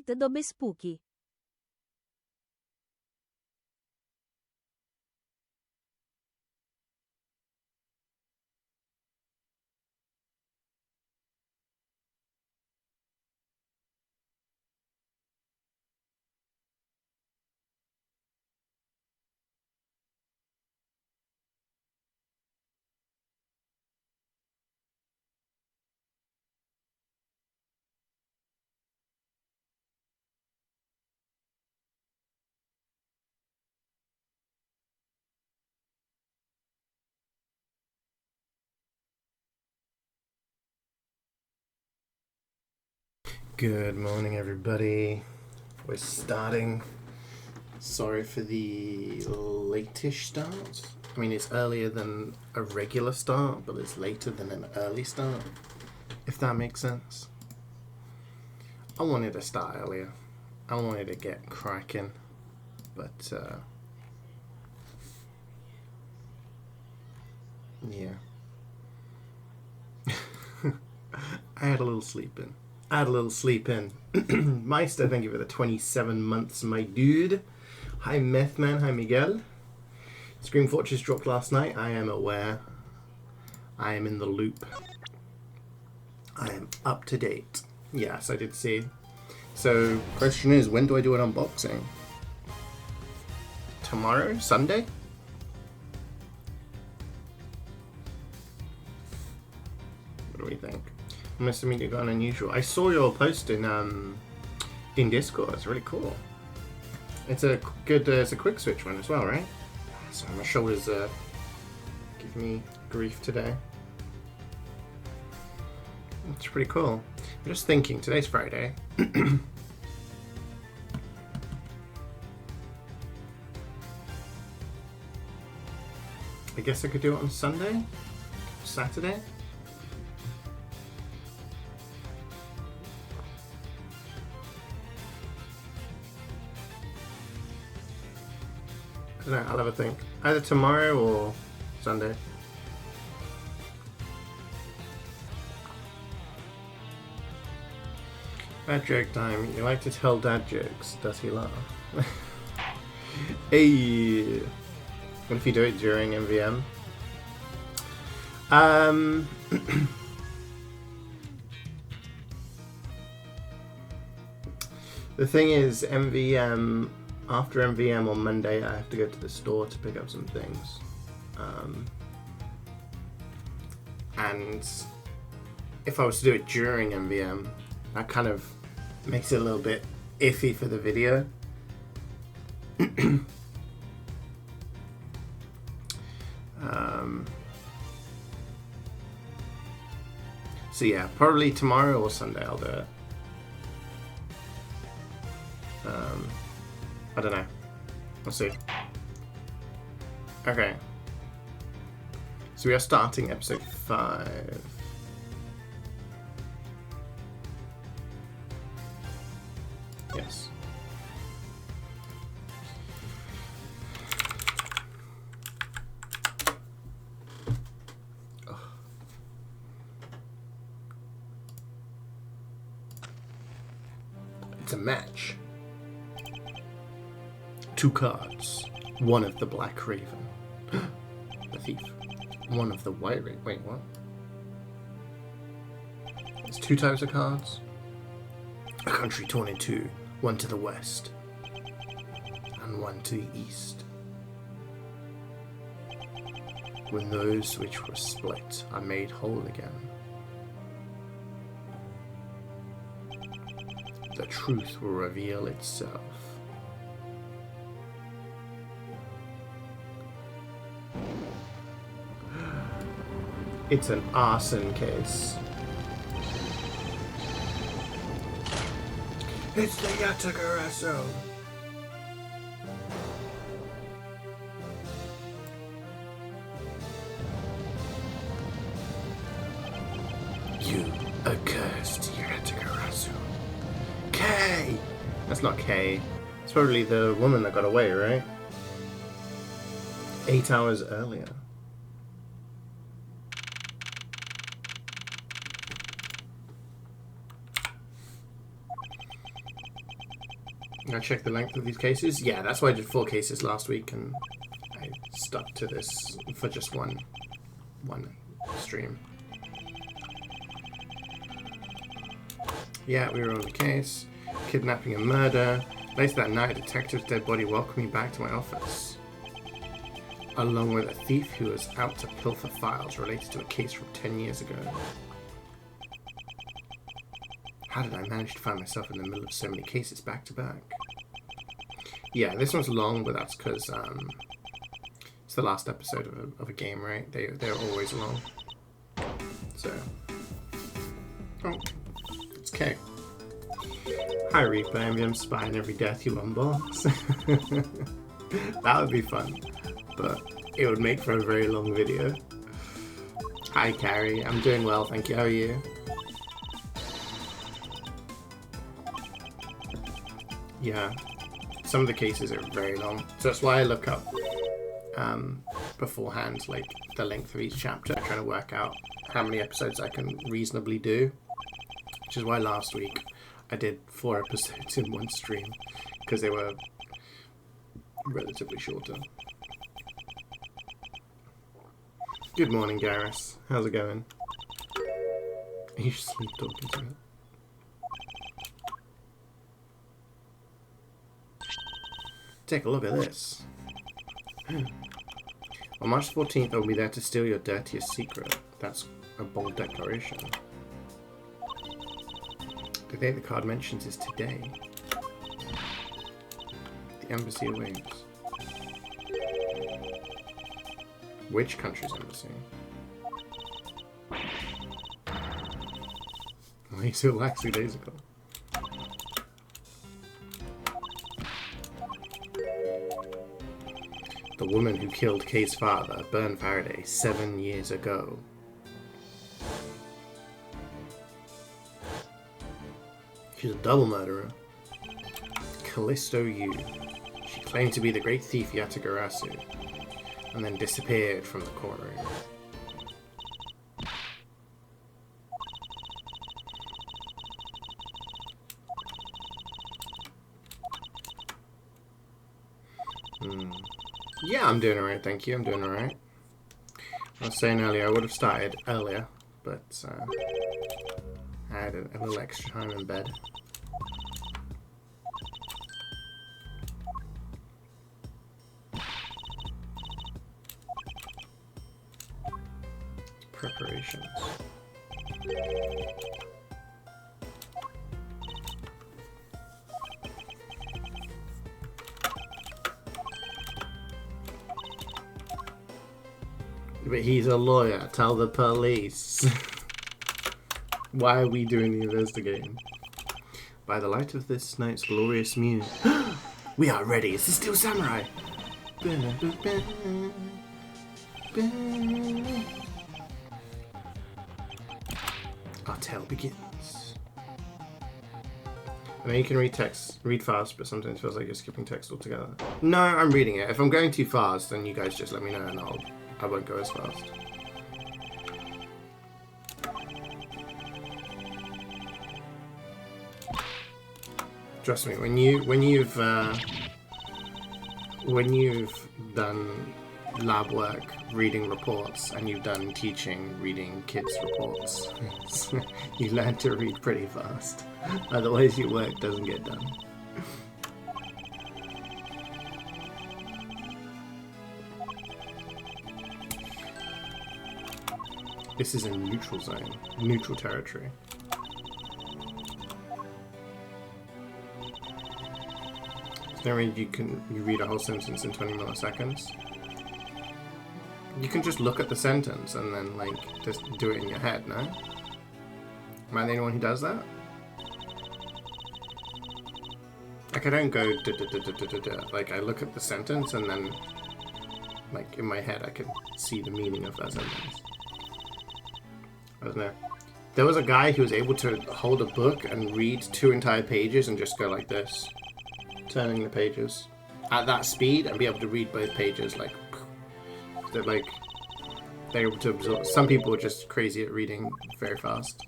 little bit spooky. Good morning, everybody. We're starting. Sorry for the late-ish start. I mean, it's earlier than a regular start, but it's later than an early start, if that makes sense. I wanted to start earlier. I wanted to get cracking, but yeah. I had a little sleep in. Meister, thank you for the 27 months, my dude. Hi, Methman. Hi, Miguel. Scream Fortress dropped last night. I am aware. I am in the loop. I am up to date. Yes, I did see. So, question is, when do I do an unboxing? Tomorrow? Sunday? What do we think? I must admit, you got an unusual. I saw your post in Discord. It's really cool. It's a good. It's a quick switch one as well, right? Sorry, my shoulders give me grief today. It's pretty cool. I'm just thinking. Today's Friday. I guess I could do it on Sunday, Saturday. I don't know, I'll have a think. Either tomorrow or Sunday. Dad joke time. You like to tell dad jokes. Does he laugh? Hey! What if you do it during MVM? The thing is, MVM... After MVM on Monday, I have to go to the store to pick up some things. And if I was to do it during MVM, that kind of makes it a little bit iffy for the video. So yeah, probably tomorrow or Sunday I'll do it. I don't know. We'll see. Okay. So we are starting episode 5. Yes. Oh. It's a match. 2 cards. 1 of the Black Raven. The Thief. 1 of the White Raven. Wait, what? There's 2 types of cards. A country torn in 2. 1 to the west. And 1 to the east. When those which were split are made whole again, the truth will reveal itself. It's an arson case. It's the Yatagarasu! You accursed Yatagarasu. Kay! That's not Kay. It's probably the woman that got away, right? 8 hours earlier. I checked the length of these cases. Yeah, that's why I did 4 cases last week, and I stuck to this for just one stream. Yeah, we were on the case. Kidnapping and murder. Later that night, a detective's dead body welcomed me back to my office, along with a thief who was out to pilfer files related to a case from 10 years ago. How did I manage to find myself in the middle of so many cases back to back? Yeah, this one's long, but that's because it's the last episode of a game, right? They're always long. So, oh, it's K. Hi Reaper, MVM spy in every death you unbox. That would be fun, but it would make for a very long video. Hi Carrie, I'm doing well, thank you. How are you? Yeah, some of the cases are very long, so that's why I look up beforehand, like the length of each chapter, trying to work out how many episodes I can reasonably do, which is why last week I did 4 episodes in one stream, because they were relatively shorter. Good morning, Garrus. How's it going? Are you sleep talking to it? Take a look at this. On March 14th, I'll be there to steal your dirtiest secret. That's a bold declaration. The date the card mentions is today. The embassy awaits. Which country's embassy? Why you so lax 2 days ago? The woman who killed Kay's father, Bern Faraday, 7 years ago. She's a double murderer. Callisto Yu. She claimed to be the great thief Yatagarasu, and then disappeared from the courtroom. Yeah, I'm doing alright, thank you. I'm doing alright. I was saying earlier, I would have started earlier, but I had a little extra time in bed. Preparations. But he's a lawyer. Tell the police. Why are we doing the investigating? By the light of this night's glorious moon. We are ready. Is this still samurai? Our tale begins. I know you can read fast, but sometimes it feels like you're skipping text altogether. No, I'm reading it. If I'm going too fast, then you guys just let me know and I won't go as fast. Trust me, when you've done lab work, reading reports, and you've done teaching, reading kids' reports, you learn to read pretty fast. Otherwise, your work doesn't get done. This is a neutral zone, neutral territory. Is there a way you read a whole sentence in 20 milliseconds? You can just look at the sentence and then just do it in your head, no? Am I the only one who does that? Like I don't go da da da da da da da. Like I look at the sentence and then in my head I can see the meaning of that sentence. I don't know. There was a guy who was able to hold a book and read 2 entire pages and just go like this, turning the pages at that speed and be able to read both pages they're able to absorb. Some people are just crazy at reading very fast.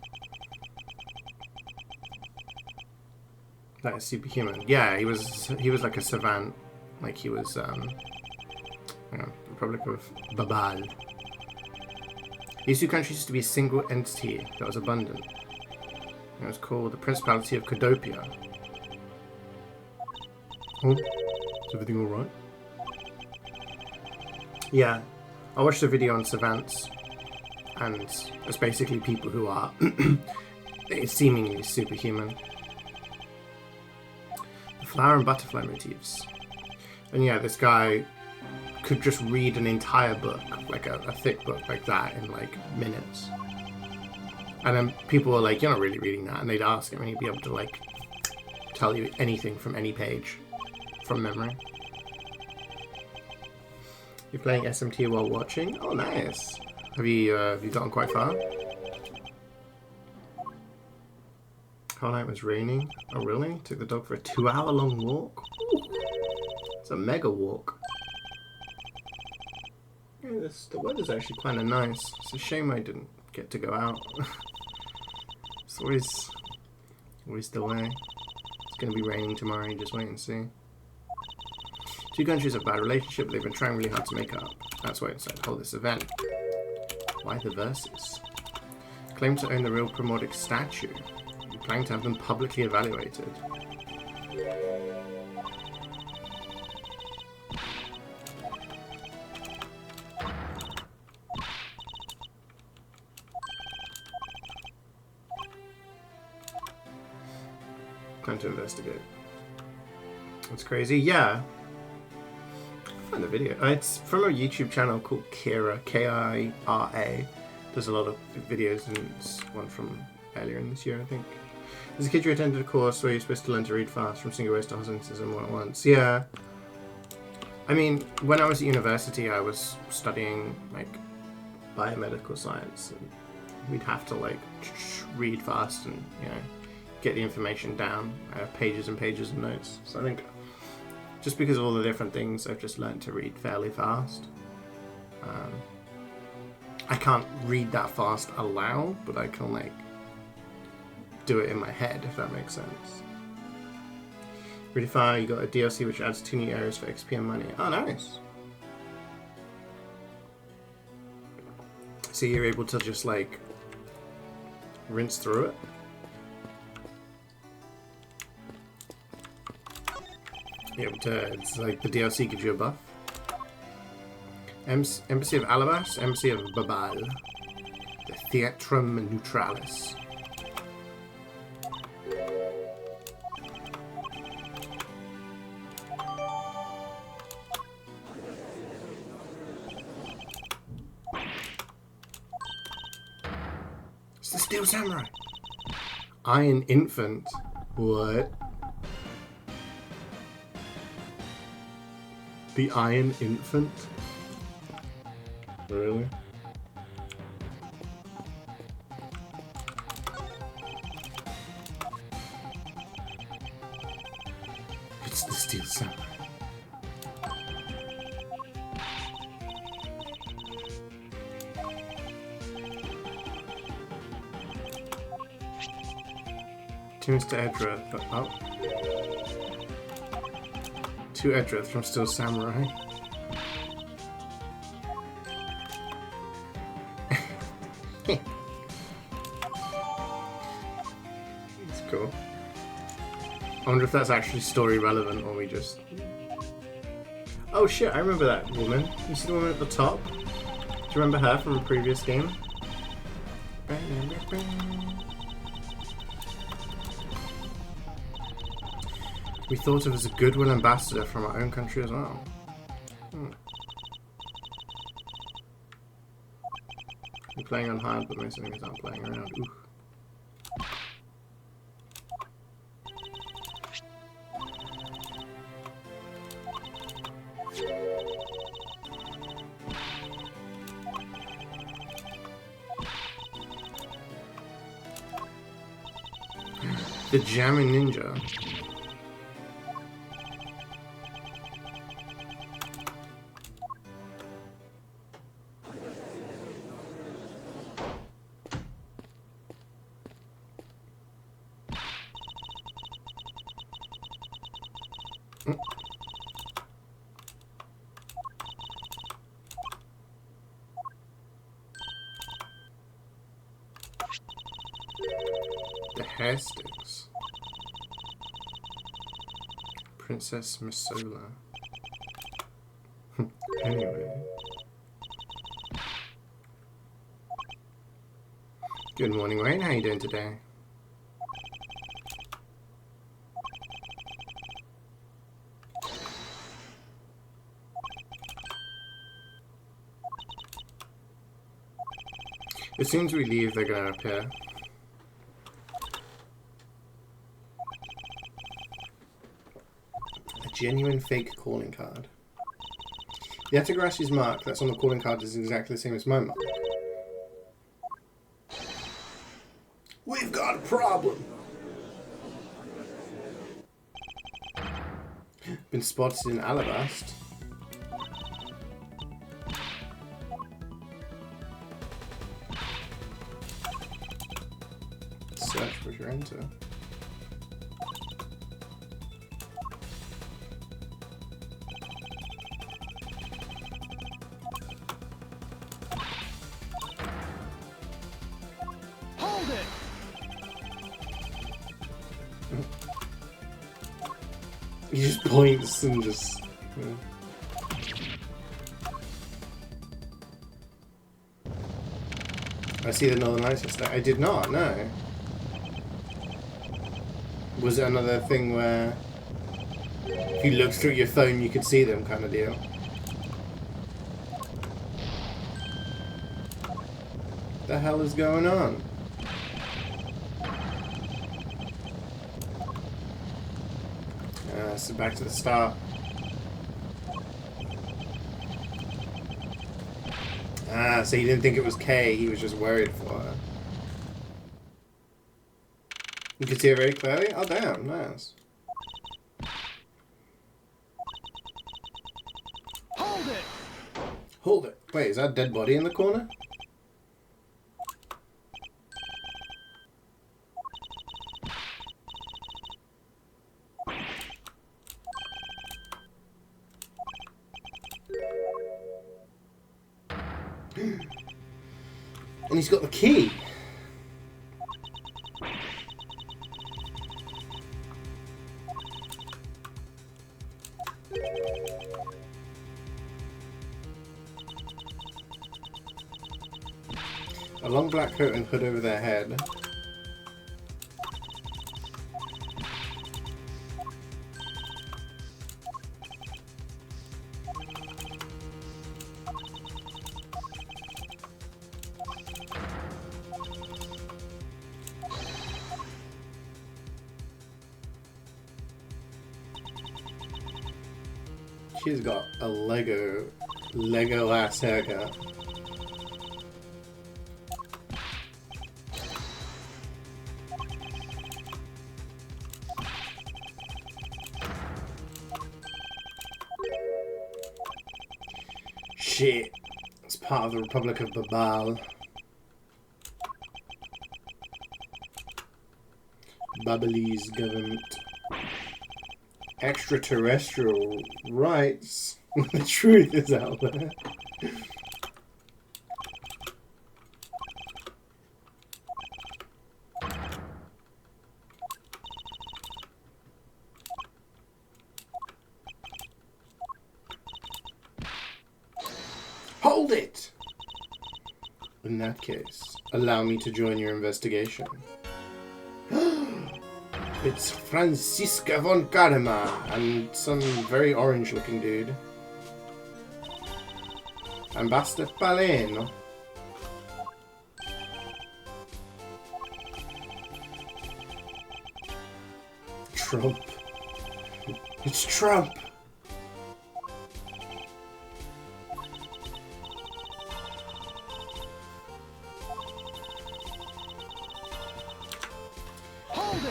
That is superhuman. Yeah, he was like a savant. Like he was, Republic of Babal. These two countries used to be a single entity that was abundant. It was called the Principality of Codopia. Oh, is everything alright? Yeah, I watched a video on savants, and it's basically people who are seemingly superhuman. The flower and butterfly motifs. And yeah, this guy could just read an entire book, like a thick book like that, in like minutes. And then people were like, "You're not really reading that," and they'd ask him, and he'd be able to like tell you anything from any page from memory. You're playing SMT while watching? Oh, nice. Have you gotten quite far? Whole night was raining. Oh, really? Took the dog for a 2-hour-long walk? Ooh. It's a mega walk. Yeah, the weather's actually kind of nice. It's a shame I didn't get to go out. It's always the way. It's going to be raining tomorrow. You just wait and see. Two countries have a bad relationship, but they've been trying really hard to make up. That's why I decided to hold this event. Why the verses? Claim to own the real Primordic statue. You plan to have them publicly evaluated. Time to investigate. That's crazy. Yeah. The video. It's from a YouTube channel called Kira, K-I-R-A. There's a lot of videos, and it's one from earlier in this year, I think. As a kid, you attended a course where you're supposed to learn to read fast from single ways to Hosensism all at once. Yeah. I mean, when I was at university, I was studying, like, biomedical science, and we'd have to, like, read fast and, get the information down. I have pages and pages of notes. So I think just because of all the different things, I've just learned to read fairly fast. I can't read that fast aloud, but I can like do it in my head, if that makes sense. Really far, you got a DLC which adds 2 new areas for XP and money. Oh, nice. So you're able to just like rinse through it. You're able to, it's like the DLC gives you a buff. Embassy of Alabas, Embassy of Babal, the Theatrum Neutralis. It's the Steel Samurai. Iron Infant. What? The Iron Infant? Really? It's the Steel Samurai. Tunes to Edgeworth, but oh. To Edgeworth from Steel Samurai. It's cool. I wonder if that's actually story relevant or we just... Oh shit, I remember that woman. You see the woman at the top? Do you remember her from a previous game? We thought of as a goodwill ambassador from our own country as well. You're playing on hard, but most enemies aren't playing around. Ooh. The Jamming Ninja. The hair sticks. Princess Missola. Anyway. Good morning, Rain. How you doing today? As soon as we leave, they're going to appear. A genuine fake calling card. The Atagrashi's mark that's on the calling card is exactly the same as my mark. We've got a problem! Been spotted in Alabast. Search for your enter. Hold it! He just points and just... Yeah. I see the Northern Lights yesterday. I did not, no. Was it another thing where if you looked through your phone you could see them kind of deal? What the hell is going on? So back to the start. Ah, so he didn't think it was Kay, he was just worried for her. You can see it very clearly? Oh damn, nice. Hold it! Hold it. Wait, is that a dead body in the corner? And he's got the key. A long black coat and hood over their head. She's got a Lego ass haircut. Shit. It's part of the Republic of Babal. Babalese government. Extraterrestrial rights. The truth is out there. Hold it! In that case, allow me to join your investigation. It's Franziska von Karma and some very orange looking dude. Ambassador Paleno. Trump. It's Trump.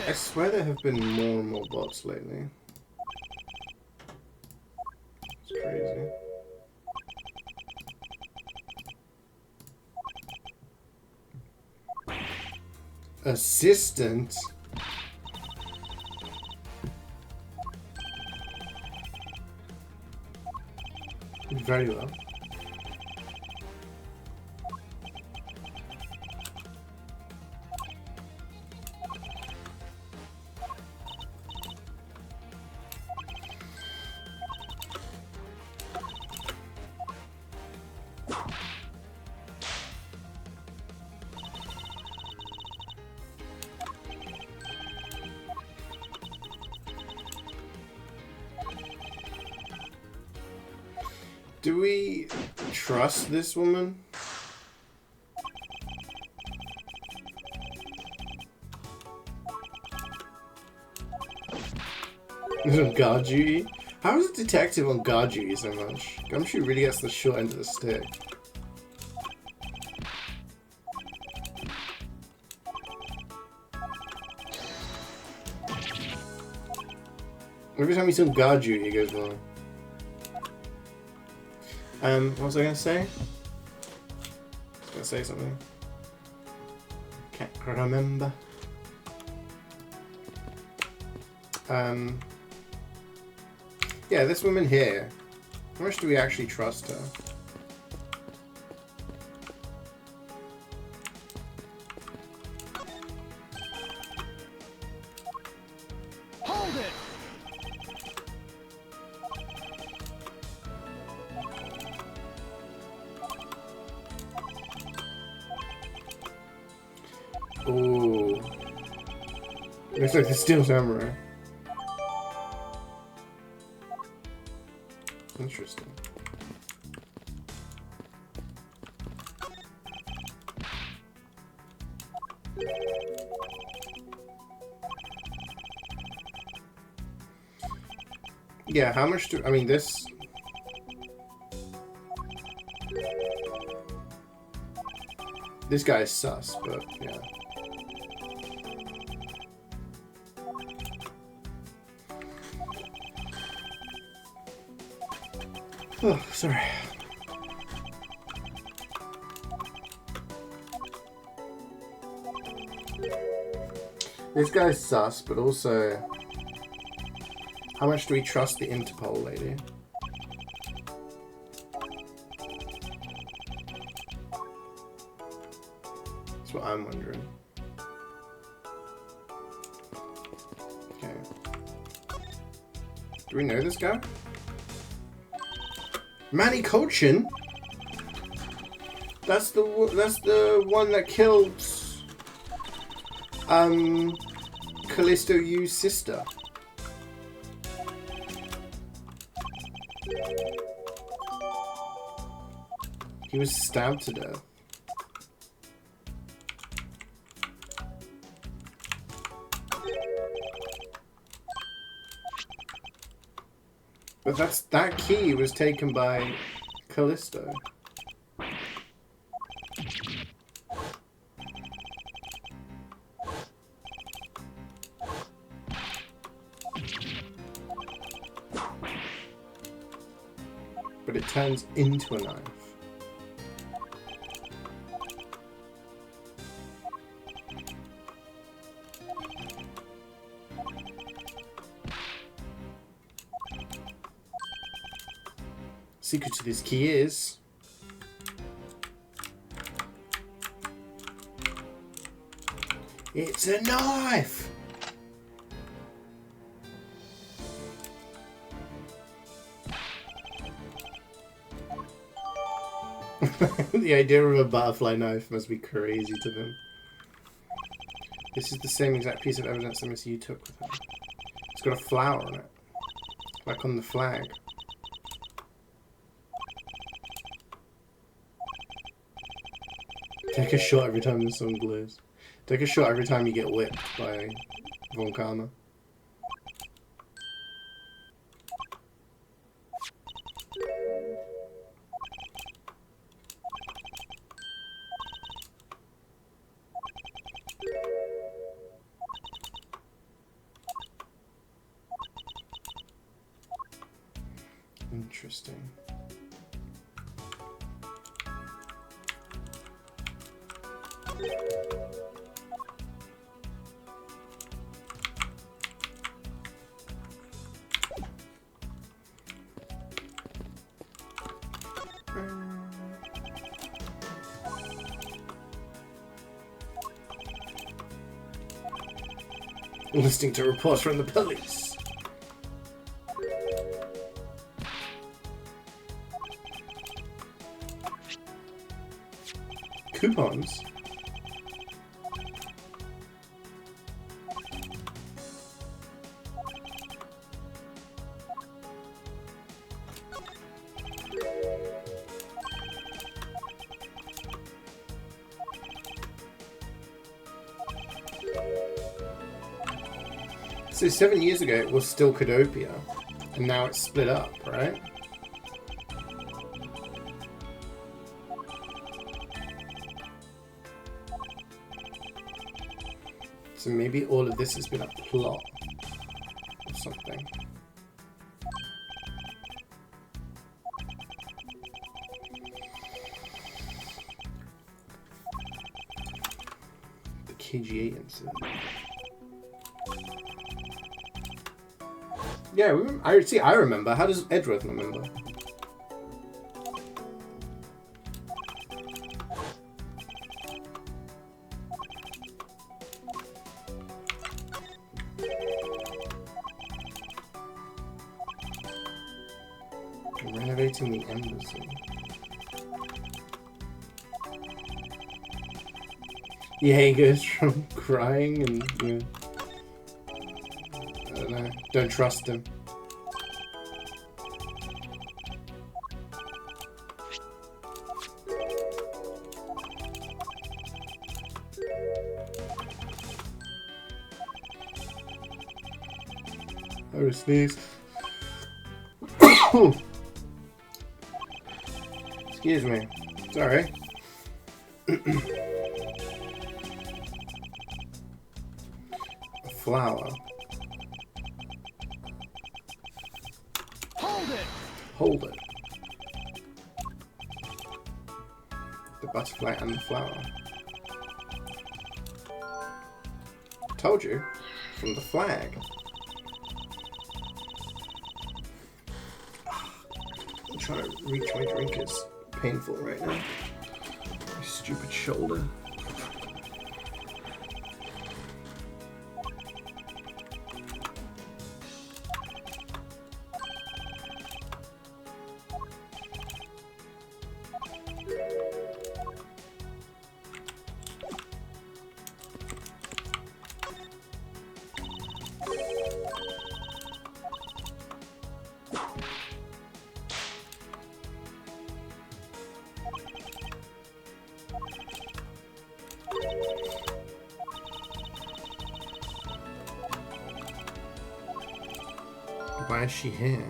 I swear there have been more and more bots lately. It's crazy. Assistant? Very well. Do we trust this woman? He's on guard duty? How is a detective on guard duty so much? Gumshoe really gets the short end of the stick. Every time he's on guard duty, it goes wrong. What was I gonna say? I was gonna say something. Can't remember. Yeah, this woman here. How much do we actually trust her? Hold it! Ooh. Looks like the Steel Samurai. Interesting. Yeah, how much do... I mean, this... This guy is sus, but yeah. Oh, sorry. This guy's sus, but also... How much do we trust the Interpol lady? That's what I'm wondering. Okay. Do we know this guy? Manny Colchin? That's the one that killed Callisto Yu's sister. He was stabbed to death. But that key was taken by Callisto. But it turns into a knife. Secret to this key is... It's a knife! The idea of a butterfly knife must be crazy to them. This is the same exact piece of evidence that Miss Yu took with her. It's got a flower on it. Like on the flag. Take a shot every time the sun glows. Take a shot every time you get whipped by Von Karma. Interesting. Listening to reports from the police. Coupons? So 7 years ago it was still Cadopia, and now it's split up, right? So maybe all of this has been a plot or something. The CeeJaey incident. Yeah, I remember. How does Edgeworth remember? Renovating the embassy. Yeah, he goes from crying and, you know, I don't know, don't trust him. Oh, sneeze. Excuse me. Sorry. A flower. Hold it! Hold it. The butterfly and the flower. Told you. From the flag. I'm trying to reach my drink. It's painful right now. My stupid shoulder. Why is she here?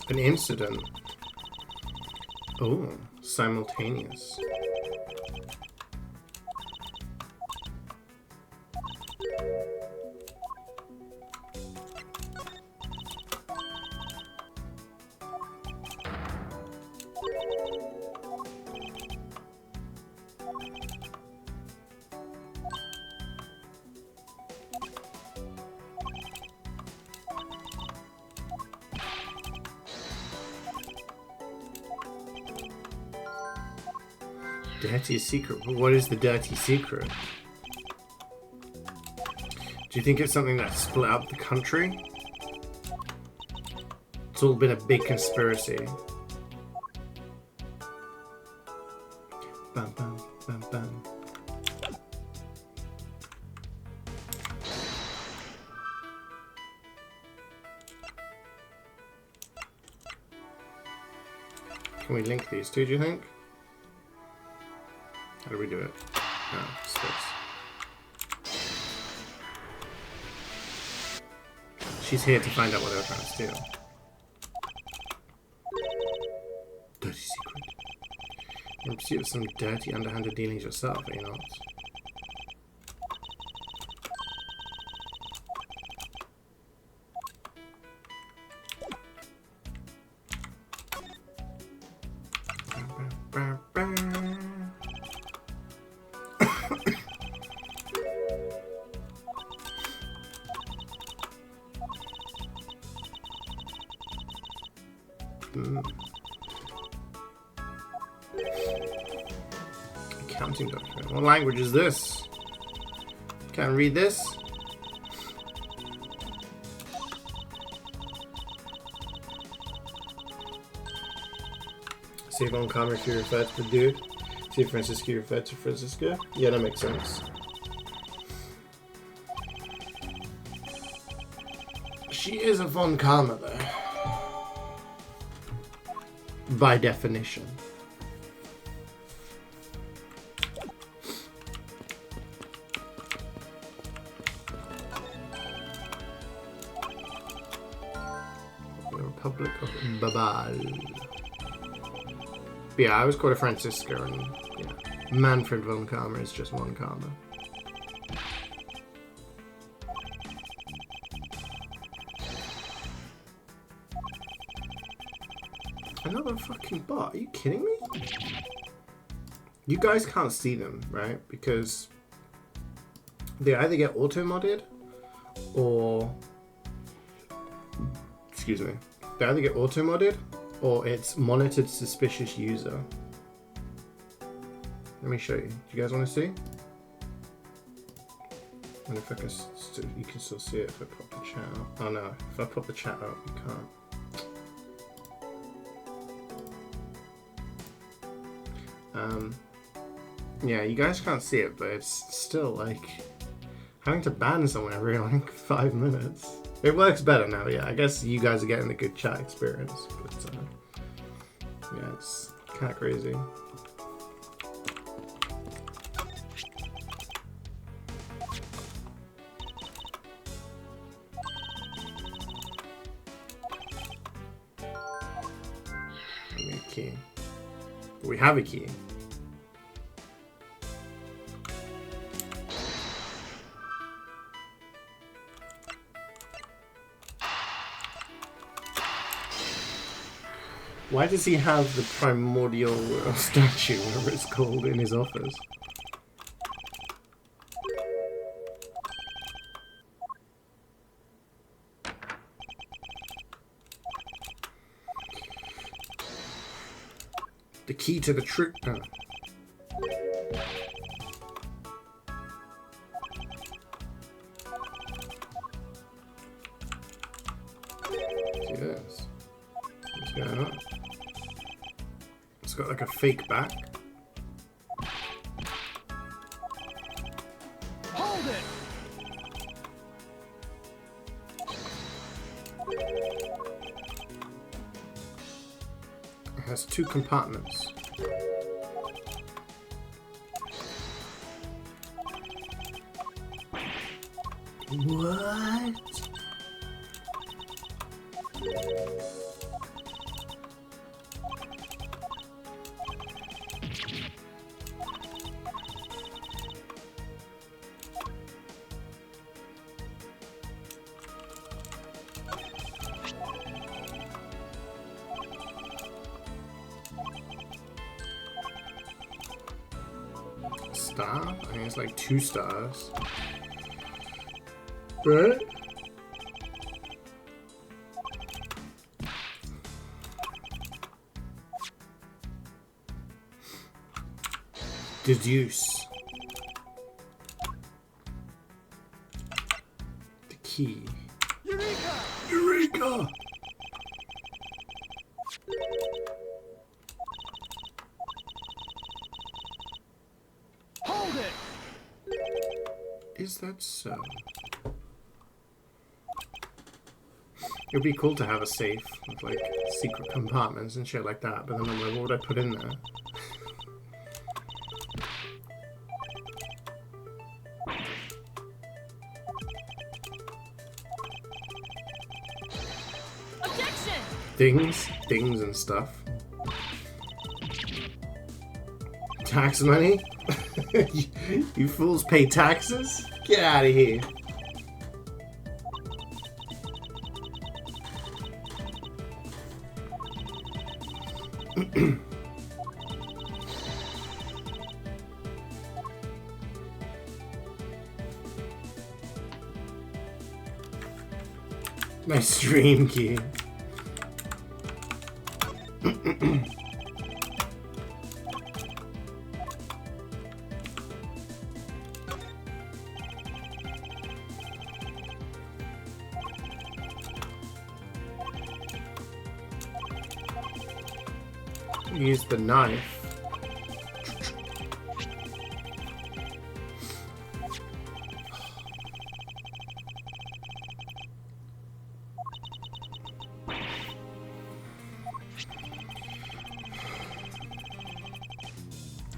An incident. Oh, simultaneous. Dirty secret. What is the dirty secret? Do you think it's something that split up the country? It's all been a big conspiracy. Bum, bum, bum, bum. Can we link these two, do you think? How do we do it? Oh, space. She's here to find out what they were trying to steal. Dirty secret. You're in pursuit of some dirty, underhanded dealings yourself, are you not? Accounting document. What language is this? Can't read this? Save on camera if you refer to the dude. See if Francisco referred to Francisco. Yeah, that makes sense. She is a von Karma, though. By definition. The Republic of Babal. But yeah, I was called a Francisco, and yeah, Manfred von Karma is just von Karma. Another fucking bot? Are you kidding me? You guys can't see them, right? Because they either get auto-modded or... Excuse me. They either get auto-modded or it's monitored suspicious user. Let me show you. Do you guys want to see? And if I can you can still see it if I pop the chat out. Oh no, if I pop the chat out, you can't. Yeah, you guys can't see it, but it's still like having to ban someone every like 5 minutes. It works better now, yeah. I guess you guys are getting the good chat experience, but yeah, it's kind of crazy. Give me a key. We have a key. Why does he have the primordial statue, whatever it's called, in his office? The key to the truth. Oh. See this? What's going on? It's got like a fake back. Hold it! It has 2 compartments. What? Star? I think it's like 2 stars. Right? Deduce. The key. Eureka! Eureka! Hold it! Is that so? It'd be cool to have a safe with like secret compartments and shit like that, but then I'm like, what would I put in there? Objection! Things and stuff. Tax money? You fools pay taxes? Get out of here. My stream key. Use the knife.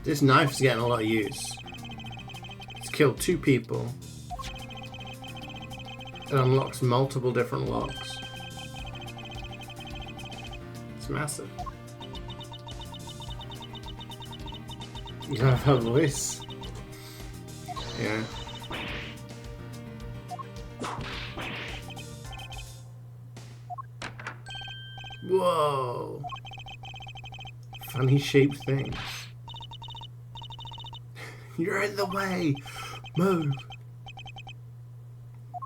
This knife's getting a lot of use. It's killed 2 people. It unlocks multiple different locks. It's massive. You have her voice? Yeah. Whoa! Funny shaped things. You're in the way! Move!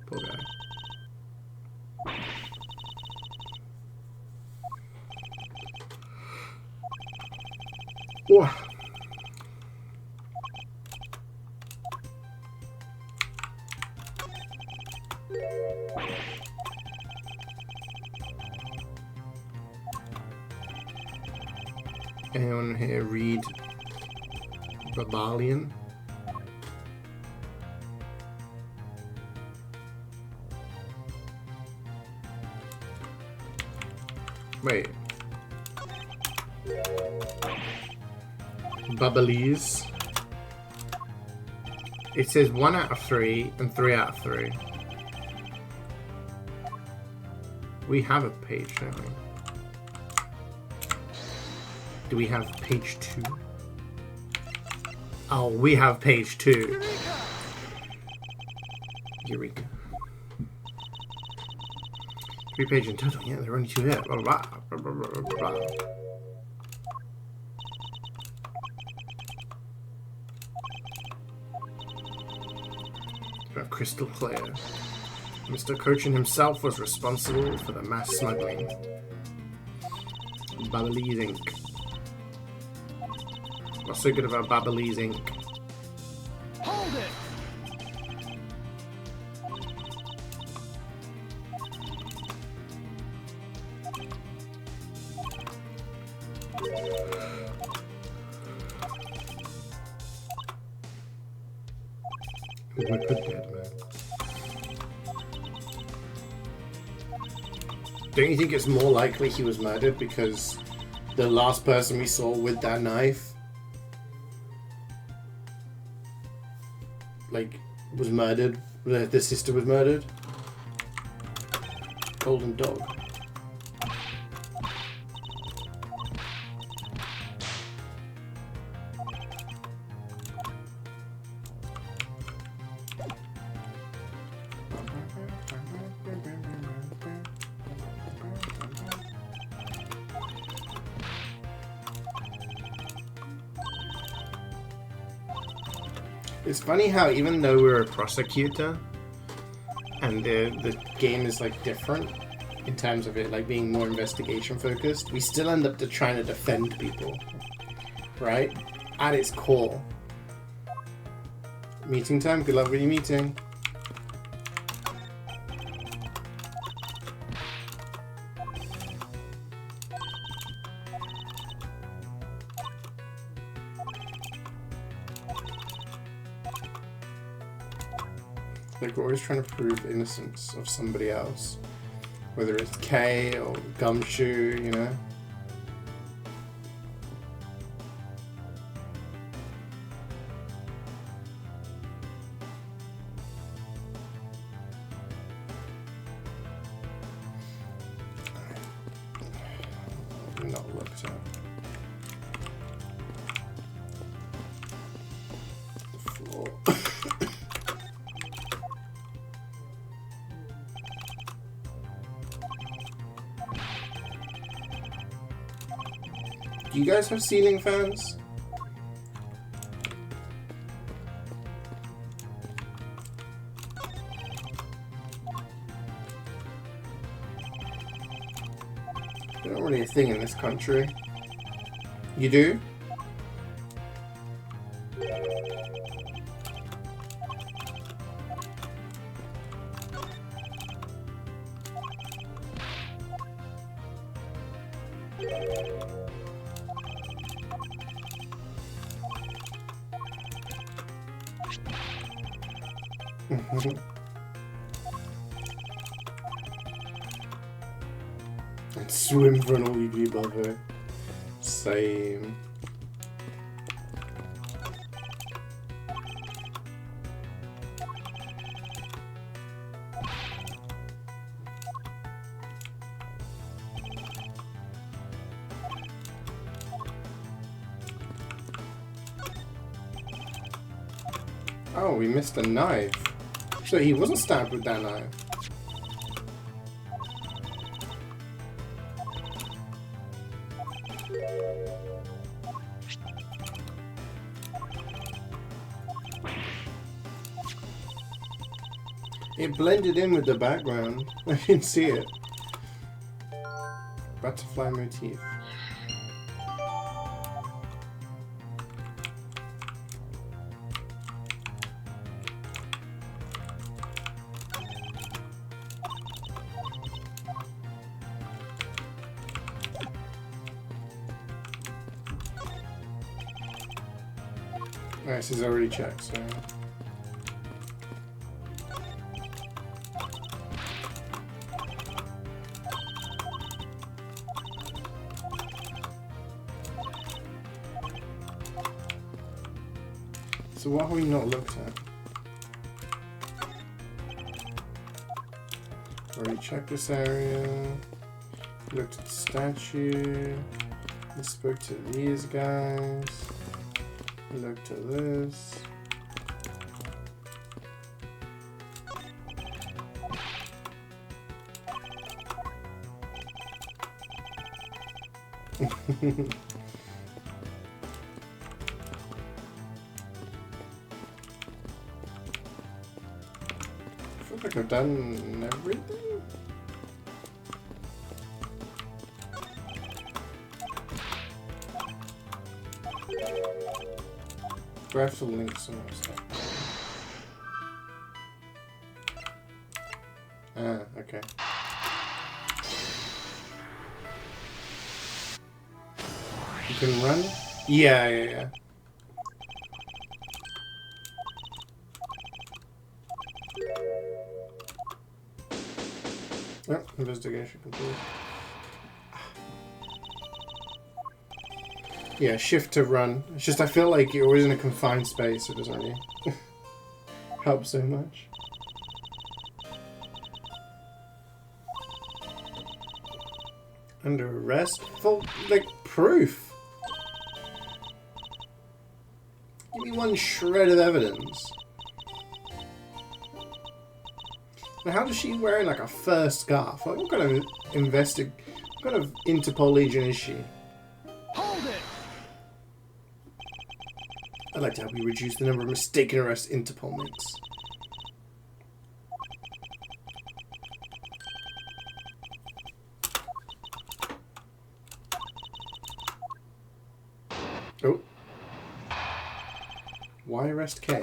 Poor guy. Whoa! Anyone here read Babalian? Wait. Bubblies. It says 1 out of 3 and 3 out of 3. We have a page, don't we? Do we have page 2? Oh, we have page 2. Eureka. 3 pages in total. Yeah, there are only 2 here. Blah, blah, blah, blah, blah, blah, blah. Crystal clear. Mr. Cochin himself was responsible for the mass smuggling. Babalese Inc. What's so good about Babalese Inc? Hold it! Who's my good dad, man? Don't you think it's more likely he was murdered because the last person we saw with that knife, like, was murdered? The sister was murdered? Golden dog. It's funny how even though we're a prosecutor and the game is like different in terms of it like being more investigation focused, we still end up trying to defend people, right? At its core. Meeting time. Good luck with your meeting. Like, we're always trying to prove innocence of somebody else. Whether it's Kay or Gumshoe, you know? Not looked at. The floor. Do you guys have ceiling fans? They're not really a thing in this country. You do? And swim for an all-you-can-eat buffet. Same. Oh, we missed a knife. So he wasn't stabbed with that knife. It blended in with the background. I can see it. Butterfly motif. Alright, this is already checked, so... So what have we not looked at? Already checked this area. Looked at the statue. We spoke to these guys. Looked at this. I feel like I've done everything. Do I have to link some more stuff? Ah, okay. You can run? Yeah. Oh, investigation complete. Yeah, shift to run. It's just I feel like you're always in a confined space. It doesn't really help so much. Under arrest? For, like, proof. Give me one shred of evidence. Now, how does she wearing like a fur scarf? Like, what kind of what kind of Interpol agent is she? Hold it! I'd like to help you reduce the number of mistaken arrests Interpol makes. Oh. Why arrest Kay?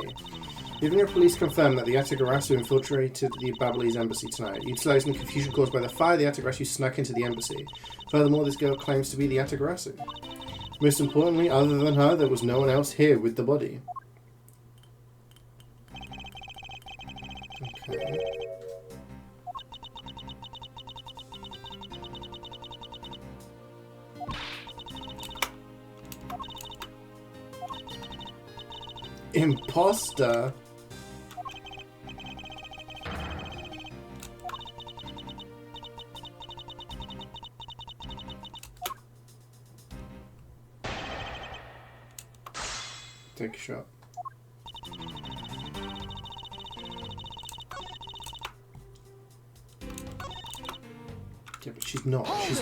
Even if police confirm that the Atagarasu infiltrated the Babalese embassy tonight, utilizing the confusion caused by the fire, the Atagarasu snuck into the embassy. Furthermore, this girl claims to be the Atagarasu. Most importantly, other than her, there was no one else here with the body. Okay. Imposter? Take a shot. Yeah, but she's not. She's...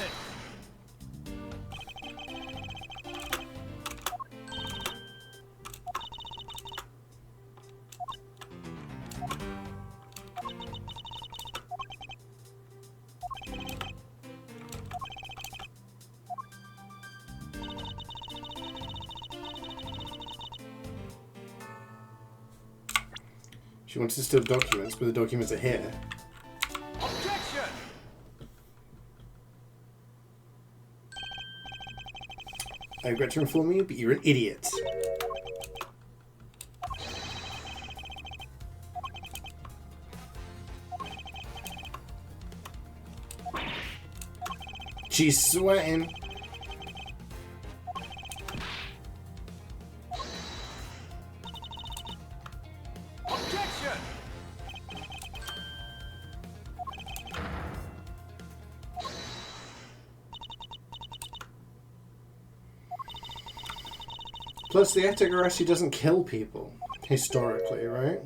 She wants to steal documents, but the documents are here. Objection! I regret to inform you, but you're an idiot. She's sweating. Plus, the Atagarasu doesn't kill people. Historically, right?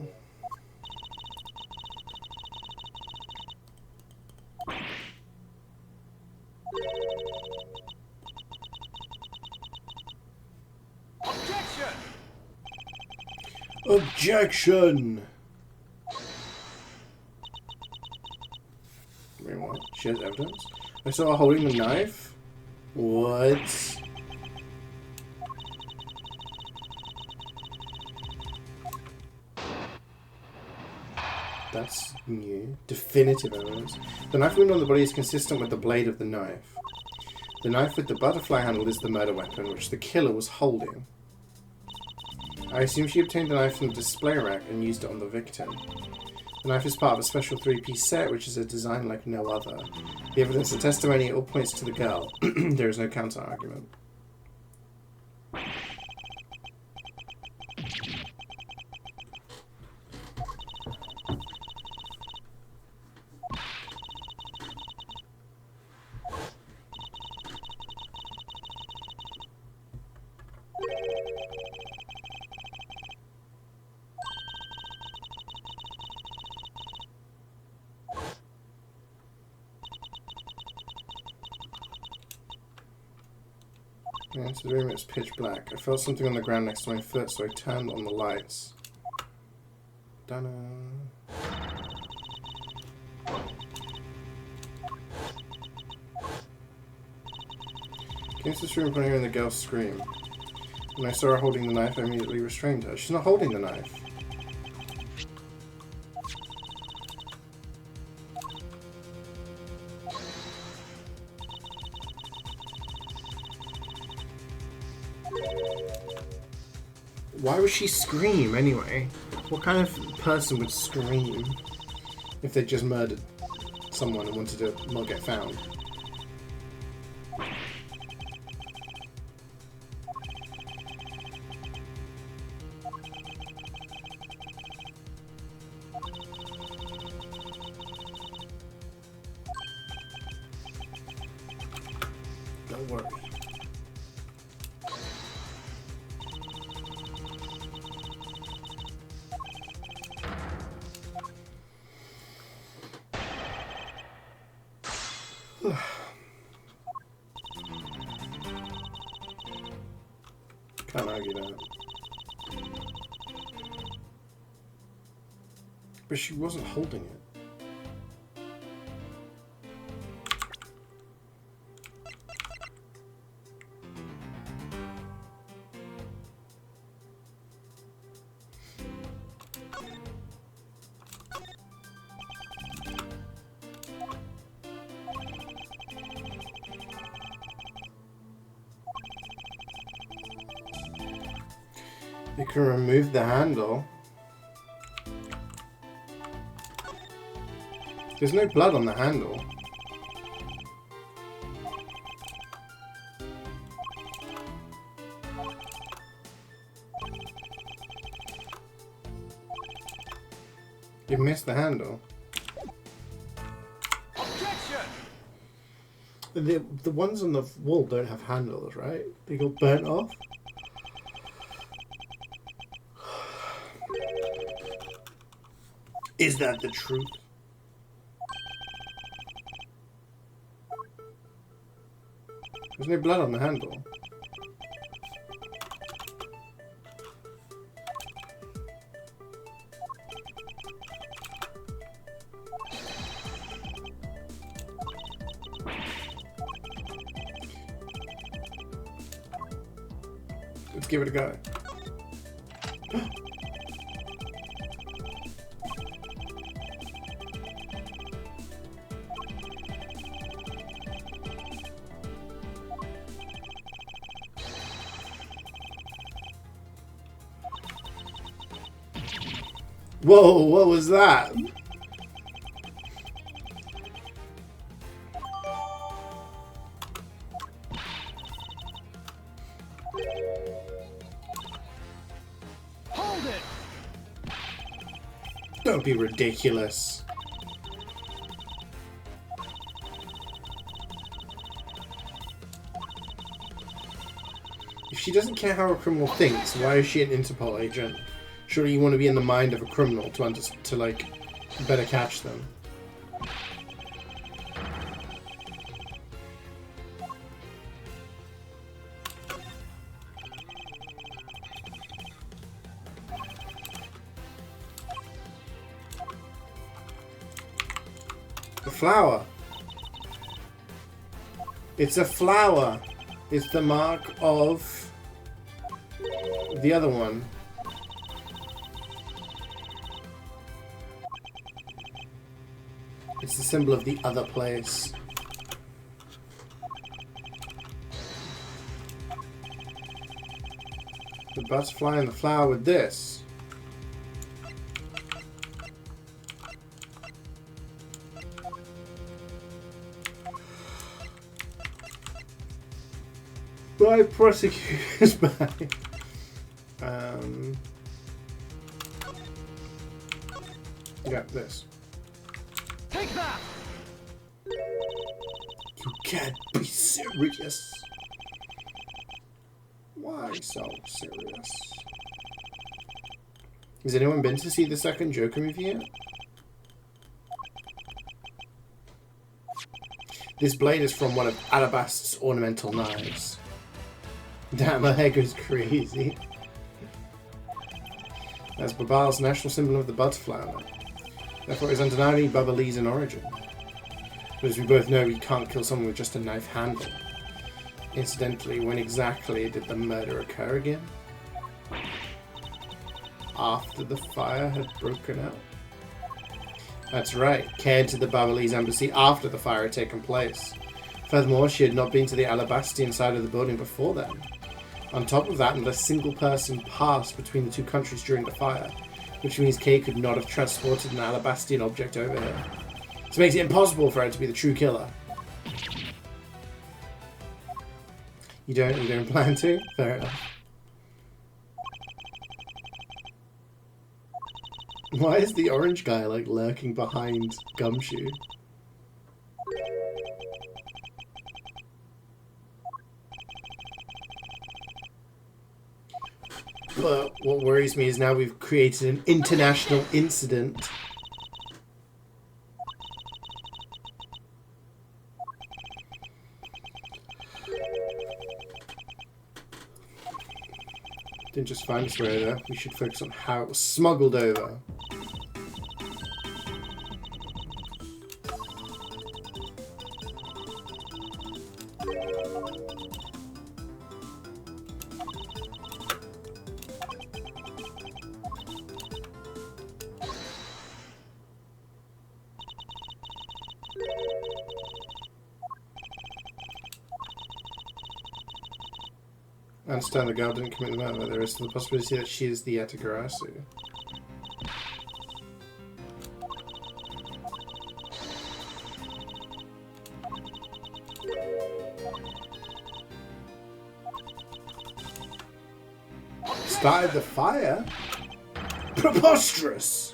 Objection! Objection! Wait, what? She has evidence? I saw her holding the knife? What? That's new. Definitive evidence. The knife wound on the body is consistent with the blade of the knife. The knife with the butterfly handle is the murder weapon, which the killer was holding. I assume she obtained the knife from the display rack and used it on the victim. The knife is part of a special 3-piece set, which is a design like no other. The evidence and testimony all points to the girl. There is no counter-argument. Yeah, into the room, it's pitch black. I felt something on the ground next to my foot, so I turned on the lights. Dun-na. Came to this room upon hearing the girl scream. When I saw her holding the knife, I immediately restrained her. She's not holding the knife. Why would she scream anyway? What kind of person would scream if they just murdered someone and wanted to not get found? Don't worry. Can't argue that. But she wasn't holding it. You can remove the handle. There's no blood on the handle. You missed the handle. Objection! The ones on the wall don't have handles, right? They got burnt off. Is that the truth? There's no blood on the handle. Let's give it a go. Whoa, what was that? Hold it! Don't be ridiculous. If she doesn't care how a criminal thinks, why is she an Interpol agent? Surely you want to be in the mind of a criminal to like better catch them. The flower. It's a flower. It's the mark of the other one. It's the symbol of the other place. The butterfly and the flower with this. By prosecutors by yeah, this. Take that! You can't be serious. Why so serious? Has anyone been to see the second Joker movie yet? This blade is from one of Alabast's ornamental knives. Damn, my hair goes crazy. That's Babal's national symbol of the butterfly. Therefore, it is undeniably Babalese in origin. But as we both know, you can't kill someone with just a knife handle. Incidentally, when exactly did the murder occur again? After the fire had broken out? That's right, Kay entered the Babalese embassy after the fire had taken place. Furthermore, she had not been to the Alabastian side of the building before then. On top of that, not a single person passed between the two countries during the fire, which means Kay could not have transported an Alabastian object over here. This makes it impossible for her to be the true killer. You don't plan to? Fair enough. Why is the orange guy like lurking behind Gumshoe? But what worries me is now we've created an international incident. Didn't just find its way there. We should focus on how it was smuggled over. I understand the girl didn't commit the murder, but there is still the possibility that she is the Yatakarasu. Started the fire? Preposterous!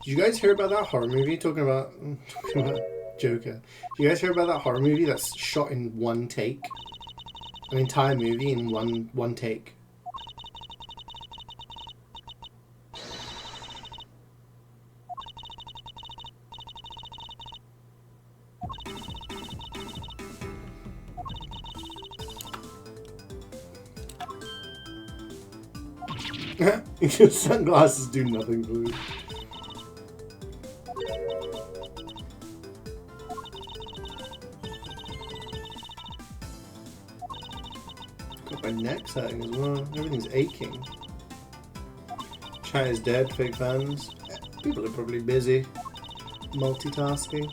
Did you guys hear about that horror movie talking about Joker? Did you guys hear about that horror movie that's shot in one take? An entire movie in one take. Your sunglasses do nothing for me. Got my neck's hurting as well. Everything's aching. China's dead, fake fans. People are probably busy. Multitasking.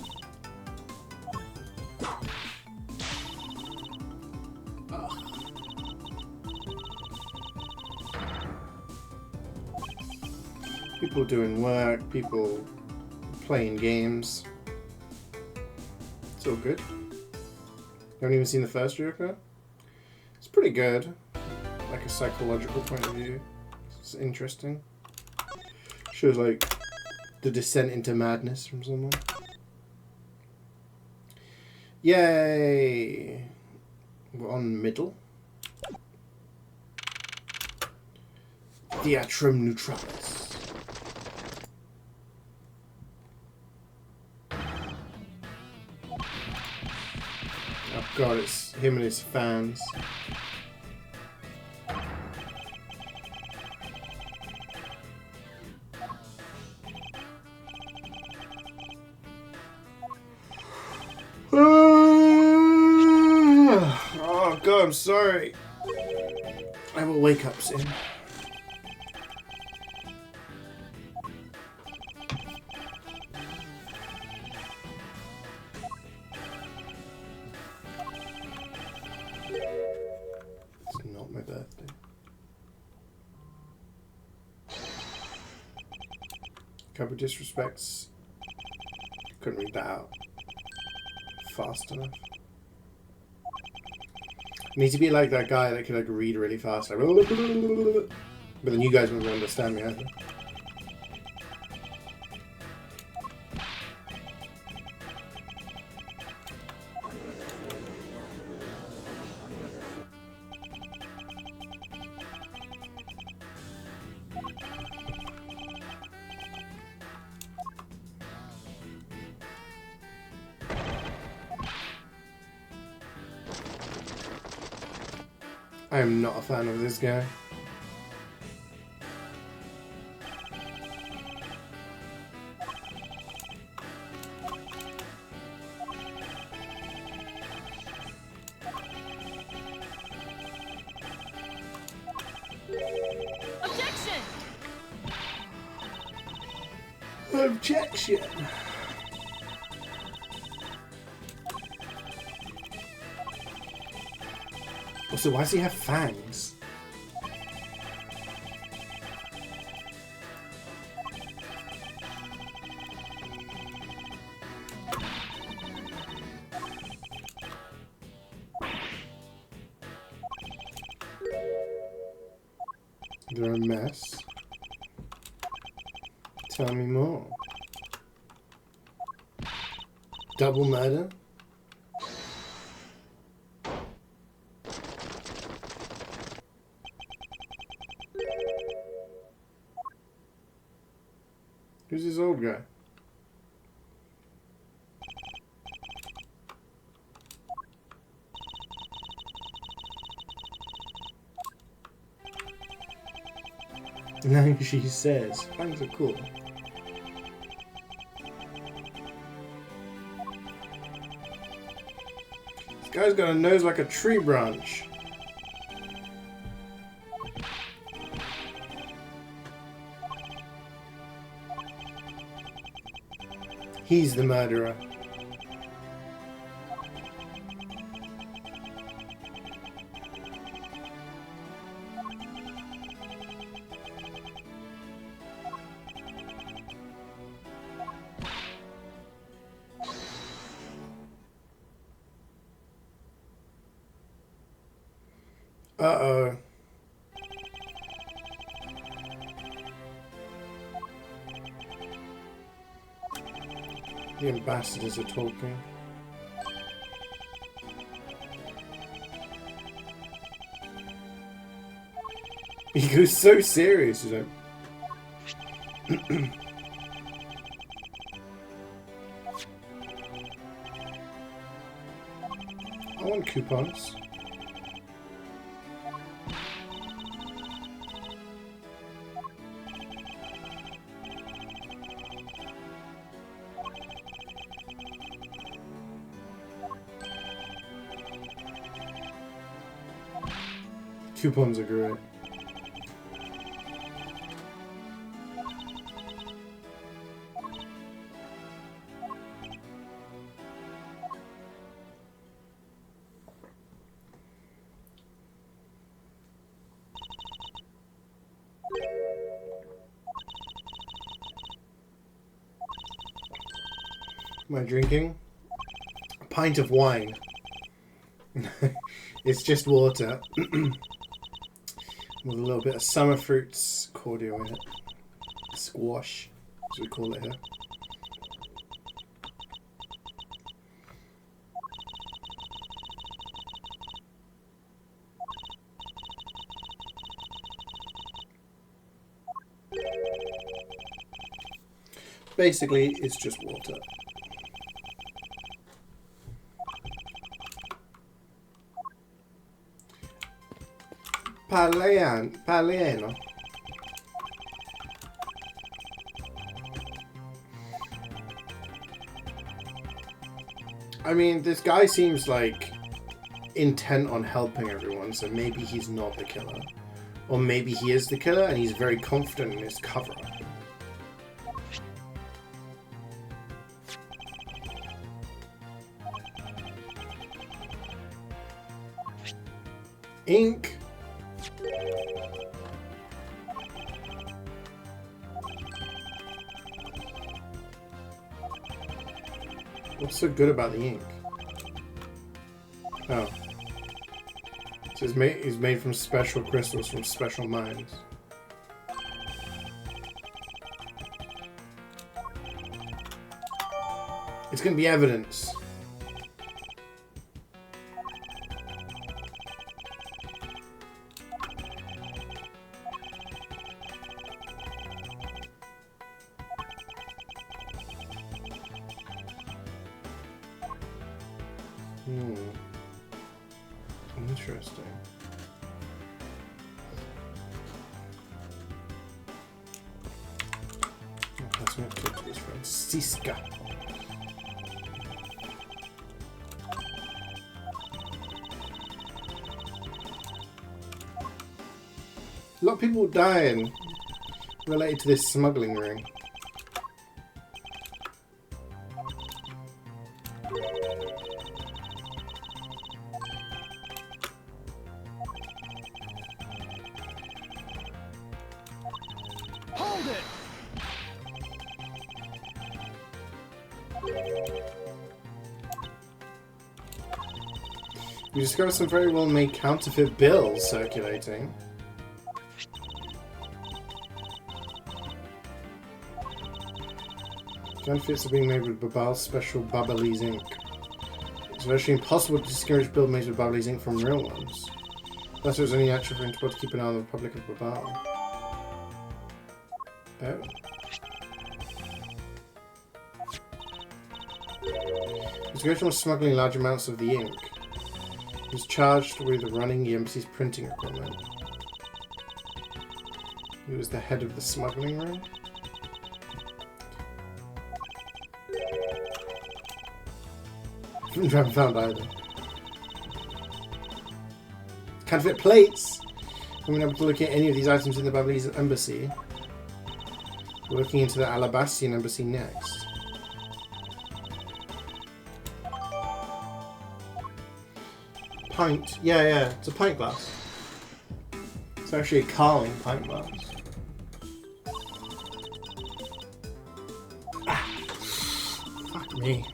People doing work, people playing games. It's all good. Haven't even seen the first Joker? It's pretty good. Like a psychological point of view. It's interesting. Shows like the descent into madness from someone. Yay! We're on middle. Theatrum Neutralis. Oh god, it's him and his fans. Oh god, I'm sorry. I will wake up soon. It's not my birthday. Couple disrespects. Couldn't read that out fast enough. Need to be like that guy that can like read really fast, like, but then you guys wouldn't understand me either. I am not a fan of this guy. Objection! Objection! Also, why does he have fangs? They're a mess. Tell me more. Double murder? Who's this old guy? No, she says. Fangs are cool. This guy's got a nose like a tree branch. He's the murderer. Uh-oh. The ambassadors are talking. He goes so serious. He's like, I want coupons. Coupons are great. Am I drinking? A pint of wine. It's just water. With a little bit of summer fruits cordial in it. Squash, as we call it here. Basically, it's just water. Paliano. I mean, this guy seems like intent on helping everyone, so maybe he's not the killer. Or maybe he is the killer and he's very confident in his cover-up. Ink. What's so good about the ink? Oh. So it's made from special crystals from special mines. It's gonna be evidence. Interesting. That's not good to his friend Siska. A lot of people dying related to this smuggling ring. Hold it! We discovered some very well-made counterfeit bills circulating. Counterfeits are being made with Babal's special Babalese ink. It's virtually impossible to distinguish bills made with Babalese ink from real ones. Thus, it was only natural for him to keep an eye on the Republic of Babal. Oh. Investigation was smuggling large amounts of the ink. He was charged with running the embassy's printing equipment. He was the head of the smuggling ring. Haven't found either. Counterfeit plates! I'm able to locate any of these items in the Babalese embassy. We're looking into the Alabastian embassy next. Pint. Yeah, it's a pint glass. It's actually a Carling pint glass. Ah. Fuck me.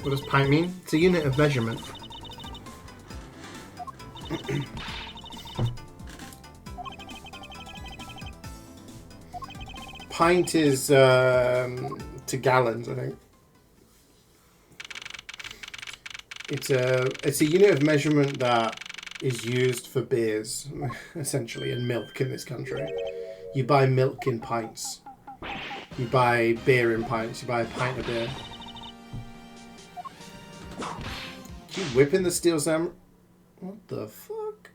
What does pint mean? It's a unit of measurement. Pint is to gallons, I think. It's a unit of measurement that is used for beers, essentially, and milk in this country. You buy milk in pints. You buy beer in pints. You buy a pint of beer. Keep whipping the steel samurai. What the fuck?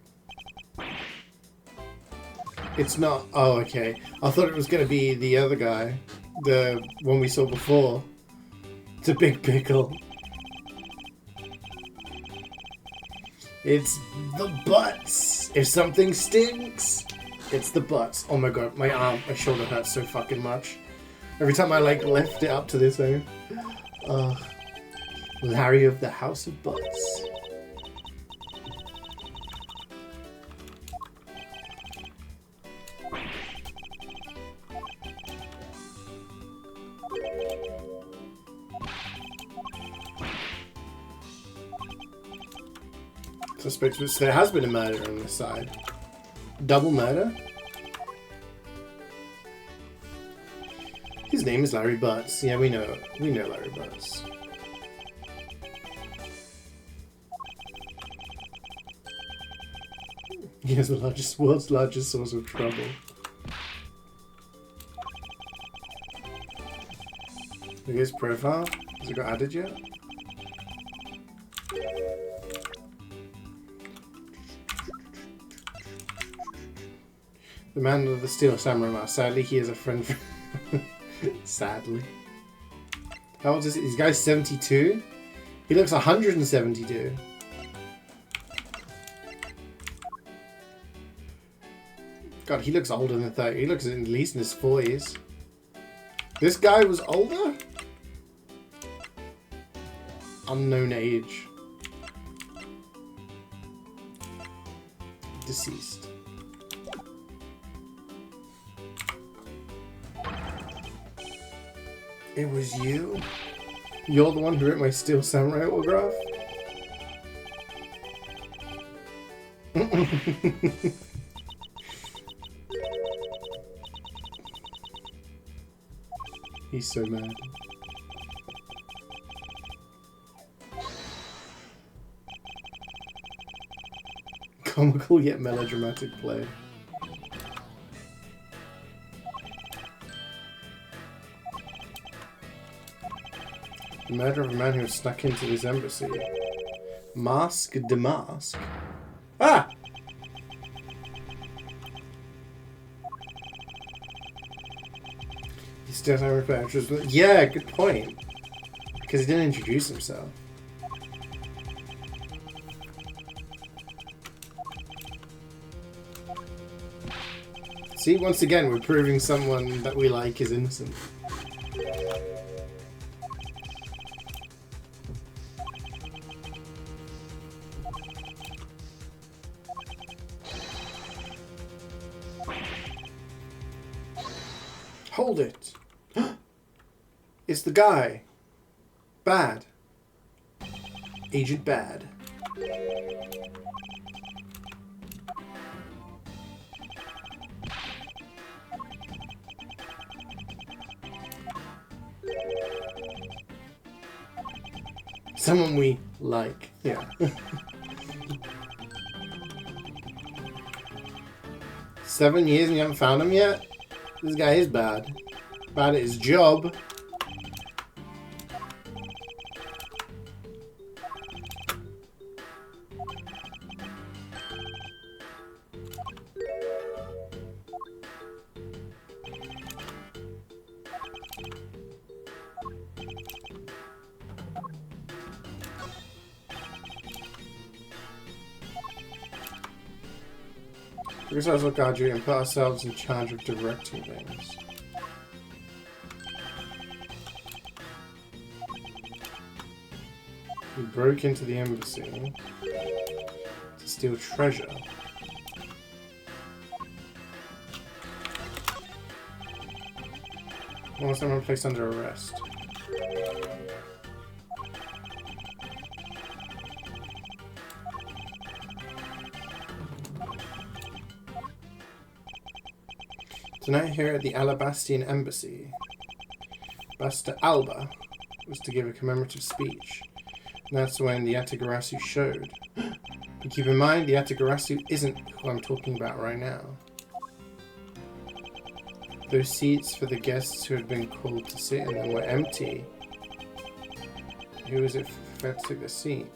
It's not. Oh, okay. I thought it was going to be the other guy. The one we saw before. It's a big pickle. It's the butts. If something stinks, it's the butts. Oh my god, my arm, my shoulder hurts so fucking much. Every time I like lift it up to this thing. Larry of the House of Butts. Suspects, there has been a murder on this side. Double murder? His name is Larry Butts. Yeah, we know Larry Butts. He has the world's largest source of trouble. Look at his profile. Has it got added yet? The man with the steel samurai mask. Sadly, he is a friend. Sadly. How old is he? This guy's 72? He looks 172. God, he looks older than 30. He looks at least in his 40s. This guy was older? Unknown age. Deceased. It was you? You're the one who wrote my Steel Samurai autograph? He's so mad. Comical yet melodramatic play. The murder of a man who was snuck into his embassy. Mask de mask. Ah! He still has repair. Yeah, good point. Because he didn't introduce himself. See, once again, we're proving someone that we like is innocent. Hold it! It's the guy. Bad. Agent Bad. Someone we like. Yeah. 7 years and you haven't found him yet? This guy is bad. Bad at his job. We just look at you and put ourselves in charge of directing things. We broke into the embassy to steal treasure. Why was someone placed under arrest? Tonight here at the Alabastian Embassy, Basta Alba was to give a commemorative speech. And that's when the Atagarasu showed. But keep in mind, the Atagarasu isn't who I'm talking about right now. Those seats for the guests who had been called to sit in them were empty. Who was it that took the seat?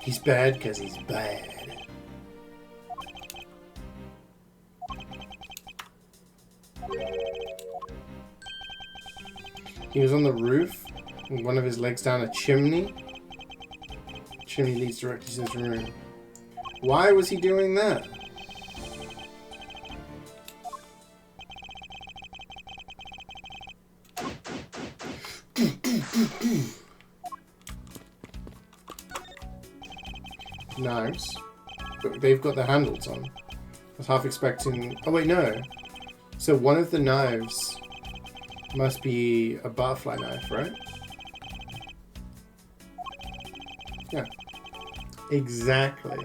He's bad because he's bad. He was on the roof, with one of his legs down a chimney. Chimney leads directly to his room. Why was he doing that? Knives. But they've got the handles on. I was half expecting... Oh wait, no. So one of the knives must be a butterfly knife, right? Yeah. Exactly.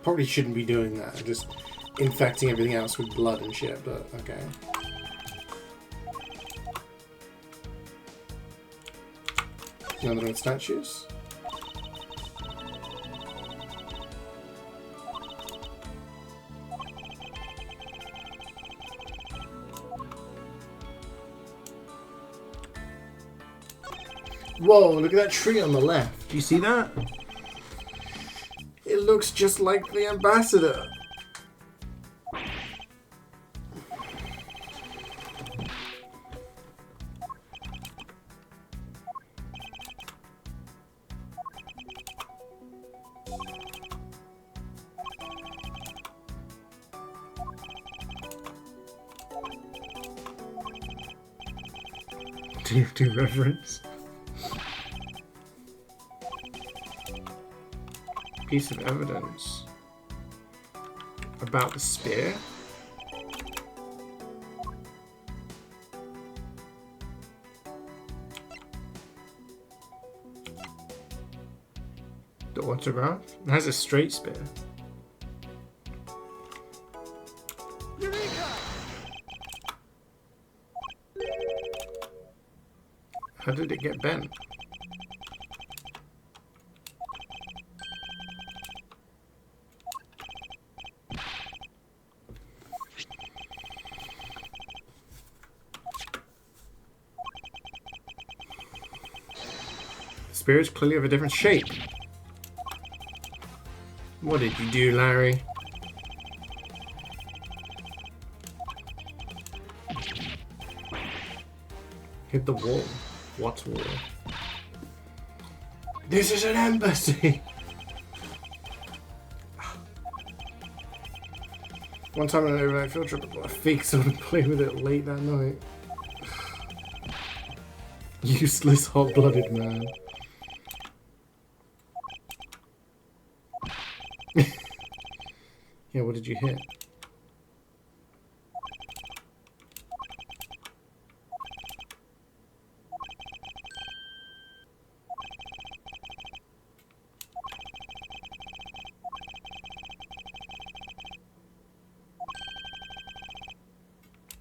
Probably shouldn't be doing that. Just infecting everything else with blood and shit, but okay. Another one statues. Whoa, look at that tree on the left. Do you see that? It looks just like the ambassador. Do reference. Piece of evidence about the spear. The autograph. It has a straight spear. How did it get bent? The spear is clearly of a different shape. What did you do, Larry? Hit the wall. What wall? This is an embassy! One time on an overnight field trip, I bought a fake so I would play with it late that night. Useless hot-blooded man. Yeah, what did you hit?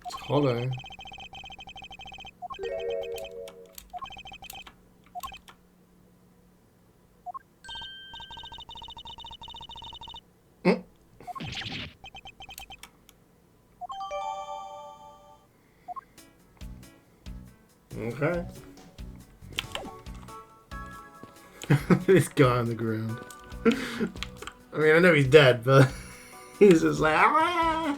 It's hollow. Okay. This guy on the ground. I mean, I know he's dead, but he's just like, ah!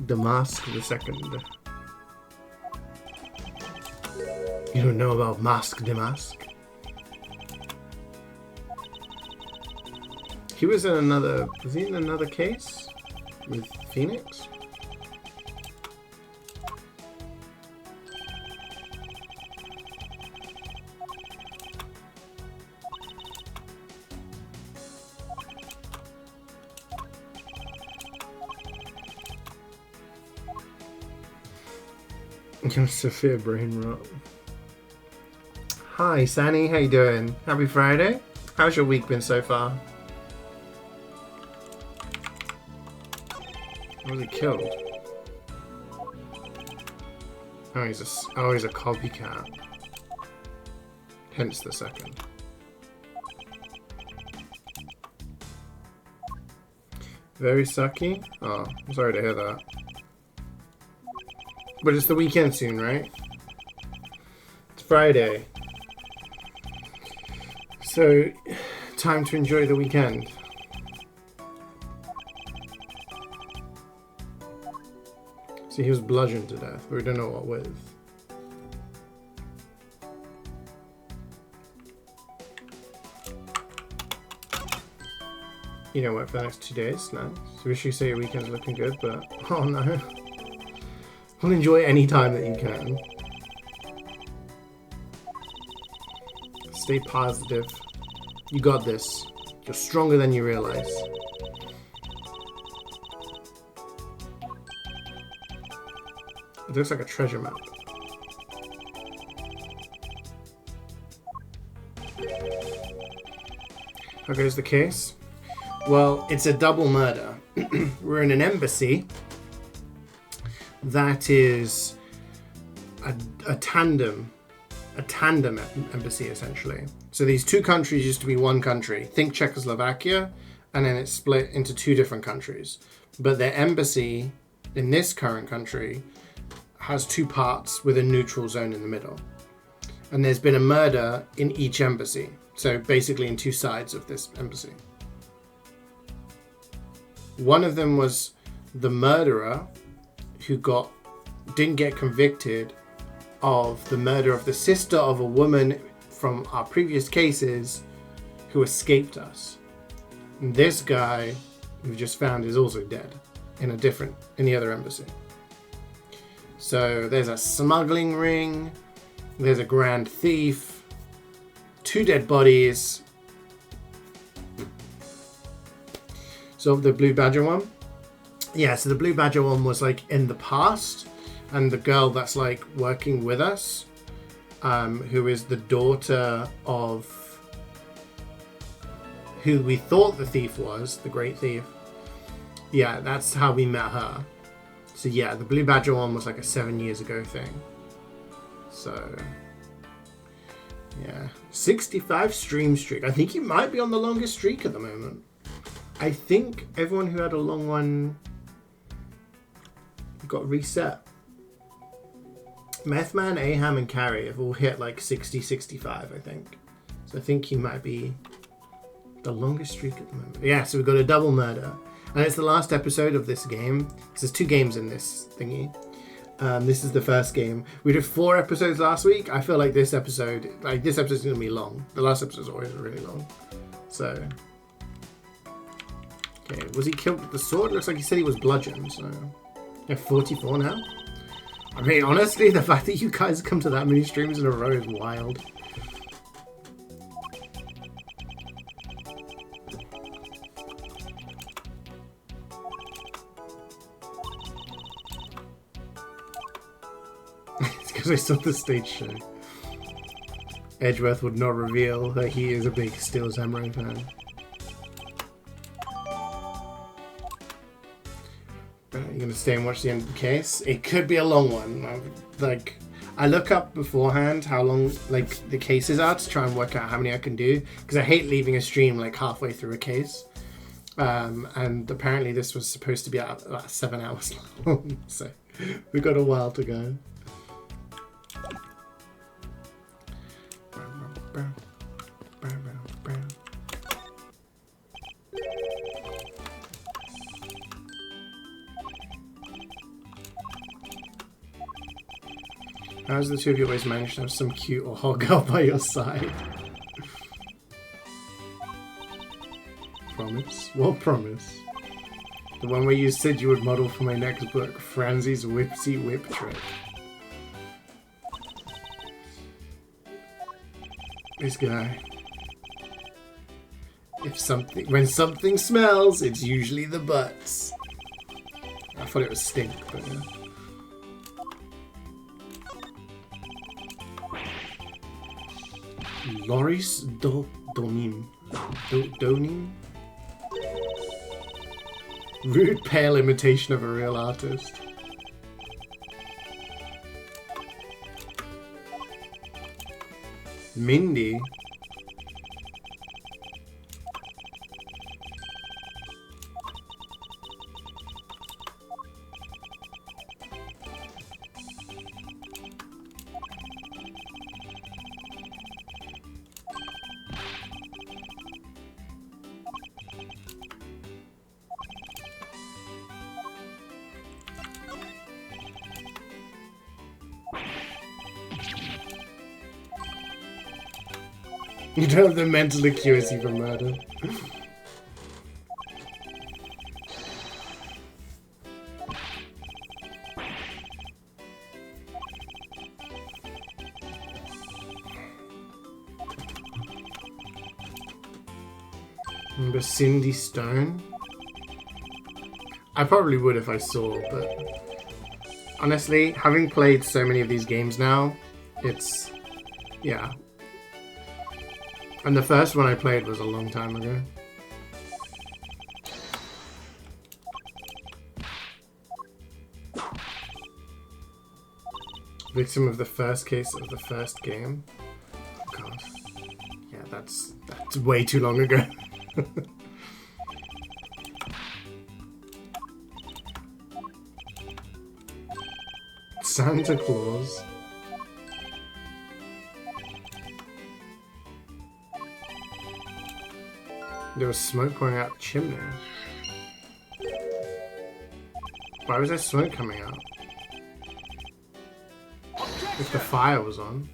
Damask the Second. You don't know about Mask Damask? He was in another. Was he in another case with Phoenix? Severe brain rot. Hi, Sanny. How you doing? Happy Friday. How's your week been so far? Was he killed? Oh, he's a copycat. Hence the second. Very sucky. Oh, I'm sorry to hear that. But it's the weekend soon, right? It's Friday. So, time to enjoy the weekend. See, he was bludgeoned to death, but we don't know what with. You know what, for the next 2 days? Nice. So wish you say your weekend's looking good, but oh no. Well, enjoy any time that you can. Stay positive. You got this. You're stronger than you realize. It looks like a treasure map. How goes the case? Well, it's a double murder. We're in an embassy that is a tandem embassy, essentially. So these two countries used to be one country. Think Czechoslovakia, and then it's split into two different countries. But their embassy in this current country has two parts with a neutral zone in the middle. And there's been a murder in each embassy. So basically in two sides of this embassy. One of them was the murderer who didn't get convicted of the murder of the sister of a woman from our previous cases who escaped us. And this guy we just found is also dead in the other embassy. So there's a smuggling ring, there's a grand thief, two dead bodies. So the Blue Badger one? Yeah, so the Blue Badger one was like in the past, and the girl that's like working with us, who is the daughter of who we thought the thief was, the great thief. Yeah, that's how we met her. So yeah, the Blue Badger one was like a 7 years ago thing. So yeah, 65 stream streak. I think he might be on the longest streak at the moment. I think everyone who had a long one got reset. Methman, Aham, and Carrie have all hit like 60, 65, I think. So I think he might be the longest streak at the moment. Yeah, so we've got a double murder. And it's the last episode of this game. There's 2 games in this thingy. This is the first game. We did 4 episodes last week. I feel like this episode's going to be long. The last episode's always really long. So... okay, was he killed with the sword? Looks like he said he was bludgeoned, so... yeah, 44 now. I mean, honestly, the fact that you guys come to that many streams in a row is wild. It's because I saw the stage show. Edgeworth would not reveal that he is a big Steel Samurai fan. You're gonna stay and watch the end of the case? It could be a long one. I look up beforehand how long like the cases are to try and work out how many I can do, because I hate leaving a stream like halfway through a case. And apparently this was supposed to be about 7 hours long, so we've got a while to go. How's the two of you always managed to have some cute or hot girl by your side? Promise? What promise? The one where you said you would model for my next book, Franzie's Whipsy Whip Trick. This guy. When something smells, it's usually the butts. I thought it was stink, but yeah. Loris Donim. Donim? Rude, pale imitation of a real artist. Mindy? You don't have the mental acuity for murder. Remember Cindy Stone? I probably would if I saw, but honestly, having played so many of these games now, it's, yeah. And the first one I played was a long time ago. Victim of the first case of the first game. Oh, God. Yeah, that's way too long ago. Santa Claus. There was smoke going out the chimney. Why was there smoke coming out? If the fire was on.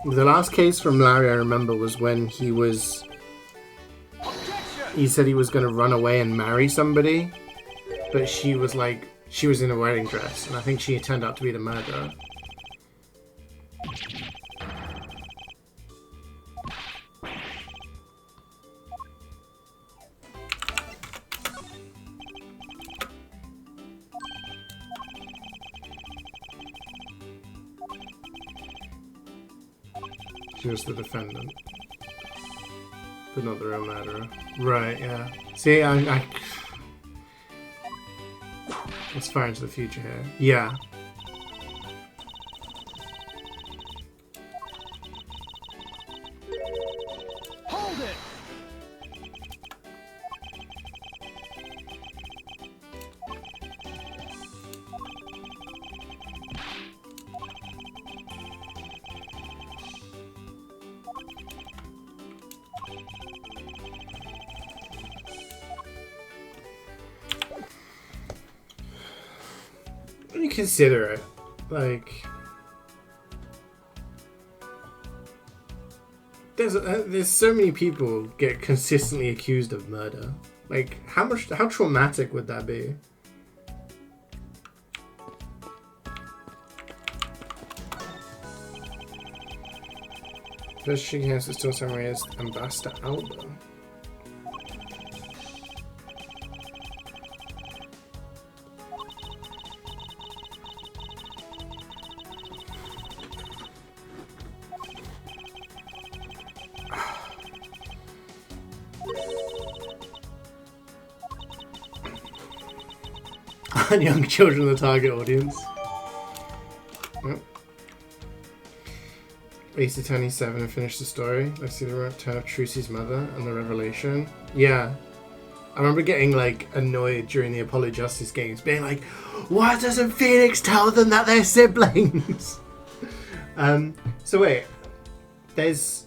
The last case from Larry I remember was when he said he was going to run away and marry somebody, but she was in a wedding dress, and I think she turned out to be the murderer. She was the defendant, but not the real murderer. Right, yeah. See, I let's fire into the future here. Yeah. Hold it! When you consider it, like, there's so many people get consistently accused of murder. Like, how traumatic would that be? First shaking hands with Still Samurai is Ambassador Alba. And young children the target audience. Yep. Ace Attorney 7 and finish the story. Let's see the return of Trucy's mother and the revelation. Yeah. I remember getting like annoyed during the Apollo Justice games, being like, why doesn't Phoenix tell them that they're siblings? So wait. There's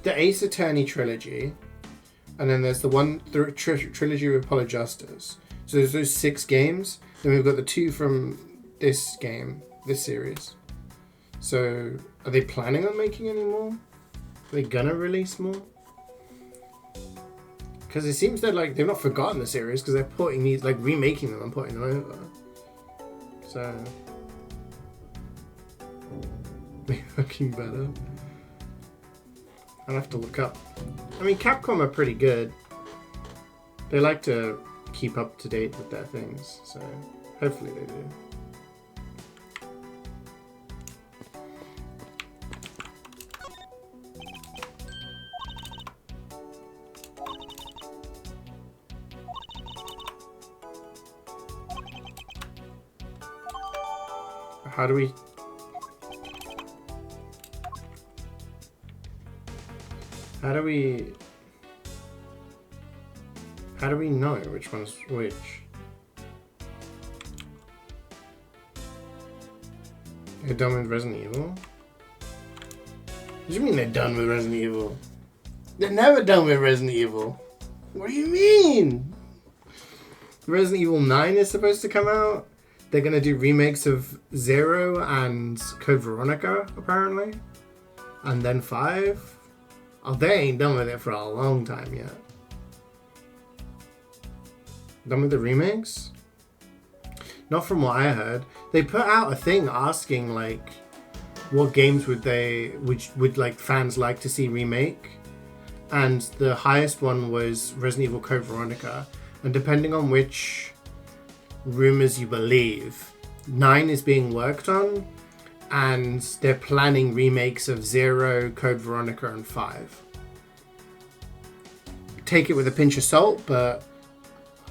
the Ace Attorney trilogy, and then there's the trilogy of Apollo Justice. So there's those 6 games. Then we've got the 2 from this series. So are they planning on making any more? Are they gonna release more? Because it seems that like they've not forgotten the series because they're putting these, like remaking them and putting them over. So they're looking better. I'll have to look up. I mean, Capcom are pretty good. They like to keep up to date with their things, so hopefully they do. How do we know which one's which? They're done with Resident Evil? What do you mean they're done with Resident Evil? They're never done with Resident Evil. What do you mean? Resident Evil 9 is supposed to come out. They're going to do remakes of 0 and Code Veronica, apparently. And then 5. Oh, they ain't done with it for a long time yet. Done with the remakes? Not from what I heard. They put out a thing asking, like, what games would like fans like to see remake? and the highest one was Resident Evil Code Veronica. And depending on which rumors you believe, 9 is being worked on, and they're planning remakes of 0, Code Veronica, and 5. Take it with a pinch of salt, but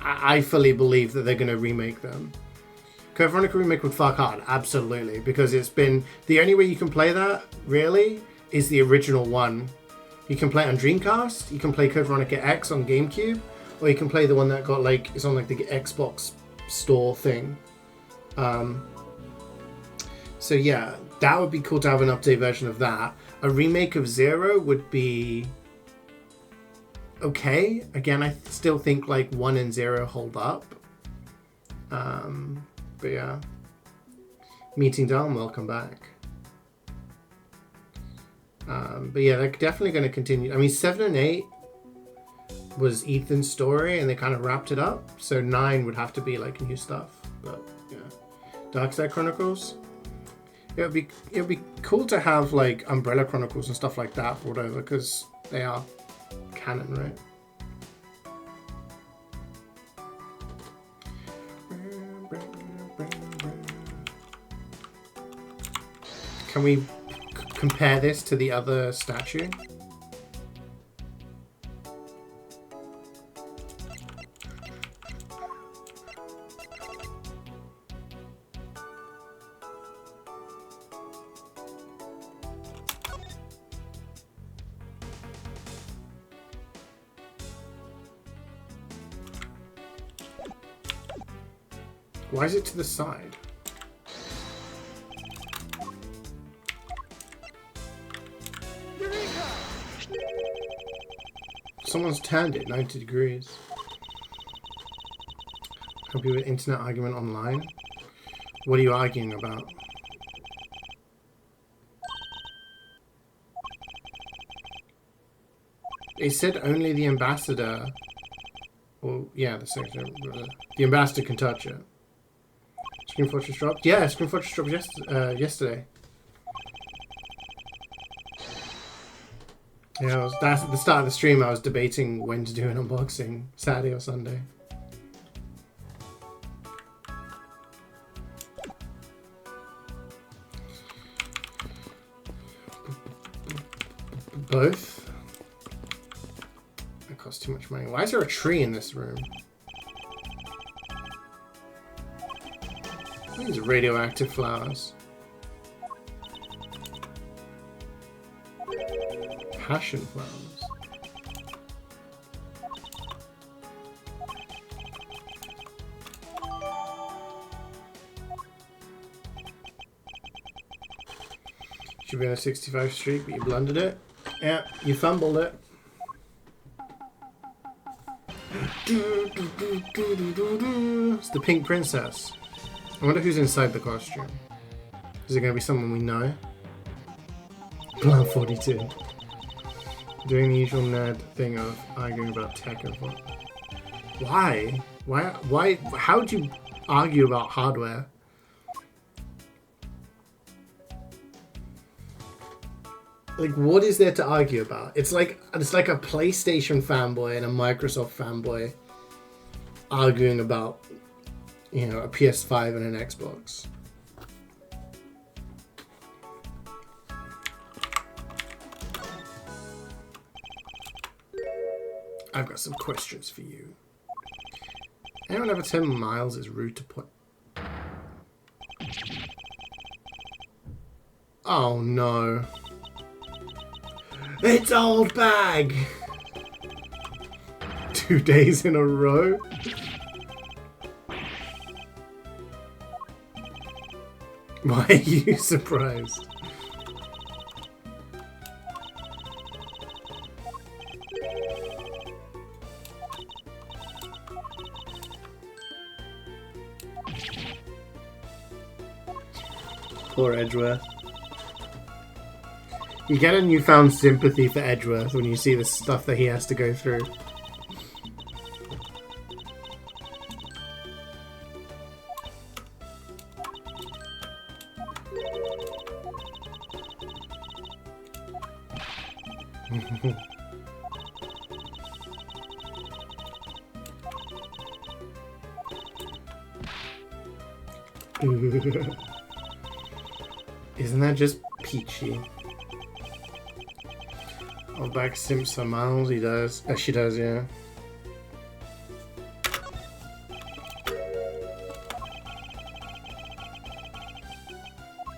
I fully believe that they're going to remake them. Code Veronica remake would fuck hard, absolutely, because it's been the only way you can play that really is the original one. You can play it on Dreamcast, you can play Code Veronica X on GameCube, or you can play the one that got like it's on like the Xbox store thing. So yeah, that would be cool to have an update version of that. A remake of 0 would be okay. Again, I still think like 1 and 0 hold up. But yeah. Meeting Dom, welcome back. But yeah, they're definitely going to continue. I mean, 7 and 8 was Ethan's story, and they kind of wrapped it up. So 9 would have to be like new stuff. But yeah, Darkside Chronicles. It would be cool to have like Umbrella Chronicles and stuff like that brought over, because they are canon, right? Can we compare this to the other statue? Why is it to the side? Someone's turned it 90 degrees. Help you with internet argument online? What are you arguing about? It said only the ambassador. Well, yeah, the secretary. The ambassador can touch it. Scream Fortress dropped? Yeah, Scream Fortress dropped yesterday. Yeah, that's at the start of the stream. I was debating when to do an unboxing, Saturday or Sunday. Both? That costs too much money. Why is there a tree in this room? These are radioactive flowers. Passion flowers. Should be on a 65 streak, but you blundered it. Yeah, you fumbled it. It's the Pink Princess. I wonder who's inside the costume. Is it going to be someone we know? Plan 42. Doing the usual nerd thing of arguing about tech and what. Why? Why? How would you argue about hardware? Like, what is there to argue about? It's like a PlayStation fanboy and a Microsoft fanboy arguing about, you know, a PS5 and an Xbox. I've got some questions for you. Anyone ever tell Miles is rude to put? Oh no. It's old bag! 2 days in a row? Why are you surprised? Poor Edgeworth. You get a newfound sympathy for Edgeworth when you see the stuff that he has to go through. Isn't that just peachy? I'll back simp some miles. He does. She does, yeah.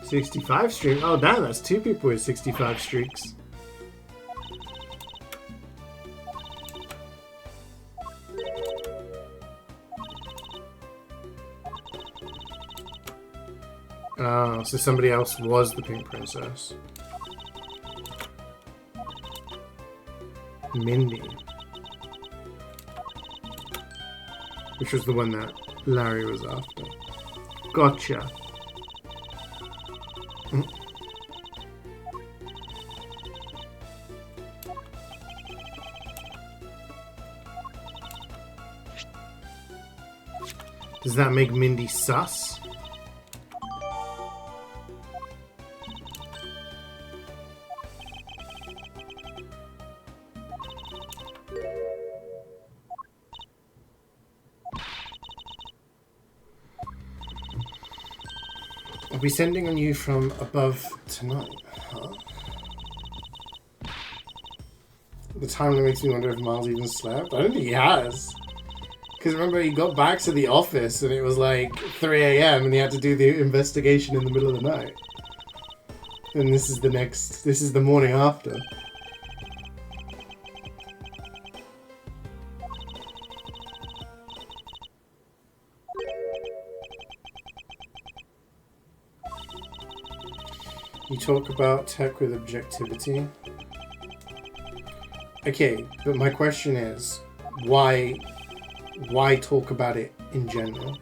$65 streak. Oh damn, that's 2 people with 65 streaks. Oh, so somebody else was the pink princess. Mindy. Which was the one that Larry was after. Gotcha. Does that make Mindy sus? I'll be sending on you from above tonight, huh? The time that makes me wonder if Miles even slept. I don't think he has. Because remember, he got back to the office and it was like 3 a.m. and he had to do the investigation in the middle of the night. And this is the morning after. You talk about tech with objectivity. Okay, but my question is, why talk about it in general?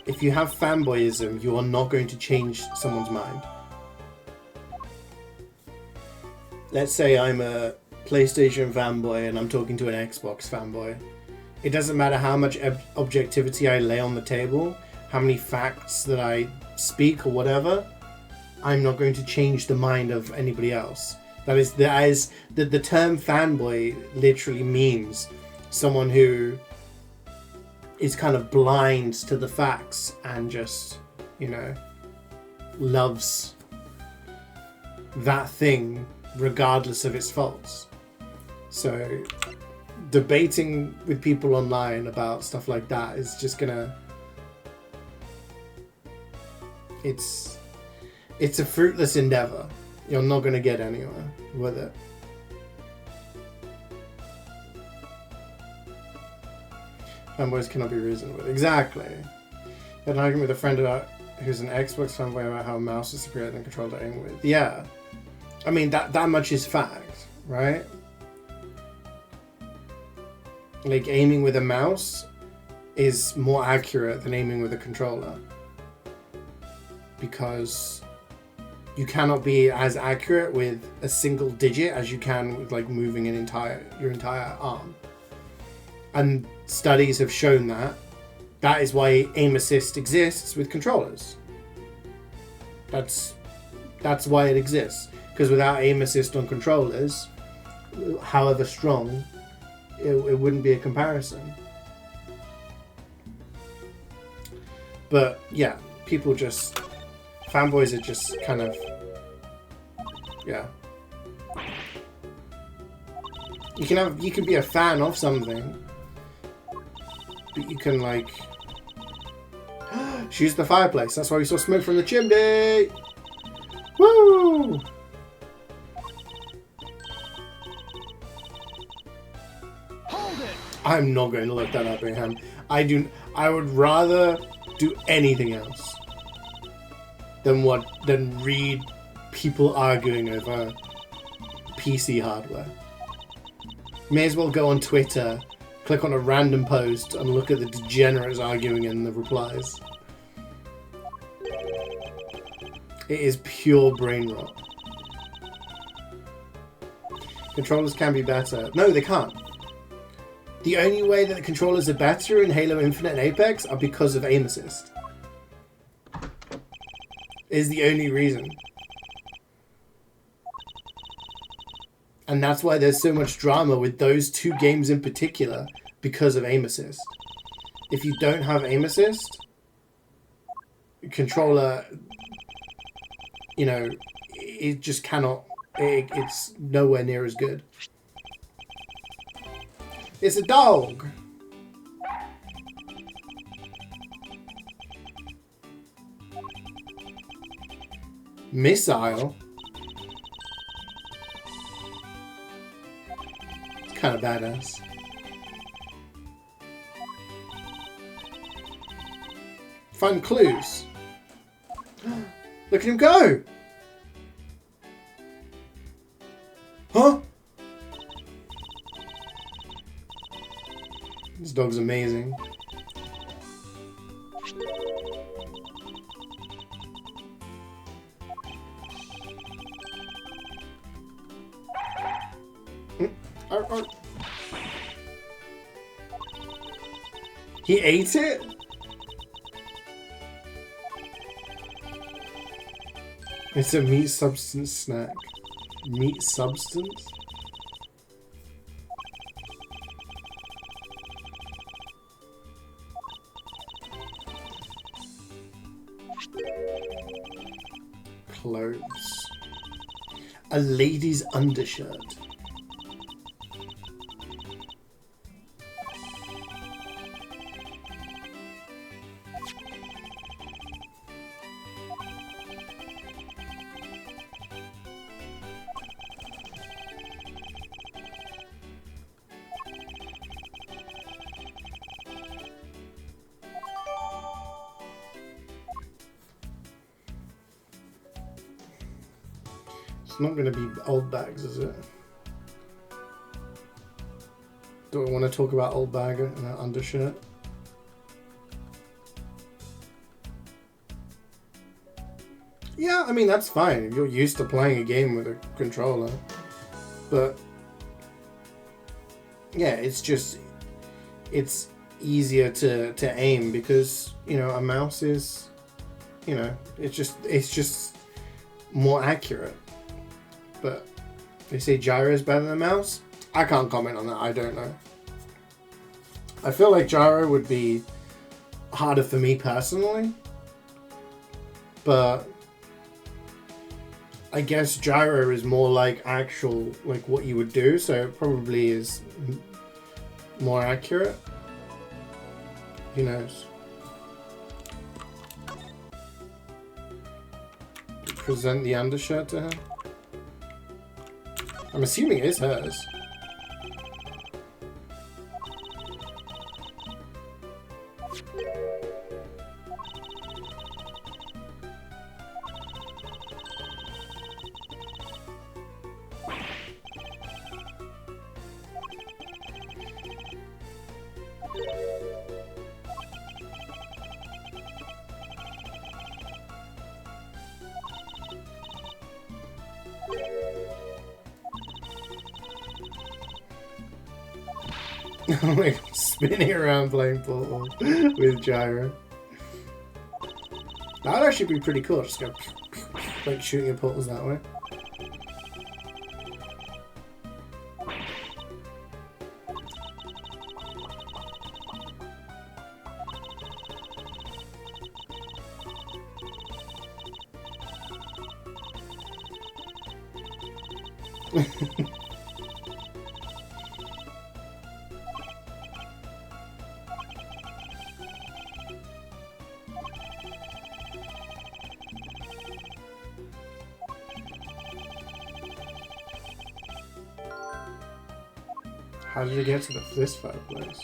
If you have fanboyism, you are not going to change someone's mind. Let's say I'm a PlayStation fanboy and I'm talking to an Xbox fanboy. It doesn't matter how much objectivity I lay on the table, how many facts that I speak or whatever, I'm not going to change the mind of anybody else. The term fanboy literally means someone who is kind of blind to the facts and just, you know, loves that thing regardless of its faults. So debating with people online about stuff like that is just gonna... It's a fruitless endeavor. You're not gonna get anywhere with it. Fanboys cannot be reasoned with. Exactly. I had an argument with a friend about who's an Xbox fanboy about how a mouse is superior than controller to aim with. Yeah. I mean, that much is fact, right? Like, aiming with a mouse is more accurate than aiming with a controller. Because you cannot be as accurate with a single digit as you can with, like, moving your entire arm. And studies have shown that. That is why aim assist exists with controllers. That's why it exists. Because without aim assist on controllers, however strong, it wouldn't be a comparison. But yeah, people just... Fanboys are just kind of... Yeah. You can be a fan of something, but you can, like... Choose the fireplace. That's why we saw smoke from the chimney! Woo! Hold it! I'm not going to look that up, Abraham. I would rather do anything else than read people arguing over PC hardware. May as well go on Twitter, click on a random post, and look at the degenerates arguing in the replies. It is pure brain rot. Controllers can be better. No, they can't. The only way that the controllers are better in Halo Infinite and Apex are because of aim assist. Is the only reason. And that's why there's so much drama with those two games in particular, because of aim assist. If you don't have aim assist, controller, you know, it just cannot. It's nowhere near as good. It's a dog. Missile. It's kind of badass. Find clues. Look at him go! Huh? This dog's amazing. He ate it? It's a meat substance snack. Meat substance? Clothes. A lady's undershirt. It's not going to be old bags, is it? Do I want to talk about old bag and an undershirt? Yeah, I mean, that's fine if you're used to playing a game with a controller. But yeah, it's just, it's easier to aim because, you know, a mouse is, you know, it's just more accurate. But they say gyro is better than a mouse. I can't comment on that. I don't know. I feel like gyro would be harder for me personally. But I guess gyro is more like actual, like what you would do. So it probably is more accurate. Who knows? Present the undershirt to her. I'm assuming it is hers. Like spinning around playing Portal with gyro. That would actually be pretty cool. Just go like shooting your portals that way. How did you get to this fireplace?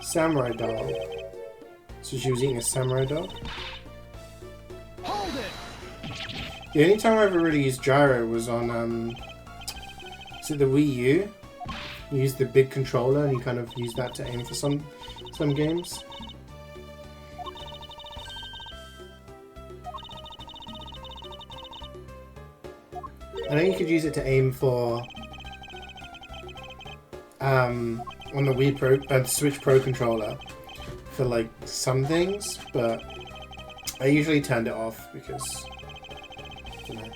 Samurai dog. So she was eating a samurai dog? Hold it! The only time I ever really used gyro was on so the Wii U. You use the big controller and you kind of use that to aim for some games. I know you could use it to aim for on the Wii Pro, Switch Pro controller for like some things, but I usually turned it off because, you know.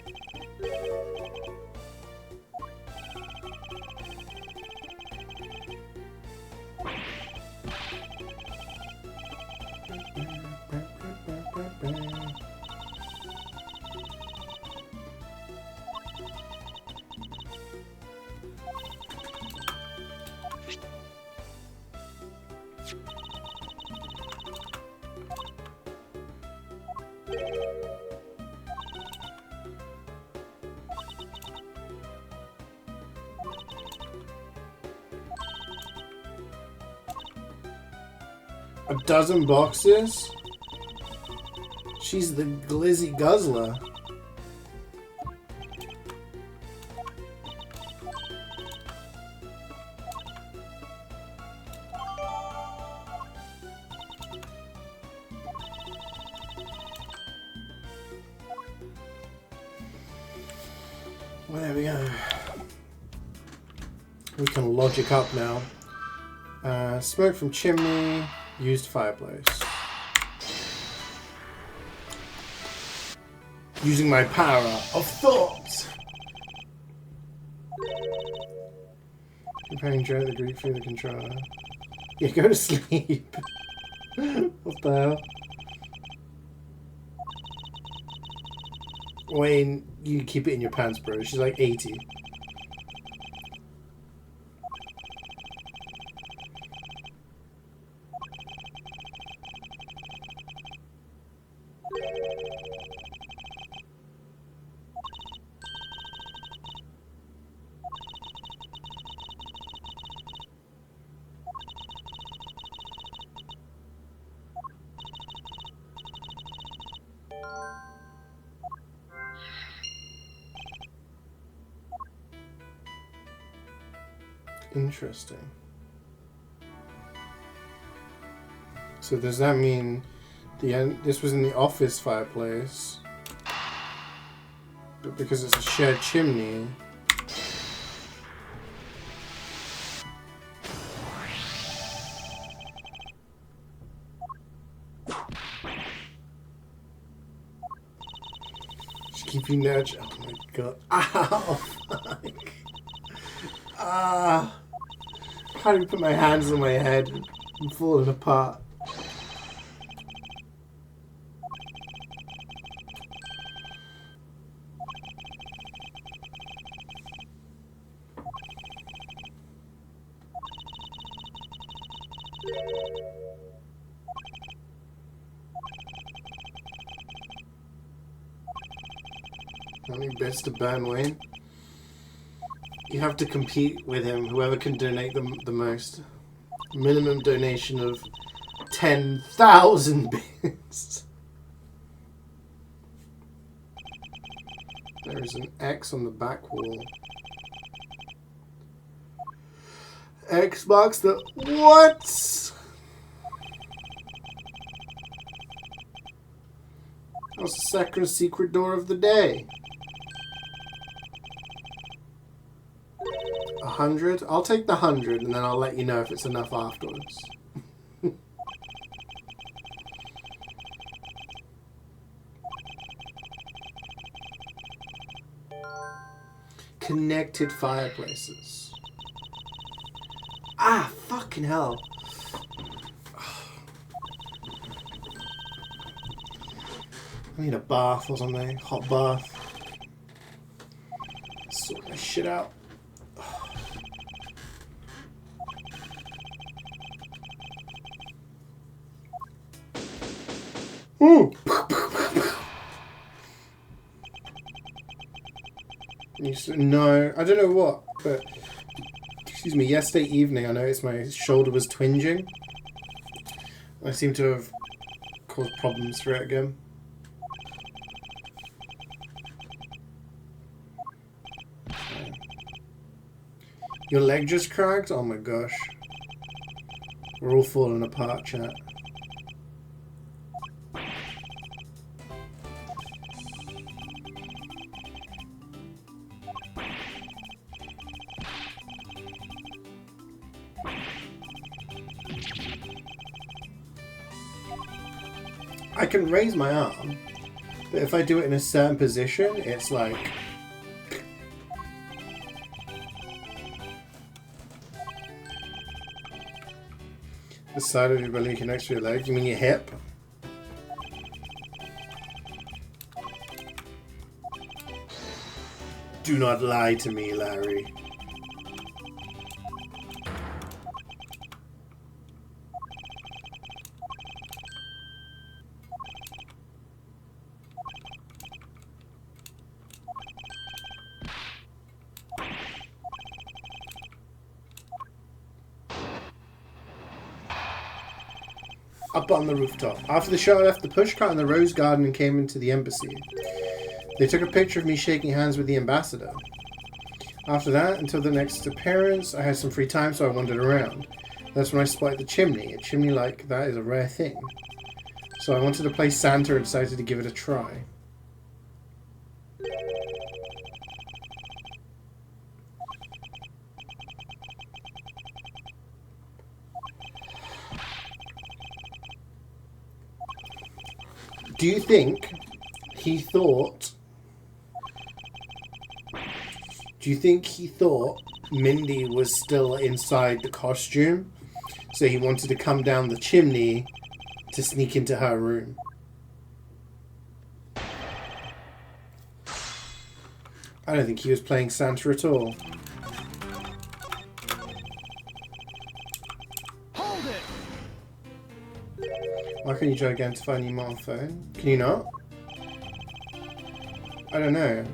A dozen boxes? She's the glizzy guzzler. Well, there we go. We can logic up now. Smoke from chimney. Used fireplace. Using my power of thought. Comparing Joe the Greek through the controller. Yeah, go to sleep. What the hell? Wayne, you keep it in your pants, bro. She's like 80. Interesting. So does that mean this was in the office fireplace, but because it's a shared chimney? Just keep you nudge. Oh my god! Ow! Fuck! Ah! I can't even put my hands on my head. I'm falling apart. How many bits to burn, Wayne? You have to compete with him, whoever can donate the most. Minimum donation of 10,000 bits. There is an X on the back wall. X marks the... What? That's the second secret door of the day. 100? I'll take the 100 and then I'll let you know if it's enough afterwards. Connected fireplaces. Ah, fucking hell. I need a bath or something. Hot bath. Sort this shit out. Ooh. No, I don't know what, but excuse me, yesterday evening I noticed my shoulder was twinging. I seem to have caused problems for it again. Your leg just cracked? Oh my gosh. We're all falling apart, chat. I can raise my arm, but if I do it in a certain position, it's like... The side of your belly connects to your leg. You mean your hip? Do not lie to me, Larry. Up on the rooftop. After the show, I left the pushcart in the rose garden and came into the embassy. They took a picture of me shaking hands with the ambassador. After that, until the next appearance, I had some free time, so I wandered around. That's when I spotted the chimney. A chimney like that is a rare thing. So I wanted to play Santa and decided to give it a try. Do you think he thought... Do you think he thought Mindy was still inside the costume? So he wanted to come down the chimney to sneak into her room? I don't think he was playing Santa at all. Hold it! Why can't you gigantify any more phone? Can you not? I don't know.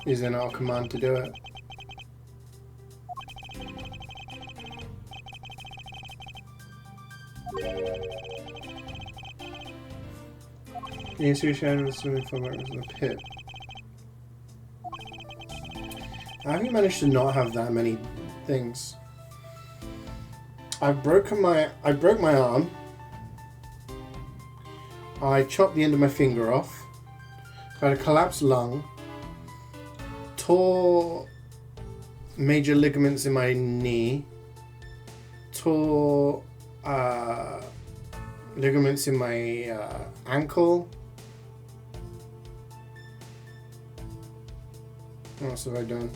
Is there not a command to do it? Can you see shadow swimming from it in the pit? How have you managed to not have that many things? I broke my arm. I chopped the end of my finger off. I had a collapsed lung. Tore major ligaments in my knee. Tore ligaments in my ankle. What else have I done?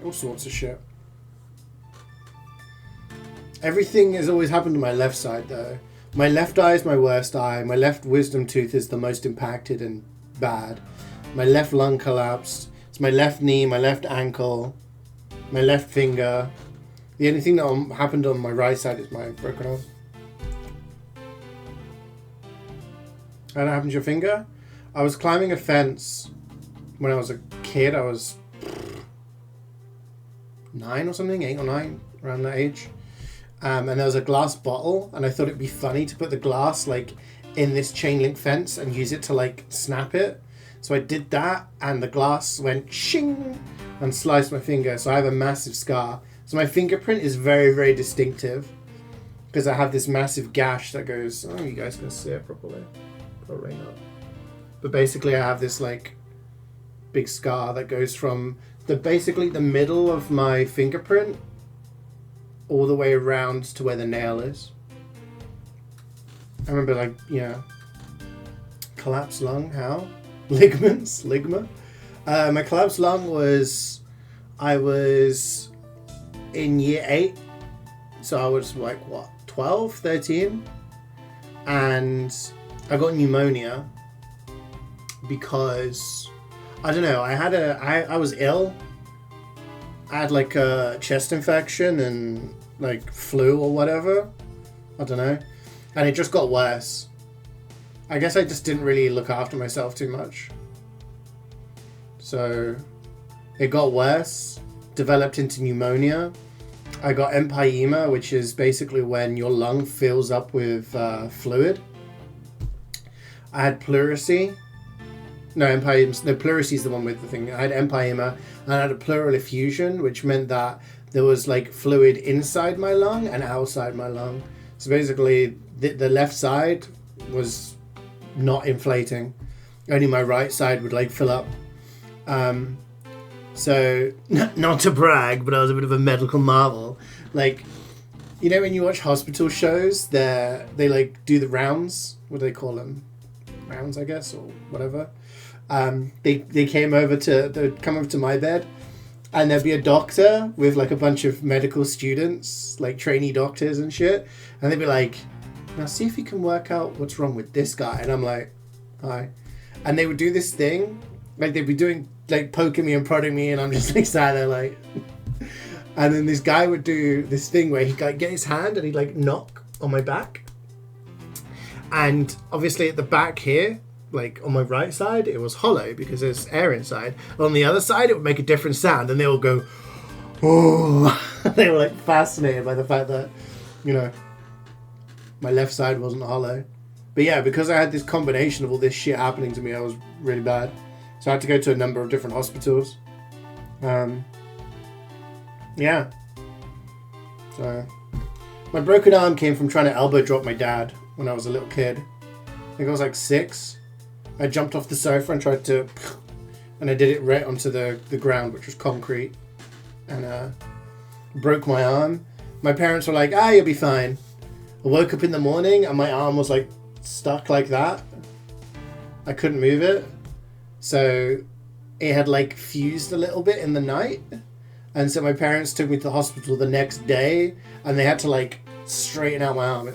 All sorts of shit. Everything has always happened to my left side though. My left eye is my worst eye. My left wisdom tooth is the most impacted and bad. My left lung collapsed. It's my left knee, my left ankle, my left finger. The only thing that happened on my right side is my broken arm. And what happened to your finger? I was climbing a fence when I was a kid. I was 9 or something, 8 or 9, around that age. And there was a glass bottle, and I thought it'd be funny to put the glass like in this chain link fence and use it to like snap it. So I did that, and the glass went shing and sliced my finger. So I have a massive scar. So my fingerprint is very, very distinctive because I have this massive gash that goes. Oh, you guys can see it properly. Probably not. But basically, I have this like big scar that goes from basically the middle of my fingerprint all the way around to where the nail is. I remember, like, yeah. Collapsed lung, how? Ligaments? Ligma? My collapsed lung was... I was in year 8. So I was, like, what? 12? 13? And I got pneumonia because... I don't know, I was ill. I had like a chest infection and like flu or whatever. I don't know. And it just got worse. I guess I just didn't really look after myself too much. So it got worse, developed into pneumonia. I got empyema, which is basically when your lung fills up with fluid. I had pleurisy. No, pleurisy is the one with the thing. I had empyema and I had a pleural effusion, which meant that there was like fluid inside my lung and outside my lung. So basically, the left side was not inflating. Only my right side would like fill up. So, not to brag, but I was a bit of a medical marvel. Like, you know when you watch hospital shows, they like do the rounds. What do they call them? Rounds, I guess, or whatever. They came over they'd come over to my bed, and there'd be a doctor with like a bunch of medical students, like trainee doctors and shit, and they'd be like, now see if you can work out what's wrong with this guy. And I'm like, hi. And they would do this thing, like they'd be doing, like poking me and prodding me, and I'm just like sat there like, and then this guy would do this thing where he'd like get his hand and he'd like knock on my back. And obviously at the back here, like on my right side, it was hollow because there's air inside. On the other side, it would make a different sound, and they all go, oh. They were like fascinated by the fact that, you know, my left side wasn't hollow. But yeah, because I had this combination of all this shit happening to me, I was really bad. So I had to go to a number of different hospitals. Yeah. So my broken arm came from trying to elbow drop my dad when I was a little kid. I think I was like 6. I jumped off the sofa and tried to, and I did it right onto the ground, which was concrete, and broke my arm. My parents were like, you'll be fine. I woke up in the morning and my arm was like stuck like that. I couldn't move it. So it had like fused a little bit in the night. And so my parents took me to the hospital the next day, and they had to like straighten out my arm.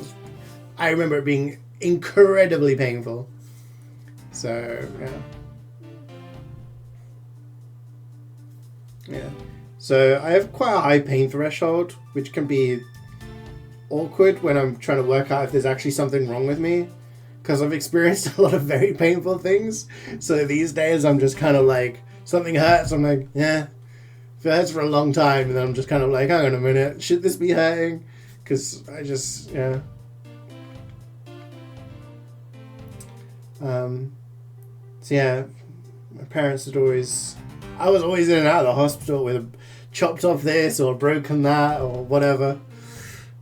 I remember it being incredibly painful. So, yeah. So I have quite a high pain threshold, which can be awkward when I'm trying to work out if there's actually something wrong with me, because I've experienced a lot of very painful things. So these days I'm just kind of like, something hurts, I'm like, yeah. If it hurts for a long time, and then I'm just kind of like, hang on a minute, should this be hurting? Because I just, yeah. So yeah, my parents had I was always in and out of the hospital with a chopped off this or broken that or whatever.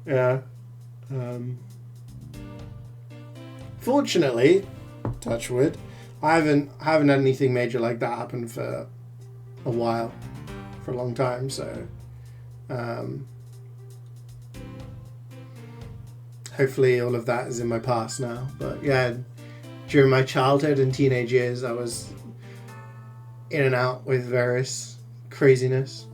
Yeah. Fortunately, touch wood, I haven't had anything major like that happen for a while, for a long time. So, hopefully all of that is in my past now. But yeah, during my childhood and teenage years, I was in and out with various craziness.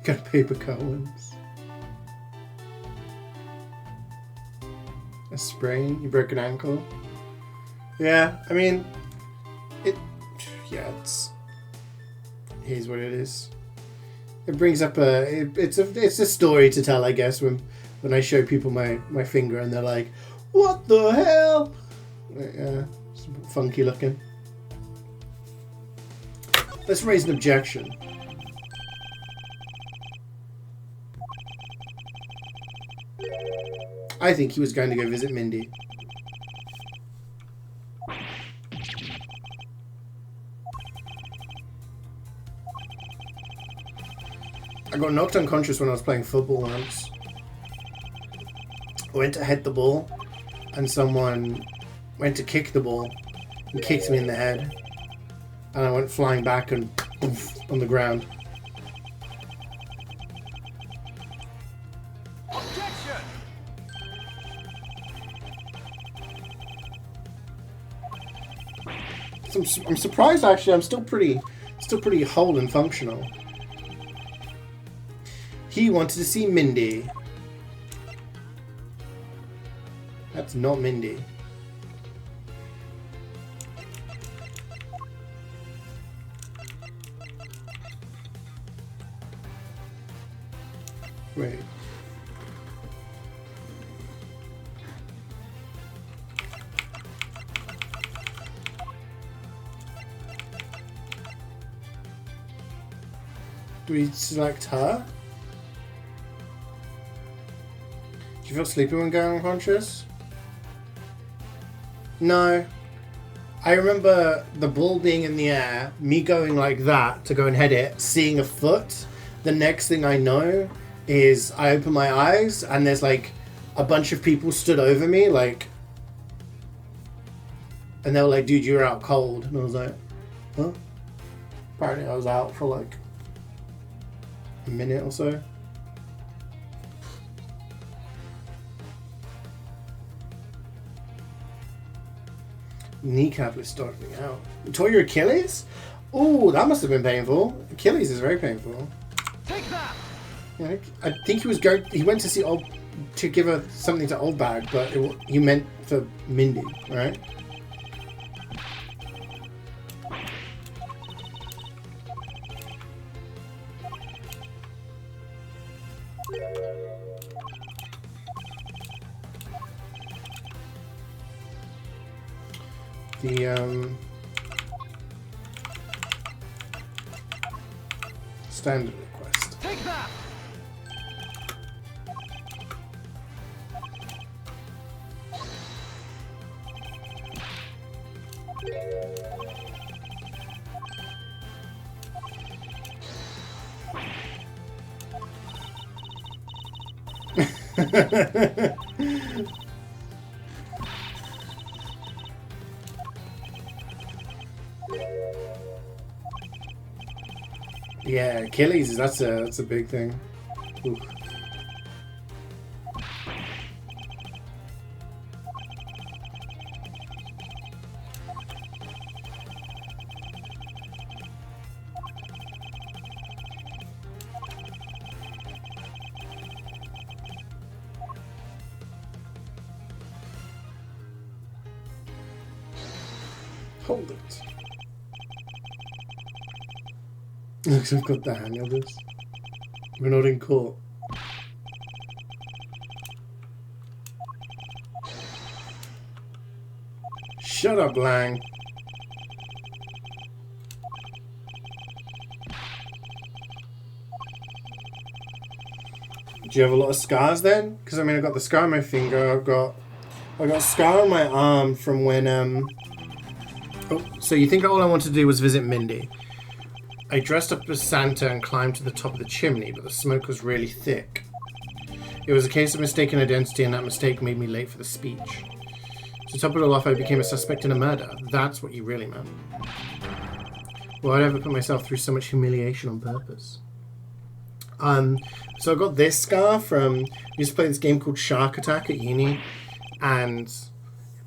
Got paper cut once. A sprain? You broke an ankle? Yeah, I mean, here's what it is. It brings up it's a story to tell, I guess, when I show people my finger and they're like, what the hell? Yeah, it's funky looking. Let's raise an objection. I think he was going to go visit Mindy. I got knocked unconscious when I was playing football once. I went to head the ball, and someone went to kick the ball and kicked me in the head. And I went flying back and oof, on the ground. So I'm surprised actually. I'm still pretty whole and functional. He wanted to see Mindy. That's not Mindy. Wait. Do we select her? Do you feel sleepy when going unconscious? No. I remember the ball being in the air, me going like that to go and head it, seeing a foot. The next thing I know is I open my eyes and there's like a bunch of people stood over me, like And they were like, dude, you were out cold. And I was like, huh? Apparently I was out for like a minute or so. Kneecap is starting out. You tore your Achilles? Oh, that must have been painful. Achilles is very painful. Take that. Yeah, I think he went to see to give her something to Old Bag, but you meant for Mindy, right? The standard request. Take that. Yeah, Achilles, that's a big thing. Oof. Hold it. Looks like I've got the hang of this. We're not in court. Shut up, Lang. Do you have a lot of scars then? Because I mean, I got the scar on my finger. I got a scar on my arm from when Oh, so you think all I wanted to do was visit Mindy? I dressed up as Santa and climbed to the top of the chimney, but the smoke was really thick. It was a case of mistaken identity, and that mistake made me late for the speech. To top it all off, I became a suspect in a murder. That's what you really meant. Why would I ever put myself through so much humiliation on purpose? So I got this scar from... I used to play this game called Shark Attack at uni, and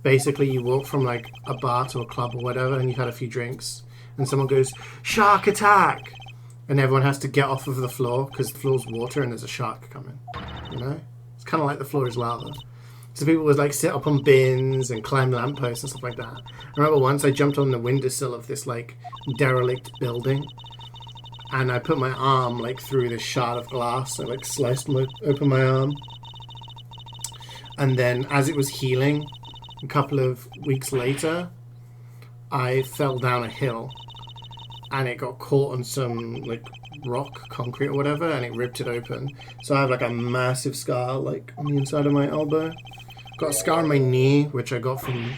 basically you walk from like a bar to a club or whatever, and you've had a few drinks, and someone goes, "Shark attack!" And everyone has to get off of the floor because the floor's water and there's a shark coming. You know? It's kind of like the floor is lava. So people would like sit up on bins and climb lampposts and stuff like that. I remember once I jumped on the windowsill of this like derelict building, and I put my arm like through this shard of glass. I like sliced open my arm. And then as it was healing, a couple of weeks later, I fell down a hill. And it got caught on some like rock, concrete or whatever, and it ripped it open. So I have like a massive scar like on the inside of my elbow. Got a scar on my knee, which I got from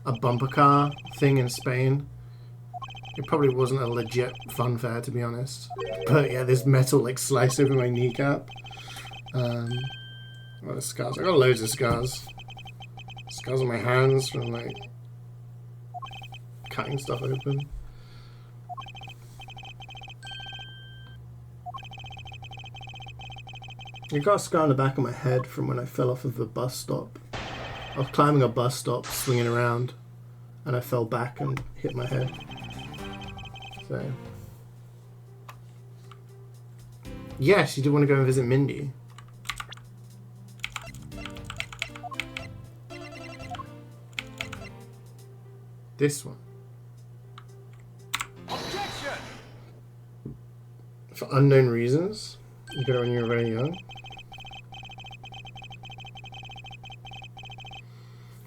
a bumper car thing in Spain. It probably wasn't a legit fun fair, to be honest. But yeah, this metal like sliced over my kneecap. What are scars? I got loads of scars. Scars on my hands from like cutting stuff open. I got a scar on the back of my head from when I fell off of the bus stop. I was climbing a bus stop, swinging around, and I fell back and hit my head. So, yes, you do want to go and visit Mindy. This one. Objection! For unknown reasons. You got it when you were very young.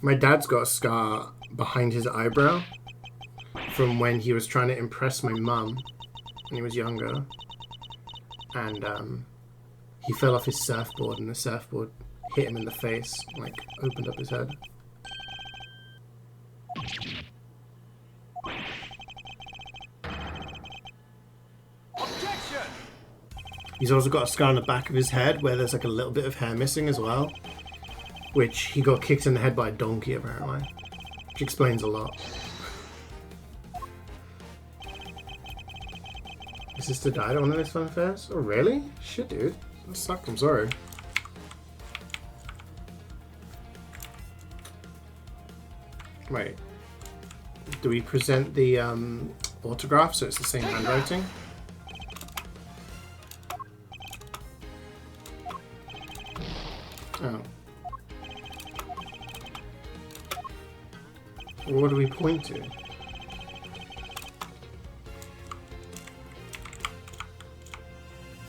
My dad's got a scar behind his eyebrow from when he was trying to impress my mum when he was younger. And he fell off his surfboard and the surfboard hit him in the face, like opened up his head. Objection! He's also got a scar on the back of his head where there's like a little bit of hair missing as well. Which he got kicked in the head by a donkey, apparently. Which explains a lot. My sister died at one of those fun fairs? Oh, really? Shit, dude. That sucked. I'm sorry. Wait. Do we present the autograph so it's the same handwriting? Oh. Well, what do we point to?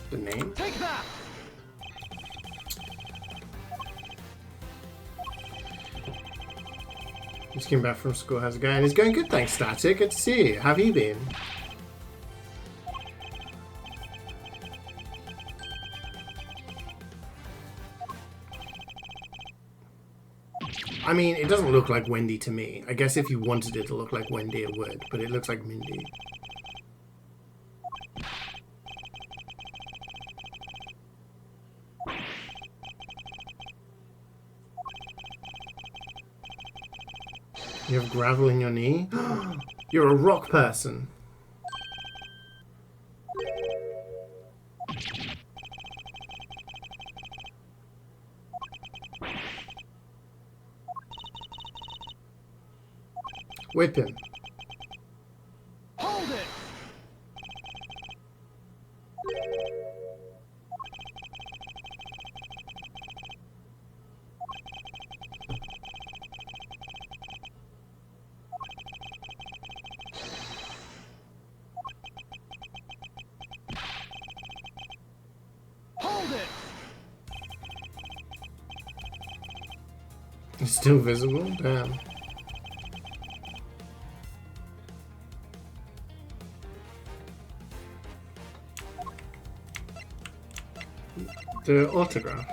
The name? Take that! Just came back from school. How's it going? It's going good, thanks, Static. Good to see you. How have you been? I mean, it doesn't look like Wendy to me. I guess if you wanted it to look like Wendy, it would. But it looks like Mindy. You have gravel in your knee? You're a rock person. Whip him. Hold it! Hold it! It's still visible? Damn. The autograph.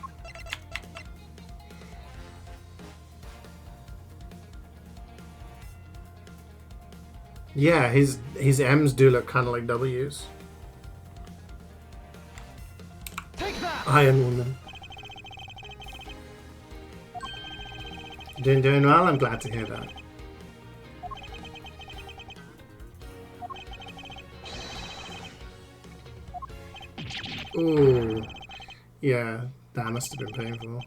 Yeah, his M's do look kind of like W's. Take that! Iron Woman. Doing well? I'm glad to hear that. Ooh. Yeah, that must have been painful.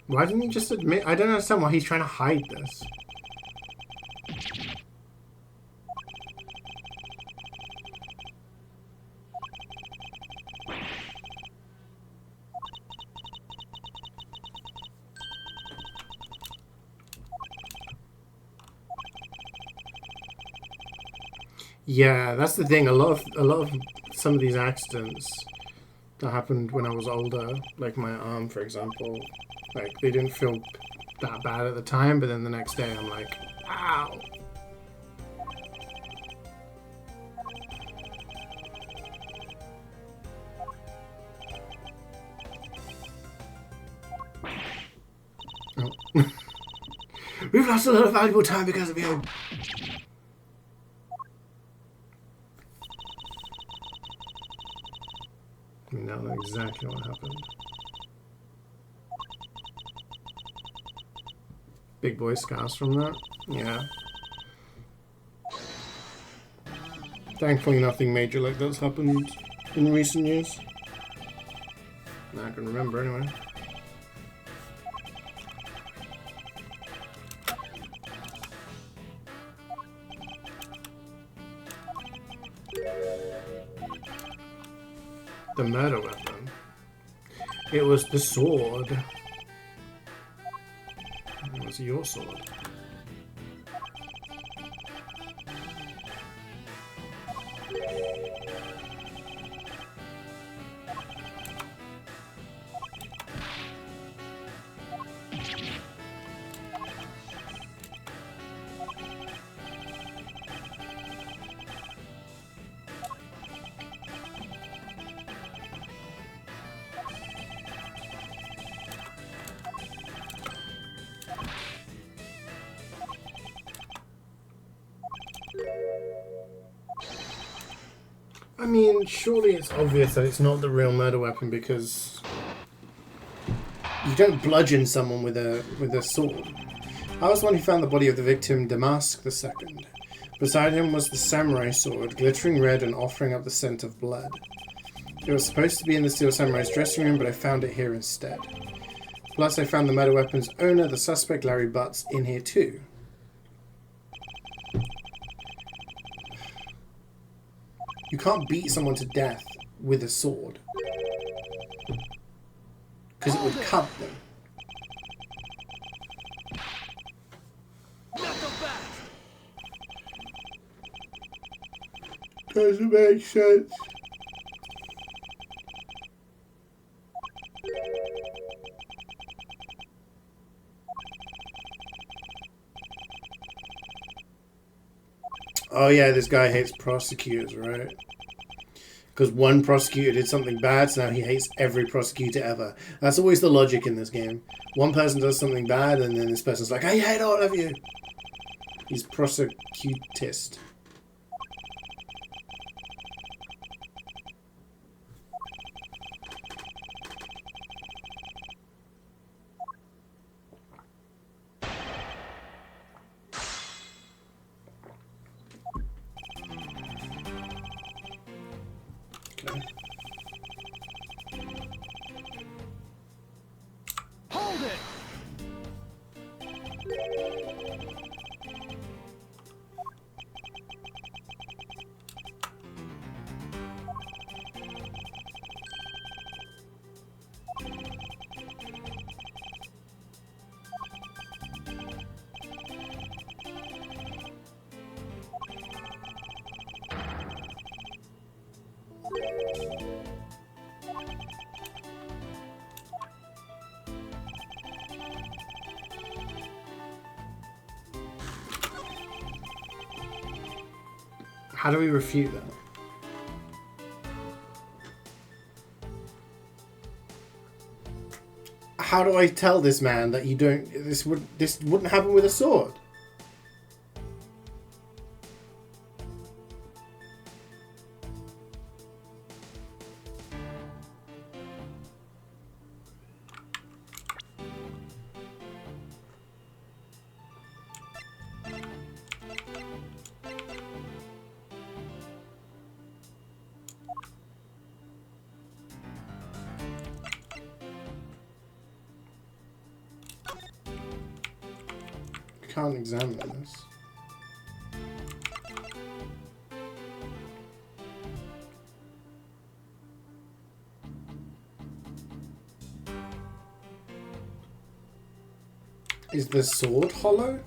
Why didn't he just admit? I don't understand why he's trying to hide this. Yeah, that's the thing. A lot of some of these accidents that happened when I was older, like my arm, for example, like they didn't feel that bad at the time, but then the next day I'm like, ow. Oh. We've lost a lot of valuable time because of you. We now know exactly what happened. Big boy scars from that? Yeah. Thankfully nothing major like that's happened in recent years. Not I can remember anyway. The murder weapon. It was the sword. It was your sword. I mean, surely it's obvious that it's not the real murder weapon because you don't bludgeon someone with a sword. I was the one who found the body of the victim, Damask II. Beside him was the samurai sword, glittering red and offering up the scent of blood. It was supposed to be in the Steel Samurai's dressing room, but I found it here instead. Plus, I found the murder weapon's owner, the suspect Larry Butts, in here too. You can't beat someone to death with a sword. Because it would cut them. Doesn't make sense. Oh yeah, this guy hates prosecutors, right? Because one prosecutor did something bad, so now he hates every prosecutor ever. That's always the logic in this game. One person does something bad, and then this person's like, I hate all of you. He's prosecutist. Hold it! How do we refute that? How do I tell this man that you don't? This wouldn't happen with a sword. Can't examine this. Is the sword hollow?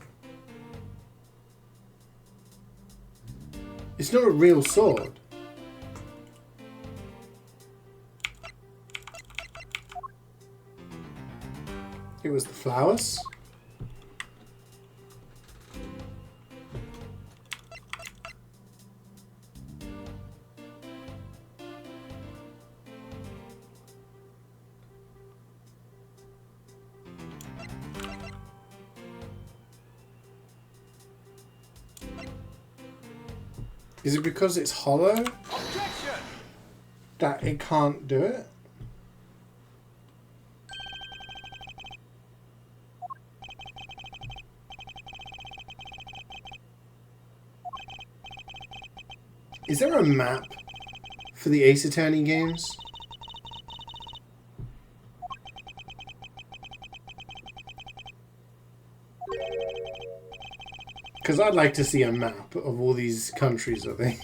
It's not a real sword. It was the flowers. Is it because it's hollow Objection! that it can't do it? Is there a map for the Ace Attorney games? Because I'd like to see a map of all these countries, I think.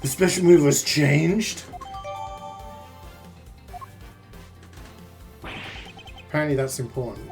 The special move was changed? Apparently that's important.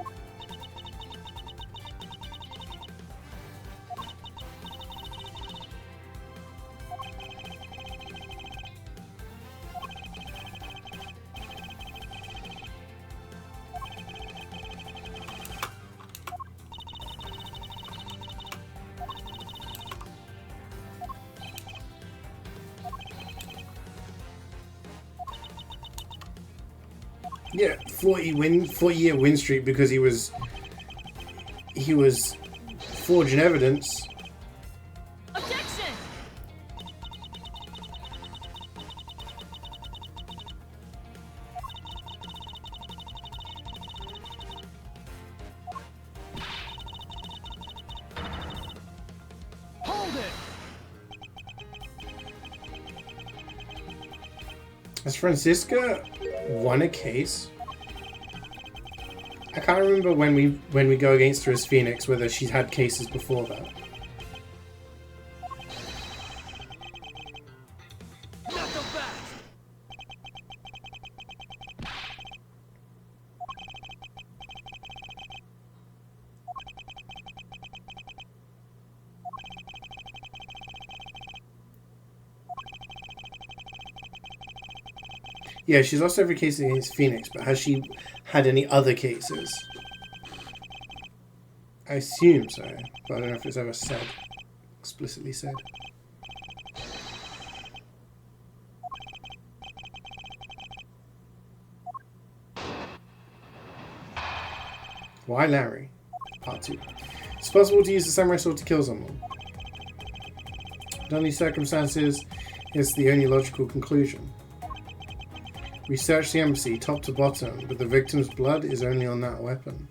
Yeah, 40-year win streak because he was forging evidence. Objection! Hold it. Has Francisca won a case? I can't remember when we go against her as Phoenix whether she's had cases before that. Not so fast. Yeah, she's lost every case against Phoenix, but has she had any other cases? I assume so, but I don't know if it's ever said, explicitly said. Why Larry? Part 2. It's possible to use the samurai sword to kill someone. Under these circumstances, it's the only logical conclusion. We searched the embassy top to bottom, but the victim's blood is only on that weapon.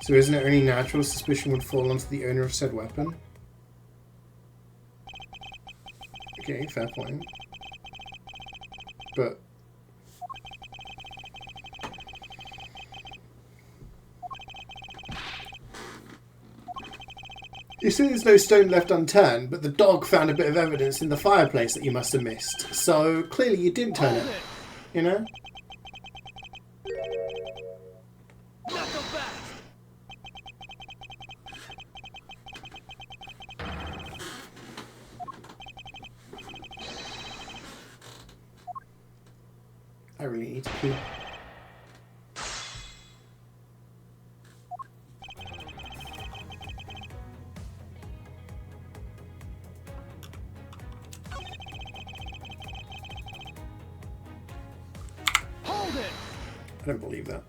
So isn't it only natural suspicion would fall onto the owner of said weapon? Okay, fair point. But... you say there's no stone left unturned, but the dog found a bit of evidence in the fireplace that you must have missed. So clearly you didn't turn it. You know? Not so fast. I really need to pee. Hold it. I don't believe that.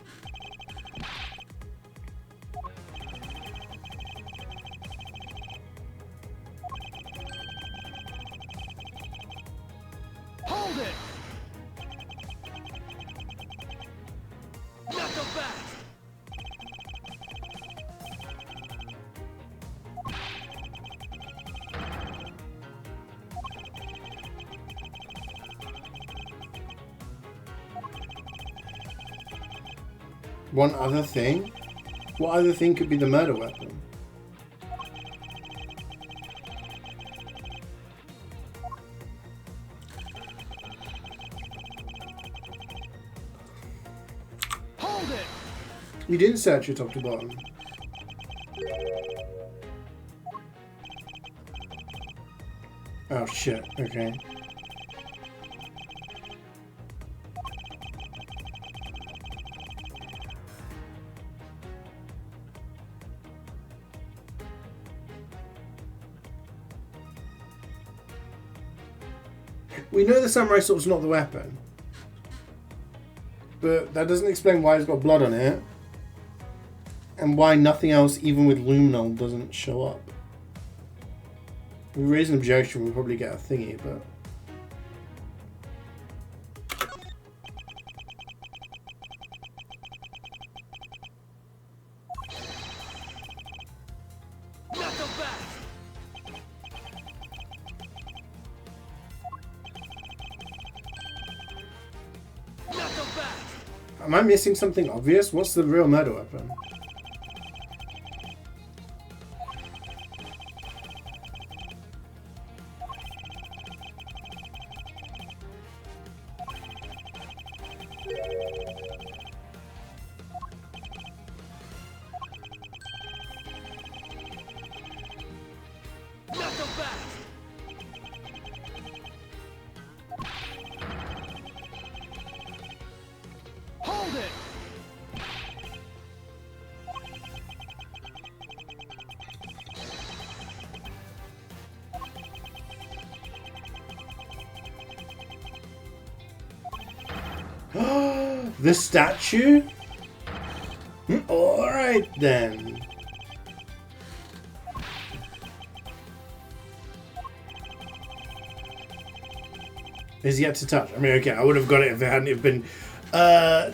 Hold it. Not so fast. One other thing? What other thing could be the murder weapon? Hold it. You didn't search it top to bottom. Oh shit, okay. We know the samurai sword's not the weapon. But that doesn't explain why it's got blood on it. And why nothing else, even with luminol, doesn't show up. If we raise an objection, we'll probably get a thingy, but... Not so fast. Not so fast. Am I missing something obvious? What's the real murder weapon? The statue? Alright then. Is yet to touch. I mean, okay, I would have got it if it hadn't have been.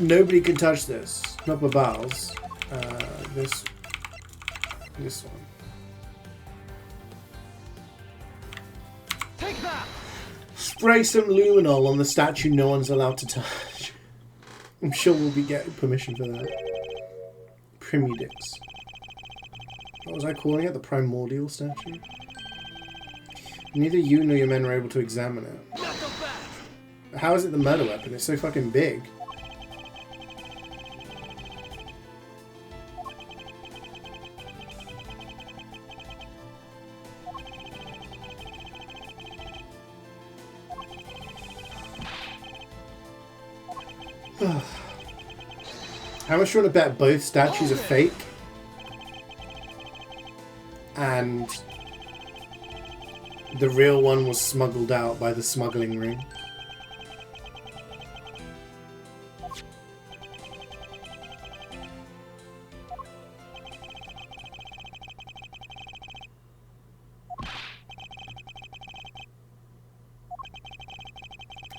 Nobody can touch this. Not Babals. This one. Take that! Spray some luminol on the statue no one's allowed to touch. I'm sure we'll be getting permission for that. Primudix. What was I calling it? The primordial statue? Neither you nor your men were able to examine it. Not so fast! How is it the murder weapon? It's so fucking big. How much do you want to bet both statues are fake? And the real one was smuggled out by the smuggling ring?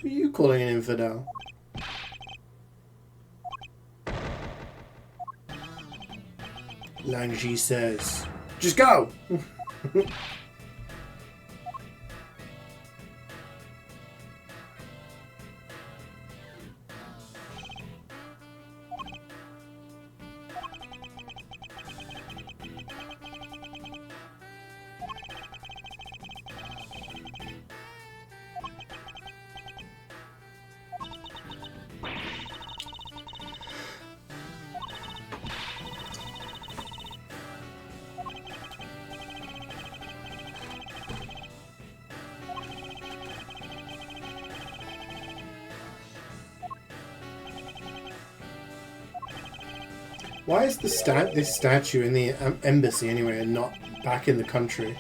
Who are you calling an infidel? Langji says, just go! Why is this statue in the embassy anyway and not back in the country?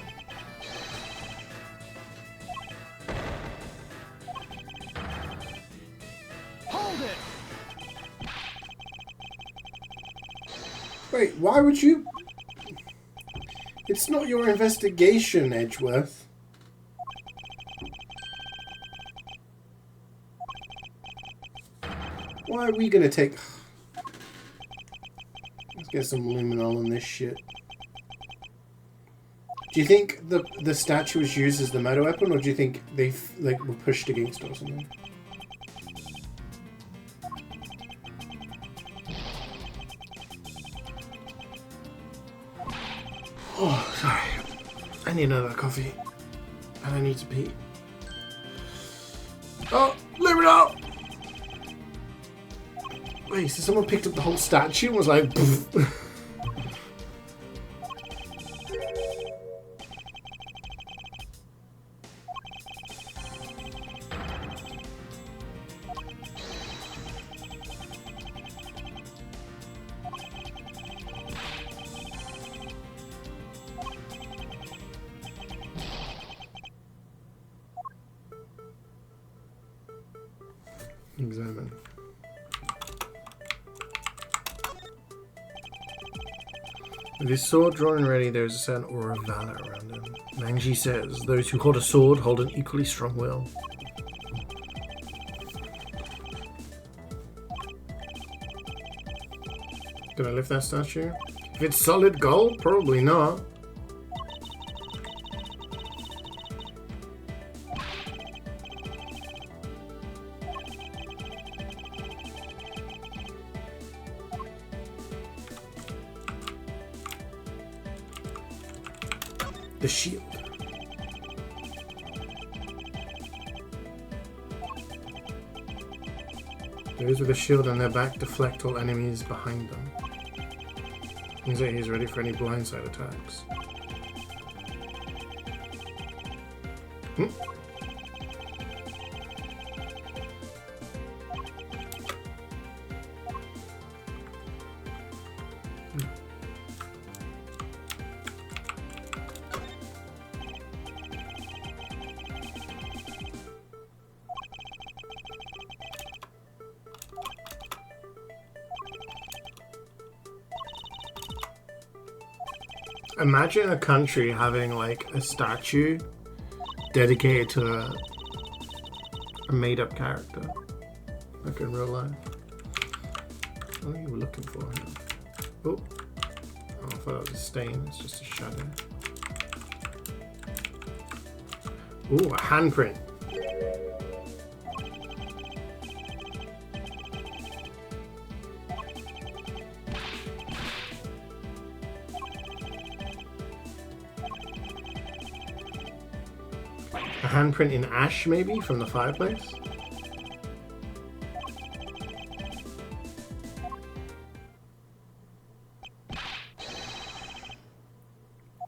Hold it! Wait, why would you... It's not your investigation, Edgeworth. Why are we gonna take... Let's get some luminol on this shit. Do you think the statue was used as the murder weapon, or do you think they were pushed against it or something? Oh, sorry. I need another coffee. And I need to pee. Oh, luminol! Wait, so someone picked up the whole statue and was like, pfft. Examine. With his sword drawn and ready, there is a certain aura of valor around him. Mangji says, those who hold a sword hold an equally strong will. Can I lift that statue? If it's solid gold, probably not. The shield. Those with a shield on their back deflect all enemies behind them. Means that he's ready for any blindside attacks. Imagine a country having like a statue dedicated to a made-up character, like in real life. What are you looking for here? Oh, I thought that was a stain. It's just a shadow. Ooh, a handprint. A handprint in ash, maybe, from the fireplace?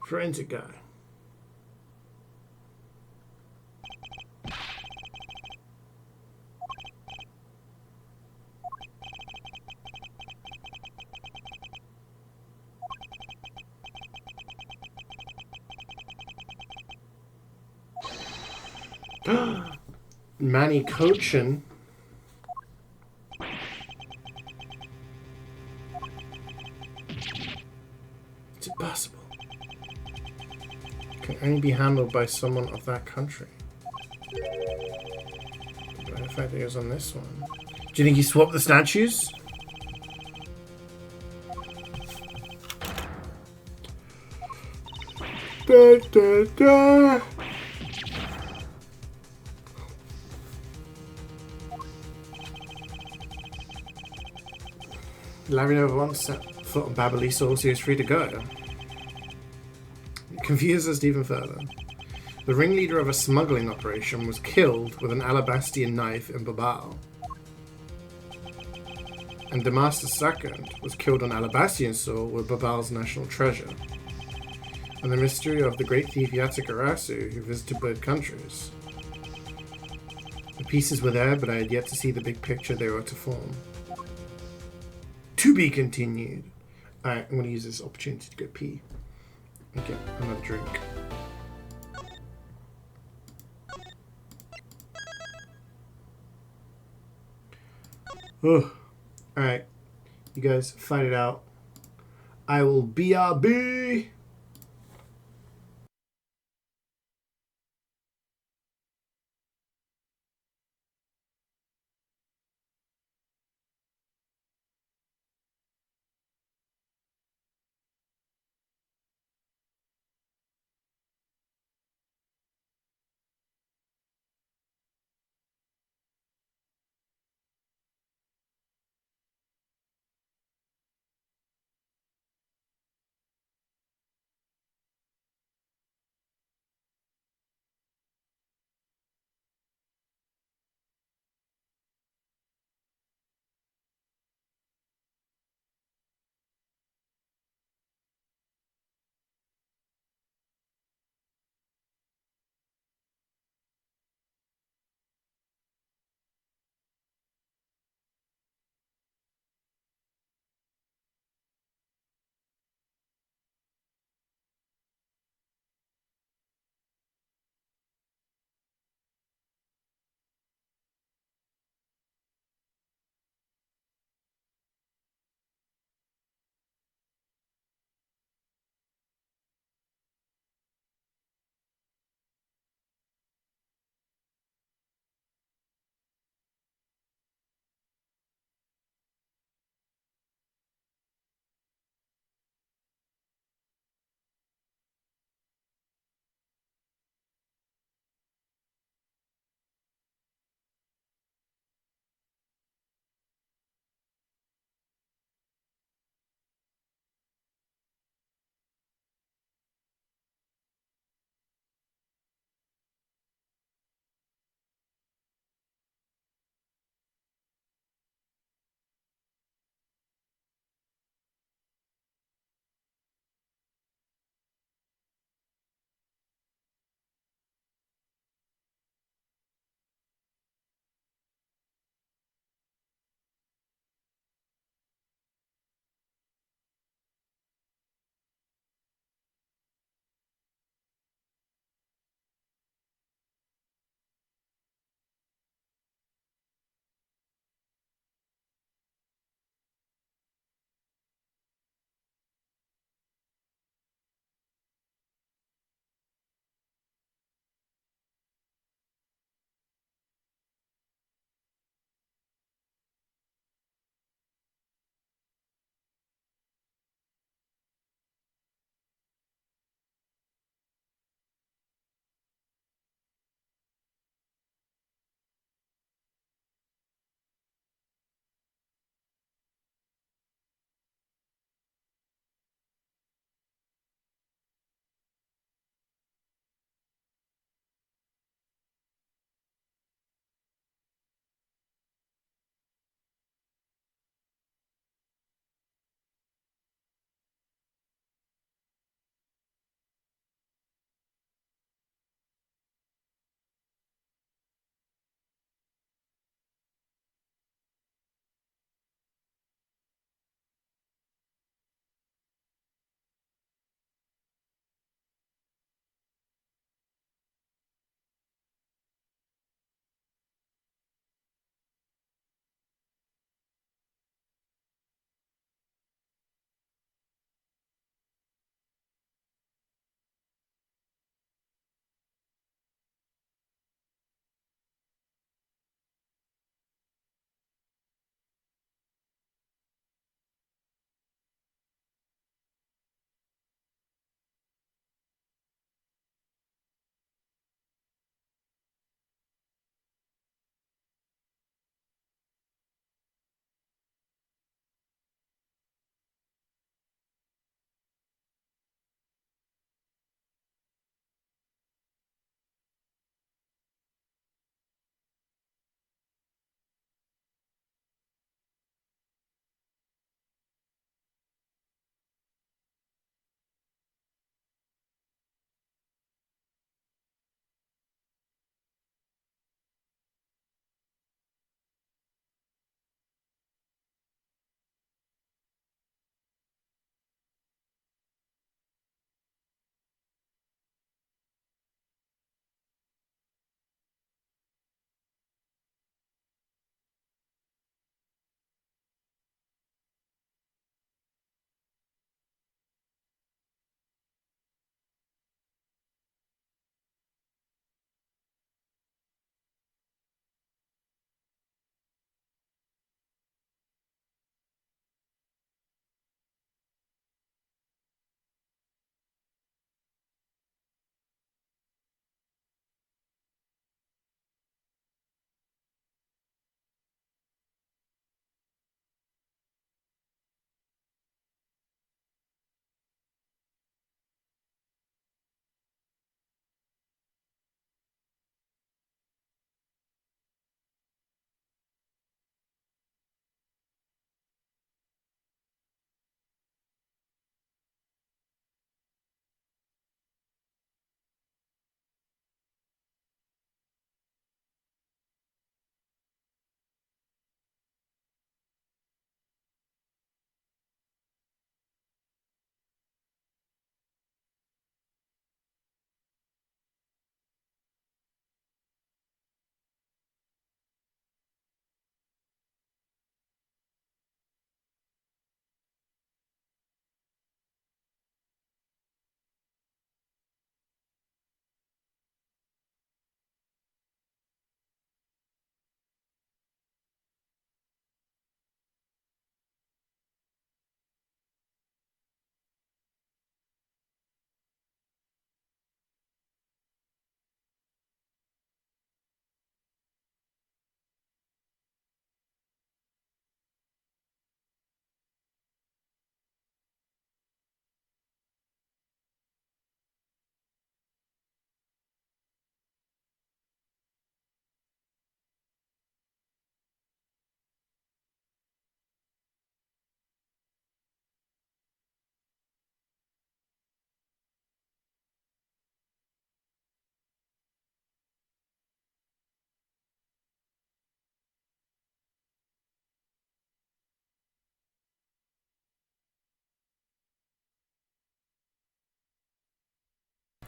Forensic guy. Manny Cochin. Is it possible? Can only be handled by someone of that country. But in fact, it was on this one. Do you think he swapped the statues? Da, da, da. Larry never once set foot on Babyley Source, he was free to go. It confuses us even further. The ringleader of a smuggling operation was killed with an Alabastian knife in Babal. And Damascus II was killed on Alabastian soil with Babal's national treasure. And the mystery of the great thief Yatsukarasu who visited both countries. The pieces were there, but I had yet to see the big picture they were to form. To be continued. Alright, I'm going to use this opportunity to go pee and get another drink. Oh, alright. You guys fight it out. I will BRB.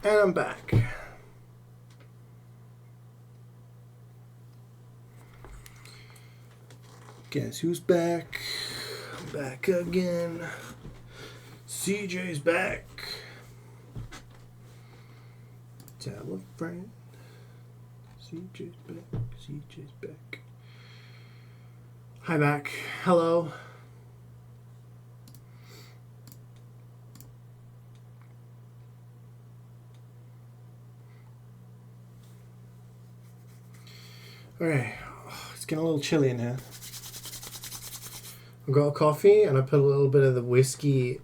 And I'm back. Guess who's back? I'm back again. CeeJaey's back. Tell a friend. CeeJaey's back. CeeJaey's back. Hi, back. Hello. Okay, it's getting a little chilly in here. I've got a coffee and I put a little bit of the whiskey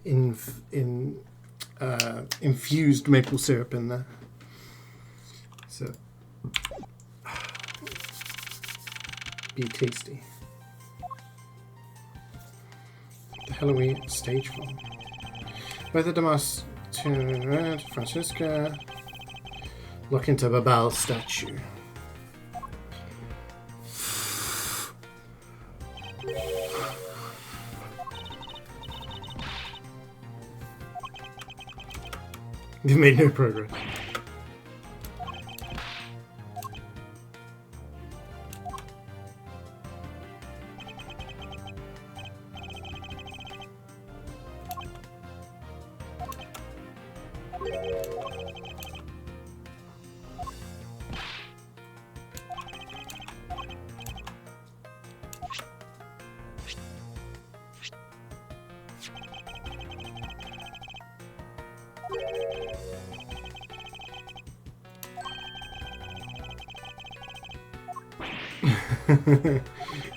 infused maple syrup in there. So, be tasty. What the hell are we at stage for? Better Damas to Francisca. Look into Babal's statue. You've made no progress.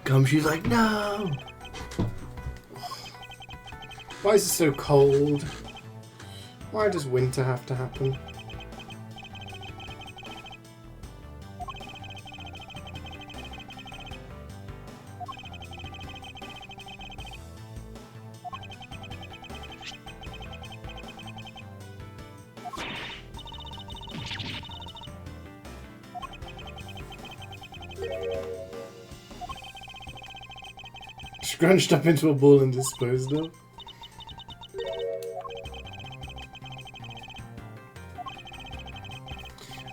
Gumshoe's like, no! Why is it so cold? Why does winter have to happen? Scrunched up into a ball and disposed of.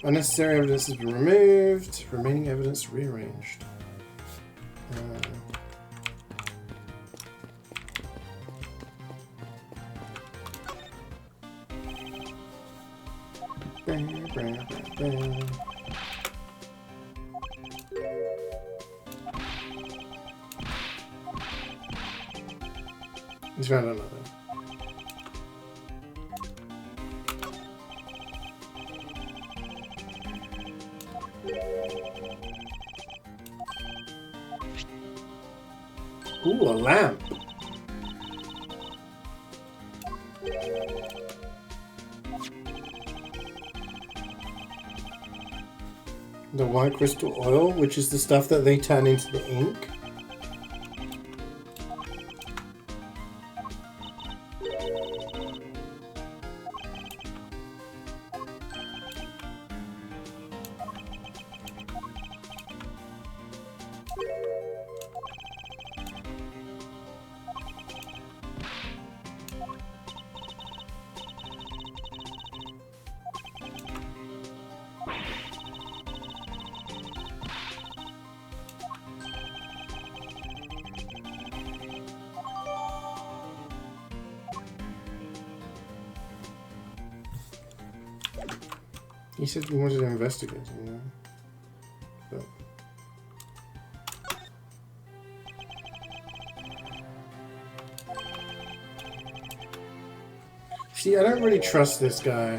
Unnecessary evidence has been removed. Remaining evidence rearranged. He's found another. Ooh, a lamp. The white crystal oil, which is the stuff that they turn into the ink. He said he wanted to investigate, you know. But see, I don't really trust this guy.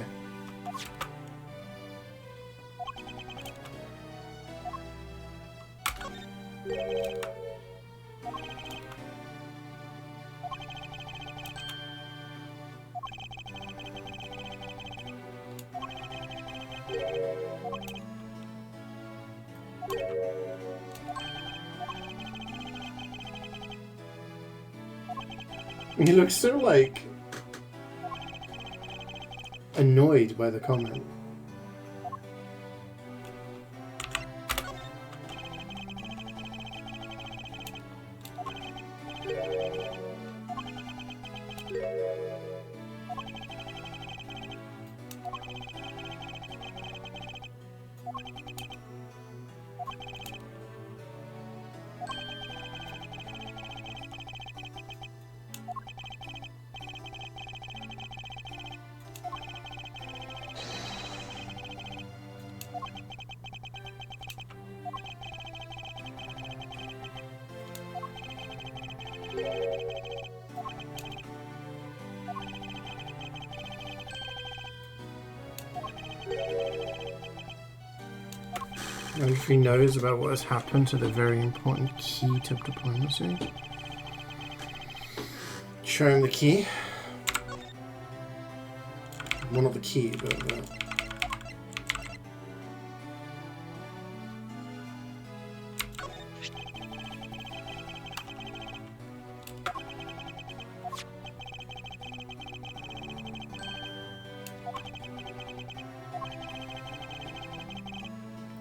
He looks so, like, annoyed by the comment. I wonder if he knows about what has happened to the very important key to diplomacy. Show him the key. Well, not the key, but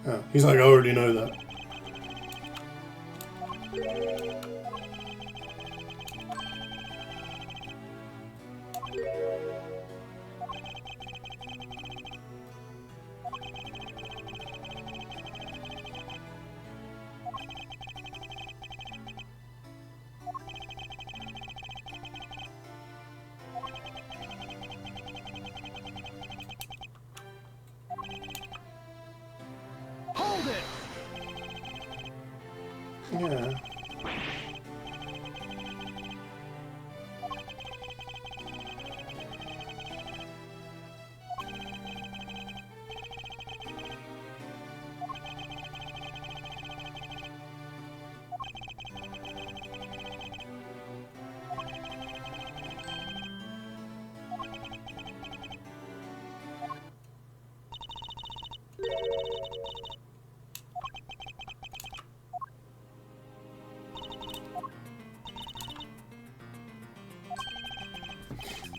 oh, he's like, I already know that. Hold it! Yeah.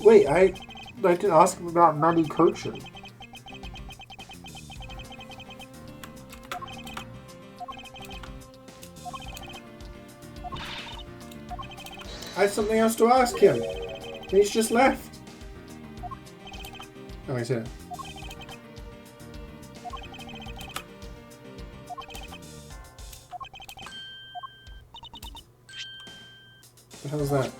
Wait, I didn't ask him about Manny coaching. I had something else to ask him. And he's just left. Oh, he's here. What the hell is that?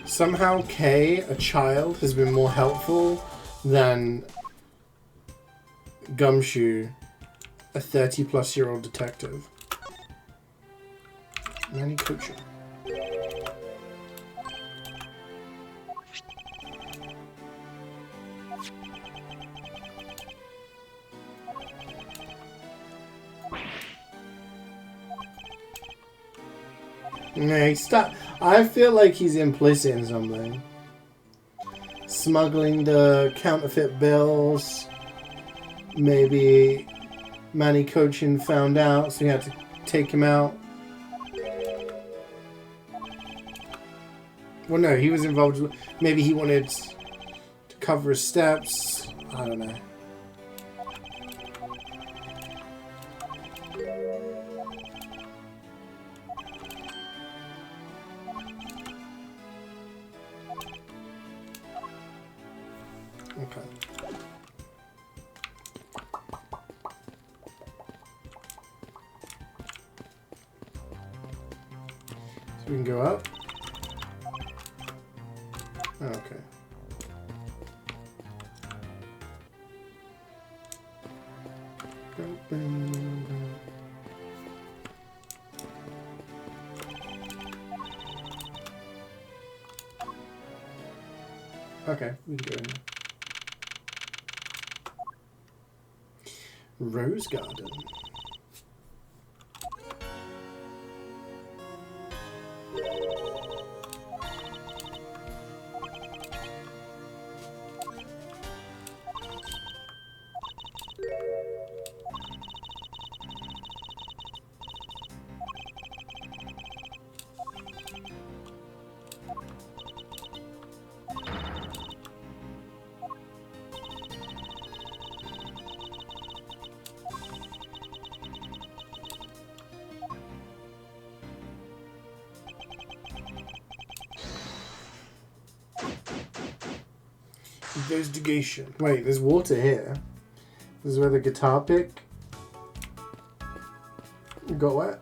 Somehow Kay, a child, has been more helpful than Gumshoe, a 30-plus-year-old detective. Manny coaching. Nah, stop. I feel like he's implicit in something. Smuggling the counterfeit bills. Maybe Manny Cochin found out, so he had to take him out. Well, no, he was involved. Maybe he wanted to cover his steps. I don't know. Okay. So we can go up. Oh, okay. Okay, we can go in. Rose Garden. Investigation. Wait, there's water here. This is where the guitar pick got wet.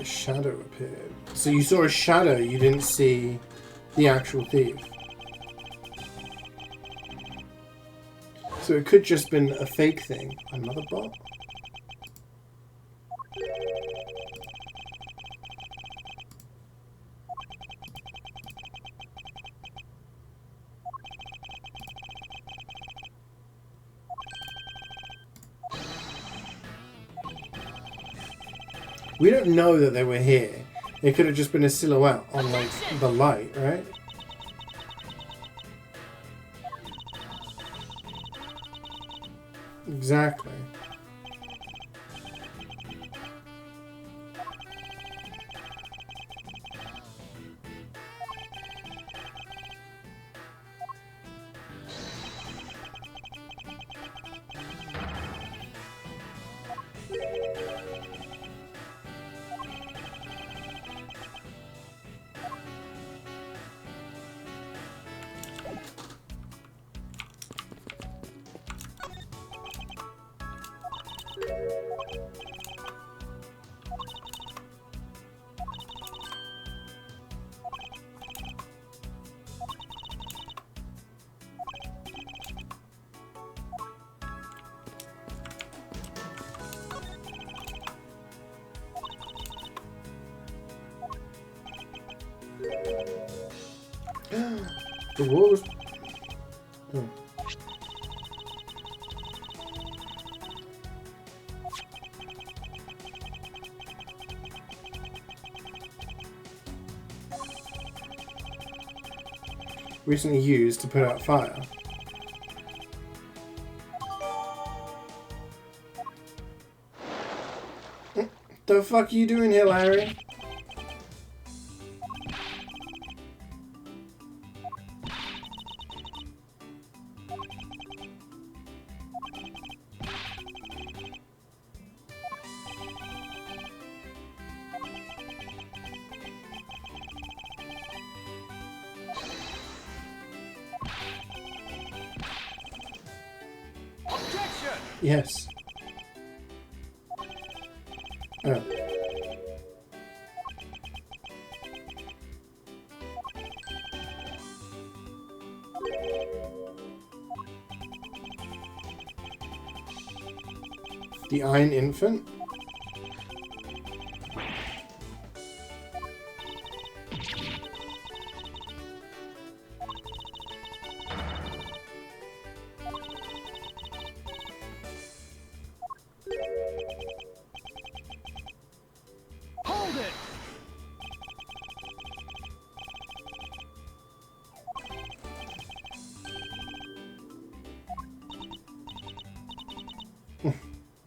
A shadow appeared. So you saw a shadow, you didn't see the actual thief. So it could just been a fake thing. Another bot? We don't know that they were here. It could have just been a silhouette on like the light, right? Exactly. The wall was... Oh. Recently used to put out fire. The fuck are you doing here, Larry? Objection! Yes. Oh. The Iron Infant? Hold it!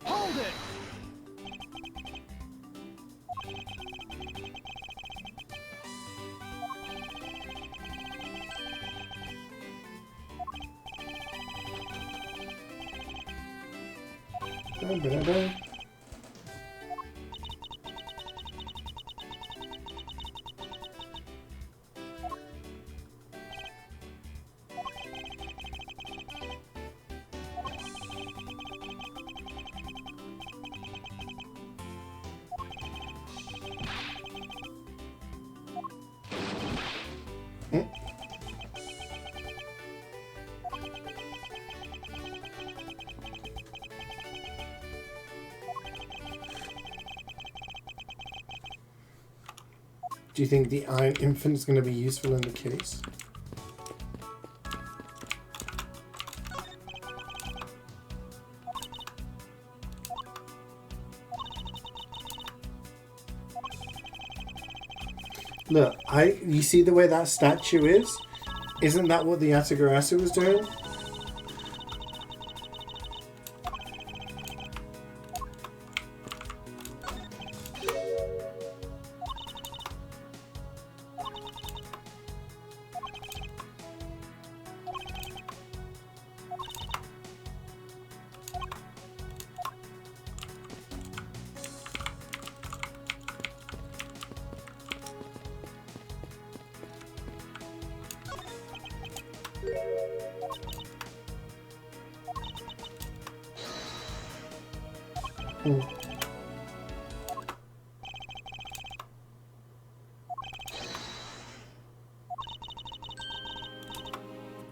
Hold it! Da-da-da-da. Do you think the Iron Infant is going to be useful in the case? Look, you see the way that statue is? Isn't that what the Atagarasu was doing?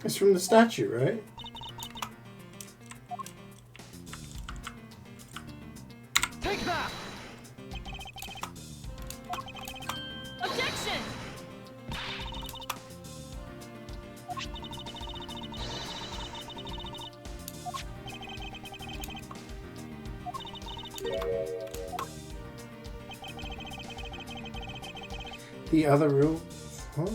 It's from the statue, right? Take that! Objection! The other rule. Huh?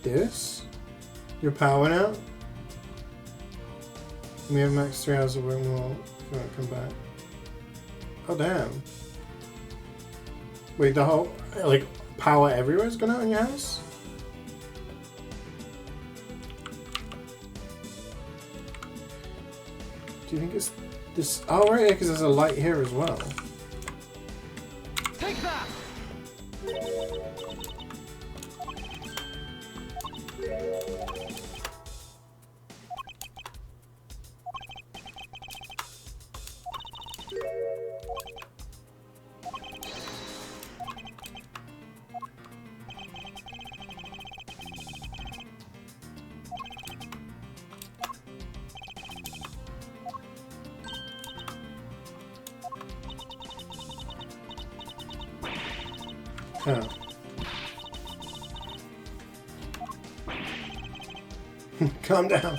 This? Your power now? We have max 3 hours of work more if you want to come back. Oh damn. Wait, the whole like power everywhere is gone out in your house? Do you think it's this? Oh right, yeah, because there's a light here as well. Take that! Oh. Calm down.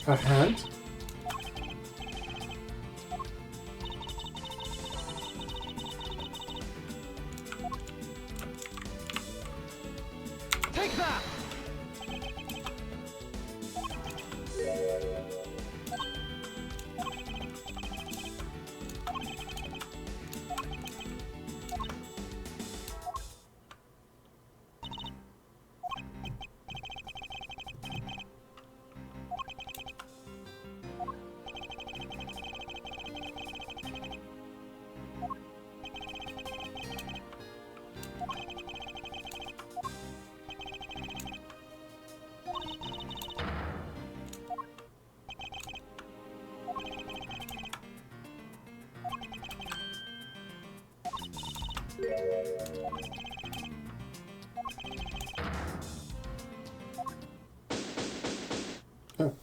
A hand? Take that! Oh.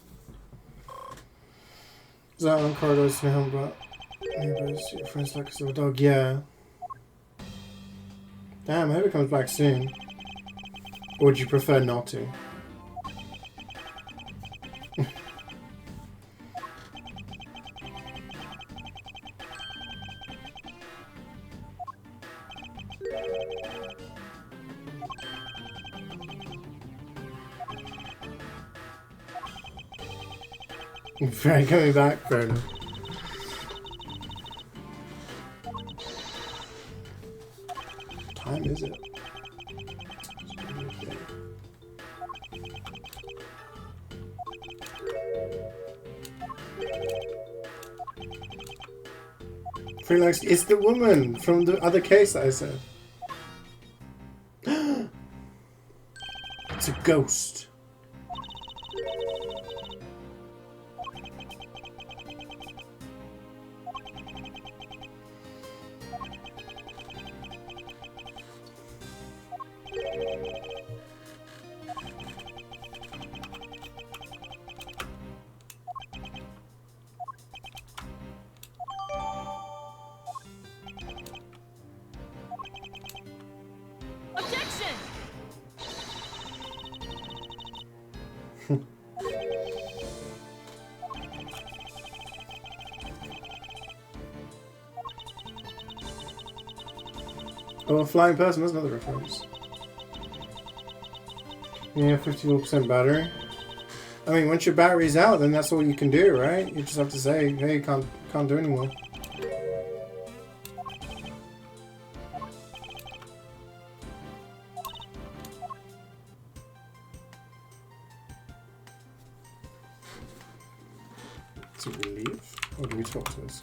Is that on corridors now, but neighbors, your friends like a silver dog? Yeah. Damn, I hope it comes back soon. Or would you prefer not to? Very coming back, fair enough. What time is it? Freelance, it's the woman from the other case that I said. ghost. Objection! Oh, a flying person, that's another reference. Yeah, 54% battery. I mean, once your battery's out, then that's all you can do, right? You just have to say, hey, can't do anymore. So we leave? Or do we talk to this?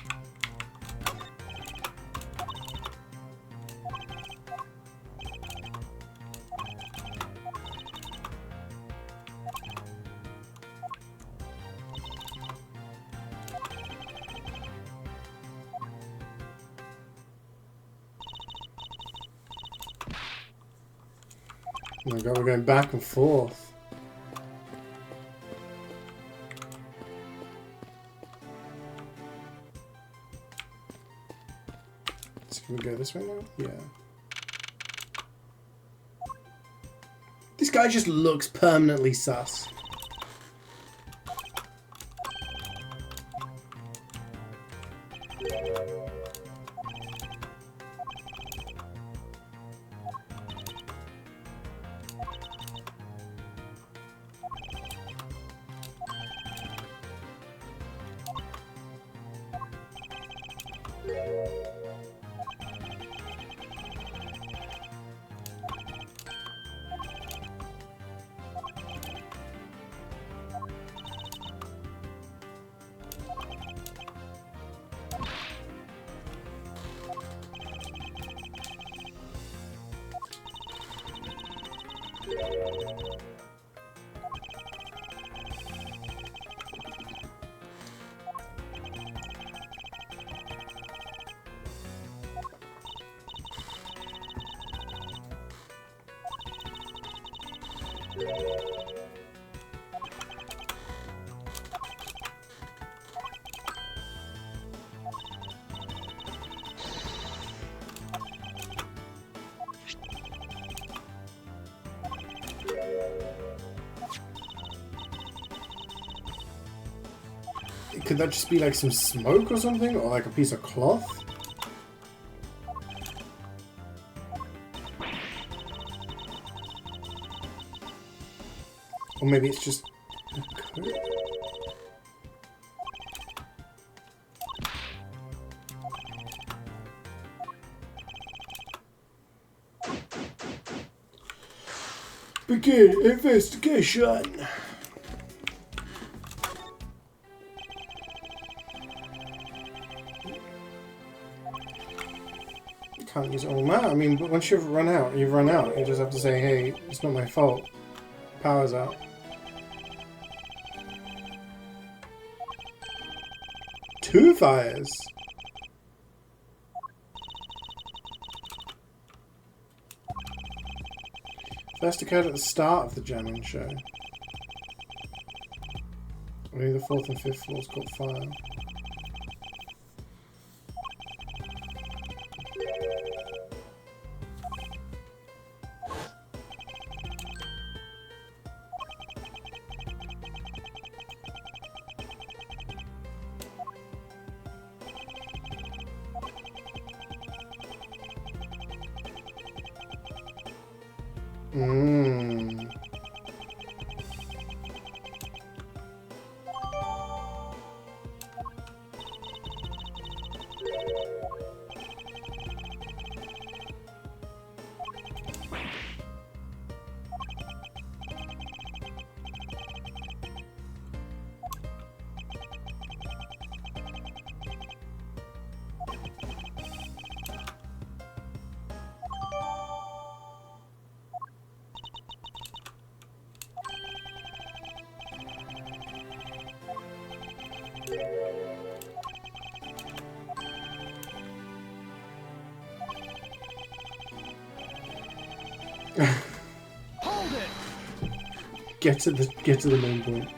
Oh my god, we're going back and forth. So can we go this way now? Yeah. This guy just looks permanently sus. Could that just be like some smoke or something? Or like a piece of cloth? Or maybe it's just a coat? Begin investigation! Can't use it all now. I mean, but once you've run out, you've run out. You just have to say, hey, it's not my fault. Power's out. Two fires! First occurred at the start of the jamming show. Only the 4th and 5th floors caught fire. Hold it. Get to the main point.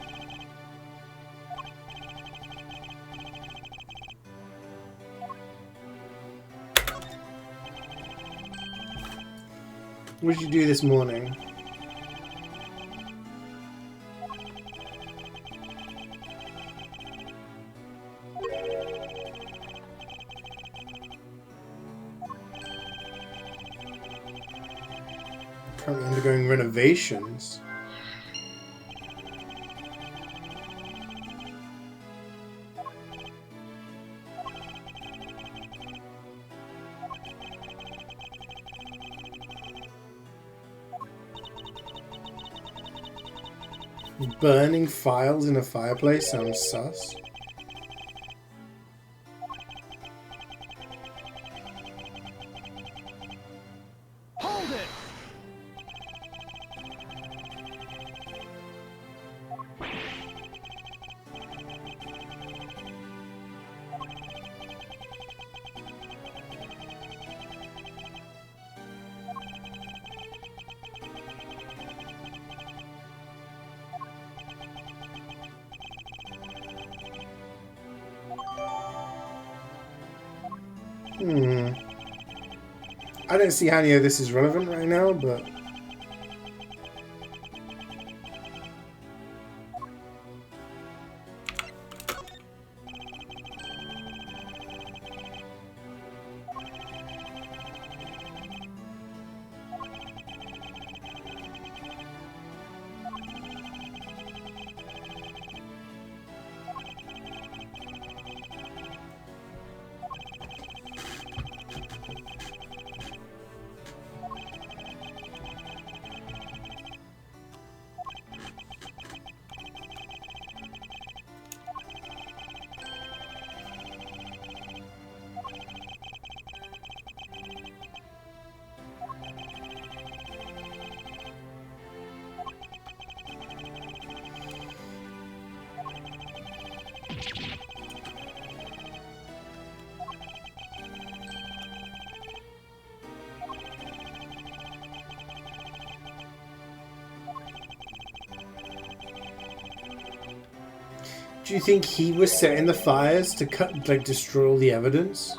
What did you do this morning? Currently undergoing renovations. Burning files in a fireplace sounds sus. Hold it. I don't see how any of this is relevant right now, but... Do you think he was setting the fires to destroy all the evidence?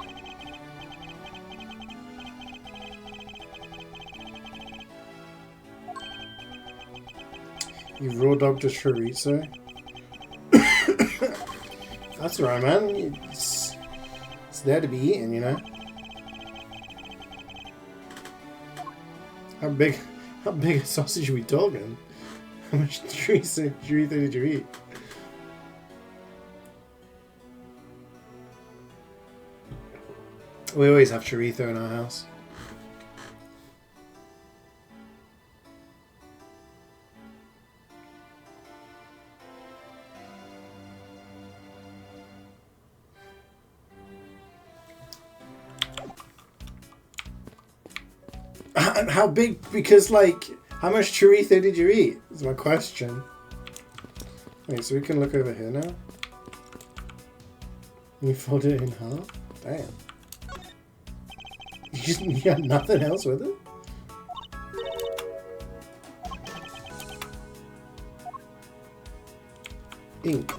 You raw dogged a chorizo? That's right, man. It's there to be eaten, you know? How big a sausage are we talking? How much chorizo did you eat? We always have chorizo in our house. How big? Because, like, how much chorizo did you eat? Is my question. Wait, so we can look over here now? You fold it in half? Damn. You got nothing else with it? Ink.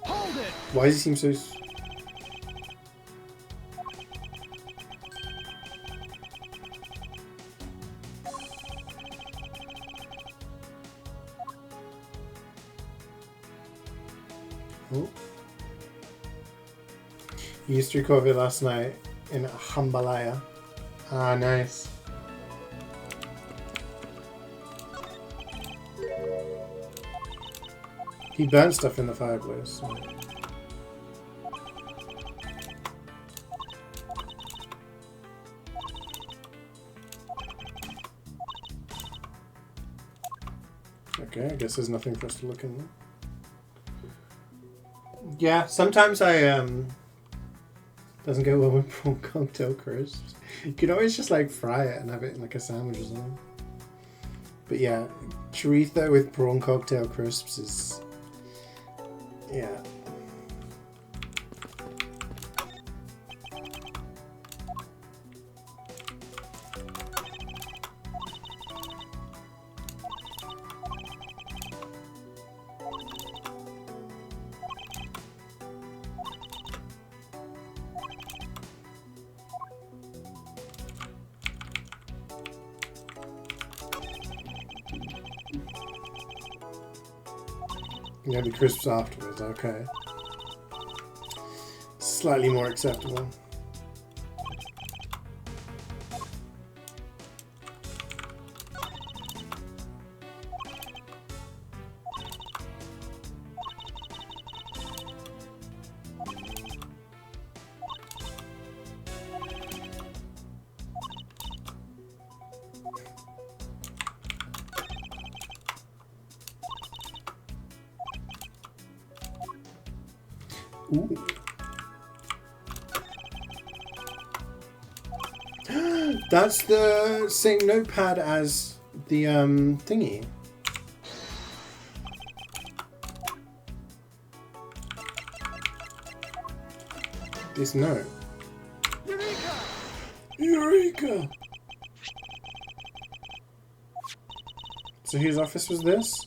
Hold it. Why does he seem so... Oh. You used to record it last night in Hambalaya. Ah, nice. He burnt stuff in the fireplace. So. Okay, I guess there's nothing for us to look in there. Yeah, sometimes I doesn't go well with prawn cocktail crisps. You can always just like fry it and have it in like a sandwich or something. But yeah, chorizo with prawn cocktail crisps is... yeah. Yeah, the crisps afterwards, okay. Slightly more acceptable. Ooh. That's the same notepad as the thingy. This note. Eureka! Eureka! So his office was this.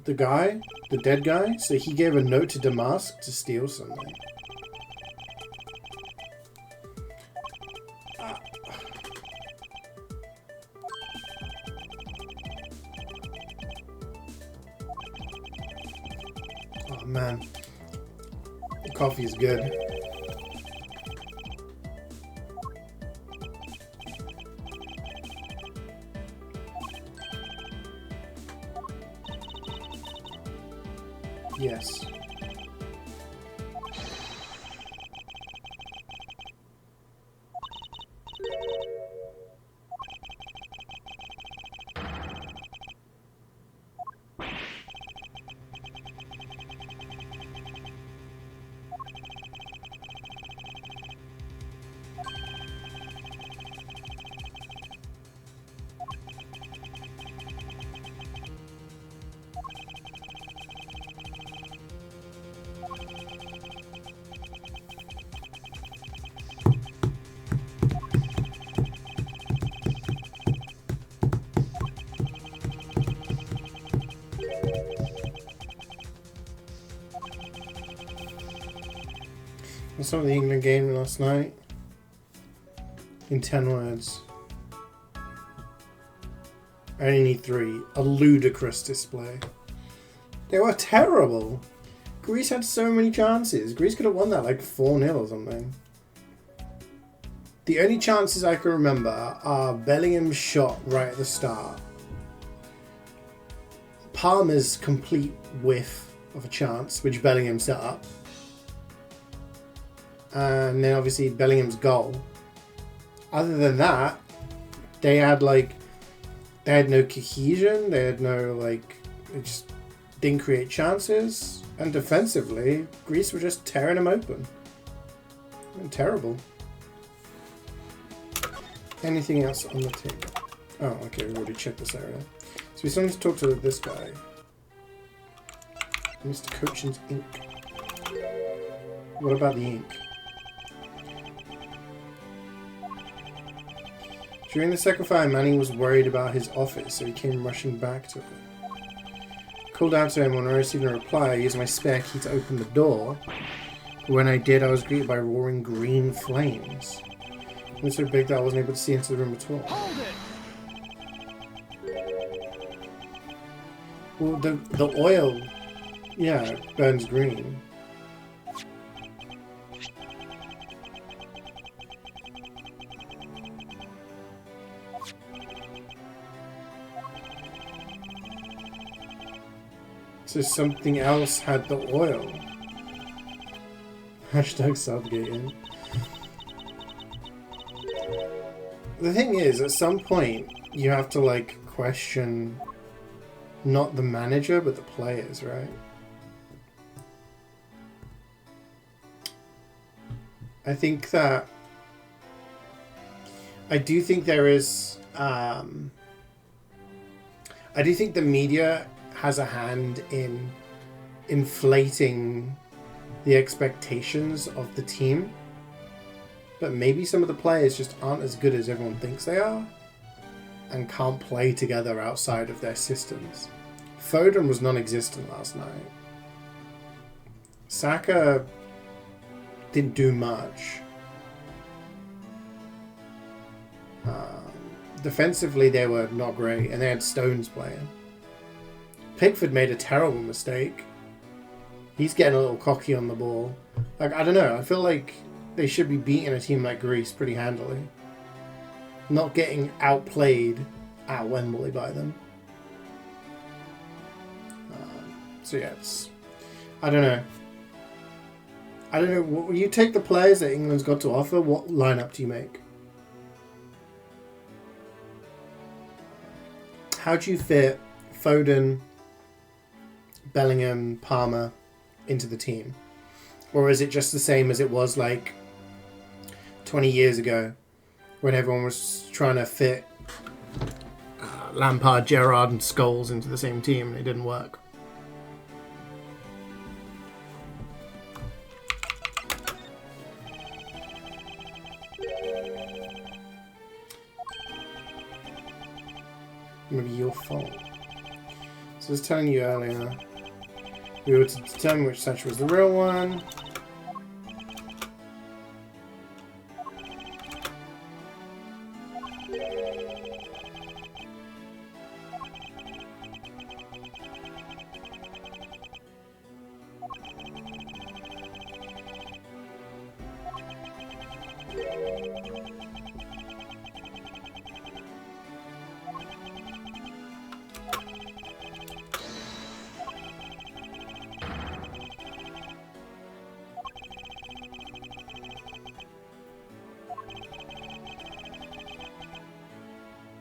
The guy, the dead guy, so he gave a note to Damask to steal something. Oh man, the coffee is good. Yes. I saw the England game last night. In 10 words. I only need 3. A ludicrous display. They were terrible. Greece had so many chances. Greece could have won that like 4-0 or something. The only chances I can remember are Bellingham's shot right at the start. Palmer's complete whiff of a chance, which Bellingham set up. And then obviously Bellingham's goal. Other than that, they had no cohesion, they had no they just didn't create chances, and defensively, Greece were just tearing them open. And terrible. Anything else on the team? Oh, okay, we've already checked this area. So we still need to talk to this guy. Mr. Cochin's ink. What about the ink? During the second fire, Manning was worried about his office, so he came rushing back to it. Called out to him when I received a reply. I used my spare key to open the door. But when I did, I was greeted by roaring green flames. It was so big that I wasn't able to see into the room at all. Hold it! Well, the oil, yeah, burns green. So something else had the oil. Hashtag subgating. The thing is, at some point, you have to question not the manager, but the players, right? I think that... I do think there is... I do think the media has a hand in inflating the expectations of the team, but maybe some of the players just aren't as good as everyone thinks they are and can't play together outside of their systems. Foden was non-existent last night. Saka didn't do much. Defensively they were not great, and they had Stones playing. Pickford made a terrible mistake. He's getting a little cocky on the ball. Like, I don't know. I feel like they should be beating a team like Greece pretty handily. Not getting outplayed at Wembley by them. So yeah, it's... I don't know. When you take the players that England's got to offer, what lineup do you make? How do you fit Foden, Bellingham, Palmer into the team? Or is it just the same as it was like 20 years ago when everyone was trying to fit Lampard, Gerrard and Scholes into the same team and it didn't work? Maybe your fault. So I was telling you earlier, we were to determine which statue was the real one.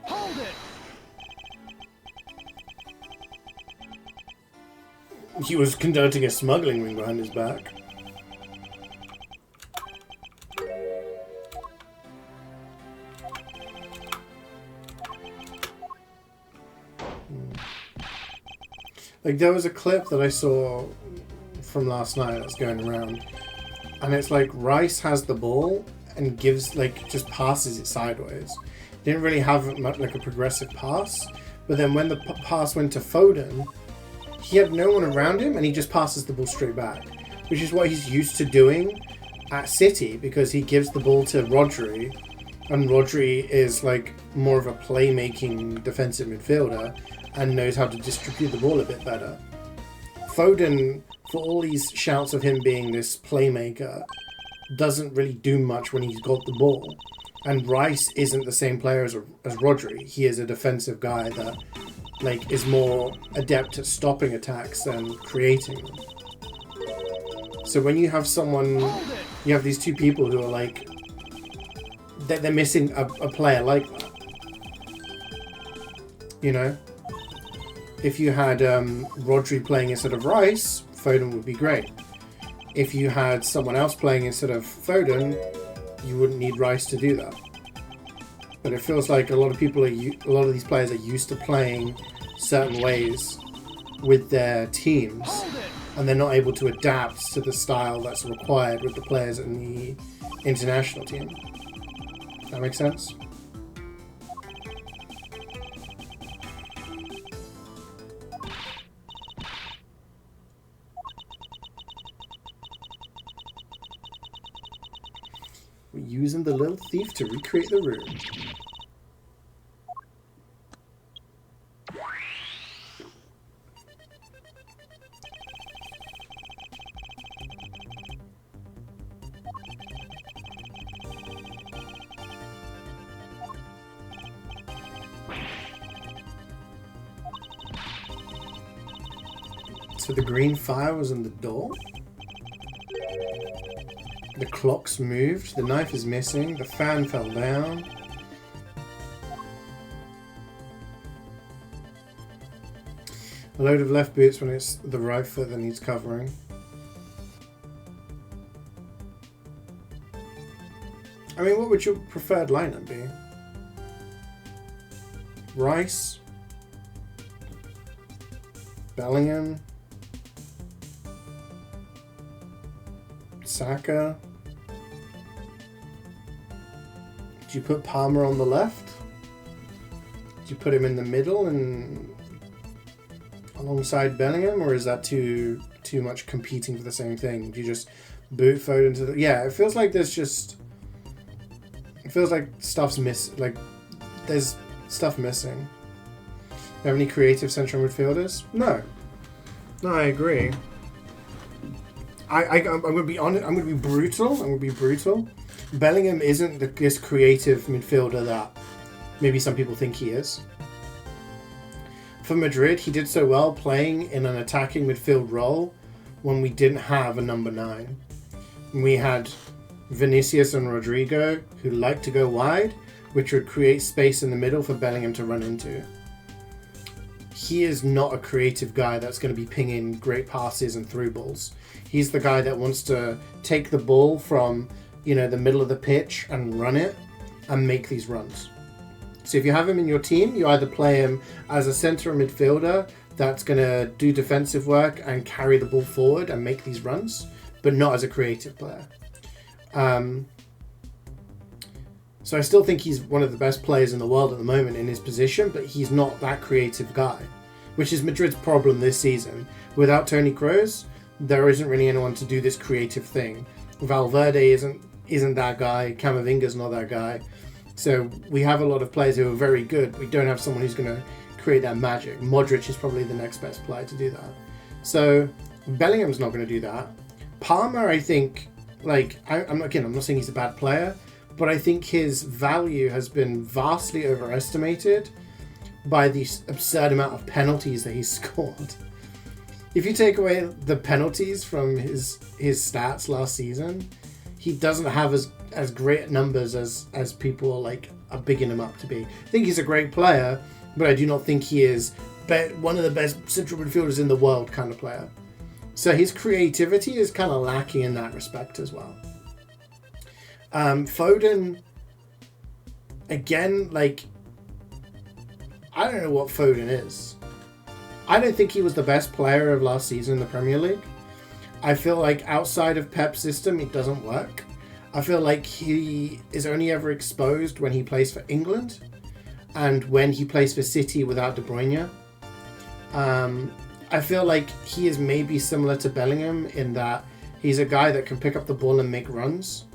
Hold it! He was conducting a smuggling ring behind his back. Like, there was a clip that I saw from last night that's going around, and it's like Rice has the ball and gives, like, just passes it sideways. Didn't really have much, like, a progressive pass, but then when the pass went to Foden, he had no one around him and he just passes the ball straight back, which is what he's used to doing at City, because he gives the ball to Rodri, and Rodri is like more of a playmaking defensive midfielder and knows how to distribute the ball a bit better. Foden, for all these shouts of him being this playmaker, doesn't really do much when he's got the ball. And Rice isn't the same player as Rodri. He is a defensive guy that like is more adept at stopping attacks than creating them. So when you have someone, you have these two people who are like, they're missing a player like that. You know? If you had Rodri playing instead of Rice, Foden would be great. If you had someone else playing instead of Foden, you wouldn't need Rice to do that. But it feels like a lot of these players are used to playing certain ways with their teams, and they're not able to adapt to the style that's required with the players in the international team. That makes sense? We're using the little thief to recreate the room. So the green fire was in the door? The clock's moved, the knife is missing, the fan fell down. A load of left boots when it's the right foot that needs covering. I mean, what would your preferred lineup be? Rice? Bellingham? Saka? Did you put Palmer on the left? Did you put him in the middle and alongside Bellingham, or is that too much competing for the same thing? Do you just boot Foden to the... Yeah, it feels like there's just... It feels like stuff's like there's stuff missing. Have any creative central midfielders? No. No, I agree. I'm going to be honest. I'm going to be brutal. Bellingham isn't this creative midfielder that maybe some people think he is. For Madrid, he did so well playing in an attacking midfield role when we didn't have a number 9. We had Vinicius and Rodrigo who liked to go wide, which would create space in the middle for Bellingham to run into. He is not a creative guy that's going to be pinging great passes and through balls. He's the guy that wants to take the ball from, the middle of the pitch and run it and make these runs. So if you have him in your team, you either play him as a centre midfielder that's going to do defensive work and carry the ball forward and make these runs, but not as a creative player. So I still think he's one of the best players in the world at the moment in his position, but he's not that creative guy, which is Madrid's problem this season. Without Toni Kroos, there isn't really anyone to do this creative thing. Valverde isn't that guy. Camavinga's not that guy. So we have a lot of players who are very good. We don't have someone who's going to create that magic. Modric is probably the next best player to do that. So Bellingham's not going to do that. Palmer, I think, I'm not saying he's a bad player, but I think his value has been vastly overestimated by the absurd amount of penalties that he's scored. If you take away the penalties from his stats last season, he doesn't have as great numbers as people are bigging him up to be. I think he's a great player, but I do not think he is one of the best central midfielders in the world kind of player. So his creativity is kind of lacking in that respect as well. Foden, again, I don't know what Foden is. I don't think he was the best player of last season in the Premier League. I feel like outside of Pep's system, it doesn't work. I feel like he is only ever exposed when he plays for England and when he plays for City without De Bruyne. I feel like he is maybe similar to Bellingham in that he's a guy that can pick up the ball and make runs,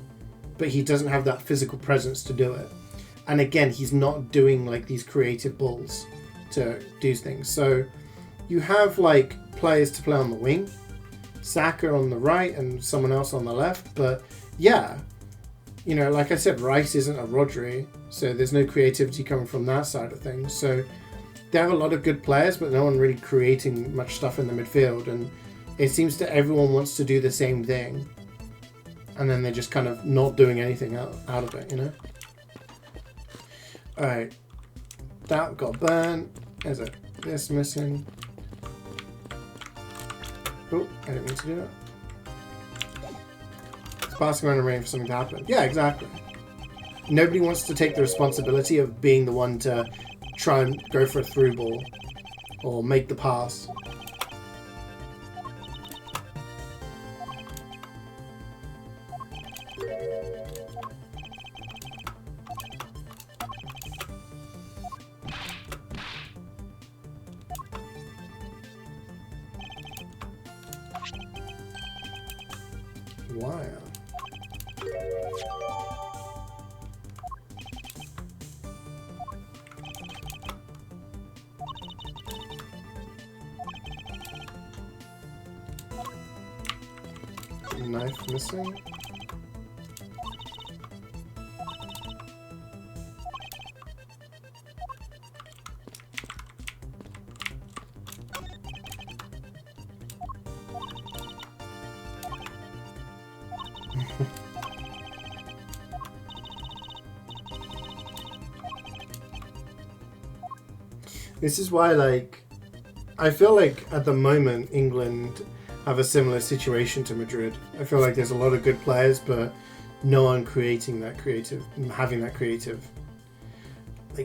but he doesn't have that physical presence to do it. And again, he's not doing these creative balls to do things. So you have players to play on the wing, Saka on the right and someone else on the left. But yeah, like I said, Rice isn't a Rodri, so there's no creativity coming from that side of things. So they have a lot of good players, but no one really creating much stuff in the midfield. And it seems that everyone wants to do the same thing. And then they're just kind of not doing anything out of it, Alright. That got burnt. There's this missing. Oh, I didn't mean to do that. It's passing around the rain for something to happen. Yeah, exactly. Nobody wants to take the responsibility of being the one to try and go for a through ball or make the pass. Wow. Knife missing. This is why, I feel like at the moment England have a similar situation to Madrid. I feel like there's a lot of good players, but no one having that creative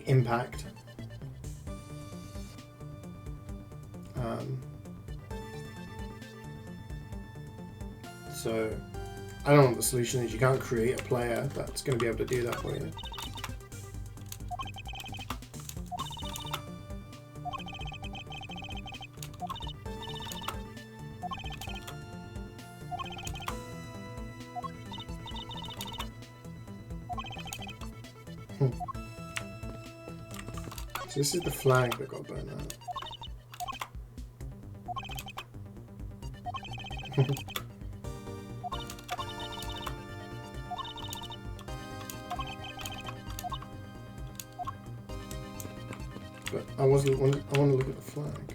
impact. So I don't know what the solution is. You can't create a player that's going to be able to do that for you. So this is the flag that got burnt out. But I want to look at the flag.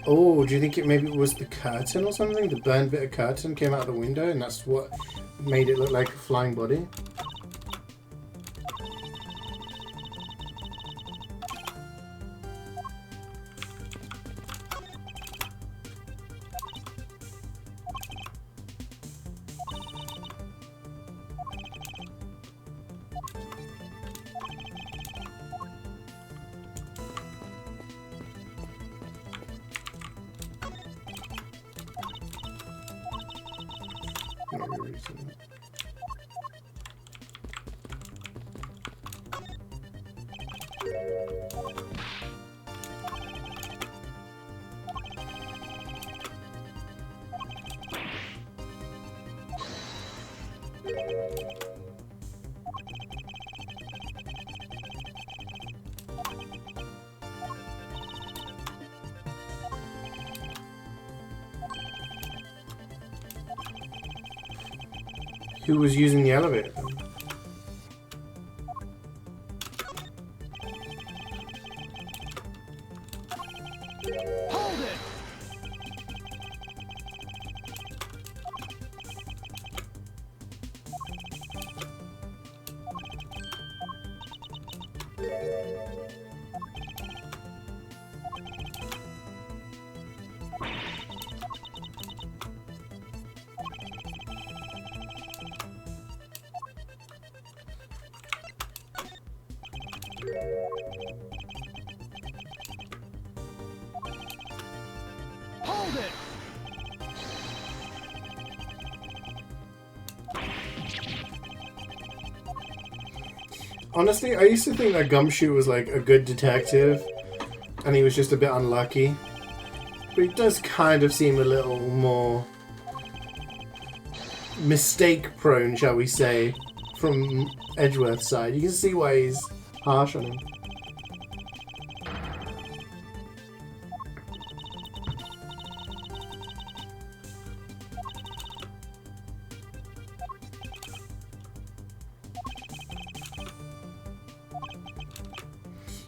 Oh, do you think maybe it was the curtain or something? The burned bit of curtain came out of the window and that's what made it look like a flying body? No reason. Who was using the elevator? Hold it! Hold it! Honestly, I used to think that Gumshoe was like a good detective and he was just a bit unlucky. But he does kind of seem a little more mistake prone, shall we say, from Edgeworth's side. You can see why he's harsh on him.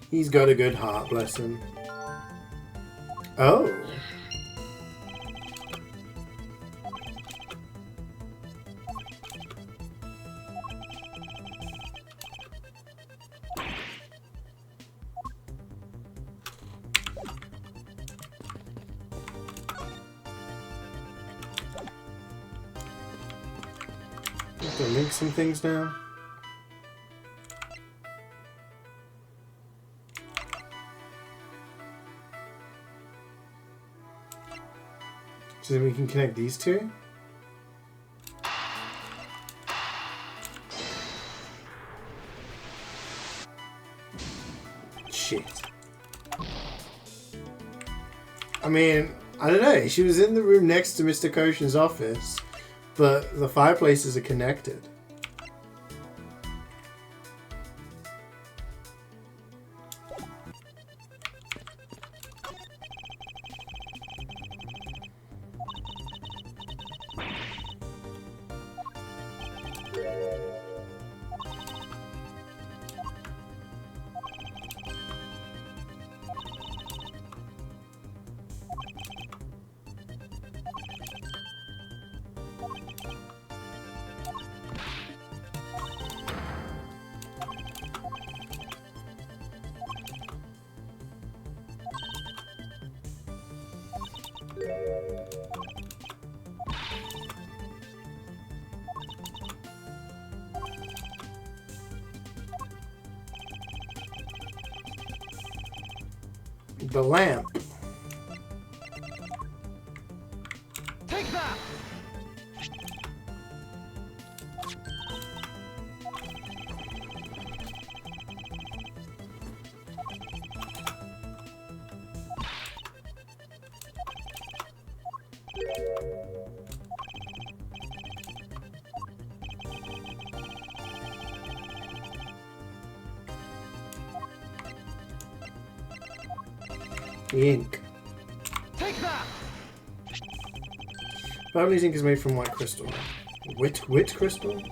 He's got a good heart, bless him. Oh. Have to link some things now. So then we can connect these two. Shit. I mean, I don't know. She was in the room next to Mr. Koshin's office, but the fireplaces are connected. The lamp. Take that! The ink. Take that! Barley's ink is made from white crystal. Wit crystal?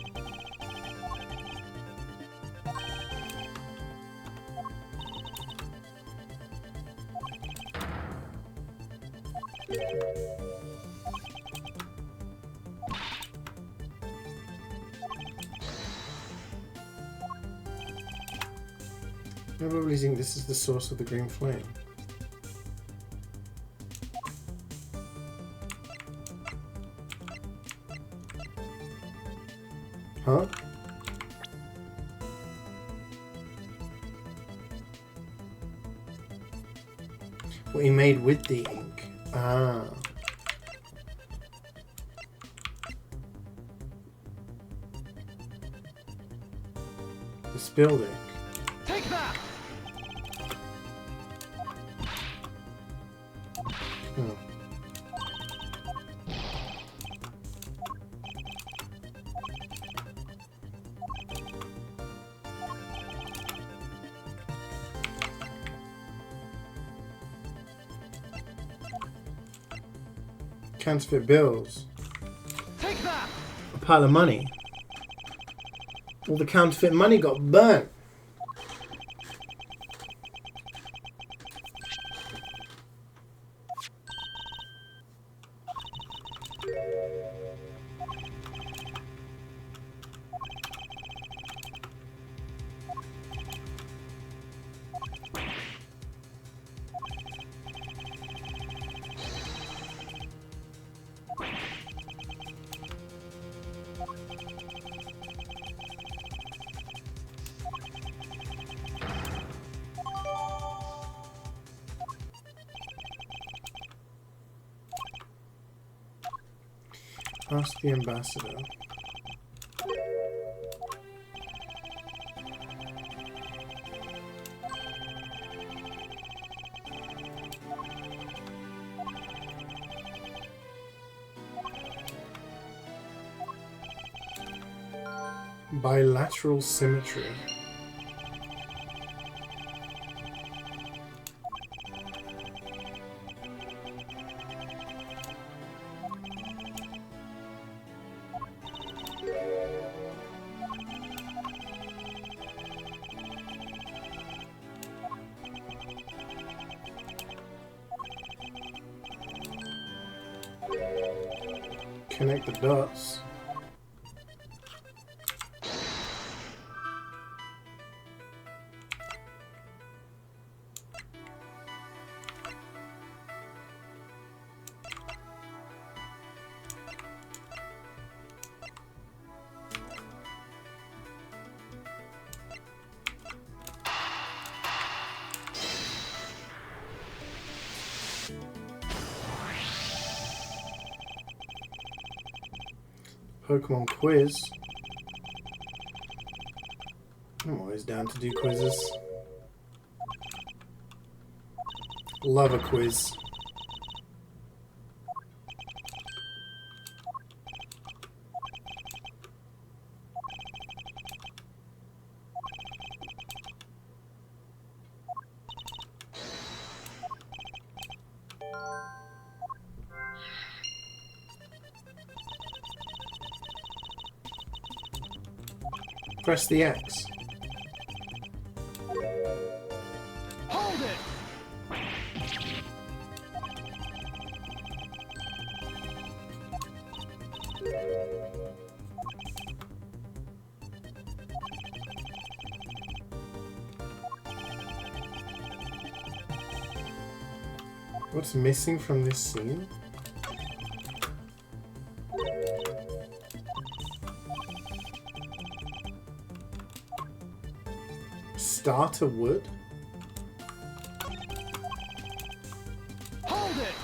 Nobody's think this is the source of the green flame. Huh? What he made with the ink. Ah. The spilled ink. Take that! Oh. Counterfeit bills. Take that! A pile of money. All the counterfeit money got burnt. Ask the ambassador. Bilateral symmetry. Connect the dots. Pokemon quiz. I'm always down to do quizzes. Love a quiz. Press the X. Hold it! What's missing from this scene? Starter wood? Hold it!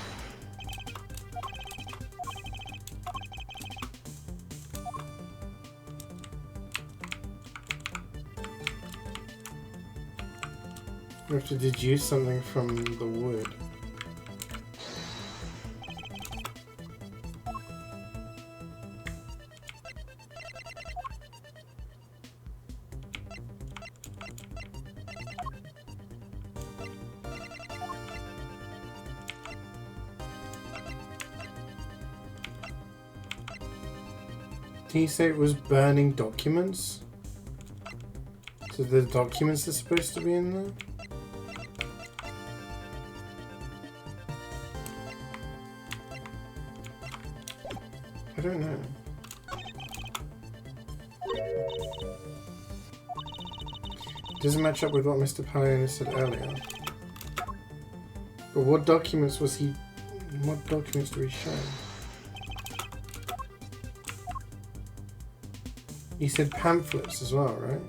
We have to deduce something from the wood. Did he say it was burning documents? So the documents are supposed to be in there? I don't know. It doesn't match up with what Mr. Paliona said earlier. But what documents was he... What documents do we show? He said pamphlets as well, right?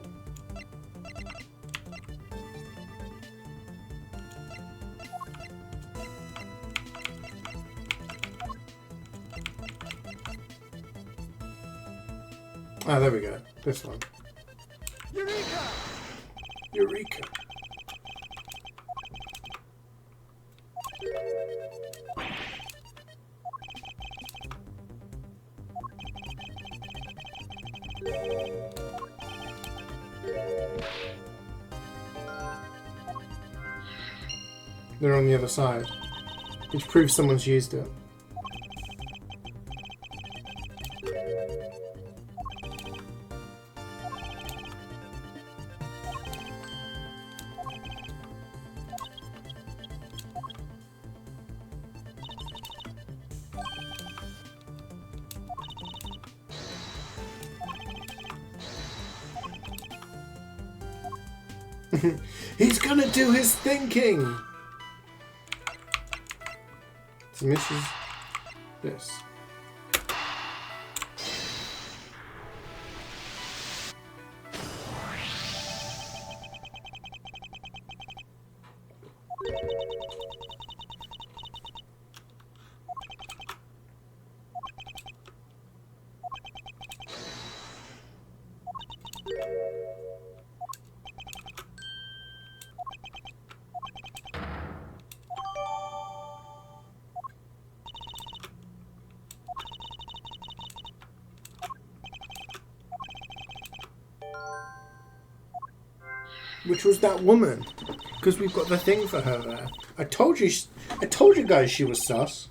Ah, there we go. This one. Eureka! Eureka. They're on the other side, which proves someone's used it. He's gonna do his thinking! So misses this. Which was that woman, because we've got the thing for her there. I told you guys she was sus.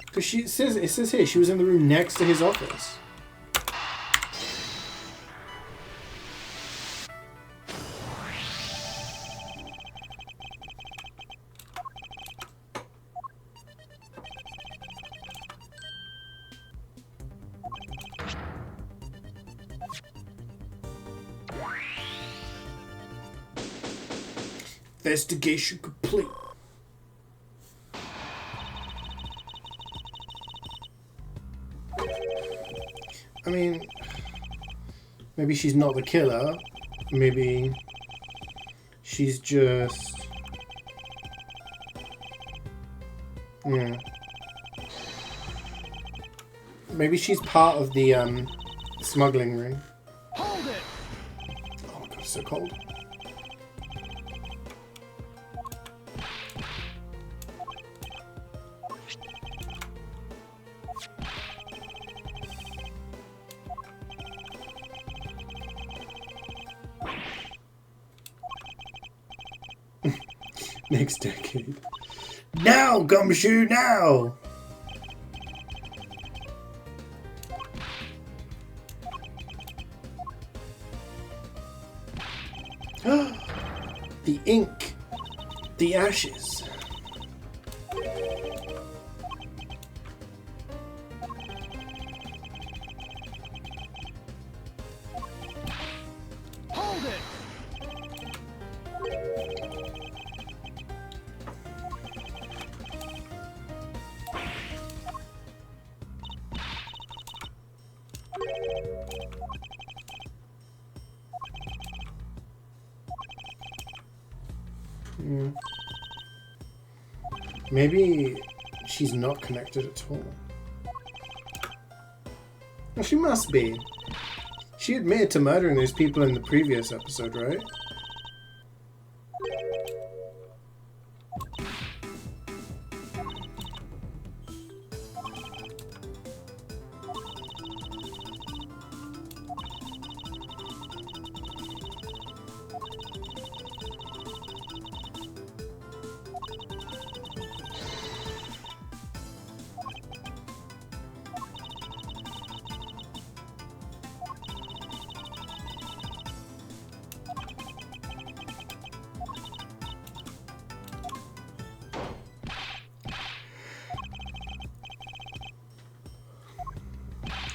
Because it says here she was in the room next to his office. Investigation complete. I mean, maybe she's not the killer. Maybe she's just... Yeah. Maybe she's part of the smuggling ring. Hold it! Oh god, it's so cold. Next decade. Now, Gumshoe, now! The ink. The ashes. Hold it! Maybe she's not connected at all. Well, she must be. She admitted to murdering those people in the previous episode, right?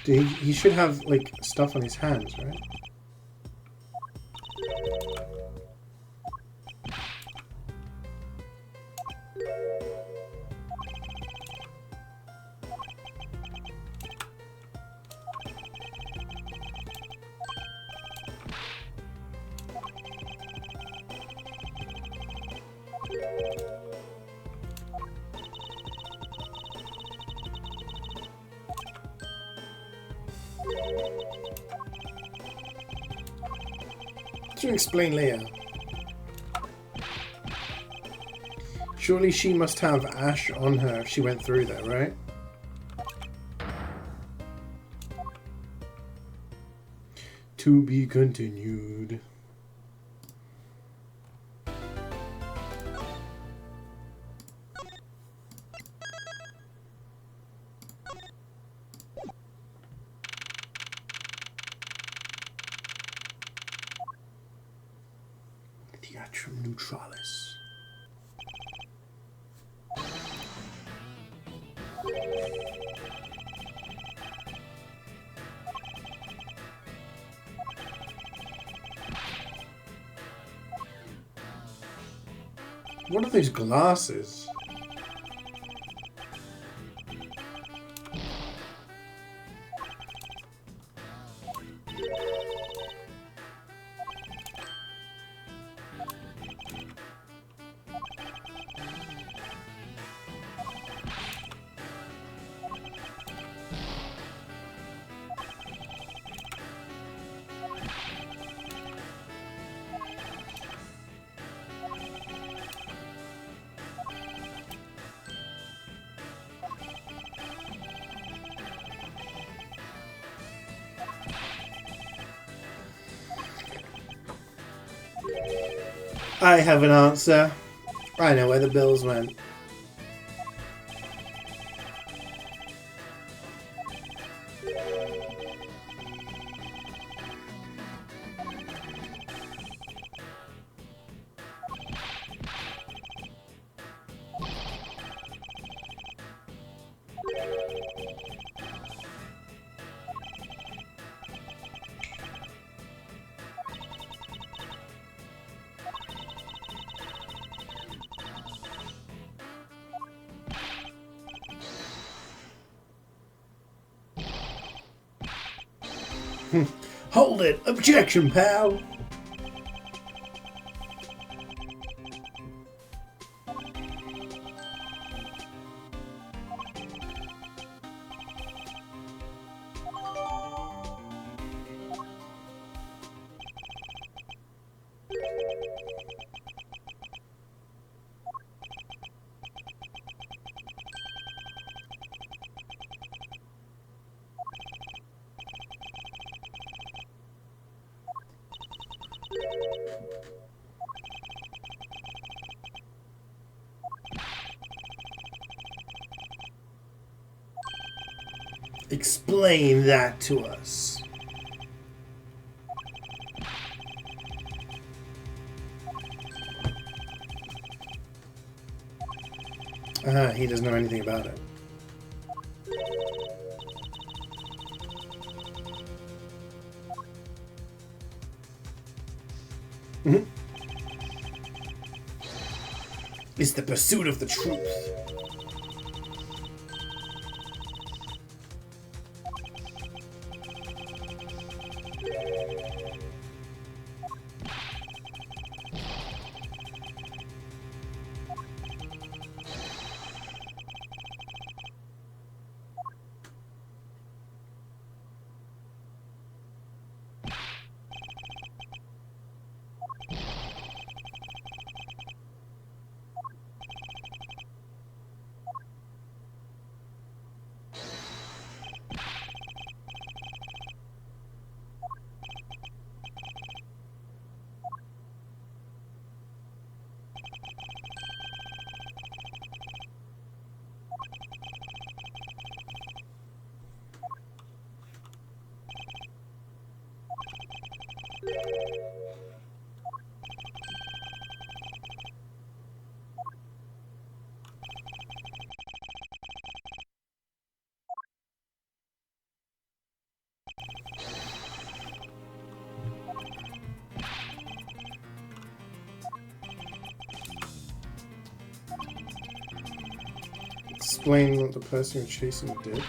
He should have, like, stuff on his hands, right? To explain Leia. Surely she must have ash on her if she went through there, right? To be continued. Theatrum neutralis. What are those glasses? I have an answer. I know where the bills went. Hold it! Objection, pal! Explain that to us. He doesn't know anything about it. Mm-hmm. It's the pursuit of the truth. Explain what the person you're chasing did.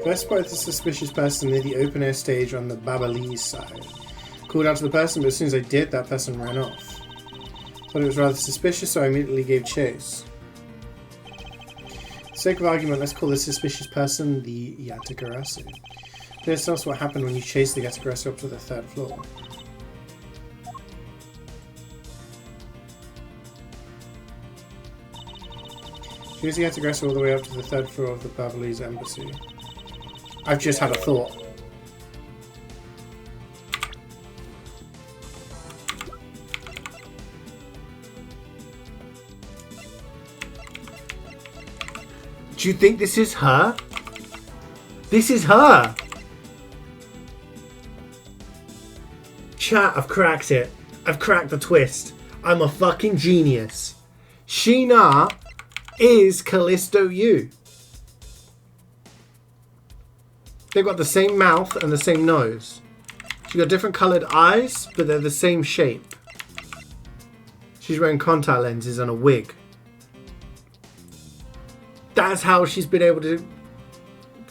First spotted the suspicious person near the open air stage on the Babalese side. Called out to the person, but as soon as I did, that person ran off. Thought it was rather suspicious, so I immediately gave chase. For the sake of argument, let's call this suspicious person the Yatagarasu. Please tell us what happened when you chased the Yatagarasu up to the 3rd floor. Chase the Yatagarasu all the way up to the 3rd floor of the Babalese embassy. I've just had a thought. Do you think this is her? This is her! Chat, I've cracked it. I've cracked the twist. I'm a fucking genius. Sheena is Callisto Yu. They've got the same mouth and the same nose. She's got different coloured eyes, but they're the same shape. She's wearing contact lenses and a wig. That's how she's been able to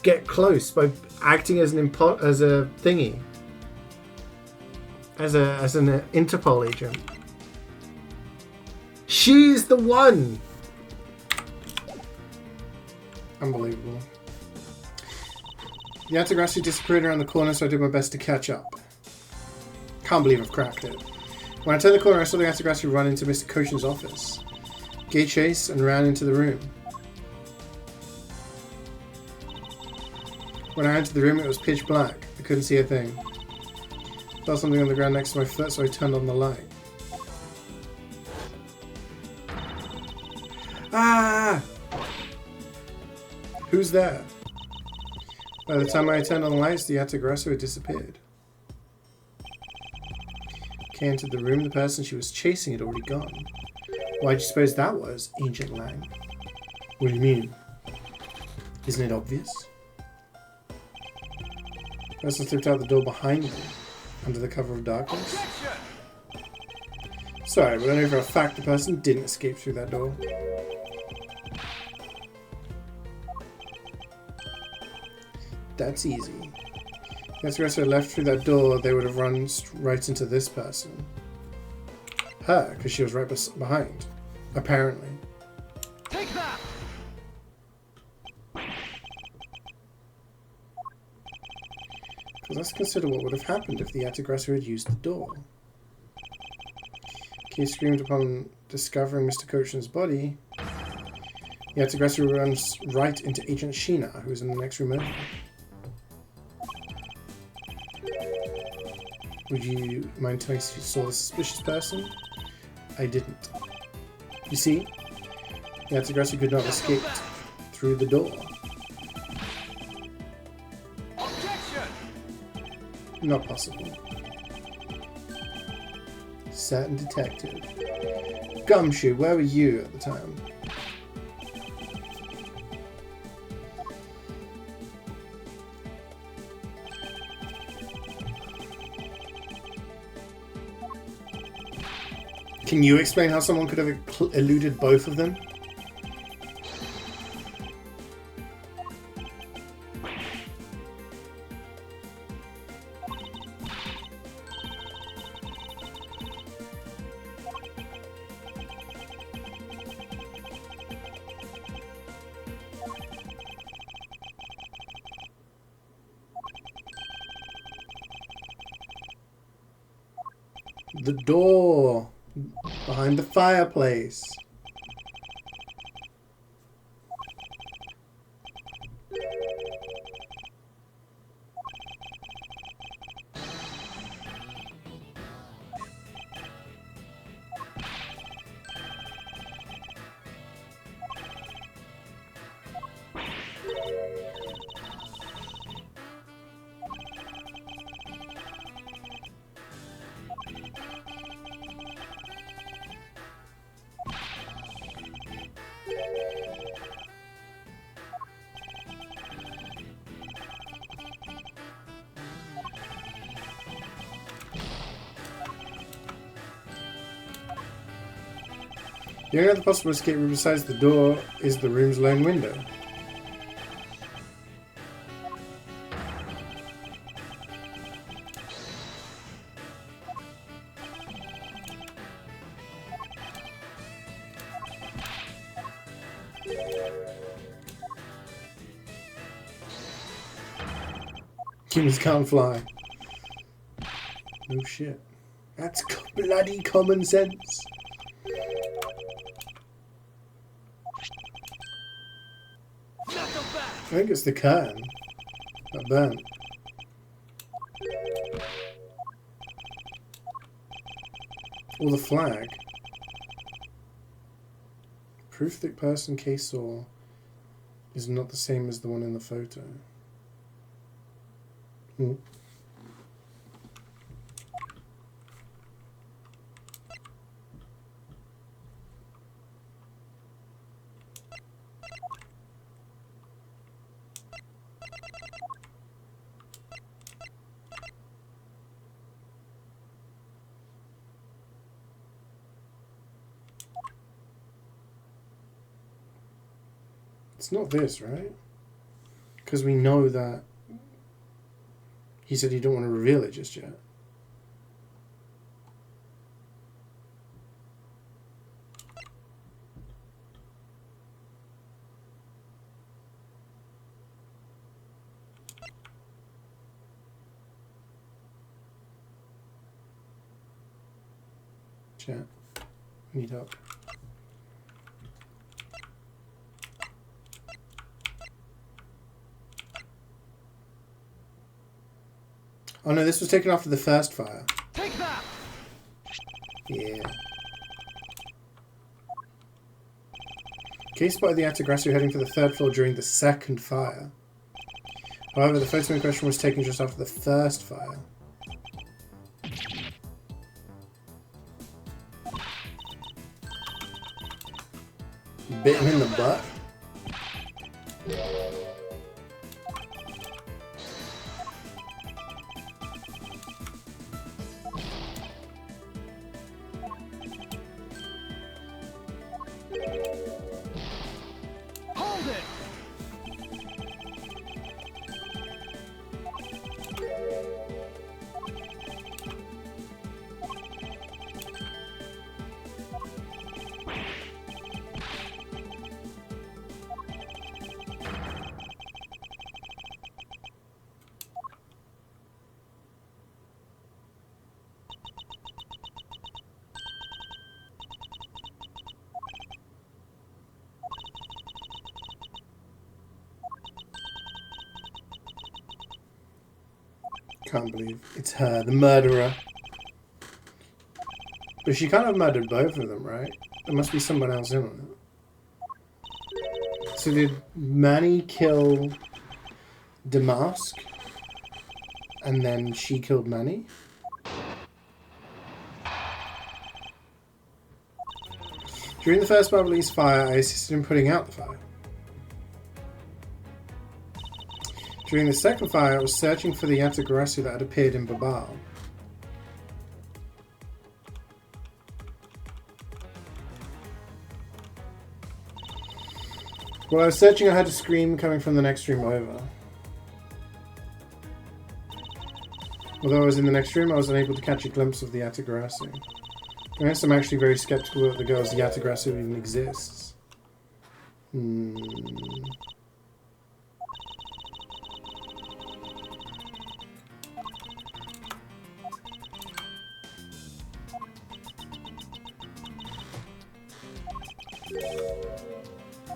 get close, by acting as an thingy, as an Interpol agent. She's the one. Unbelievable. The Yatagarasu disappeared around the corner, so I did my best to catch up. Can't believe I've cracked it. When I turned the corner, I saw the Yatagarasu run into Mr. Koshin's office. Gave chase and ran into the room. When I entered the room, it was pitch black. I couldn't see a thing. I felt something on the ground next to my foot, so I turned on the light. Ah! Who's there? By the time I turned on the lights, the Yatagarasu had disappeared. Kay entered the room. The person she was chasing had already gone. Why do you suppose that was, Agent Lang? What do you mean? Isn't it obvious? The person slipped out the door behind me, under the cover of darkness. Sorry, but I know for a fact the person didn't escape through that door. That's easy. If the rest had left through that door, they would have run right into this person. Her, because she was right behind. Apparently. Take that! Let's consider what would have happened if the Yatagarasu had used the door. Kay screamed upon discovering Mr. Koshin's body. The Yatagarasu runs right into Agent Sheena, who is in the next room over. Would you mind telling us if you saw the suspicious person? I didn't. You see, the Yatagarasu could not have escaped through the door. Not possible. Certain detective. Gumshoe, where were you at the time? Can you explain how someone could have eluded both of them? The door behind the fireplace. The only other possible escape route besides the door is the room's lone window. Humans can't fly. No shit. That's bloody common sense. I think it's the curtain that burnt. Or the flag. Proof that person Kay saw is not the same as the one in the photo. Hmm. It's not this, right? Because we know that he said he don't want to reveal it just yet. Chat. Need help. Oh no, this was taken after the first fire. Take that! Yeah. Kay spotted the Atagrasu heading for the third floor during the second fire. However, the photo in question was taken just after the first fire. Bit him in the butt. Hold it! Can't believe it's her, the murderer. But she can't have murdered both of them, right? There must be someone else in on it. So did Manny kill Damask? And then she killed Manny? During the first Bubbly's fire, I assisted in putting out the fire. During the second fire, I was searching for the Yatagarasu that had appeared in Babal. While I was searching, I heard a scream coming from the next room over. Although I was in the next room, I was unable to catch a glimpse of the Yatagarasu. I guess I'm actually very skeptical that the girl's Yatagarasu even exists.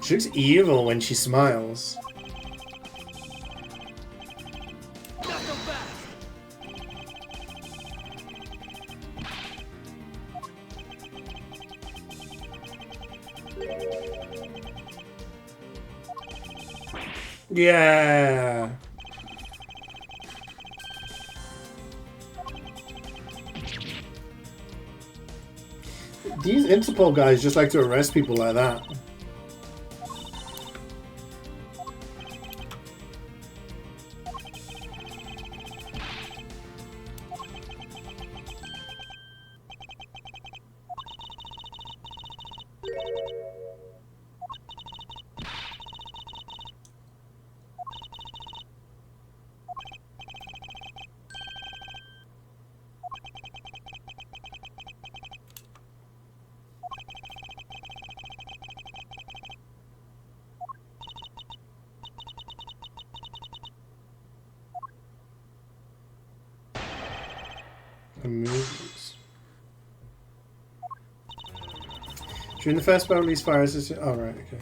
She looks evil when she smiles. Not so fast! Yeah. These Interpol guys just like to arrest people like that. The movies. During the first battle, these fires. Oh, right, okay.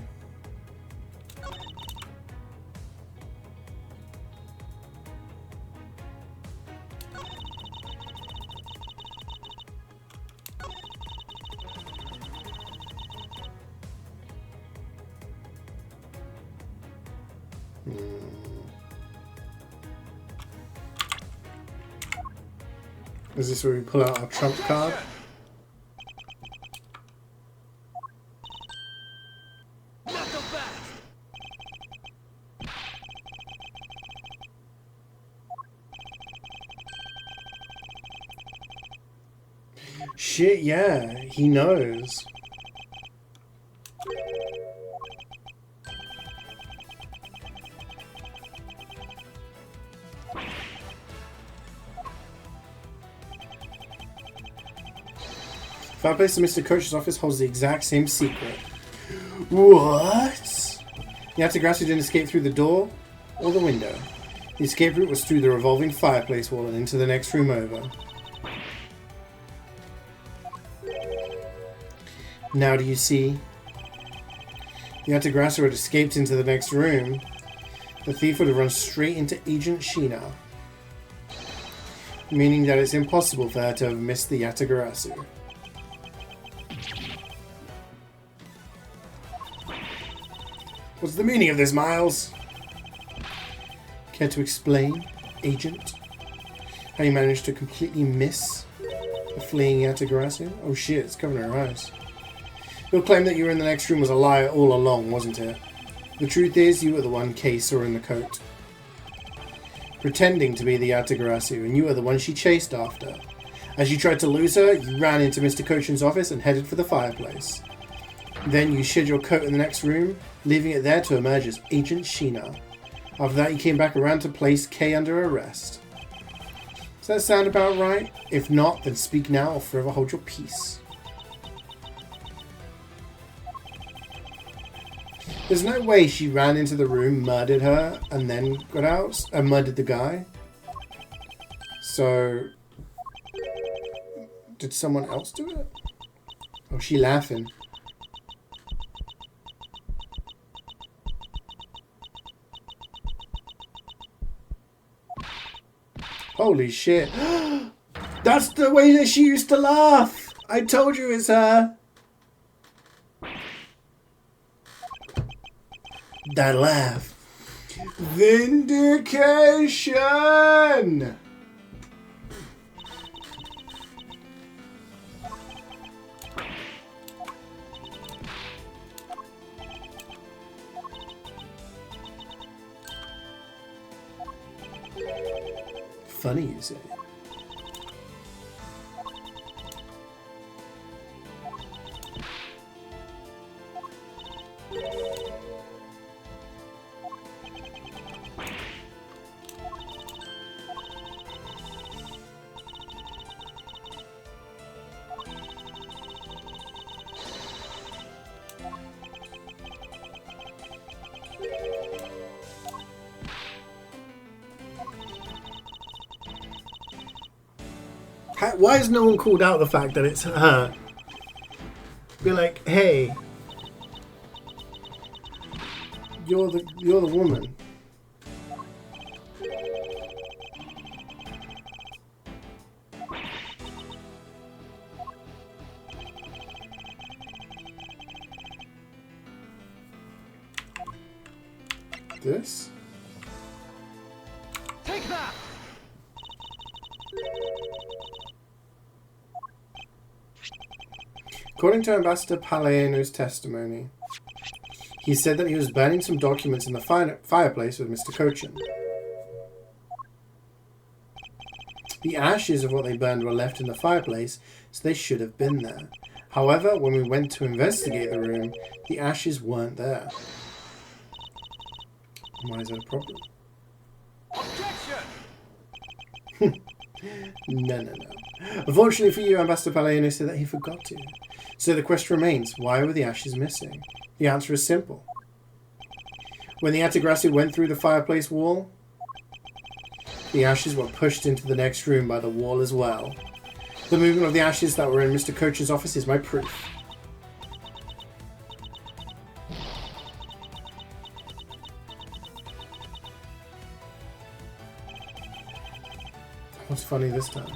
Is this where we pull out our trump card? Not so fast. Shit, yeah, he knows. Fireplace in Mr. Coach's office holds the exact same secret. What? The Atagrasu didn't escape through the door or the window. The escape route was through the revolving fireplace wall and into the next room over. Now do you see? The Atagrasu had escaped into the next room. The thief would have run straight into Agent Sheena, meaning that it's impossible for her to have missed the Atagrasu. What's the meaning of this, Miles? Care to explain, Agent? How you managed to completely miss the fleeing Atagrasu? Oh shit, it's covering her eyes. Your claim that you were in the next room was a lie all along, wasn't it? The truth is, you were the one Kay saw in the coat, pretending to be the Atagrasu, and you were the one she chased after. As you tried to lose her, you ran into Mr. Cochin's office and headed for the fireplace. Then you shed your coat in the next room, leaving it there to emerge as Agent Sheena. After that, you came back around to place Kay under arrest. Does that sound about right? If not, then speak now or forever hold your peace. There's no way she ran into the room, murdered her, and then got out and murdered the guy. So, did someone else do it? Oh, she laughing. Holy shit. That's the way that she used to laugh. I told you it's her. That laugh. Vindication. Funny, you say. Why has no one called out the fact that it's her? Be like, hey, you're the woman. This? Take that. According to Ambassador Palaeno's testimony, he said that he was burning some documents in the fireplace with Mr. Cochin. The ashes of what they burned were left in the fireplace, so they should have been there. However, when we went to investigate the room, the ashes weren't there. Why is that a problem? Objection! No. Unfortunately for you, Ambassador Palaiano said that he forgot to. So the question remains, why were the ashes missing? The answer is simple. When the Atagrassi went through the fireplace wall, the ashes were pushed into the next room by the wall as well. The movement of the ashes that were in Mr. Coach's office is my proof. What's funny this time?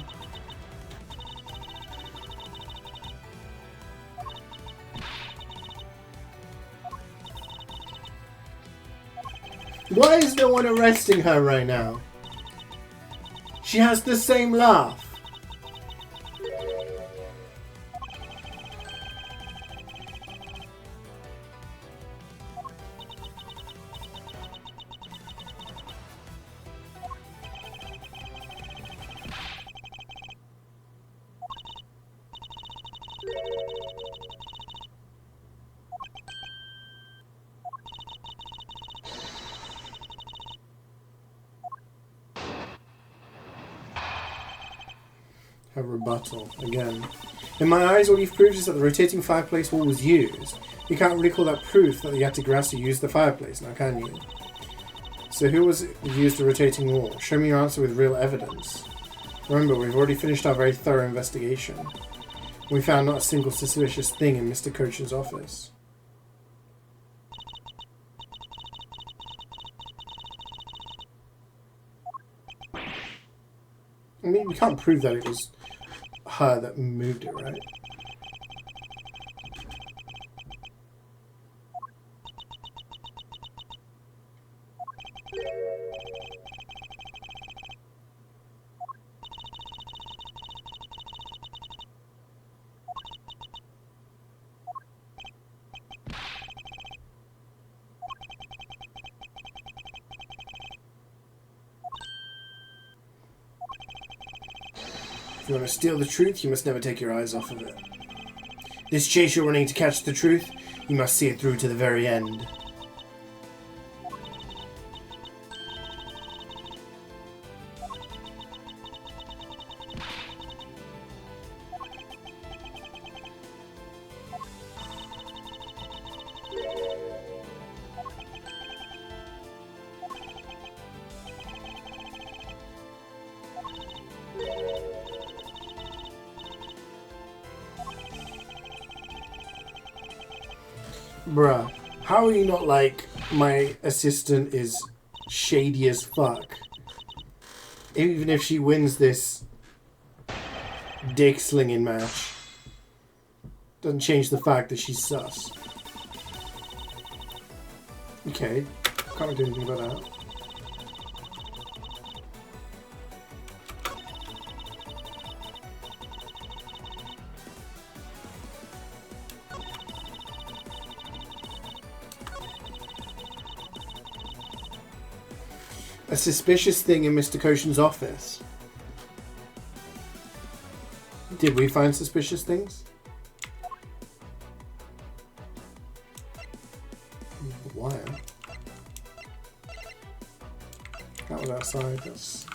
Why is no one arresting her right now? She has the same laugh. Her rebuttal, again. In my eyes, all you've proved is that the rotating fireplace wall was used. You can't really call that proof that the Atagrassi used the fireplace, now can you? So who was it who used the rotating wall? Show me your answer with real evidence. Remember, we've already finished our very thorough investigation. We found not a single suspicious thing in Mr. Coach's office. I mean, we can't prove that it was her that moved it, right? If you want to steal the truth, you must never take your eyes off of it. This chase you're running to catch the truth, you must see it through to the very end. Bruh, how are you not like, my assistant is shady as fuck? Even if she wins this dick slinging match, doesn't change the fact that she's sus. Okay, can't do anything about that. A suspicious thing in Mr. Koshin's office. Did we find suspicious things? The wire. That was outside. That's...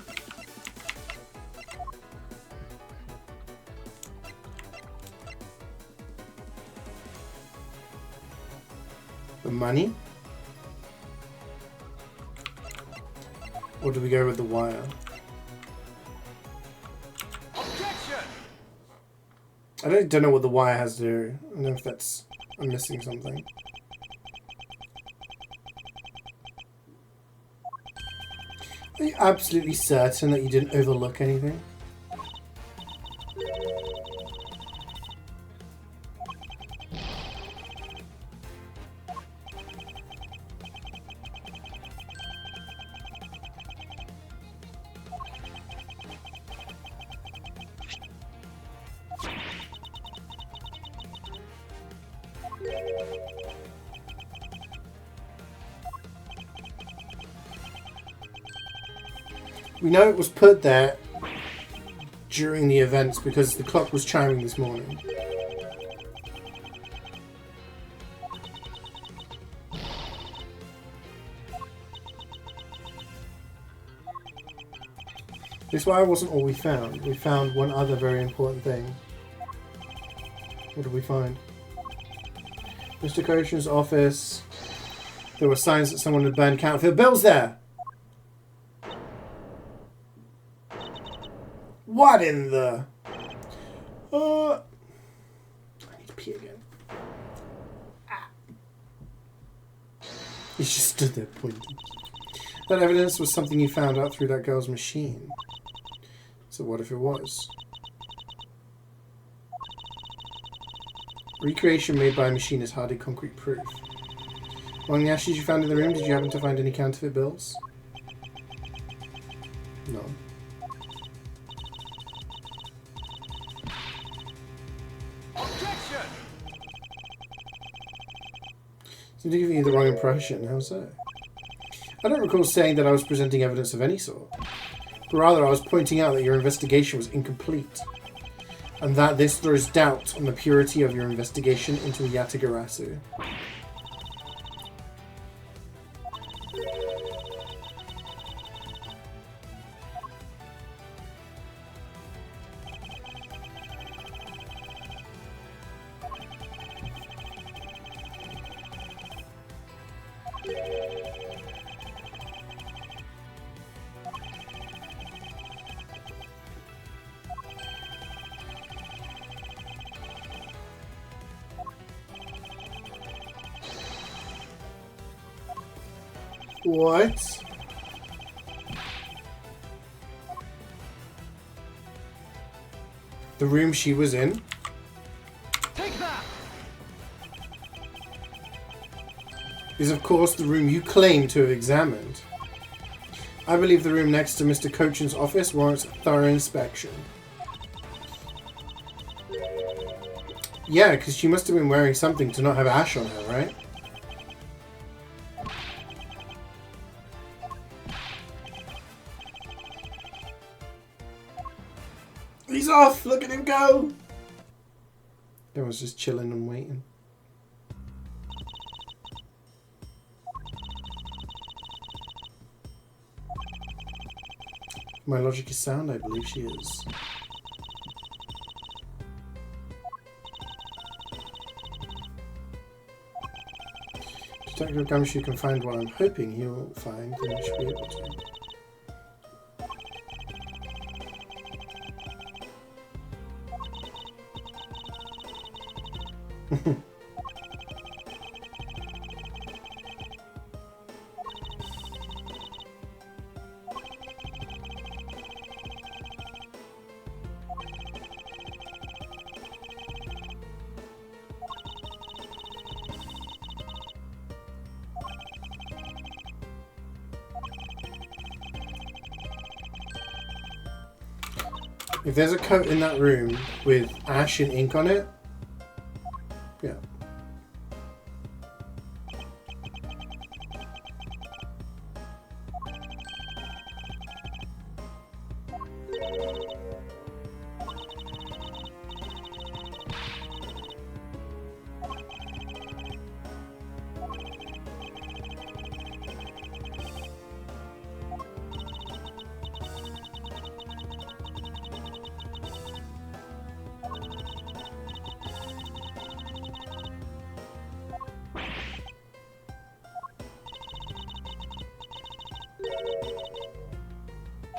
The money? Or do we go with the wire? Objection! I don't know what the wire has to do. I don't know if that's... I'm missing something. Are you absolutely certain that you didn't overlook anything? We know it was put there during the events because the clock was chiming this morning. This wire wasn't all we found. We found one other very important thing. What did we find? Mr. Coachman's office. There were signs that someone had burned counterfeit bills there. What in the... I need to pee again. He just stood there pointing. That evidence was something you found out through that girl's machine. So what if it was? Recreation made by a machine is hardly concrete proof. Among the ashes you found in the room, did you happen to find any counterfeit bills? No. Objection! Seems to give you the wrong impression. How so? I don't recall saying that I was presenting evidence of any sort. But rather, I was pointing out that your investigation was incomplete. And that this throws doubt on the purity of your investigation into Yatagarasu. What? The room she was in? Take that! Is of course the room you claim to have examined. I believe the room next to Mr. Cochin's office warrants a thorough inspection. Yeah, because she must have been wearing something to not have ash on her, right? He's off! Look at him go! Everyone's just chilling and waiting. My logic is sound, I believe she is. Detective Gumshoe can find what I'm hoping he'll find, then he should be able to. If there's a coat in that room with ash and ink on it, yeah.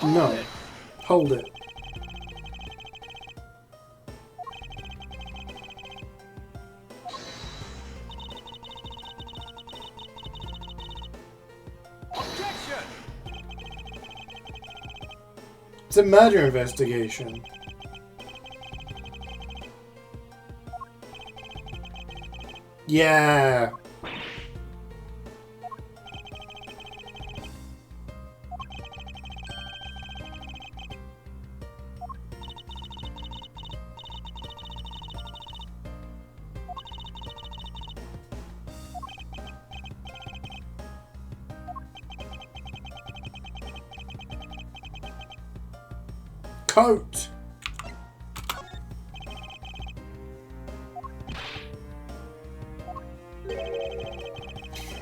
No. Hold it. Objection! It's a murder investigation. Yeah. Coat.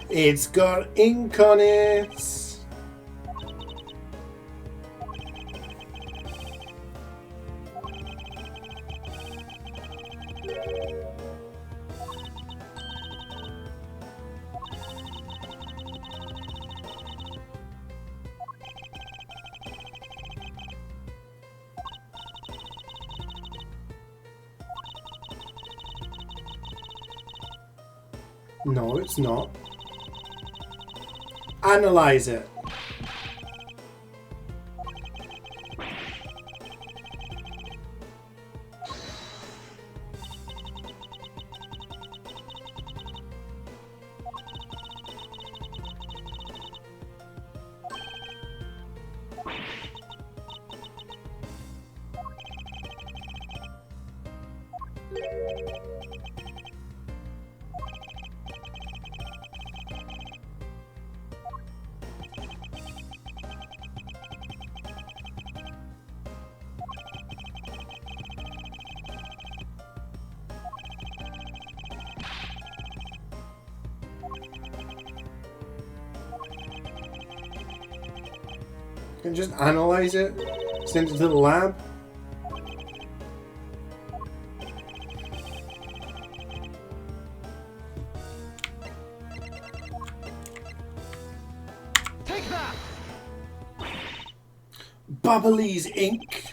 It's got ink on it. No, it's not. Analyze it. Can just analyze it, send it to the lab. Take that! Bubbly's ink.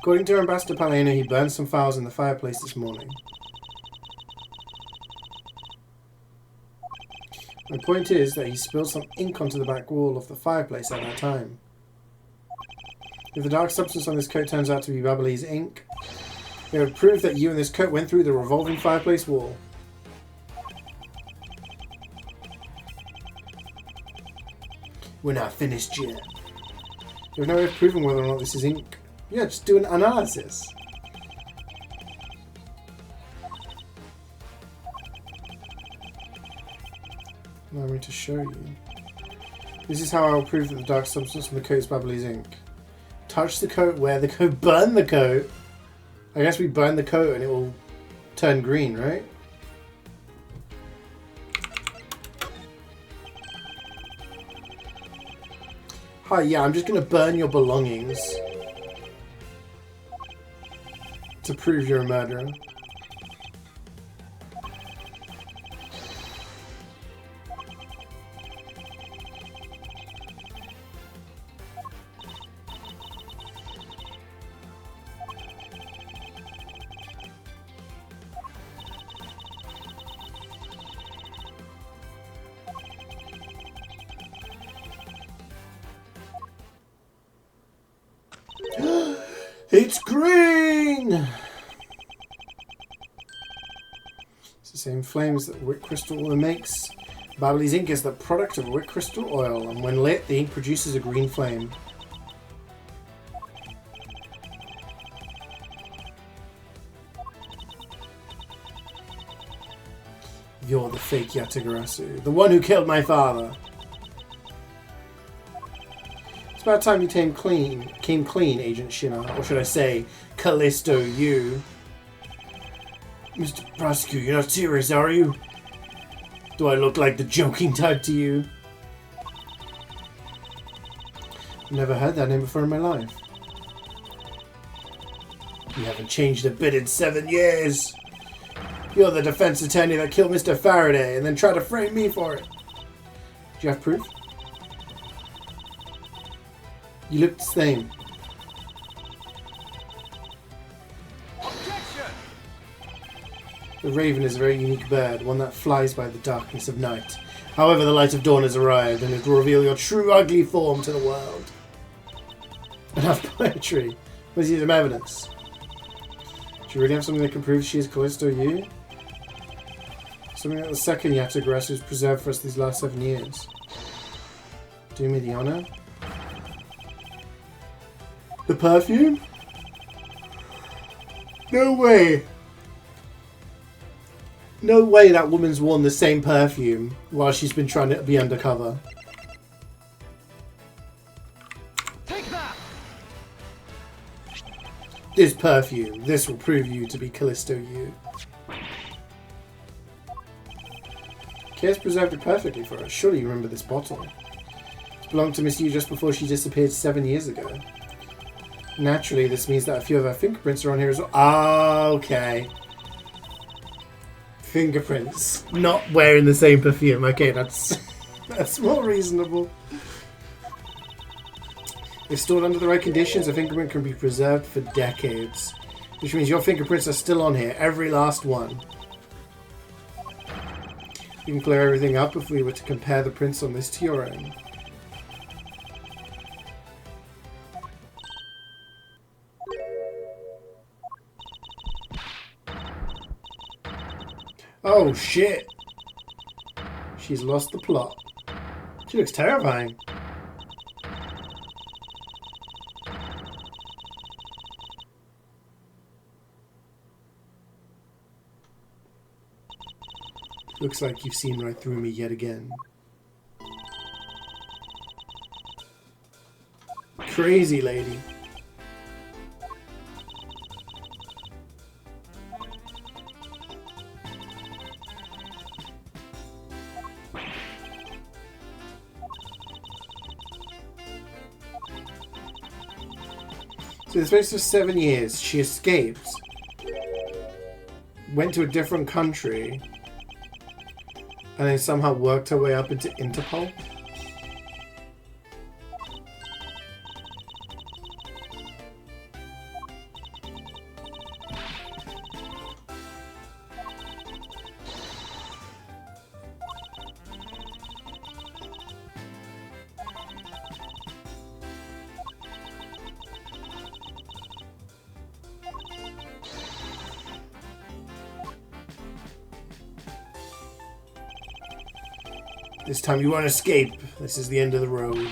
According to Ambassador Palena, he burned some files in the fireplace this morning. My point is that he spilled some ink onto the back wall of the fireplace at that time. If the dark substance on this coat turns out to be Bubbly's ink, it would prove that you and this coat went through the revolving fireplace wall. We're not finished yet. There's no way of proving whether or not this is ink. Yeah, just do an analysis. Now I'm going to show you. This is how I'll prove that the dark substance from the coat is Bubbly's ink. Touch the coat, wear the coat, burn the coat. I guess we burn the coat and it will turn green, right? Hi, yeah, I'm just going to burn your belongings to prove you're a murderer. It's green! It's the same flames that wick crystal oil makes. Bubbly's ink is the product of wick crystal oil, and when lit, the ink produces a green flame. You're the fake Yatagarasu, the one who killed my father. It's about time you came clean, Agent Shinnah, or should I say, Callisto you. Mr. Prosecutor, you're not serious, are you? Do I look like the joking type to you? Never heard that name before in my life. You haven't changed a bit in 7 years. You're the defense attorney that killed Mr. Faraday and then tried to frame me for it. Do you have proof? You look the same. Objection! The raven is a very unique bird, one that flies by the darkness of night. However, the light of dawn has arrived, and it will reveal your true ugly form to the world. Enough poetry. Let's use some evidence. Do you really have something that can prove she is Callisto you? Something that the second Yatagarasu has preserved for us these last 7 years. Do me the honor. The perfume? No way. No way that woman's worn the same perfume while she's been trying to be undercover. Take that! This perfume. This will prove you to be Callisto you. Kaya's preserved it perfectly for us. Surely you remember this bottle. It belonged to Miss Yu just before she disappeared 7 years ago. Naturally, this means that a few of her fingerprints are on here as well. Ah, okay. Fingerprints. Not wearing the same perfume. Okay, that's more reasonable. If stored under the right conditions, a fingerprint can be preserved for decades. Which means your fingerprints are still on here. Every last one. You can clear everything up if we were to compare the prints on this to your own. Oh shit! She's lost the plot. She looks terrifying. Looks like you've seen right through me yet again. Crazy lady. So in the space of 7 years, she escaped, went to a different country, and then somehow worked her way up into Interpol? This time you won't escape. This is the end of the road.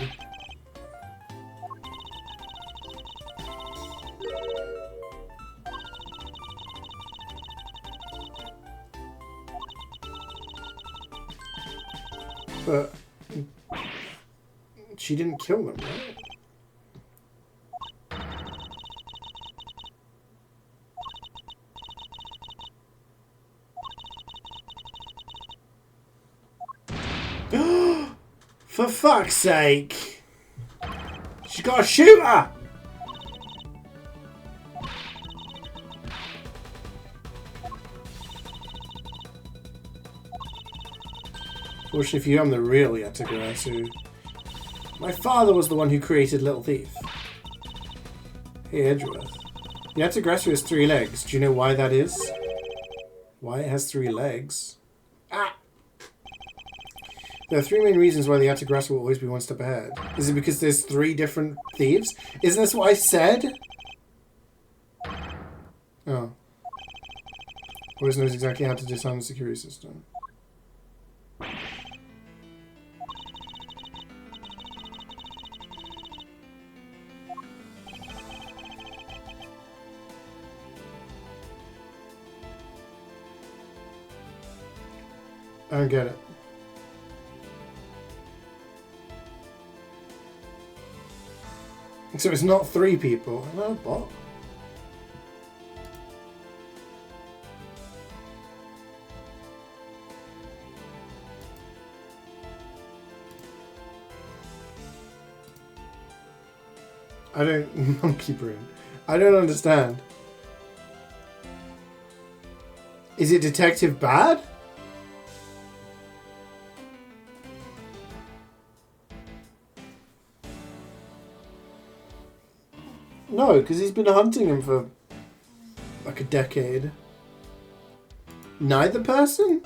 But she didn't kill them, right? For fuck's sake! She's got a shooter! Fortunately for you, I'm the real Yatagarasu. My father was the one who created Little Thief. Hey, Edgeworth. Yatagarasu has 3 legs. Do you know why that is? Why it has 3 legs? Ah! There are 3 main reasons why the Yatagarasu will always be one step ahead. Is it because there's 3 different thieves? Isn't this what I said? Oh. Always knows exactly how to disarm the security system. I don't get it. So it's not 3 people. No, bot. I don't... Monkey brain. I don't understand. Is it Detective Bad? No, because he's been hunting him for like a decade. Neither person?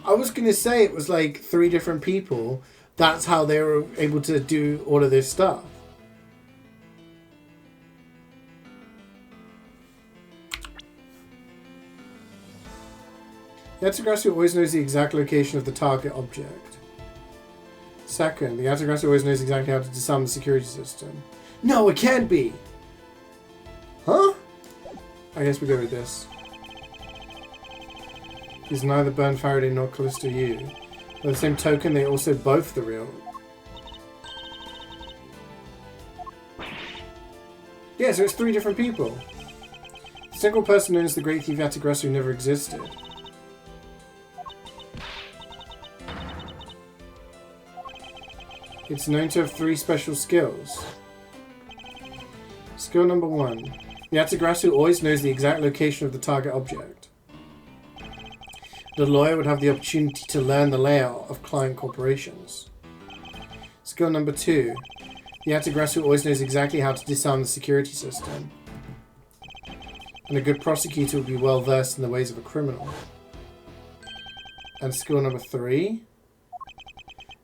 I was going to say it was like 3 different people. That's how they were able to do all of this stuff. Yatagarasu always knows the exact location of the target object. Second, the Yatagarasu always knows exactly how to disarm the security system. No, it can't be! Huh? I guess we go with this. He's neither Bern Faraday nor Callisto Yu. By the same token, they're also both the real. Yeah, so it's 3 different people. A single person known as the Great Thief Yatagarasu never existed. It's known to have 3 special skills. Skill number 1. Yatagarasu always knows the exact location of the target object. The lawyer would have the opportunity to learn the layout of client corporations. Skill number 2. The Yatagarasu always knows exactly how to disarm the security system. And a good prosecutor would be well versed in the ways of a criminal. And skill number 3.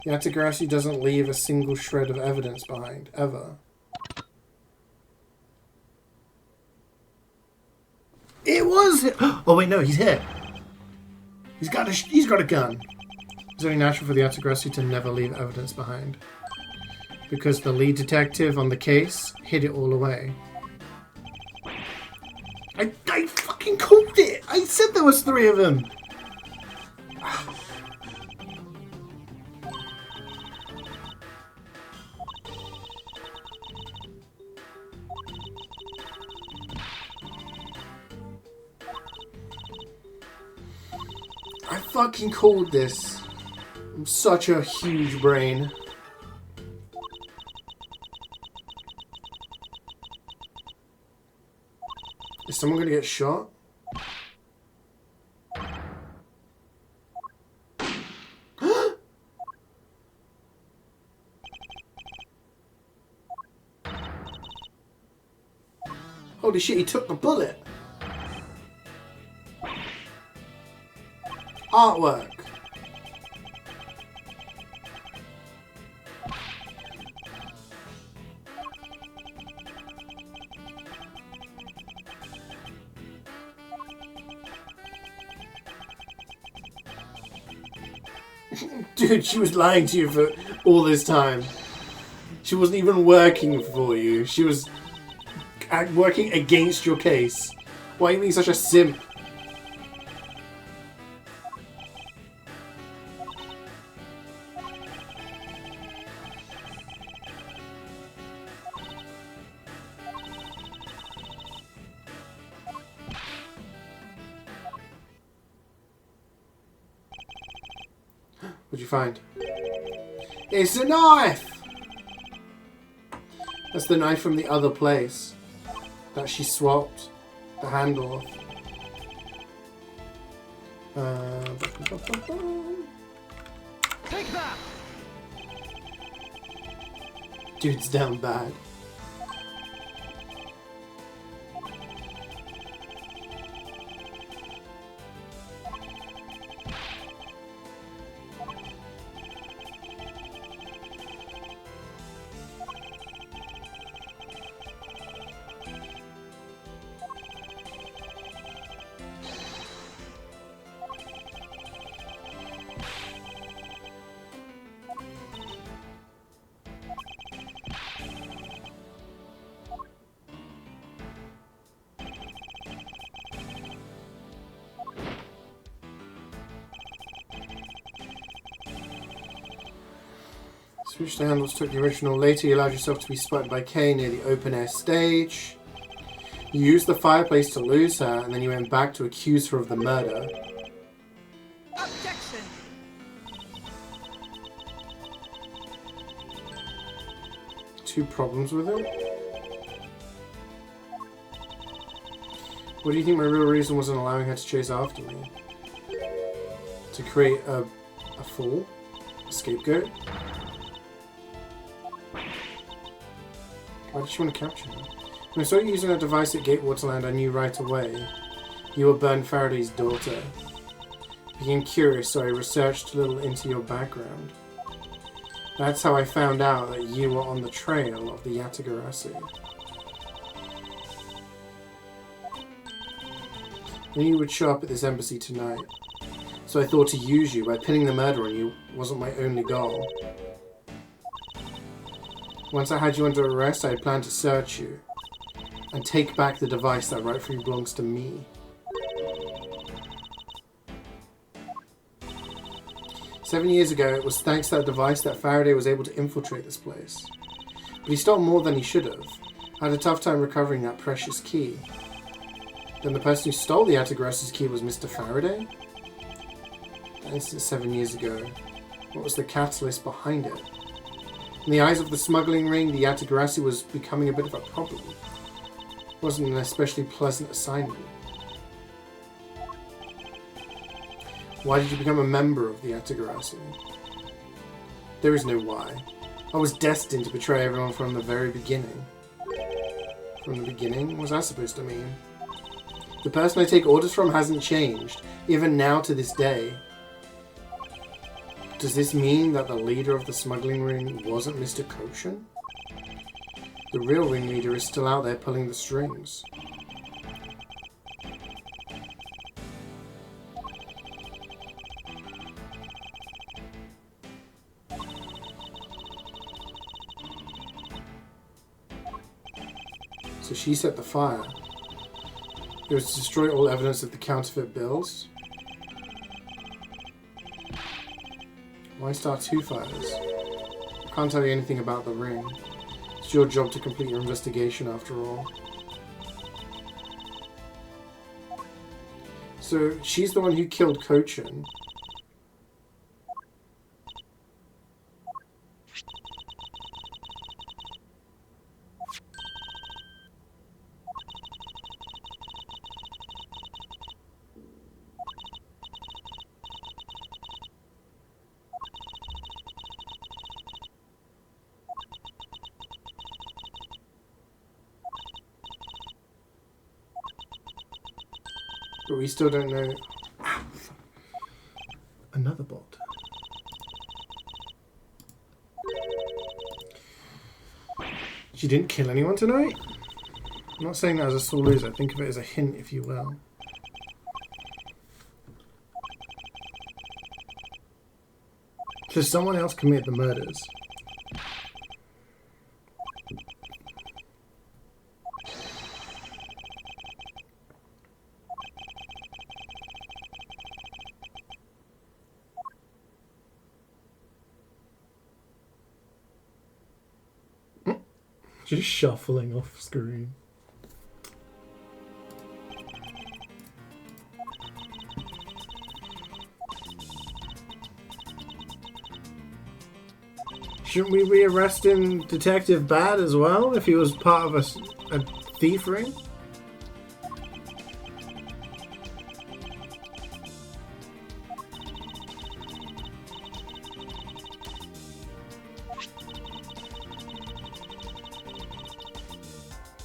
The Yatagarasu doesn't leave a single shred of evidence behind, ever. It was... Oh wait, no, he's here. He's got a gun. It's only natural for the Yatagarasu to never leave evidence behind. Because the lead detective on the case hid it all away. I fucking called it! I said there was 3 of them! I fucking called this. I'm such a huge brain. Is someone gonna get shot? Holy shit, he took the bullet. Artwork. Dude, she was lying to you for all this time. She wasn't even working for you. She was working against your case. Why are you being such a simp? What'd you find? It's a knife! That's the knife from the other place that she swapped the handle off. Take that! Dude's down bad. Switch the handles, took the original. Later, you allowed yourself to be spotted by Kay near the open-air stage. You used the fireplace to lose her, and then you went back to accuse her of the murder. Objection! 2 problems with it? What do you think my real reason was in allowing her to chase after me? To create a fool? A scapegoat? Why did she want to capture me? When I saw you using a device at Gatewaterland, I knew right away you were Bern Faraday's daughter. I became curious, so I researched a little into your background. That's how I found out that you were on the trail of the Yatagarasu. I knew you would show up at this embassy tonight, so I thought to use you by pinning the murder on you wasn't my only goal. Once I had you under arrest, I had planned to search you and take back the device that rightfully belongs to me. 7 years ago, it was thanks to that device that Faraday was able to infiltrate this place. But he stole more than he should have. I had a tough time recovering that precious key. Then the person who stole the Yatagarasu's key was Mr. Faraday? That incident 7 years ago. What was the catalyst behind it? In the eyes of the smuggling ring, the Yatagarasu was becoming a bit of a problem. It wasn't an especially pleasant assignment. Why did you become a member of the Yatagarasu? There is no why. I was destined to betray everyone from the very beginning. From the beginning? What's that supposed to mean? The person I take orders from hasn't changed, even now to this day. Does this mean that the leader of the smuggling ring wasn't Mr. Koshin? The real ringleader is still out there pulling the strings. So she set the fire. It was to destroy all evidence of the counterfeit bills. Why start two fires? I can't tell you anything about the ring. It's your job to complete your investigation after all. So she's the one who killed Kochin. But we still don't know. Another bot. She didn't kill anyone tonight? I'm not saying that as a sore loser. Think of it as a hint, if you will. So someone else committed the murders. Just shuffling off screen. Shouldn't we be arresting Detective Bad as well if he was part of a thief ring?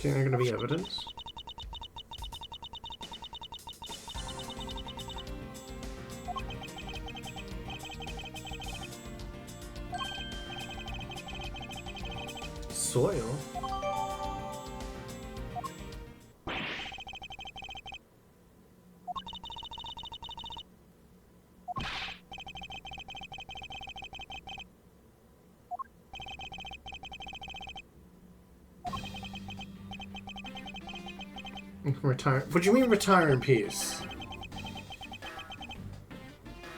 Do you think there's going to be evidence? Soil? Retire. What do you mean retire in peace?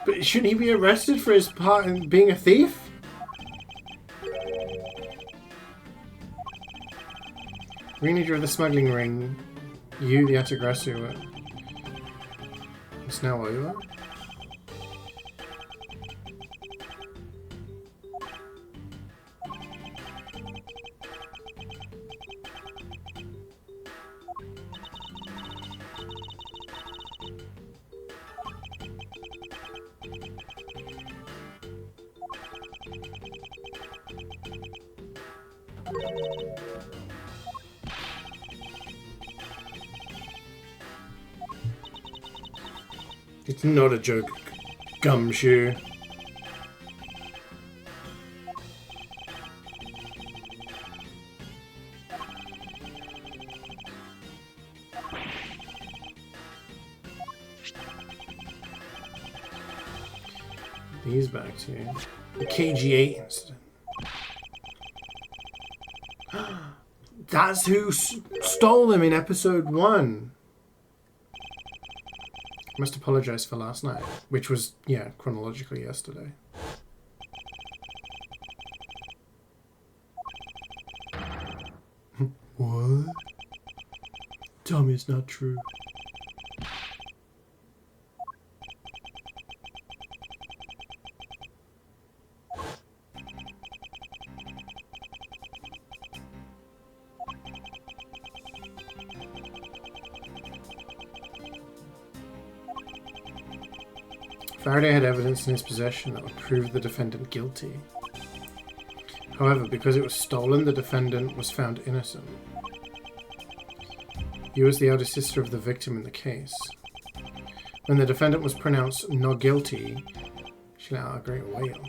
But shouldn't he be arrested for his part in being a thief? Ringleader of the smuggling ring. You, the aggressor. It's now over. It's not a joke, gumshoe. These back here. The KG8 incident. That's who stole them in episode 1. I must apologise for last night, which was, yeah, chronologically yesterday. What? Tell me it's not true. Faraday had evidence in his possession that would prove the defendant guilty. However, because it was stolen, the defendant was found innocent. You was the elder sister of the victim in the case. When the defendant was pronounced not guilty, she let out a great wail.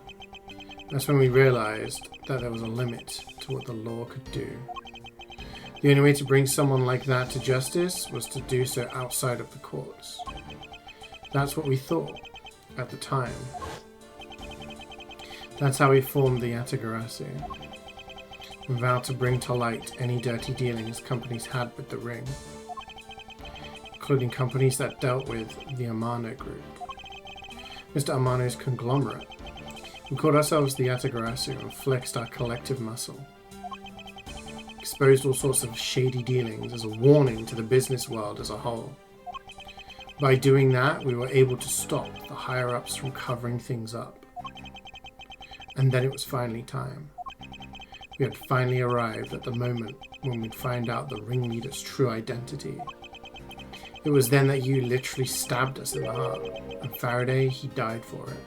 That's when we realized that there was a limit to what the law could do. The only way to bring someone like that to justice was to do so outside of the courts. That's what we thought at the time. That's how we formed the Atagarasi, and vowed to bring to light any dirty dealings companies had with the ring, including companies that dealt with the Amano group, Mr. Amano's conglomerate. We called ourselves the Atagarasi and flexed our collective muscle. Exposed all sorts of shady dealings as a warning to the business world as a whole. By doing that, we were able to stop the higher-ups from covering things up. And then it was finally time. We had finally arrived at the moment when we'd find out the ringleader's true identity. It was then that you literally stabbed us in the heart, and Faraday, he died for it.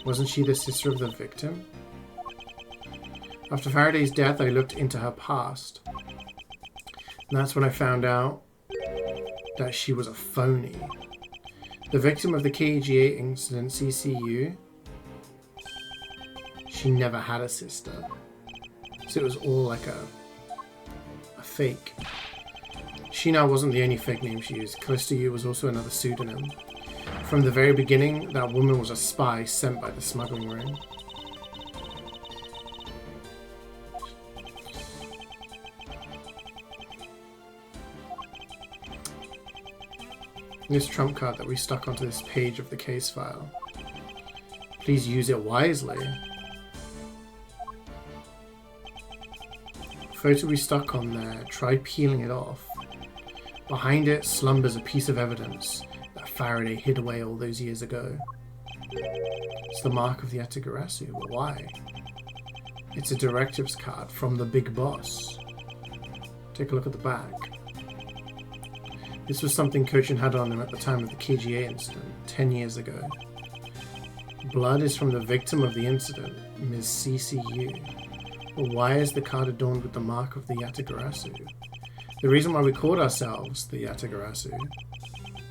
Wasn't she the sister of the victim? After Faraday's death, I looked into her past. And that's when I found out that she was a phony. The victim of the CeeJaey incident, CCU, she never had a sister. So it was all like a fake. Shina wasn't the only fake name she used. Callista U was also another pseudonym. From the very beginning, that woman was a spy sent by the smuggling ring. This trump card that we stuck onto this page of the case file. Please use it wisely. Photo we stuck on there, try peeling it off. Behind it slumbers a piece of evidence that Faraday hid away all those years ago. It's the mark of the Atagarasi, but why? It's a directives card from the big boss. Take a look at the back. This was something Kochin had on him at the time of the CeeJaey incident, 10 years ago. Blood is from the victim of the incident, Ms. CCU. But why is the card adorned with the mark of the Atagarasi? The reason why we called ourselves the Atagarasi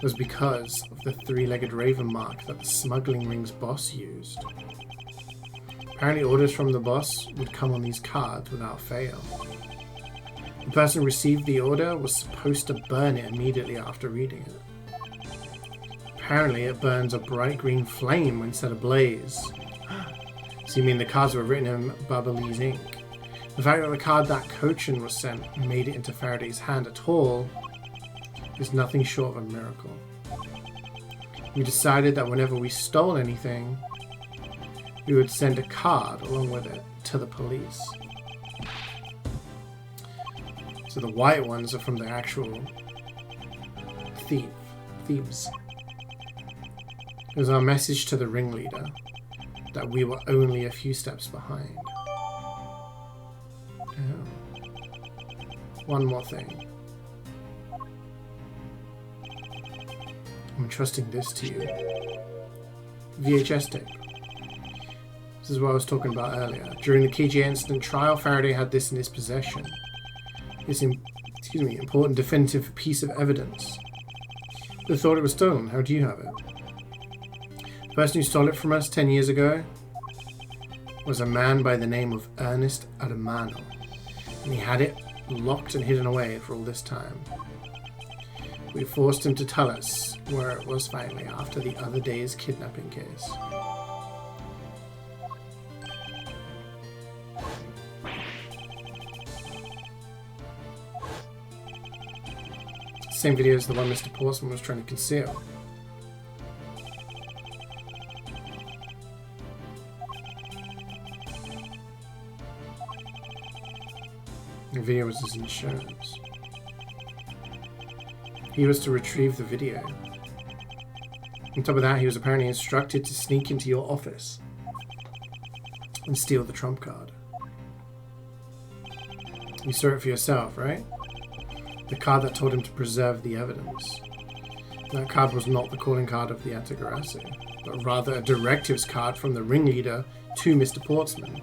was because of the three-legged raven mark that the smuggling ring's boss used. Apparently orders from the boss would come on these cards without fail. The person who received the order was supposed to burn it immediately after reading it. Apparently it burns a bright green flame when set ablaze. So you mean the cards were written in Babalese ink? The fact that the card that Kochin was sent made it into Faraday's hand at all is nothing short of a miracle. We decided that whenever we stole anything, we would send a card along with it to the police. So the white ones are from the actual thieves. It was our message to the ringleader that we were only a few steps behind. Oh. One more thing. I'm entrusting this to you. VHS tape. This is what I was talking about earlier. During the CeeJaey incident trial, Faraday had this in his possession. This important definitive piece of evidence. They thought it was stolen. How do you have it? The person who stole it from us 10 years ago was a man by the name of Ernest Armano, and he had it locked and hidden away for all this time. We forced him to tell us where it was finally after the other day's kidnapping case. Same video as the one Mr. Portsman was trying to conceal. The video was his insurance. He was to retrieve the video. On top of that, he was apparently instructed to sneak into your office and steal the trump card. You saw it for yourself, right? The card that told him to preserve the evidence. That card was not the calling card of the Atagarasi. but rather a directives card from the ringleader to Mr. Portsman.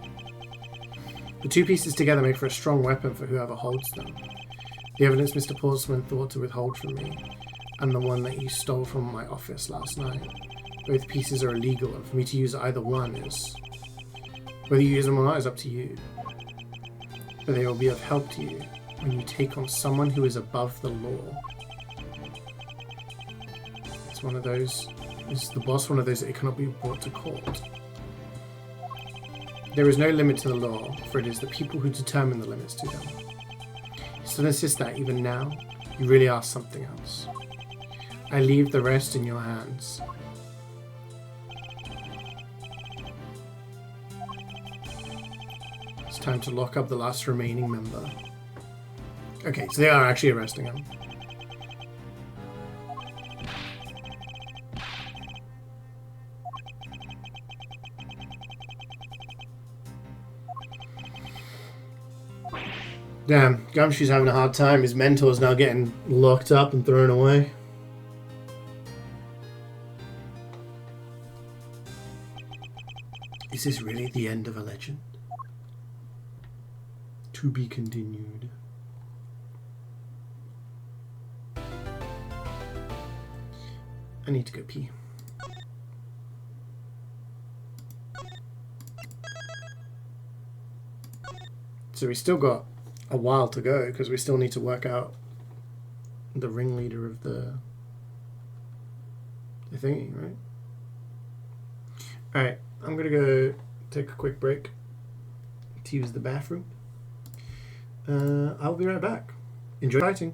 The two pieces together make for a strong weapon for whoever holds them. The evidence Mr. Portsman thought to withhold from me, and the one that you stole from my office last night. Both pieces are illegal, and for me to use either one is... Whether you use them or not is up to you. But they will be of help to you when you take on someone who is above the law. It's one of those... Is the boss one of those that it cannot be brought to court? There is no limit to the law, for it is the people who determine the limits to them. You still insist that, even now, you really are something else. I leave the rest in your hands. It's time to lock up the last remaining member. Okay, so they are actually arresting him. Damn, Gumshoe's having a hard time. His mentor's now getting locked up and thrown away. Is this really the end of a legend? To be continued. I need to go pee. So we still got a while to go because we still need to work out the ringleader of the thingy, right? Alright, I'm gonna go take a quick break to use the bathroom. I'll be right back. Enjoy fighting.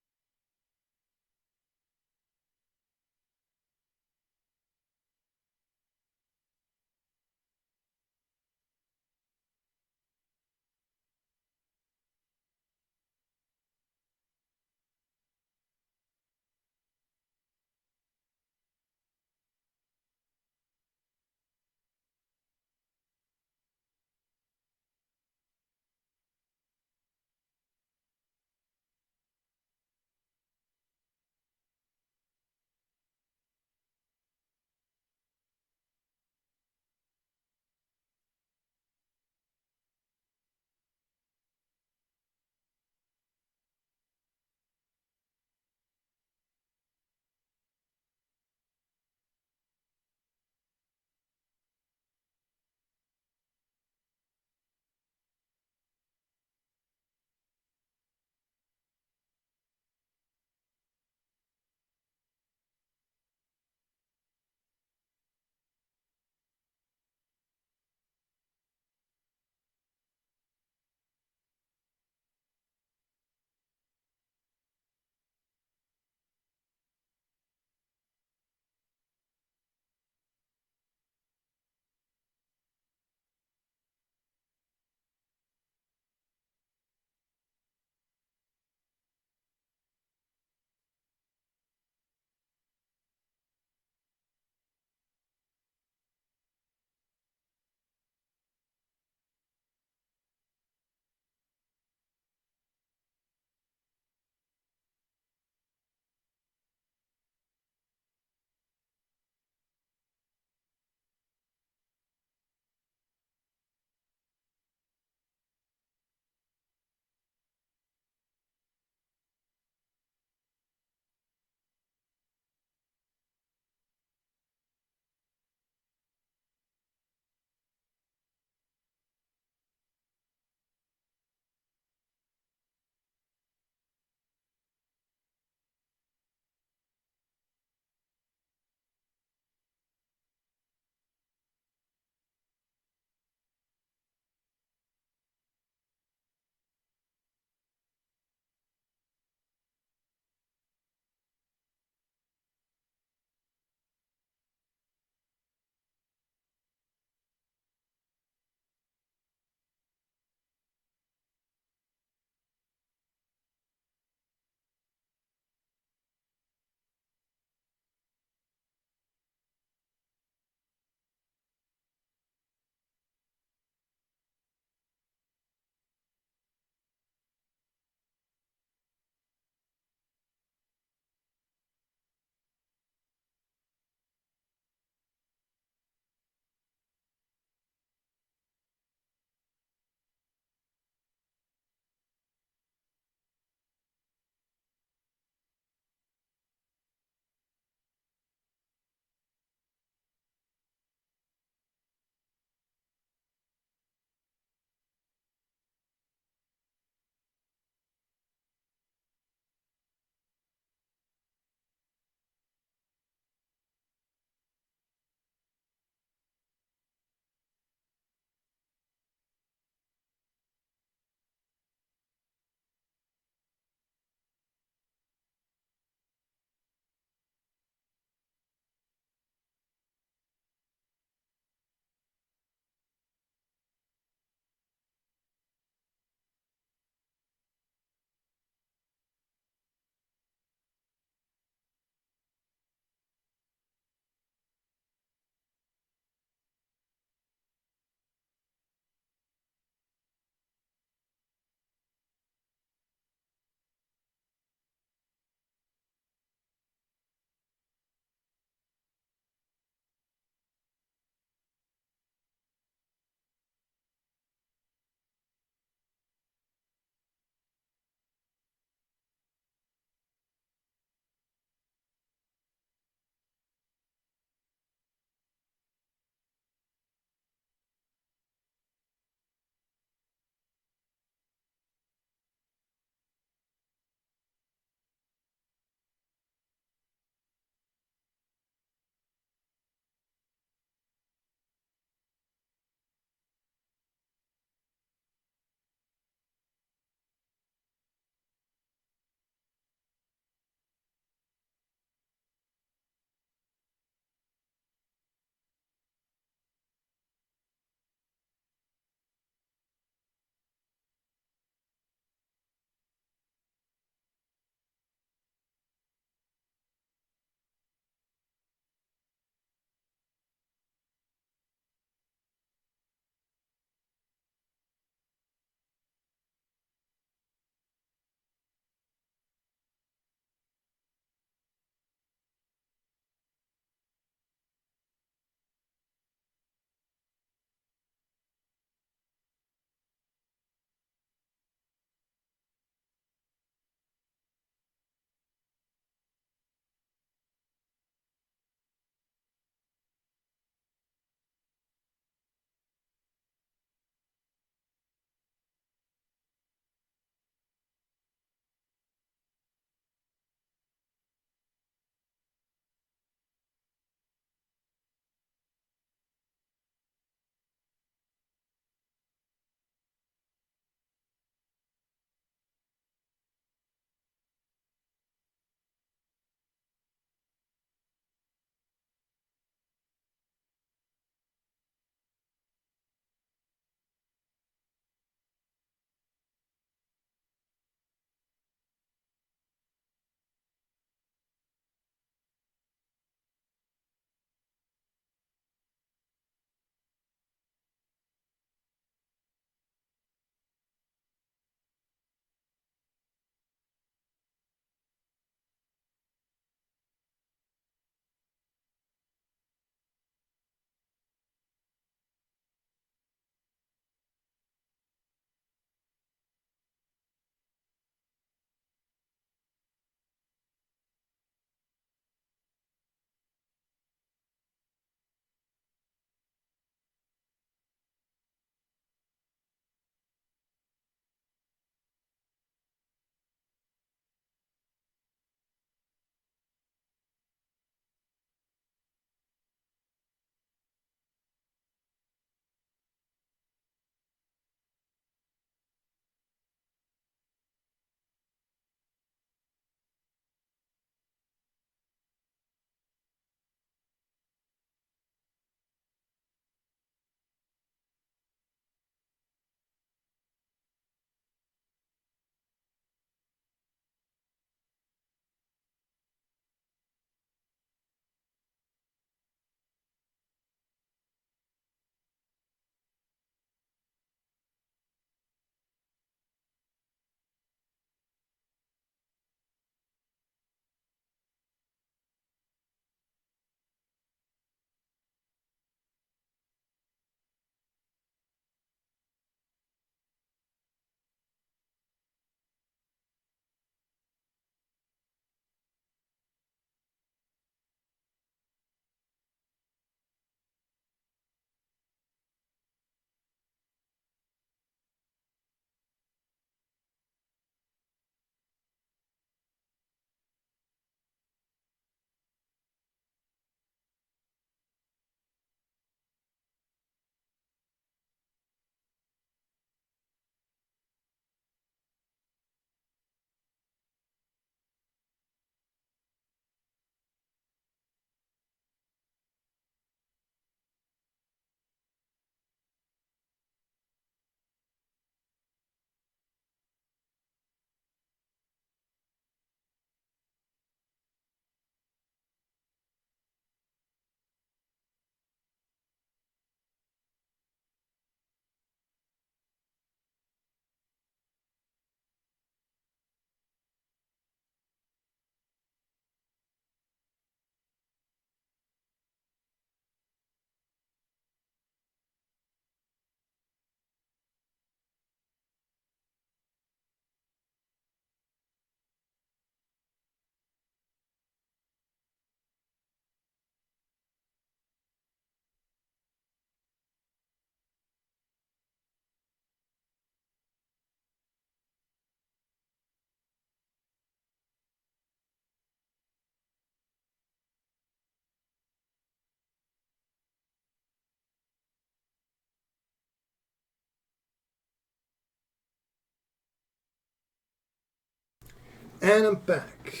And I'm back.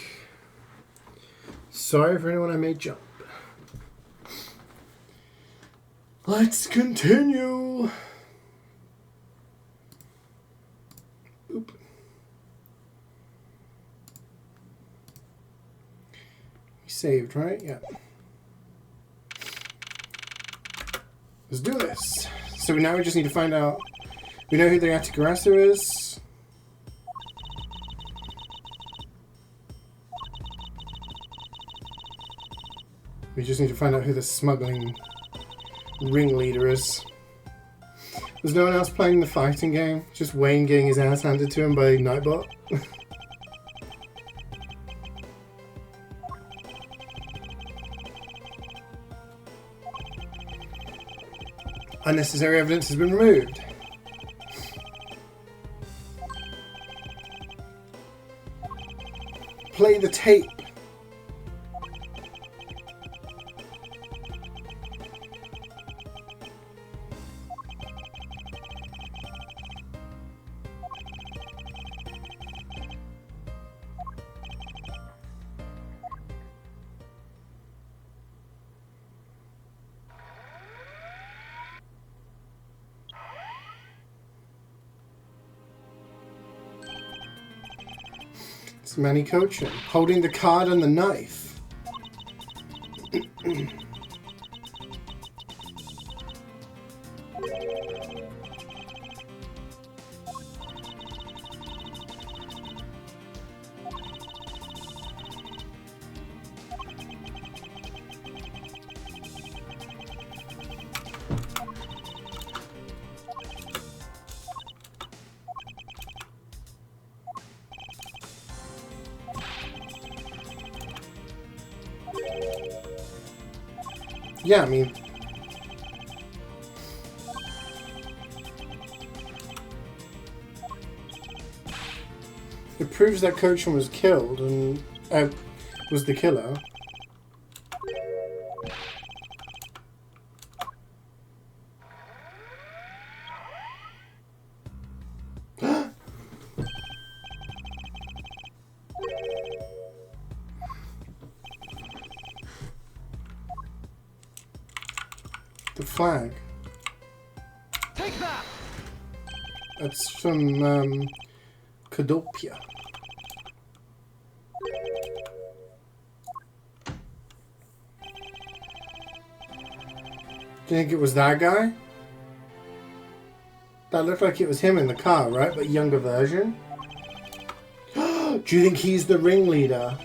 Sorry for anyone I made jump. Let's continue. Oop. We saved, right? Yeah. Let's do this. So now we just need to find out. We know who the aggressor is. We just need to find out who the smuggling ringleader is. There's no one else playing the fighting game. Just Wayne getting his ass handed to him by Nightbot. Unnecessary evidence has been removed. Play the tape. It's Manny coaching, holding the card and the knife. Yeah, I mean... It proves that Cochin was killed and was the killer. The flag. Take that! That's from Cadopia. Do you think it was that guy? That looked like it was him in the car, right? But younger version. Do you think he's the ringleader?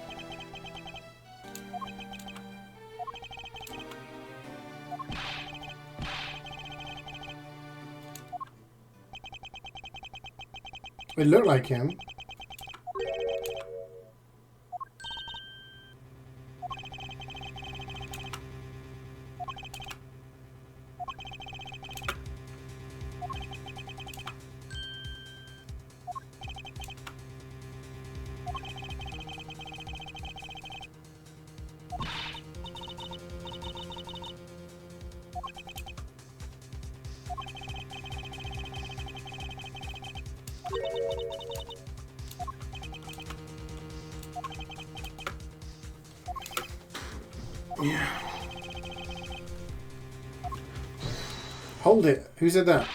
It looked like him. Yeah. Hold it. Who said that?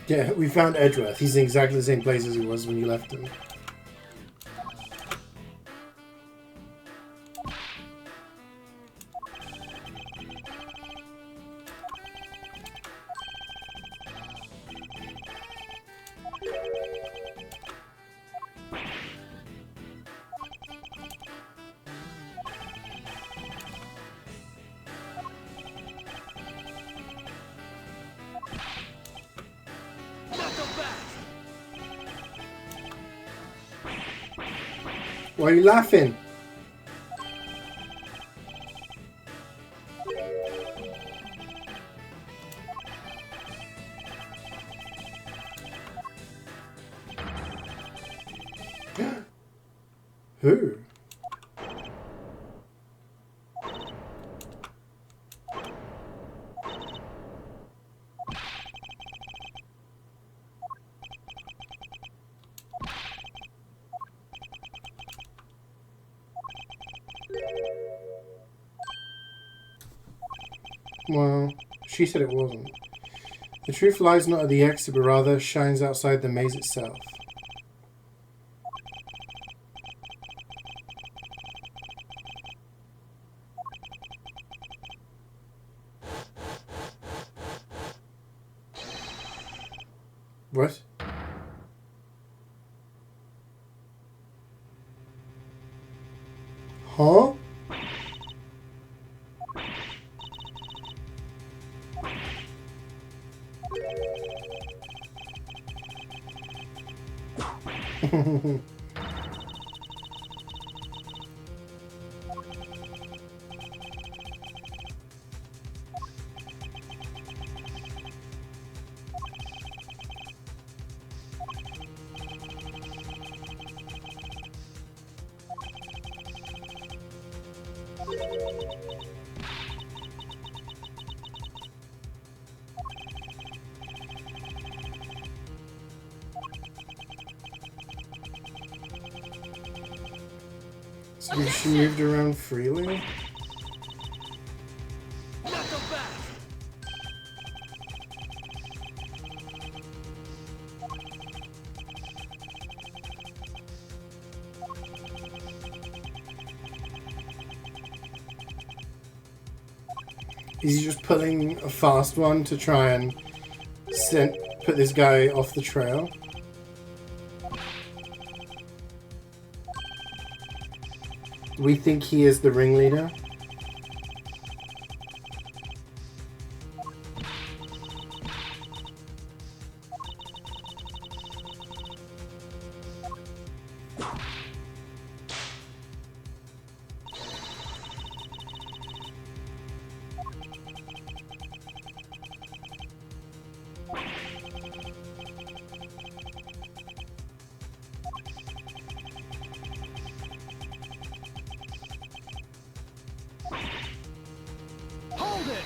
Yeah, we found Edgeworth. He's in exactly the same place as he was when you left him. Why are you laughing? Who? Well, she said it wasn't. The truth lies not at the exit, but rather shines outside the maze itself. What? Huh? So she moved around freely? Not so fast. Is he just pulling a fast one to try and put this guy off the trail? We think he is the ringleader. Hold it.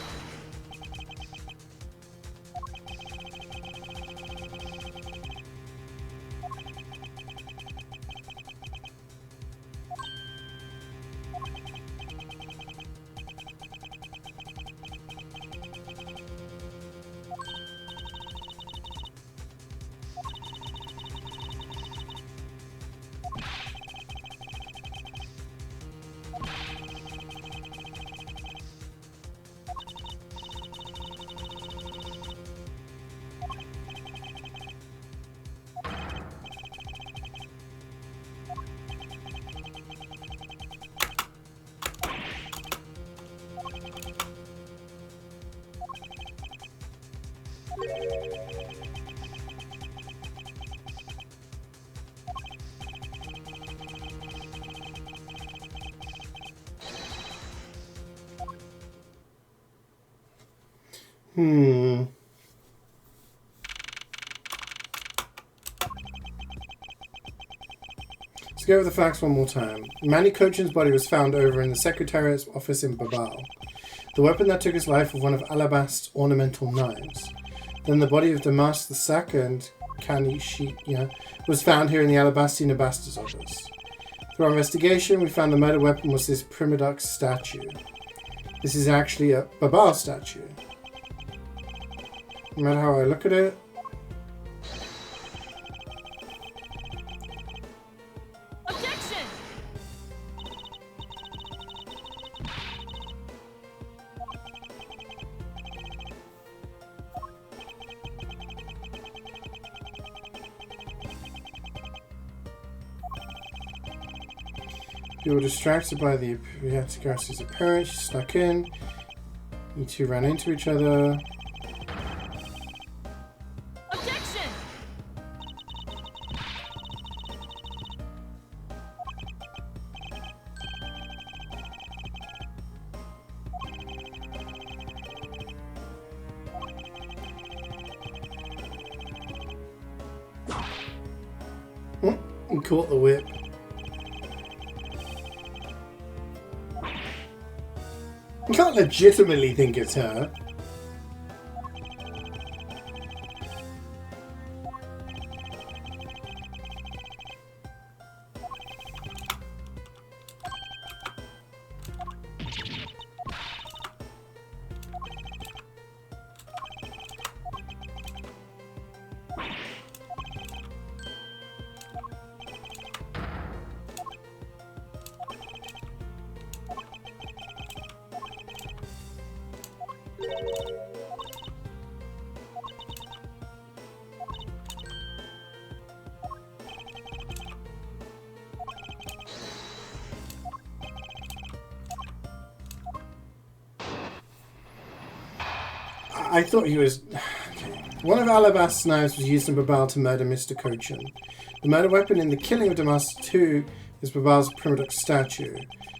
Let's go over the facts one more time. Manny Cochin's body was found over in the Secretariat's office in Babal. The weapon that took his life was one of Alabast's ornamental knives. Then the body of Damas II Kanishia was found here in the Alabasti Nabasta's office. Through our investigation, we found the murder weapon was this Primadux statue. This is actually a Babal statue. No matter how I look at it, Objection! you were distracted by the Garcia's appearance. She snuck in. You two ran into each other. Objection! You caught the whip. You can't legitimately think it's her. I thought he was... Okay. One of Alabast's knives was used in Babal to murder Mr. Cochin. The murder weapon in the killing of Damas II is Babal's Primadux statue.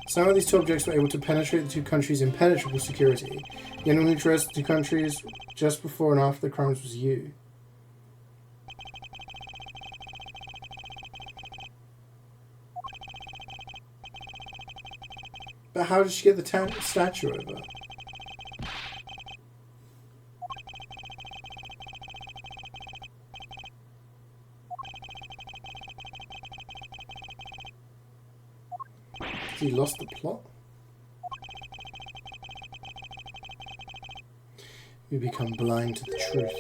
Some of these two objects were able to penetrate the two countries' impenetrable security. The enemy who traversed the two countries just before and after the crimes was you. But how did she get the statue over? He lost the plot. We become blind to the truth.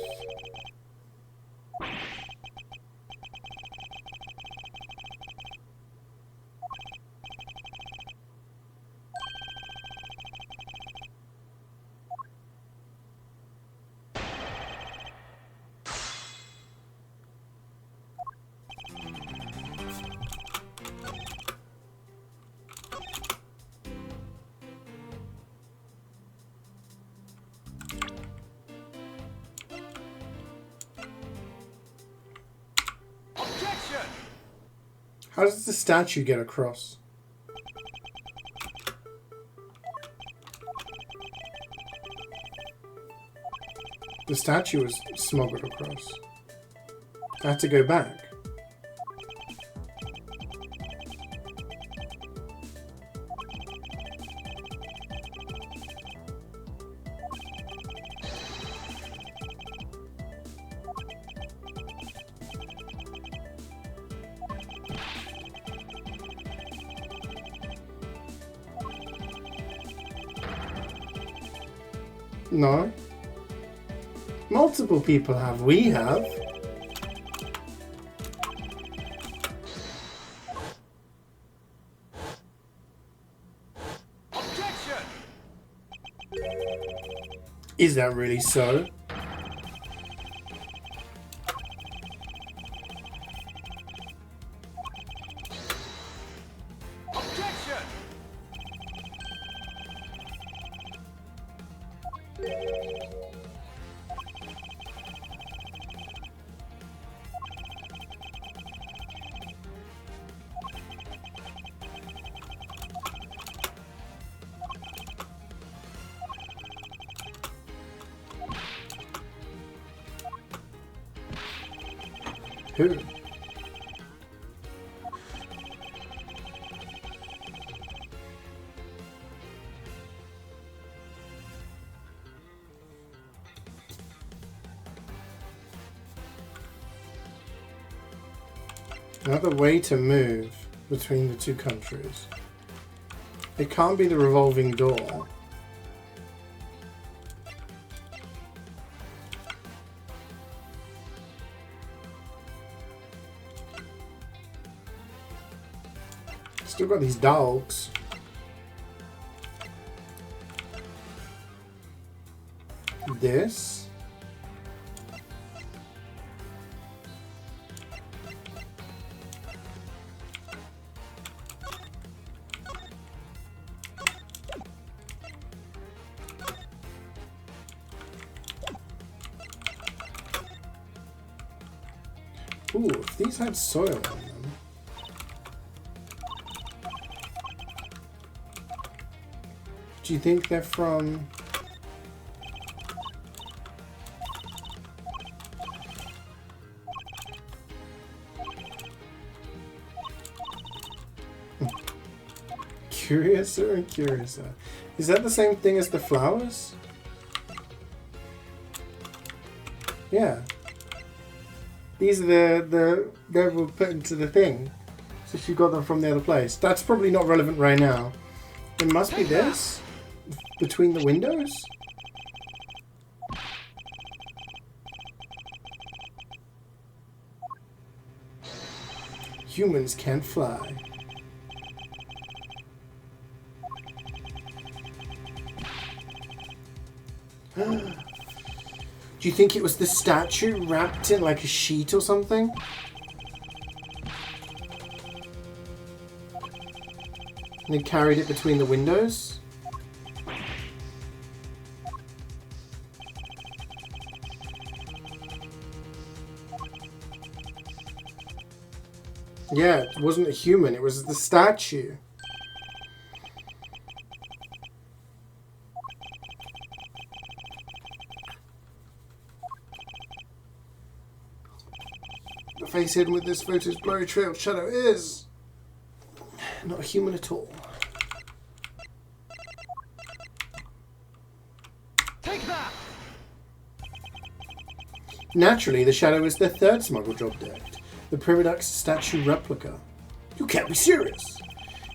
How does the statue get across? The statue was smuggled across. I had to go back. No. Multiple people have. We have. Objection! Is that really so? Objection! Who? Another way to move between the two countries. It can't be the revolving door. Still got these dogs. This. Ooh, if these had soil on them. Do you think they're from... Curiouser and curiouser. Is that the same thing as the flowers? Yeah. These are they were put into the thing. So she got them from the other place. That's probably not relevant right now. It must be this. Between the windows? Humans can't fly. Do you think it was the statue wrapped in like a sheet or something? And they carried it between the windows? Yeah, it wasn't a human, it was the statue. The face hidden with this photo's blurry trail shadow is not a human at all. Take that! Naturally, the shadow is the third smuggled object, the Primadux statue replica. You can't be serious!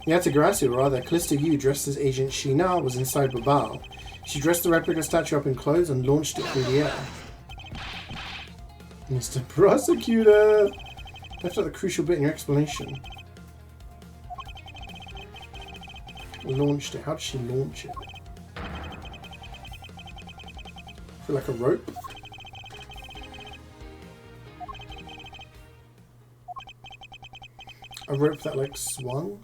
Yatagarasi, or rather Callisto Yu, dressed as Agent Shina, was inside Babal. She dressed the replica statue up in clothes and launched it through the air. Mr. Prosecutor! Left out the crucial bit in your explanation. Launched it. How did she launch it? Through like a rope? A rope that like swung?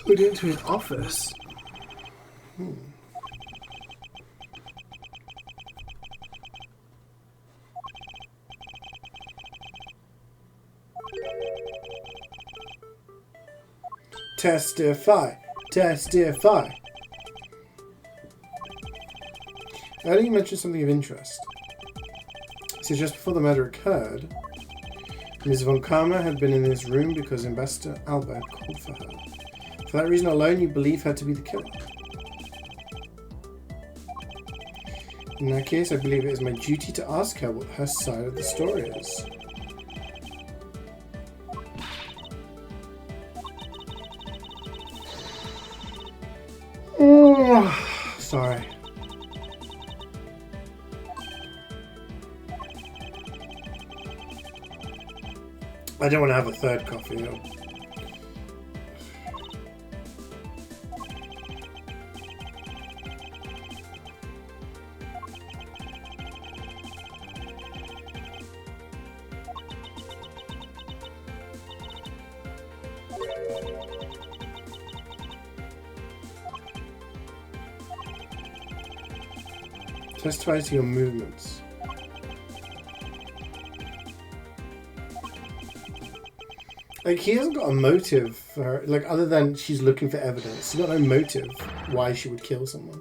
Put into an office. Testify. Testify. Earlier you mentioned something of interest. So just before the murder occurred, Ms. von Karma had been in his room because Ambassador Alba had called for her. For that reason alone, you believe her to be the killer. In that case, I believe it is my duty to ask her what her side of the story is. Oh, sorry. I don't want to have a third coffee though. Testify to your movements. Like, he hasn't got a motive for her, like, other than she's looking for evidence. He's got no motive why she would kill someone.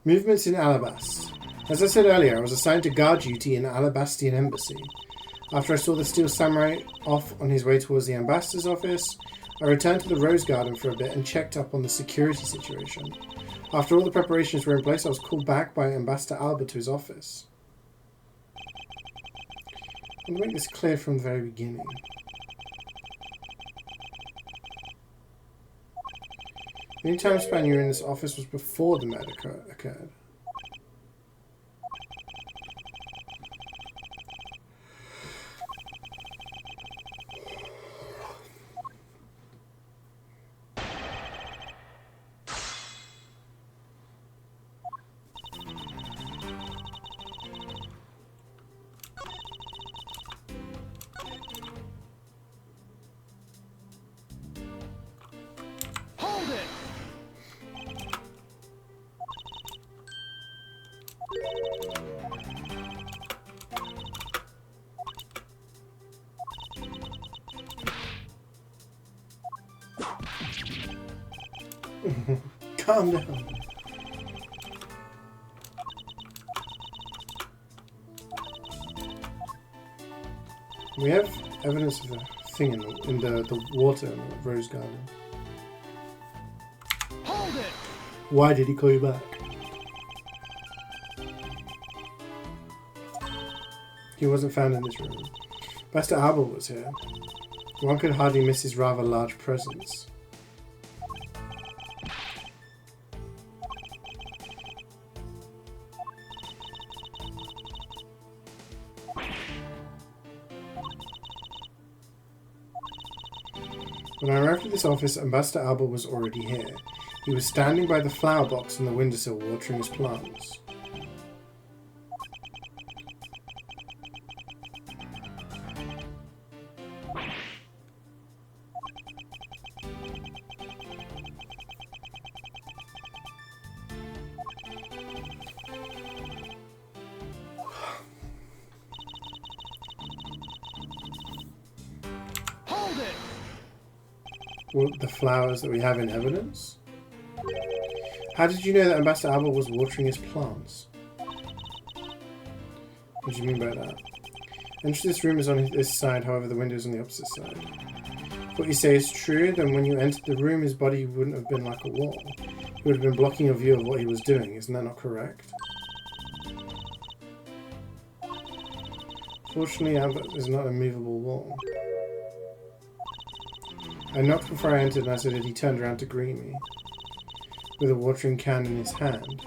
Movements in Alabast. As I said earlier, I was assigned to guard duty in Alabastian Embassy. After I saw the Steel Samurai off on his way towards the ambassador's office, I returned to the Rose Garden for a bit and checked up on the security situation. After all the preparations were in place, I was called back by Ambassador Alba to his office. I'm going to make this clear from the very beginning. The only time span you were in this office was before the murder occurred. Calm down. We have evidence of a thing in the water in the Rose Garden. Hold it! Why did he call you back? He wasn't found in this room. Master Abel was here. One could hardly miss his rather large presence. When I arrived at this office, Ambassador Albert was already here. He was standing by the flower box on the windowsill watering his plants. Hold it! Well, the flowers that we have in evidence? How did you know that Ambassador Albert was watering his plants? What do you mean by that? Entry to this room is on this side, however the window is on the opposite side. If what you say is true, then when you entered the room, his body wouldn't have been like a wall. He would have been blocking your view of what he was doing. Isn't that not correct? Fortunately, Albert is not a movable wall. I knocked before I entered and as I did, he turned around to greet me, with a watering can in his hand.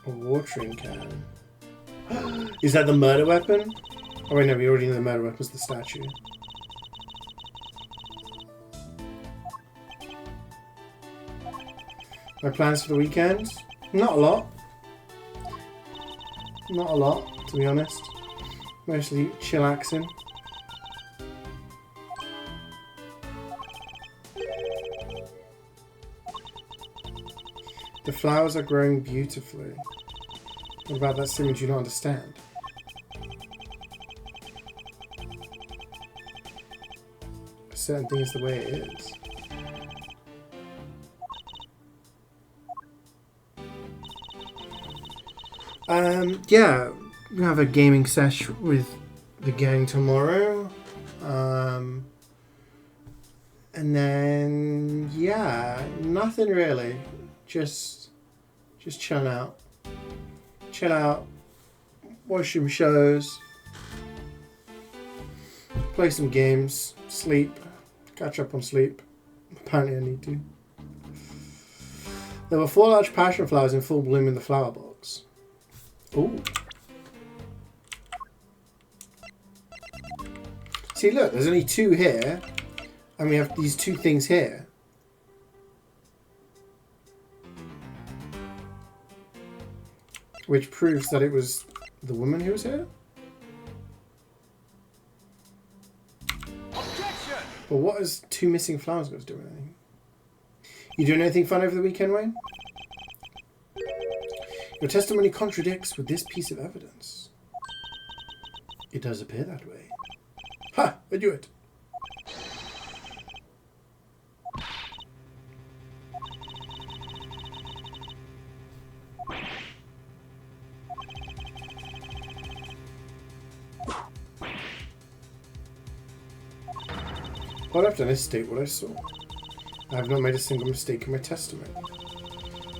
A watering can? Is that the murder weapon? Oh wait, no, we already know the murder weapon was the statue. My plans for the weekend? Not a lot. Not a lot, to be honest. Mostly chillaxing. The flowers are growing beautifully. What about that statement do you not understand? A certain thing is the way it is. Yeah, we're gonna have a gaming sesh with the gang tomorrow. And then, yeah, nothing really. Just chill out. Chill out. Watch some shows. Play some games. Sleep. Catch up on sleep. Apparently I need to. There were 4 large passion flowers in full bloom in the flower box. Ooh. See, look, there's only 2 here. And we have these 2 things here. Which proves that it was the woman who was here? Objection! But what has 2 missing flowers got to do with anything? You doing anything fun over the weekend, Wayne? Your testimony contradicts with this piece of evidence. It does appear that way. Ha! I knew it. What I've done is state what I saw. I have not made a single mistake in my testimony.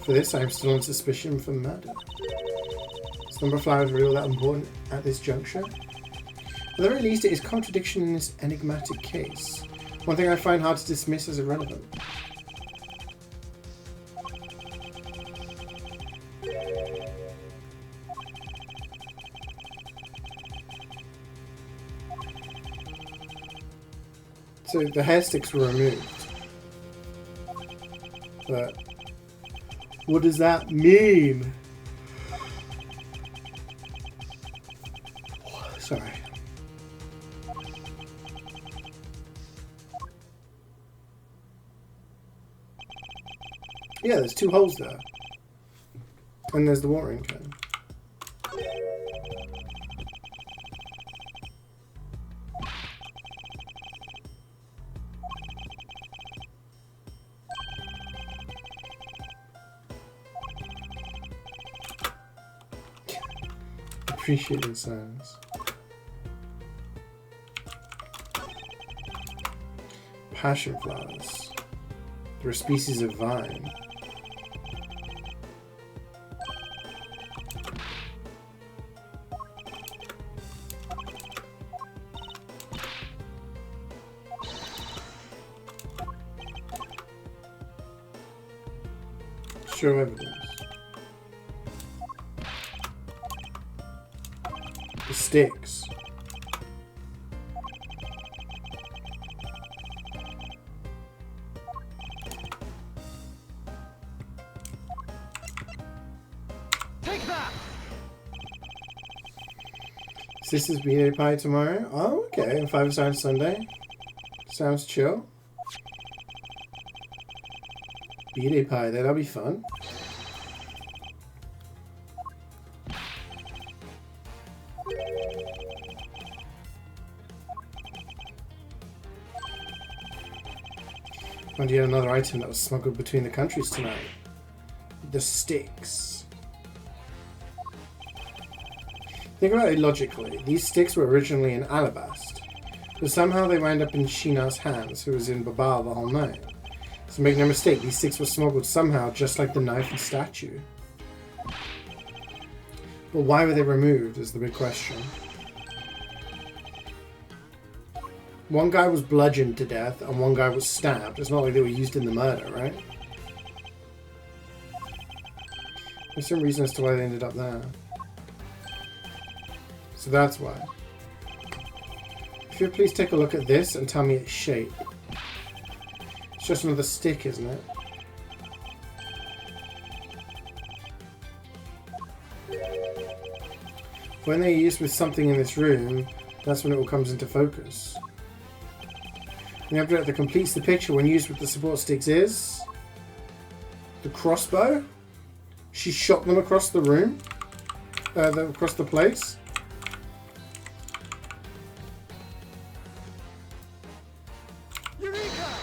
For this, I am still on suspicion for murder. Is the number of flowers really all that important at this juncture? At the very least, it is contradiction in this enigmatic case. One thing I find hard to dismiss as irrelevant. So the hair sticks were removed. But what does that mean? Sorry. Yeah, there's 2 holes there. And there's the watering can. Appreciate the sounds. Passion flowers. They're a species of vine. Show evidence. The sticks. Take that! This is B-Day Pie tomorrow. Oh, okay. And 5 Sunday. Sounds chill. B-Day Pie, that'll be fun. Found yet another item that was smuggled between the countries tonight. The sticks. Think about it logically. These sticks were originally in Alabast, but somehow they wound up in Sheena's hands, who was in Babal the whole night. So make no mistake, these sticks were smuggled somehow, just like the knife and statue. But why were they removed is the big question. One guy was bludgeoned to death and one guy was stabbed. It's not like they were used in the murder, right? There's some reason as to why they ended up there. So that's why. If you'd please take a look at this and tell me its shape. It's just another stick, isn't it? When they're used with something in this room, that's when it all comes into focus. The object that completes the picture when used with the support sticks is... the crossbow? She shot them across the room? Across the place? Eureka!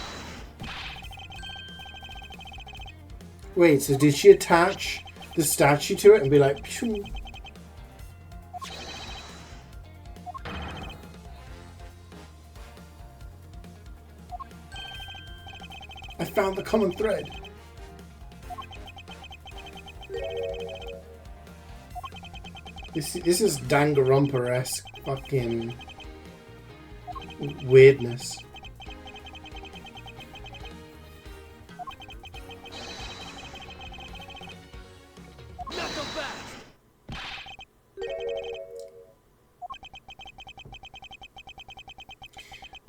Wait, so did she attach the statue to it and be like... Phew. I found the common thread. This is Danganronpa-esque fucking weirdness. Not so fast!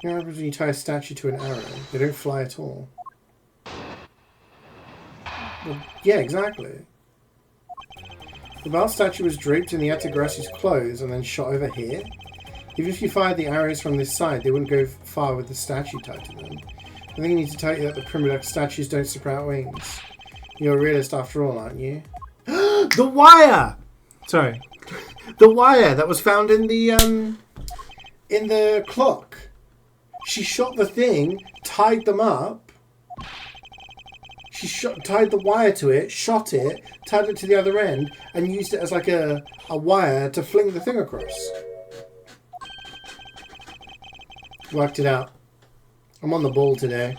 You know what happens when you tie a statue to an arrow? They don't fly at all. Well, yeah, exactly. The Baal statue was draped in the Atagrassi's clothes and then shot over here. Even if you fired the arrows from this side, they wouldn't go far with the statue tied to them. I think I need to tell you that the primitive statues don't sprout wings. You're a realist after all, aren't you? The wire! Sorry. The wire that was found in the clock. She shot the thing, tied them up. She tied the wire to it, shot it, tied it to the other end, and used it as like a wire to fling the thing across. Worked it out. I'm on the ball today.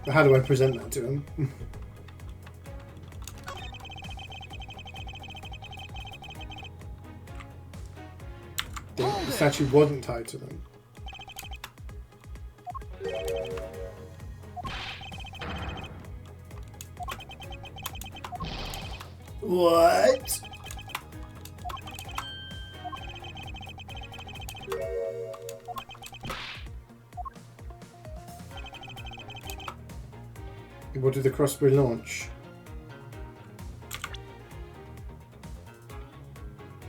But how do I present that to him? The statue wasn't tied to them. What? What did the crossbow launch?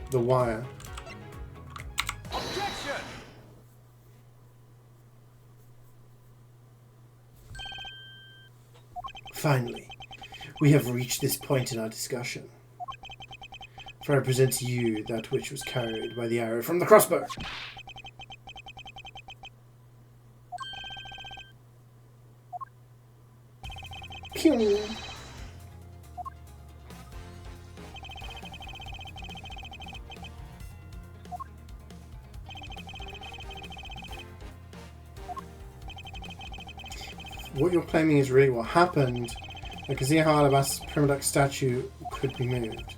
The wire. Objection! Finally, we have reached this point in our discussion. For I present to you that which was carried by the arrow from the crossbow. Pew! What you're claiming is really what happened. I can see how Alabast's Primoduct statue could be moved.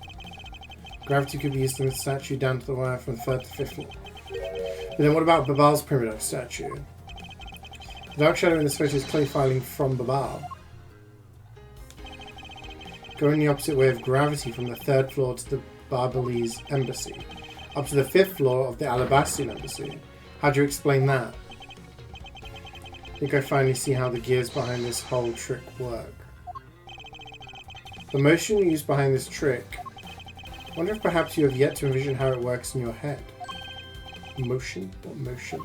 Gravity could be used to move the statue down to the wire from the 3rd to 5th floor. But then what about Babal's Primoduct statue? The dark shadow in this photo is clearly filing from Babal. Going the opposite way of gravity from the 3rd floor to the Barbalese embassy, up to the 5th floor of the Alabastian embassy. How do you explain that? I think I finally see how the gears behind this whole trick work. The motion used behind this trick. I wonder if perhaps you have yet to envision how it works in your head. Motion? What motion?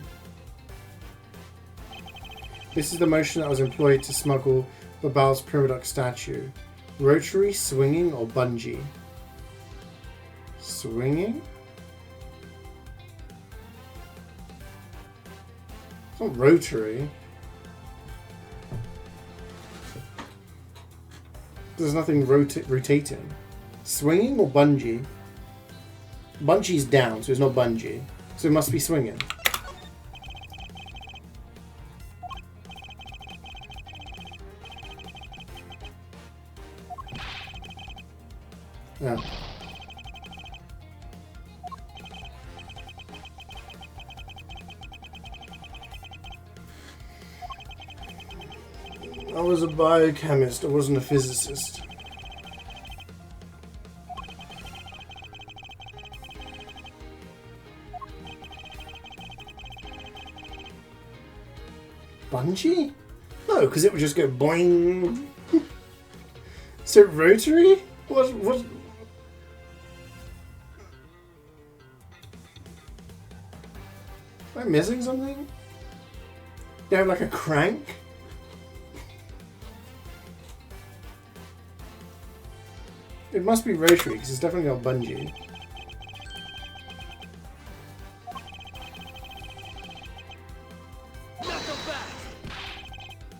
This is the motion that was employed to smuggle Babal's Primoduct statue. Rotary, swinging, or bungee? Swinging? It's not rotary. There's nothing rotating. Swinging or bungee? Bungee's down, so it's not bungee. So it must be swinging. Yeah. I was a biochemist, I wasn't a physicist. Bungee? No, because it would just go boing. So rotary? What? Am I missing something? You have like a crank? It must be rotary because it's definitely not bungee.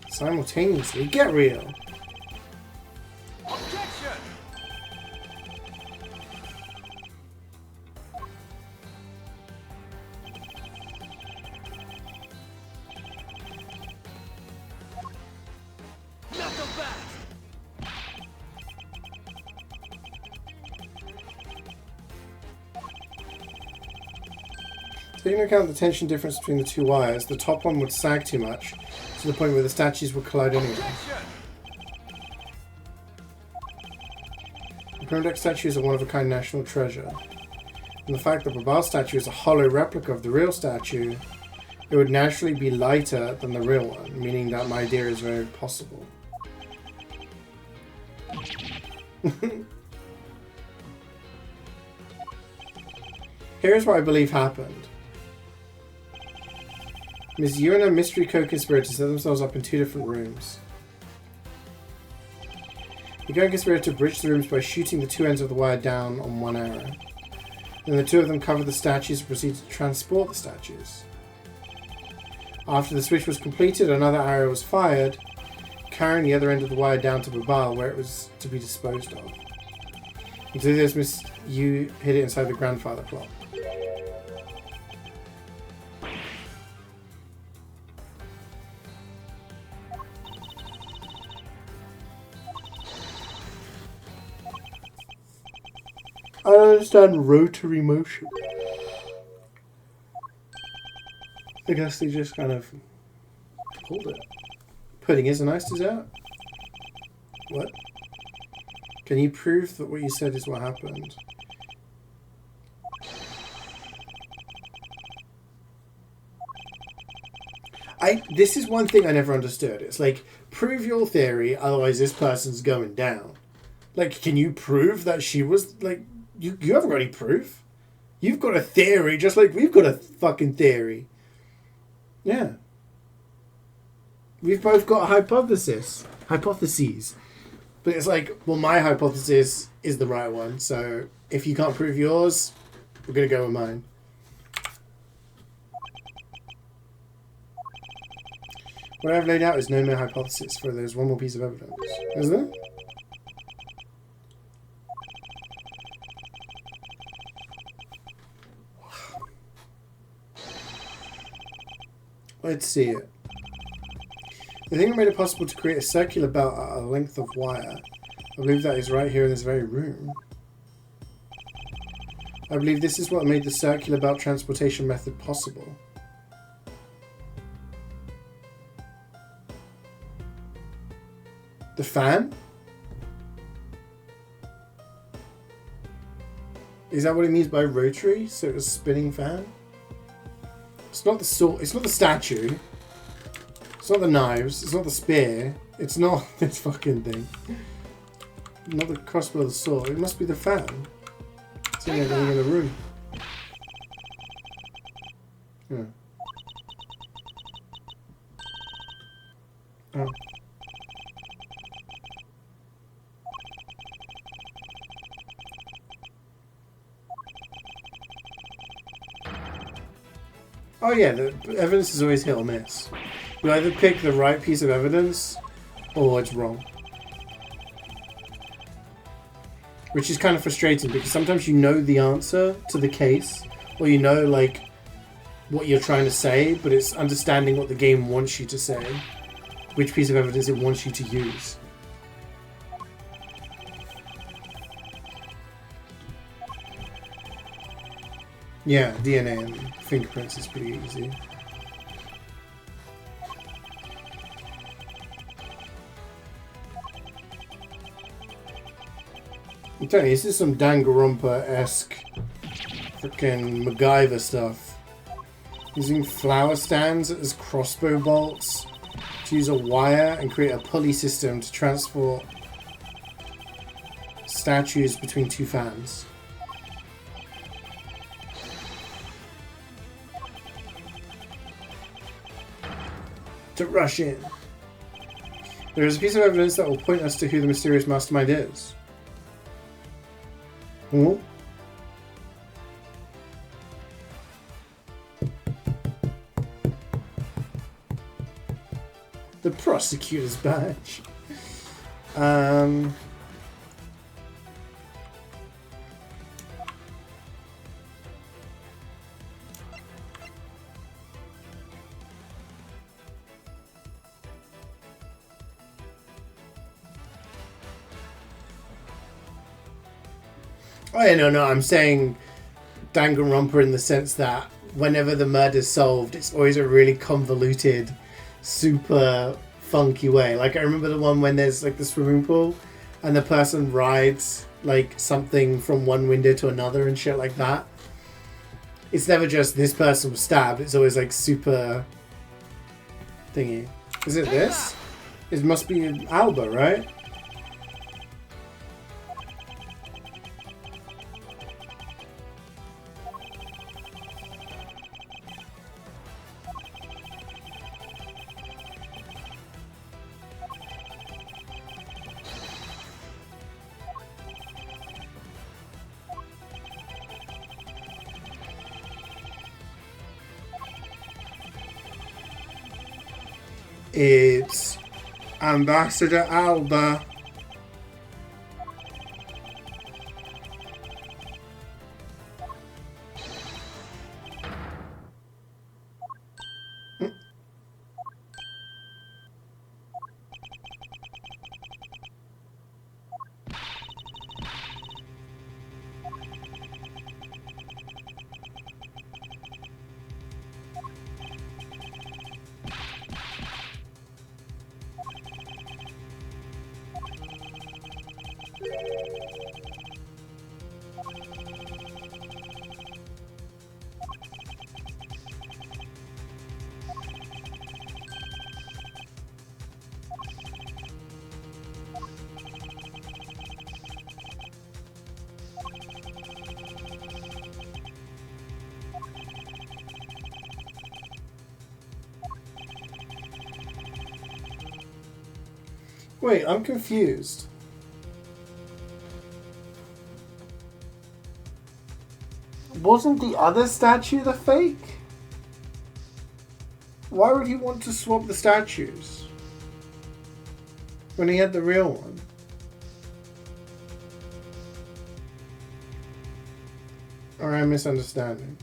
Simultaneously, get real. Objection! Knuckle back! Taking into account the tension difference between the two wires, the top one would sag too much, to the point where the statues would collide anyway. The Primoduct statue is a one-of-a-kind national treasure. And the fact that Babal's statue is a hollow replica of the real statue, it would naturally be lighter than the real one, meaning that my idea is very possible. Here's what I believe happened. Ms. Yu and her mystery co-conspirator set themselves up in two different rooms. The co-conspirator bridged the rooms by shooting the two ends of the wire down on one arrow. Then the two of them covered the statues and proceeded to transport the statues. After the switch was completed, another arrow was fired, carrying the other end of the wire down to Babal, where it was to be disposed of. And to do this, Ms. Yu hid it inside the grandfather clock. I don't understand rotary motion. I guess they just kind of pulled it. Pudding is a nice dessert? What? Can you prove that what you said is what happened? This is one thing I never understood. It's like, prove your theory, otherwise this person's going down. Like, can you prove that she was, like... You haven't got any proof. You've got a theory, just like we've got a fucking theory. Yeah. We've both got a hypotheses. But it's like, well, my hypothesis is the right one, so if you can't prove yours, we're going to go with mine. What I've laid out is no more hypothesis, for there's one more piece of evidence. Isn't there? Let's see it. The thing that made it possible to create a circular belt at a length of wire. I believe that is right here in this very room. I believe this is what made the circular belt transportation method possible. The fan? Is that what it means by rotary? So it was a spinning fan? It's not the sword. It's not the statue. It's not the knives. It's not the spear. It's not this fucking thing. Not the crossbow or the sword. It must be the fan. It's in everything in the room. Yeah. Oh. Oh yeah, the evidence is always hit or miss. You either pick the right piece of evidence, or it's wrong. Which is kind of frustrating, because sometimes you know the answer to the case, or you know, like, what you're trying to say, but it's understanding what the game wants you to say. Which piece of evidence it wants you to use. Yeah, DNA and fingerprints is pretty easy. I'm telling you, this is some Danganronpa-esque freaking MacGyver stuff. Using flower stands as crossbow bolts to use a wire and create a pulley system to transport statues between two fans. To rush in. There is a piece of evidence that will point us to who the mysterious mastermind is. Hmm? The prosecutor's badge. Oh, yeah, no, I'm saying Danganronpa in the sense that whenever the murder's solved, it's always a really convoluted, super funky way. Like, I remember the one when there's, like, the swimming pool, and the person rides, like, something from one window to another and shit like that. It's never just this person was stabbed, it's always, like, super thingy. Is it this? It must be Alba, right? It's Ambassador Alba. Wait, I'm confused. Wasn't the other statue the fake? Why would he want to swap the statues when he had the real one? Or am I misunderstanding?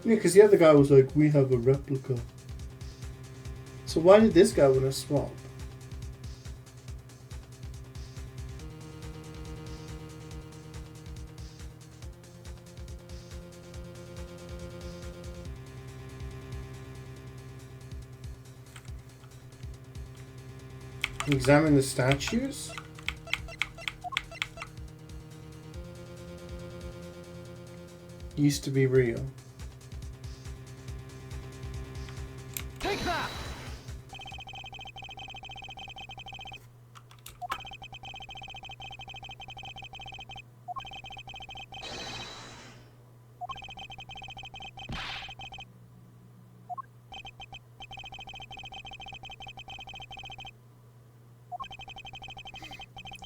Yeah, because the other guy was like, we have a replica. So why did this guy want to swap? Examine the statues? Used to be real. Take that!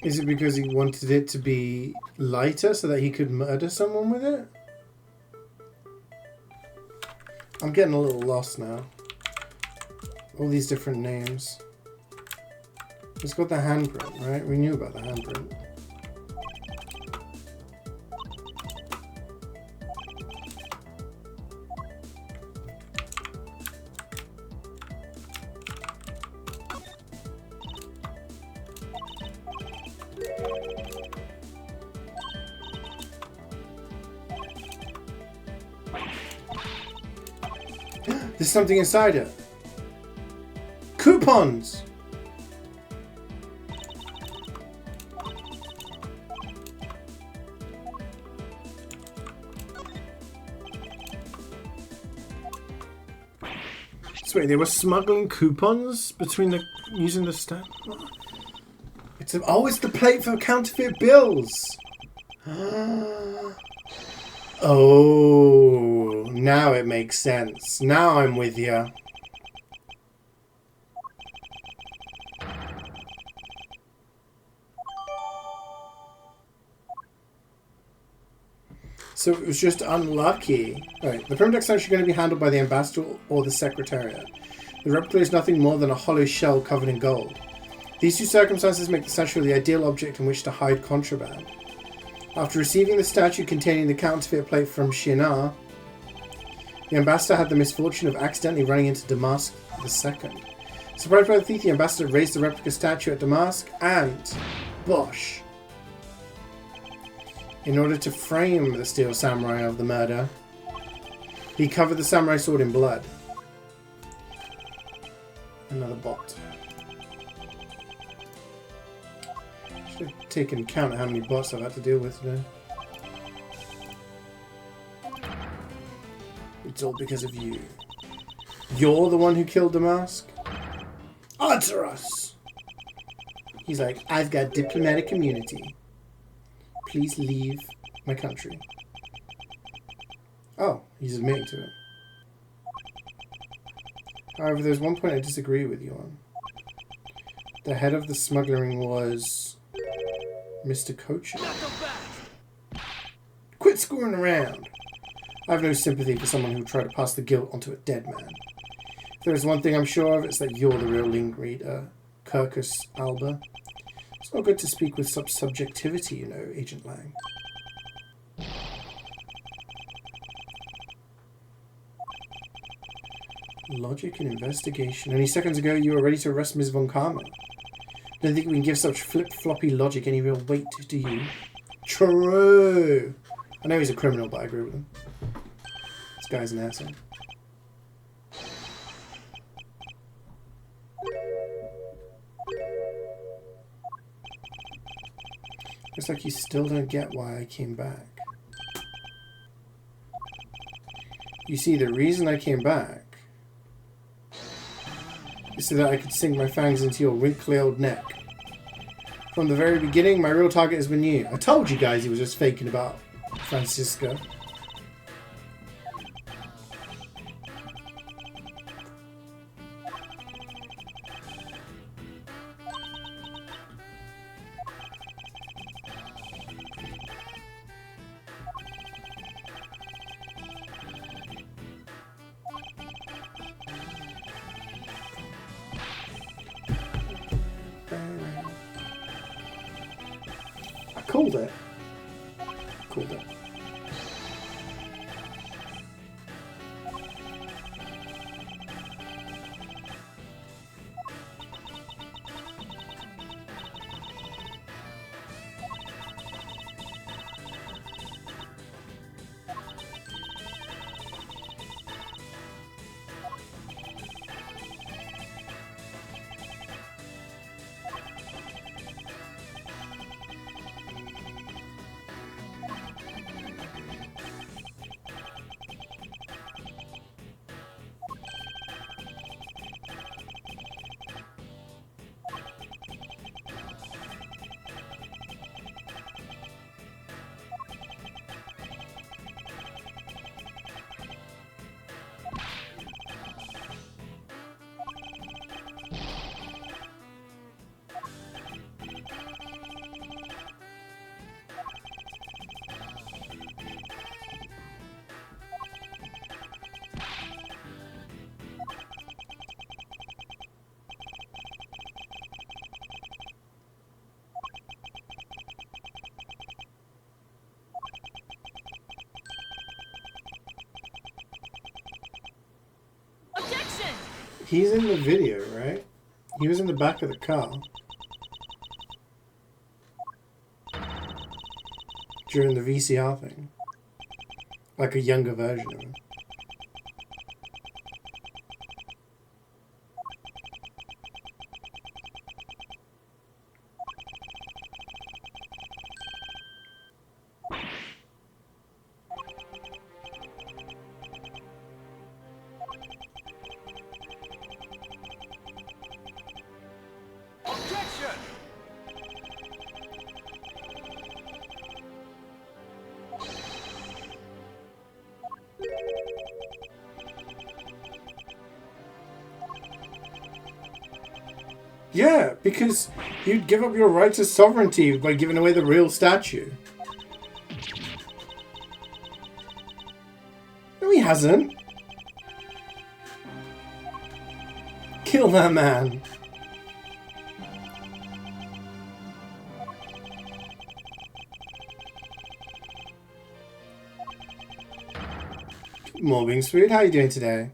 Is it because he wanted it to be lighter so that he could murder someone with it? I'm getting a little lost now. All these different names. It's got the handprint, right? We knew about the handprint. There's something inside it. Coupons! So wait, they were smuggling coupons between the using the stamp. It's the plate for counterfeit bills. Oh, now it makes sense. Now I'm with you. So it was just unlucky. Right, the perimeter extension is going to be handled by the ambassador or the secretariat. The replica is nothing more than a hollow shell covered in gold. These two circumstances make the statue the ideal object in which to hide contraband. After receiving the statue containing the counterfeit plate from Shinar, the ambassador had the misfortune of accidentally running into Damask II. Surprised by the thief, the ambassador raised the replica statue at Damask and... Bosh! In order to frame the steel samurai of the murder, he covered the samurai sword in blood. Another bot. Should have taken count of how many bots I've had to deal with today. It's all because of you. You're the one who killed Damask? Answer us! He's like, I've got diplomatic immunity. Please leave my country. Oh, he's admitting to it. However, there's one point I disagree with you on. The head of the smuggling was Mr. Coach. Quit screwing around. I have no sympathy for someone who would try to pass the guilt onto a dead man. If there is one thing I'm sure of, it's that you're the real link reader, Kirkus Alba. It's not good to speak with such subjectivity, you know, Agent Lang. Logic and investigation. Only seconds ago you were ready to arrest Ms. Von Karma. Don't think we can give such flip-floppy logic any real weight, do you? True! I know he's a criminal, but I agree with him. This guy's an asshole. Looks like you still don't get why I came back. You see, the reason I came back is so that I could sink my fangs into your wrinkly old neck. From the very beginning, my real target has been you. I told you guys he was just faking about Francisco. Called it. Called it. He's in the video, right? He was in the back of the car. During the VCR thing. Like a younger version of him. Objection! Yeah, because you'd give up your right to sovereignty by giving away the real statue. No, he hasn't. Kill that man. Morgan Sweet, how are you doing today?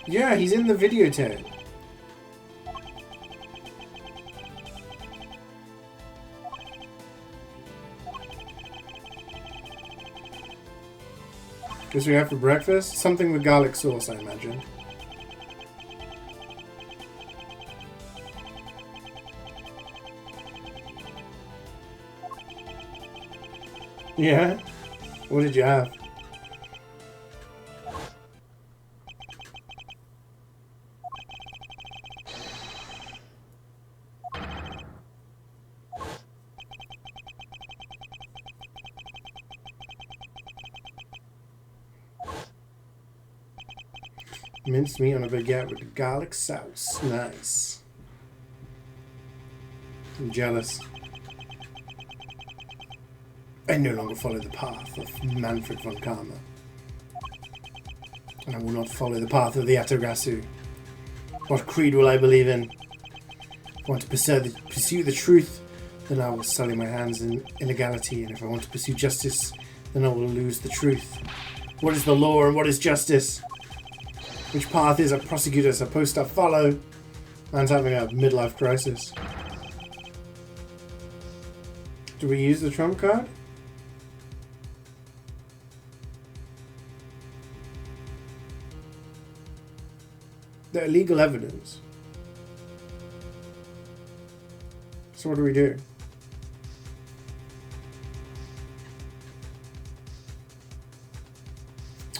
Yeah, he's in the videotape. Guess we have for breakfast? Something with garlic sauce, I imagine. Yeah? What did you have? Minced meat on a baguette with garlic sauce. Nice. I'm jealous. I no longer follow the path of Manfred von Karma. And I will not follow the path of the Atagrasu. What creed will I believe in? If I want to pursue the truth, then I will sully my hands in illegality. And if I want to pursue justice, then I will lose the truth. What is the law and what is justice? Which path is a prosecutor supposed to follow? Man's having a midlife crisis. Do we use the trump card? The illegal evidence. So what do we do?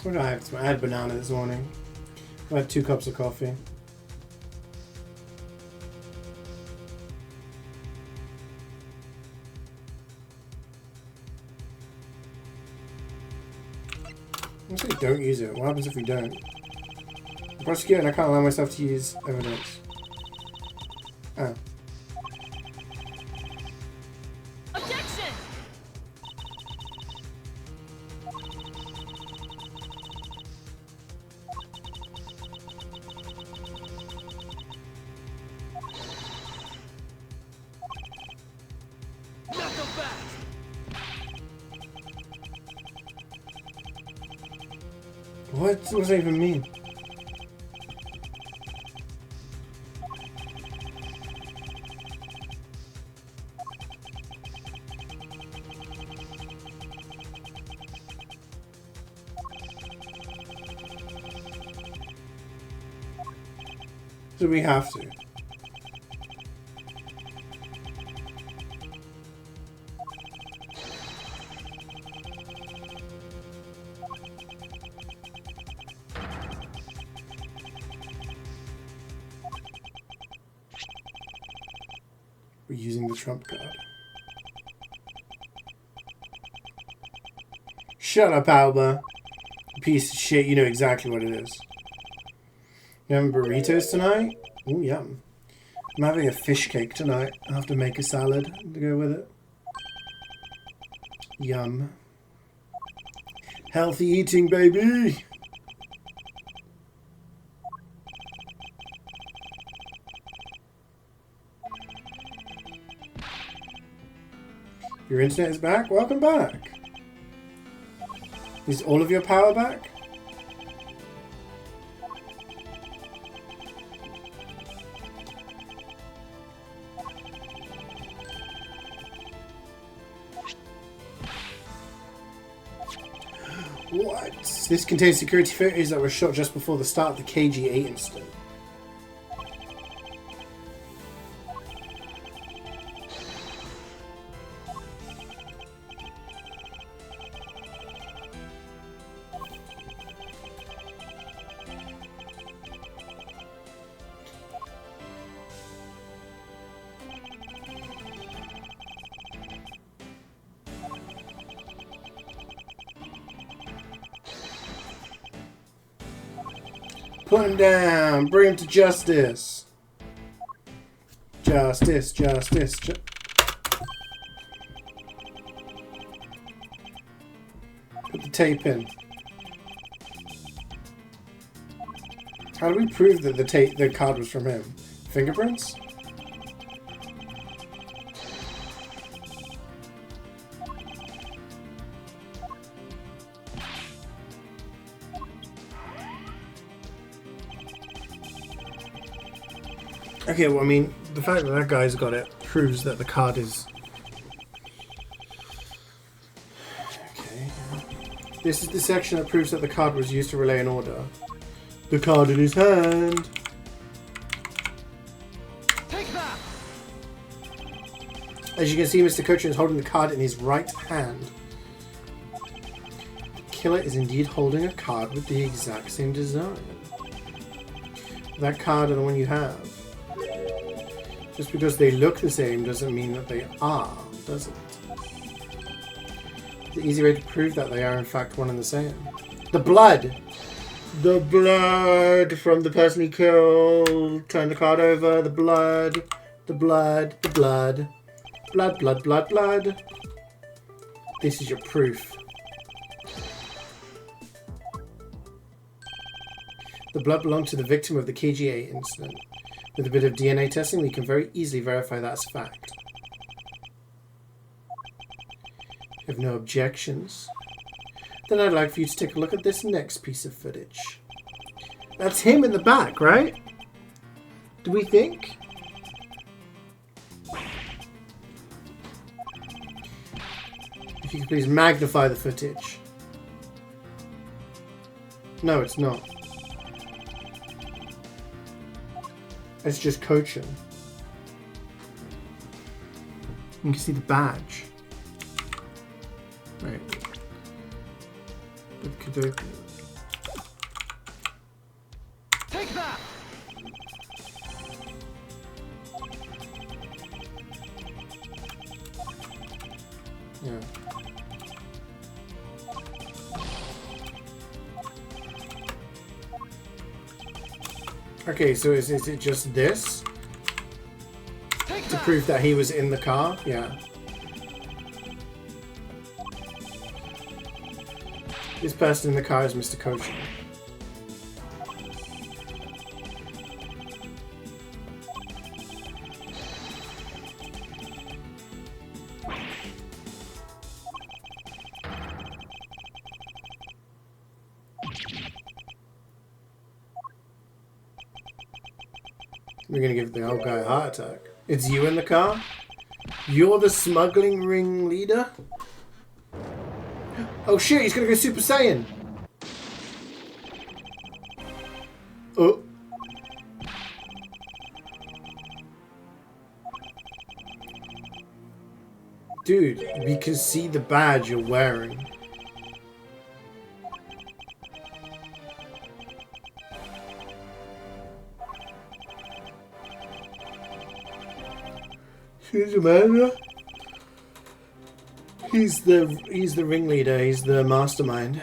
What did I have? I had banana this morning. I had 2 cups of coffee. Let's say don't use it. What happens if we don't? I'm prosecuting, I can't allow myself to use evidence. Oh. Objection! Knuckle back! What does that even mean? Do we have to? We're using the trump card. Shut up, Alba. Piece of shit, you know exactly what it is. You having burritos tonight? Ooh, yum. I'm having a fish cake tonight. I'll have to make a salad to go with it. Yum. Healthy eating, baby! Your internet is back? Welcome back. Is all of your power back? What? This contains security photos that were shot just before the start of the KG8 incident. Put him down. Bring him to justice. Justice, justice. Put the tape in. How do we prove that the card was from him? Fingerprints? Okay, well, I mean, the fact that that guy's got it proves that the card is... Okay. This is the section that proves that the card was used to relay an order. The card in his hand. Take that! As you can see, Mr. Cochin is holding the card in his right hand. The killer is indeed holding a card with the exact same design. That card and the one you have. Just because they look the same doesn't mean that they are, does it? The easy way to prove that they are in fact one and the same. The blood! The blood from the person he killed. Turn the card over. The blood. The blood. The blood. Blood, blood, blood, blood. This is your proof. The blood belonged to the victim of the KGA incident. With a bit of DNA testing, we can very easily verify that's a fact. If you have no objections, then I'd like for you to take a look at this next piece of footage. That's him in the back, right? Do we think? If you could please magnify the footage. No, it's not. It's just coaching. You can see the badge. Right. With Cadogan. Take that! Yeah. Okay, so is it just this? Take To that! prove that he was in the car? Yeah. This person in the car is Mr. Koshin. We're gonna give the old guy a heart attack. It's you in the car? You're the smuggling ring leader? Oh shit, he's gonna go Super Saiyan! Oh. Dude, we can see the badge you're wearing. He's a man. He's the ringleader. He's the mastermind.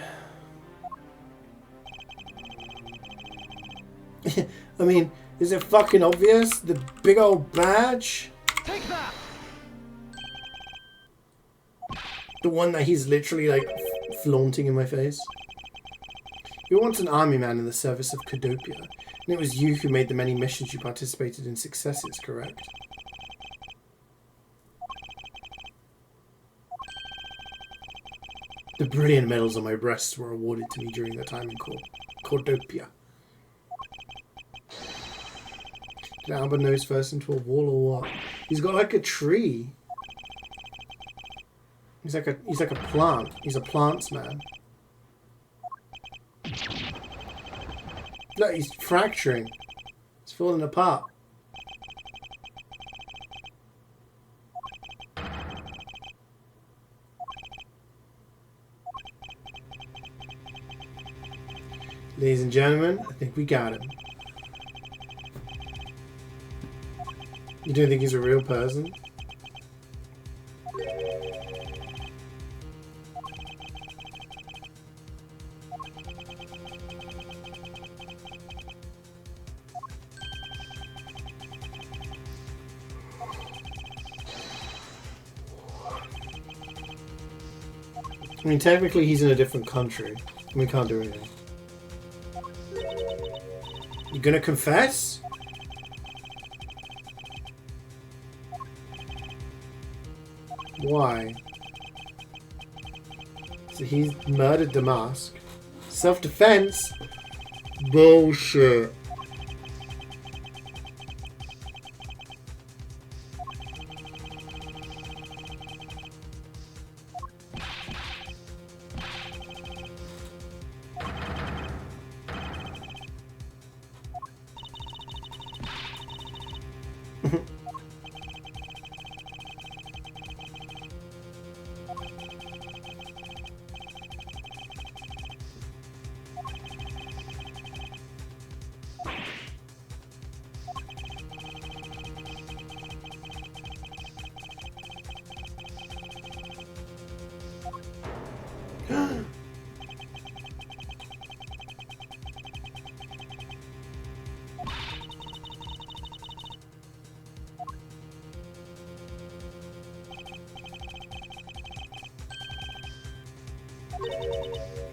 I mean, is it fucking obvious? The big old badge, Take that! the one that he's literally like flaunting in my face. You're once an army man in the service of Cadopia, and it was you who made the many missions you participated in successes, correct? The brilliant medals on my breasts were awarded to me during the time in Cordopia. Did Albert nose first into a wall or what? He's got like a tree. He's like a plant. He's a plants man. Look, he's fracturing. It's falling apart. Ladies and gentlemen, I think we got him. You don't think he's a real person? I mean, technically he's in a different country. And we can't do anything. You gonna confess? Why? So he's murdered Damask. Self-defense? Bullshit.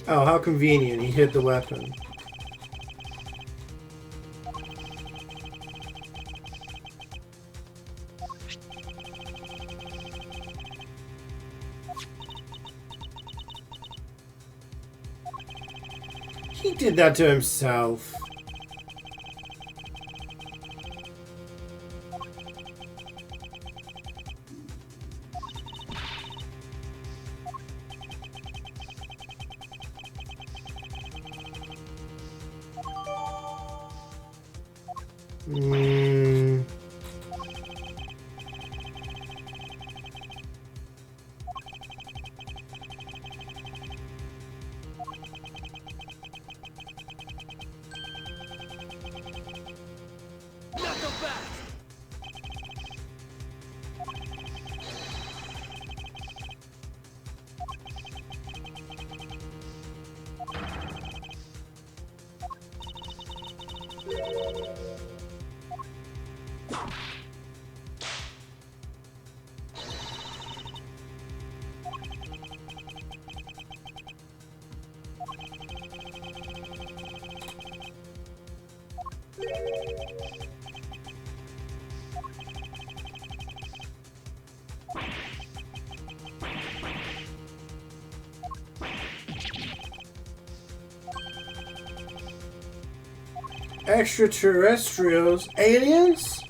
Oh, how convenient. He hid the weapon. He did that to himself. Extraterrestrials? Aliens?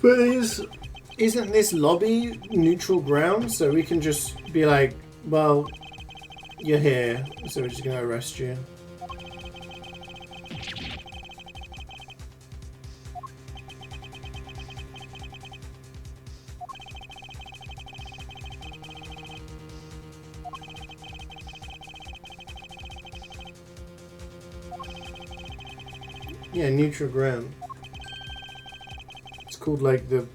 But isn't this lobby neutral ground? So we can just be like, well, you're here, so we're just gonna arrest you. Yeah, neutral ground. It's called like the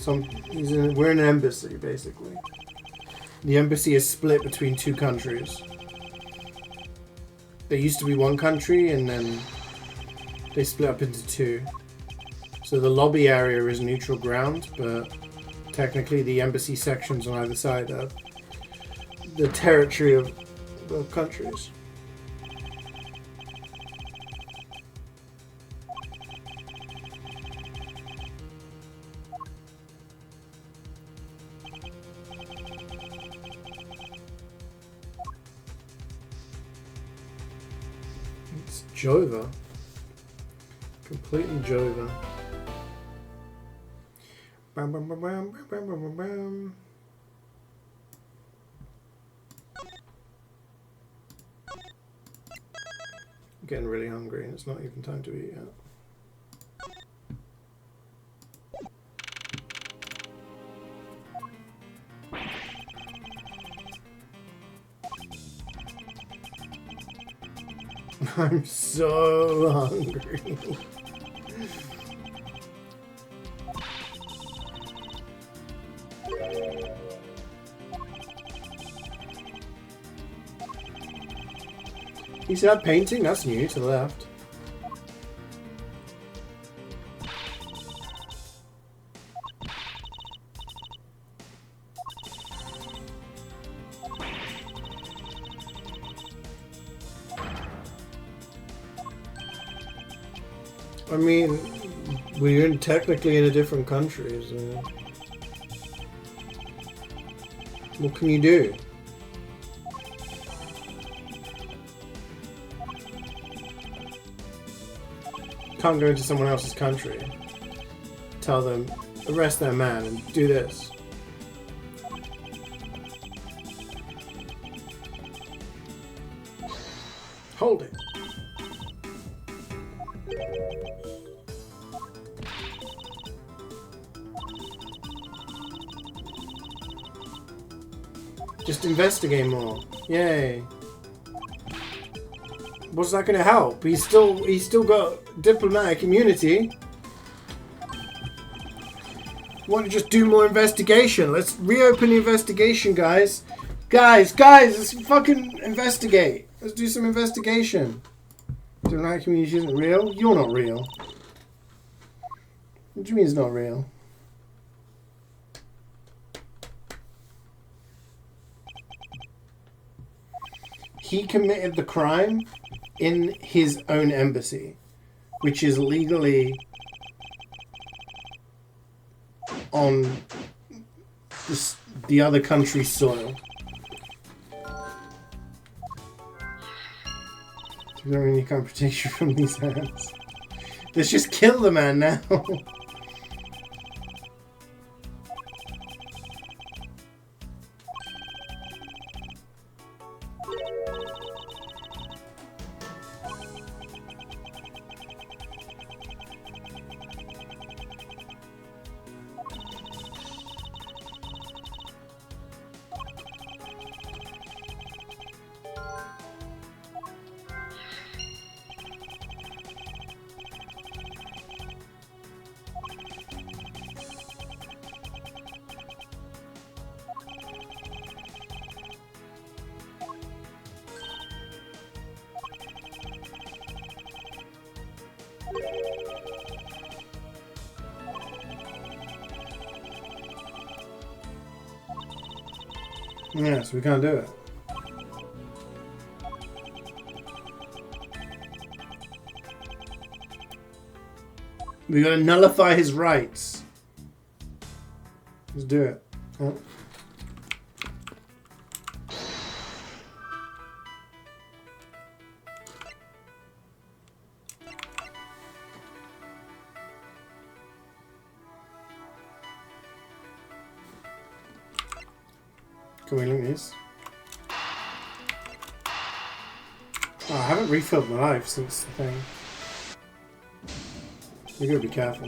we're in an embassy, basically. The embassy is split between two countries. There used to be one country, and then They split up into two. So the lobby area is neutral ground, but technically the embassy sections on either side are the territory of both countries. It's Jova. Completely Jova. Bam, bam, bam, bam, bam, bam, bam, bam. I'm getting really hungry and it's not even time to eat yet. I'm so hungry. You see that painting? That's new to the left. I mean, we're technically in a different country, so what can you do? Can't go into someone else's country, tell them, arrest their man and do this. Hold it. Just investigate more. Yay. What's that going to help? He's still got diplomatic immunity. Want to just do more investigation? Let's reopen the investigation, guys. Guys, let's fucking investigate. Let's do some investigation. Diplomatic immunity isn't real? You're not real. What do you mean it's not real? He committed the crime in his own embassy, which is legally on the other country's soil. You don't really can't protect you from these hands. Let's just kill the man now. Yeah, so we can't do it. We gotta nullify his rights. Let's do it. Oh. Can we link these? Oh, I haven't refilled my life since the thing. You gotta be careful.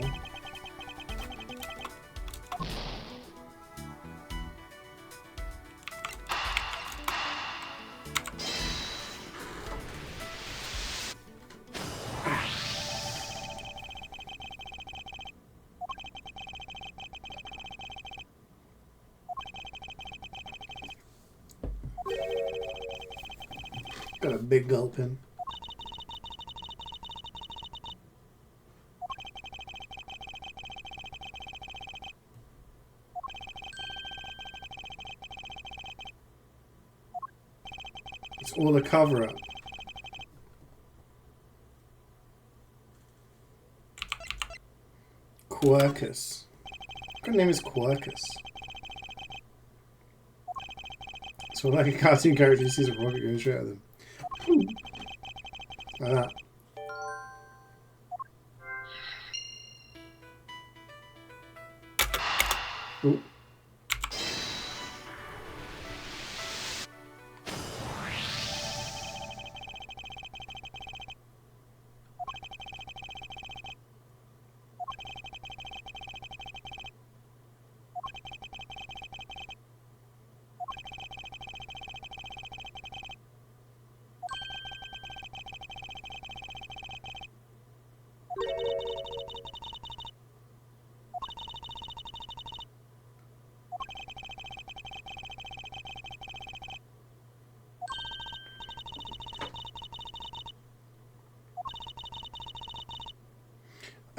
Got a big gulp in. It's all a cover-up. Quirkus. What kind of name is Quirkus? So like a cartoon character who sees a rocket going straight at them. Like that. Ooh.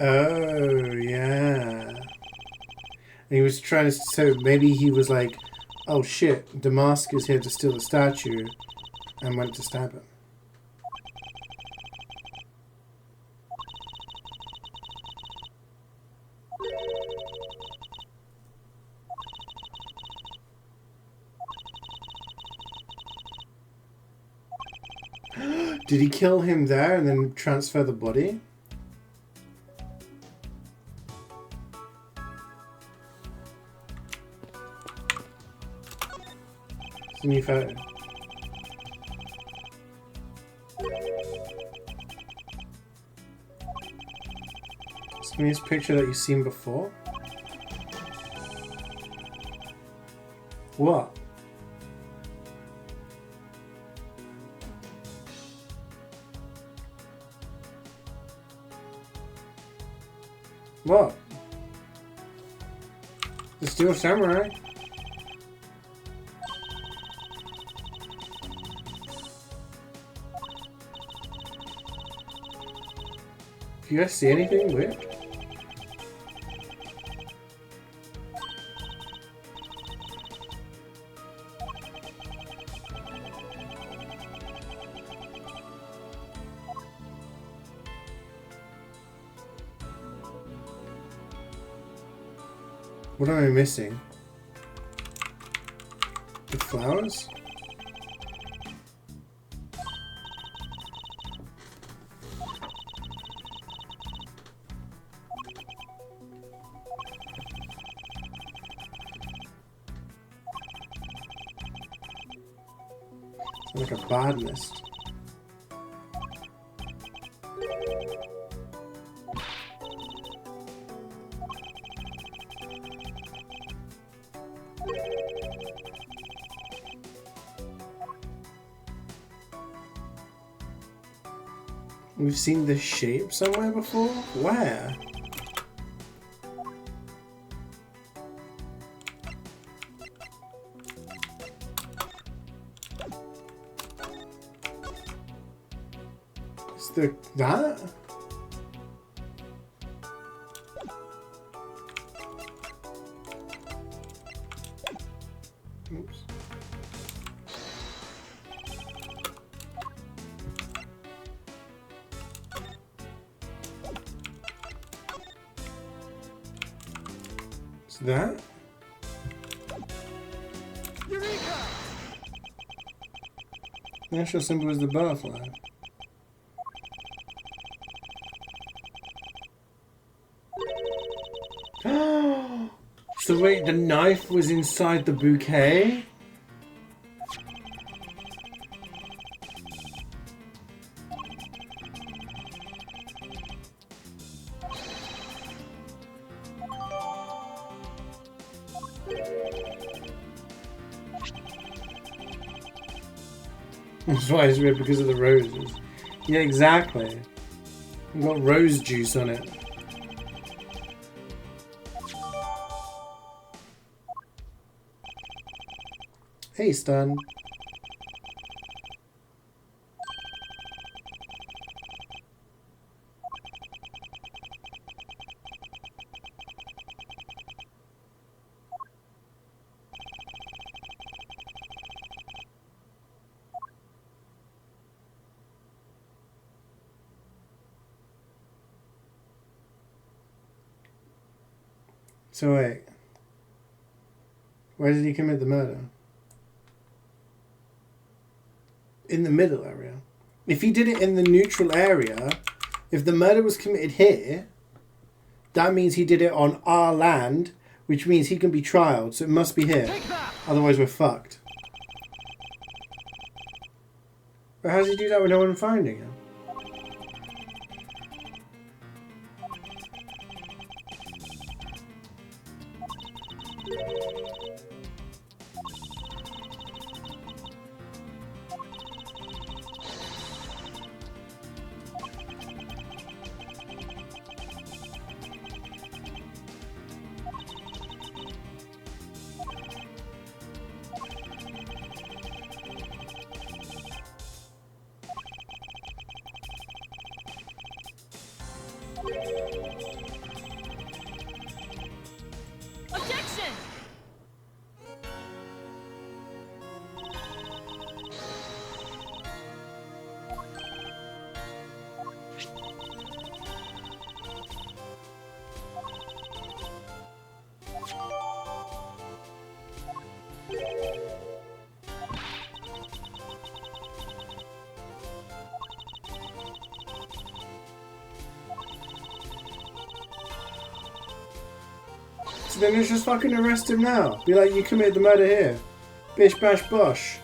Oh, yeah. And he was trying to... So maybe he was like, oh shit, Damask is here to steal the statue, and went to stab him. Did he kill him there and then transfer the body? It's a new photo. It's the nearest picture that you've seen before. What? What? The Steel Samurai? Do you guys see anything weird? What am I missing? The flowers? Like a botanist. We've seen this shape somewhere before? Where? Is there that? Oops. That? Eureka! The national symbol is the butterfly. So wait, the knife was inside the bouquet? That's why it's weird, because of the roses. Yeah, exactly. We've got rose juice on it. Hey, Stan. So wait. Where did he commit the murder? In the middle area. If he did it in the neutral area, if the murder was committed here, that means he did it on our land, which means he can be trialed, so it must be here. Take that! Otherwise we're fucked. But how does he do that with no one finding him? Objection! So then let's just fucking arrest him now. Be like, you committed the murder here. Bish bash bosh.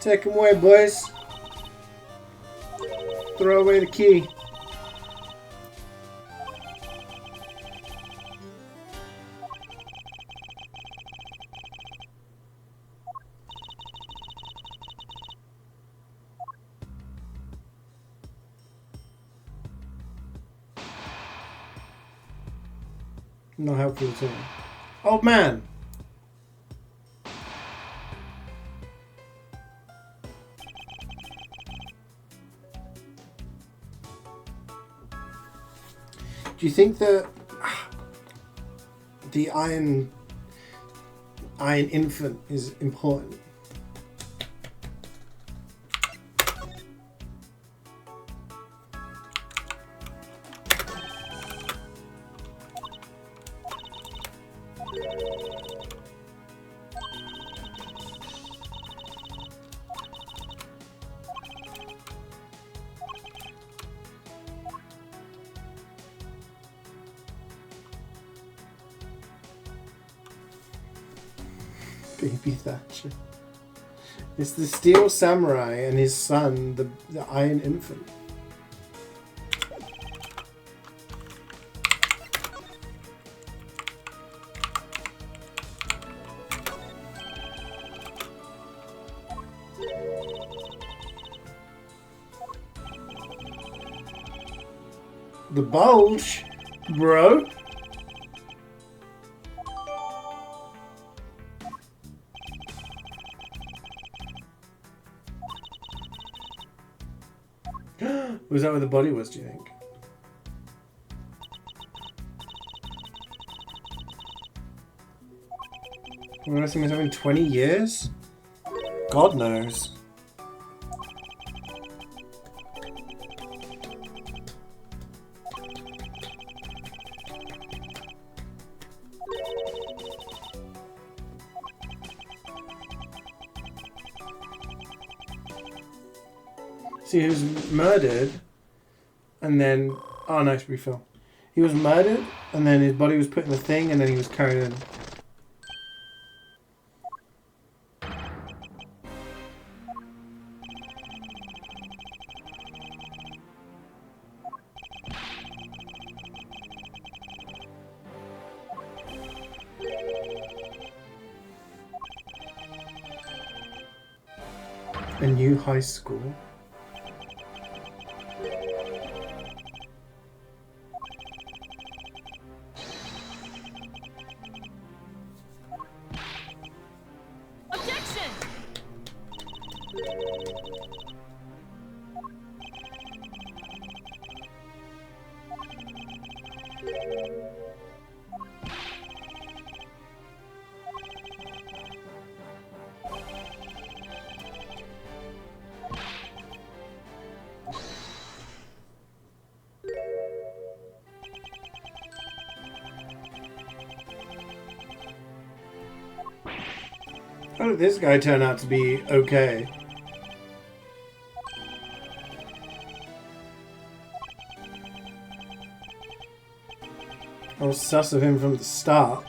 Take him away, boys. Throw away the key. Not helpful at all. Old man! Do you think that the iron infant is important? Baby Thatcher. It's the Steel Samurai and his son, the Iron Infant. The bulge, bro. Was that where the body was, do you think? We're asking this having 20 years? God knows. See, he was murdered, and then... Oh, nice refill. He was murdered, and then his body was put in the thing, and then he was carried in. A new high school. Objection! did this guy turn out to be okay? I was sus of him from the start.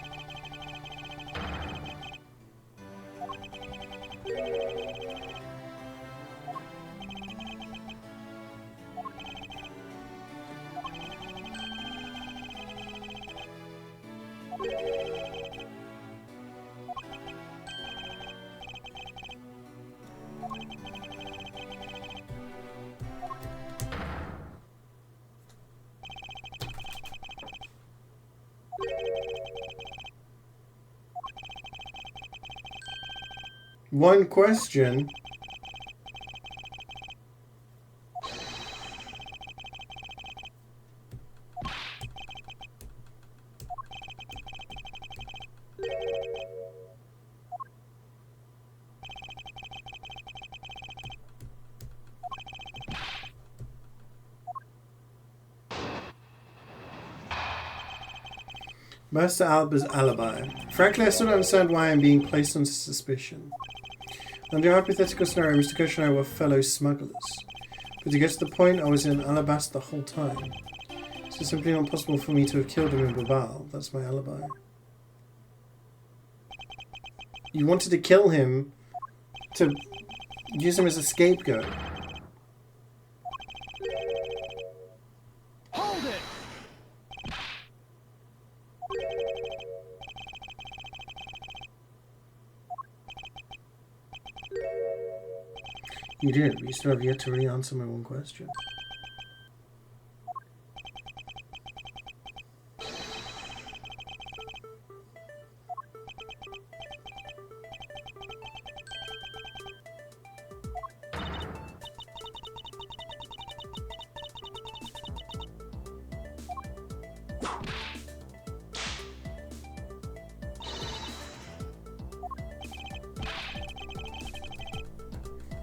One question. Master Alba's alibi. Frankly, I still don't understand why I'm being placed under suspicion. Under your hypothetical scenario, Mr. Kush and I were fellow smugglers. But to get to the point, I was in Alabasta the whole time. It's simply not possible for me to have killed him in Babal. That's my alibi. You wanted to kill him to use him as a scapegoat. Hold it! You did, but you still have yet to really answer my one question.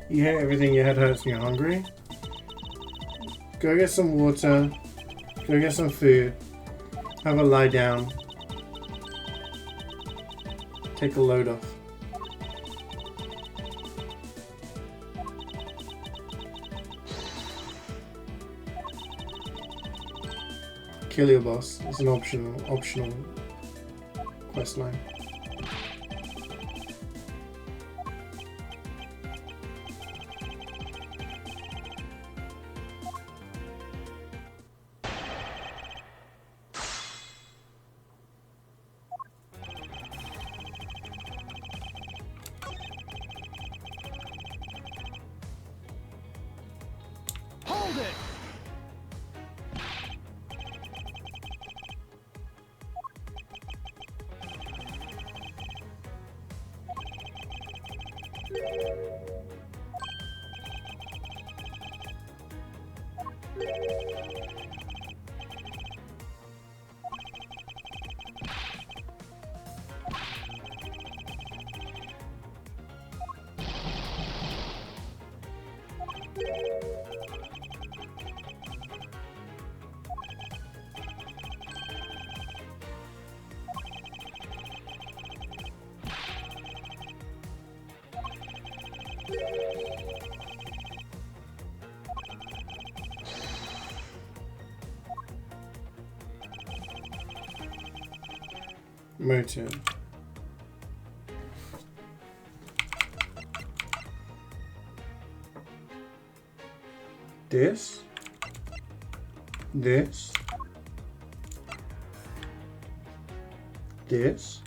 You hate everything, your head hurts and you're hungry? Go get some water, go get some food, have a lie down, take a load off. Kill your boss. It's an optional quest line. Hold it! Motive. This. This. This.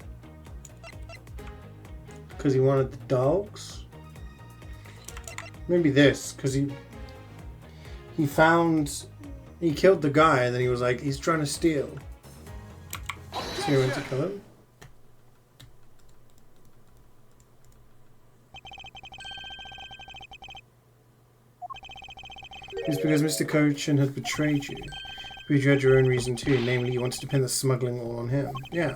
Because he wanted the dogs. Maybe this, because he killed the guy and then he was like, he's trying to steal. So he went to kill him. It's because Mr. Cochin had betrayed you. But you had your own reason too, namely you wanted to pin the smuggling all on him. Yeah.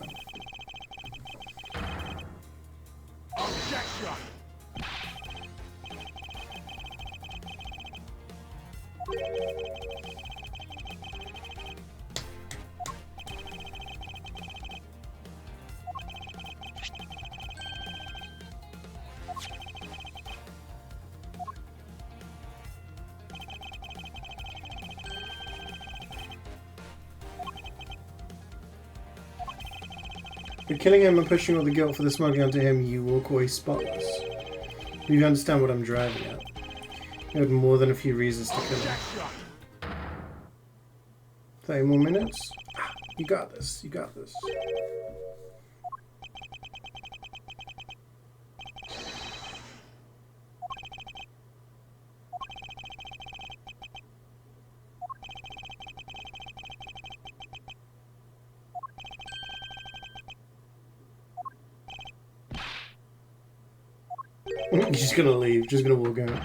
Objection! By killing him and pushing all the guilt for the smuggling onto him, you walk away spotless. You understand what I'm driving at. You had more than a few reasons to kill him. 30 more minutes? You got this. You got this. She's gonna leave. Just gonna walk out.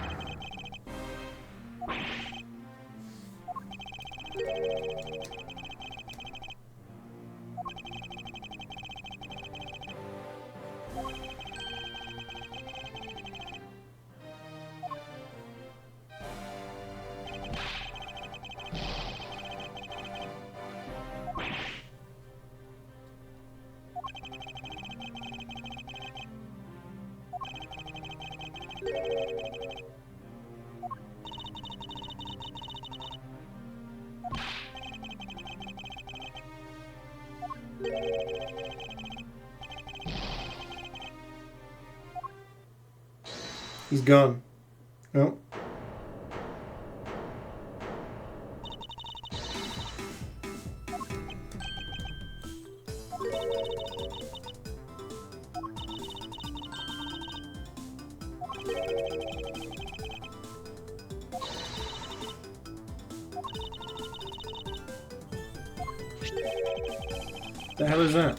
He's gone. No. The hell is that?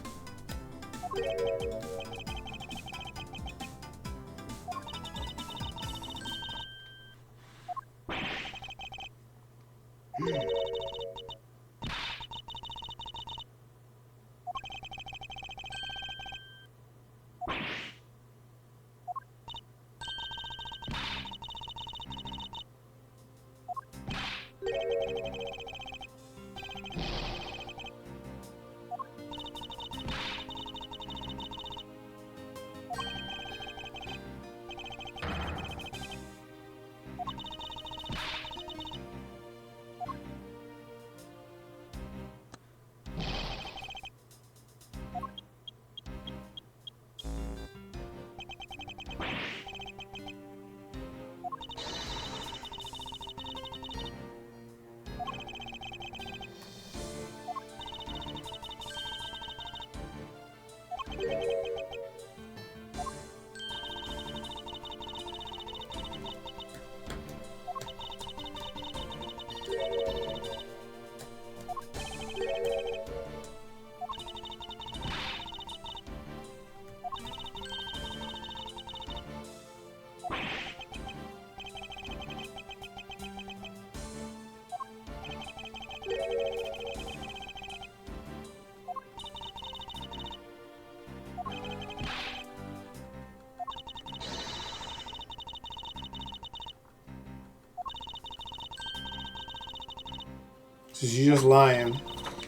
So she's just lying,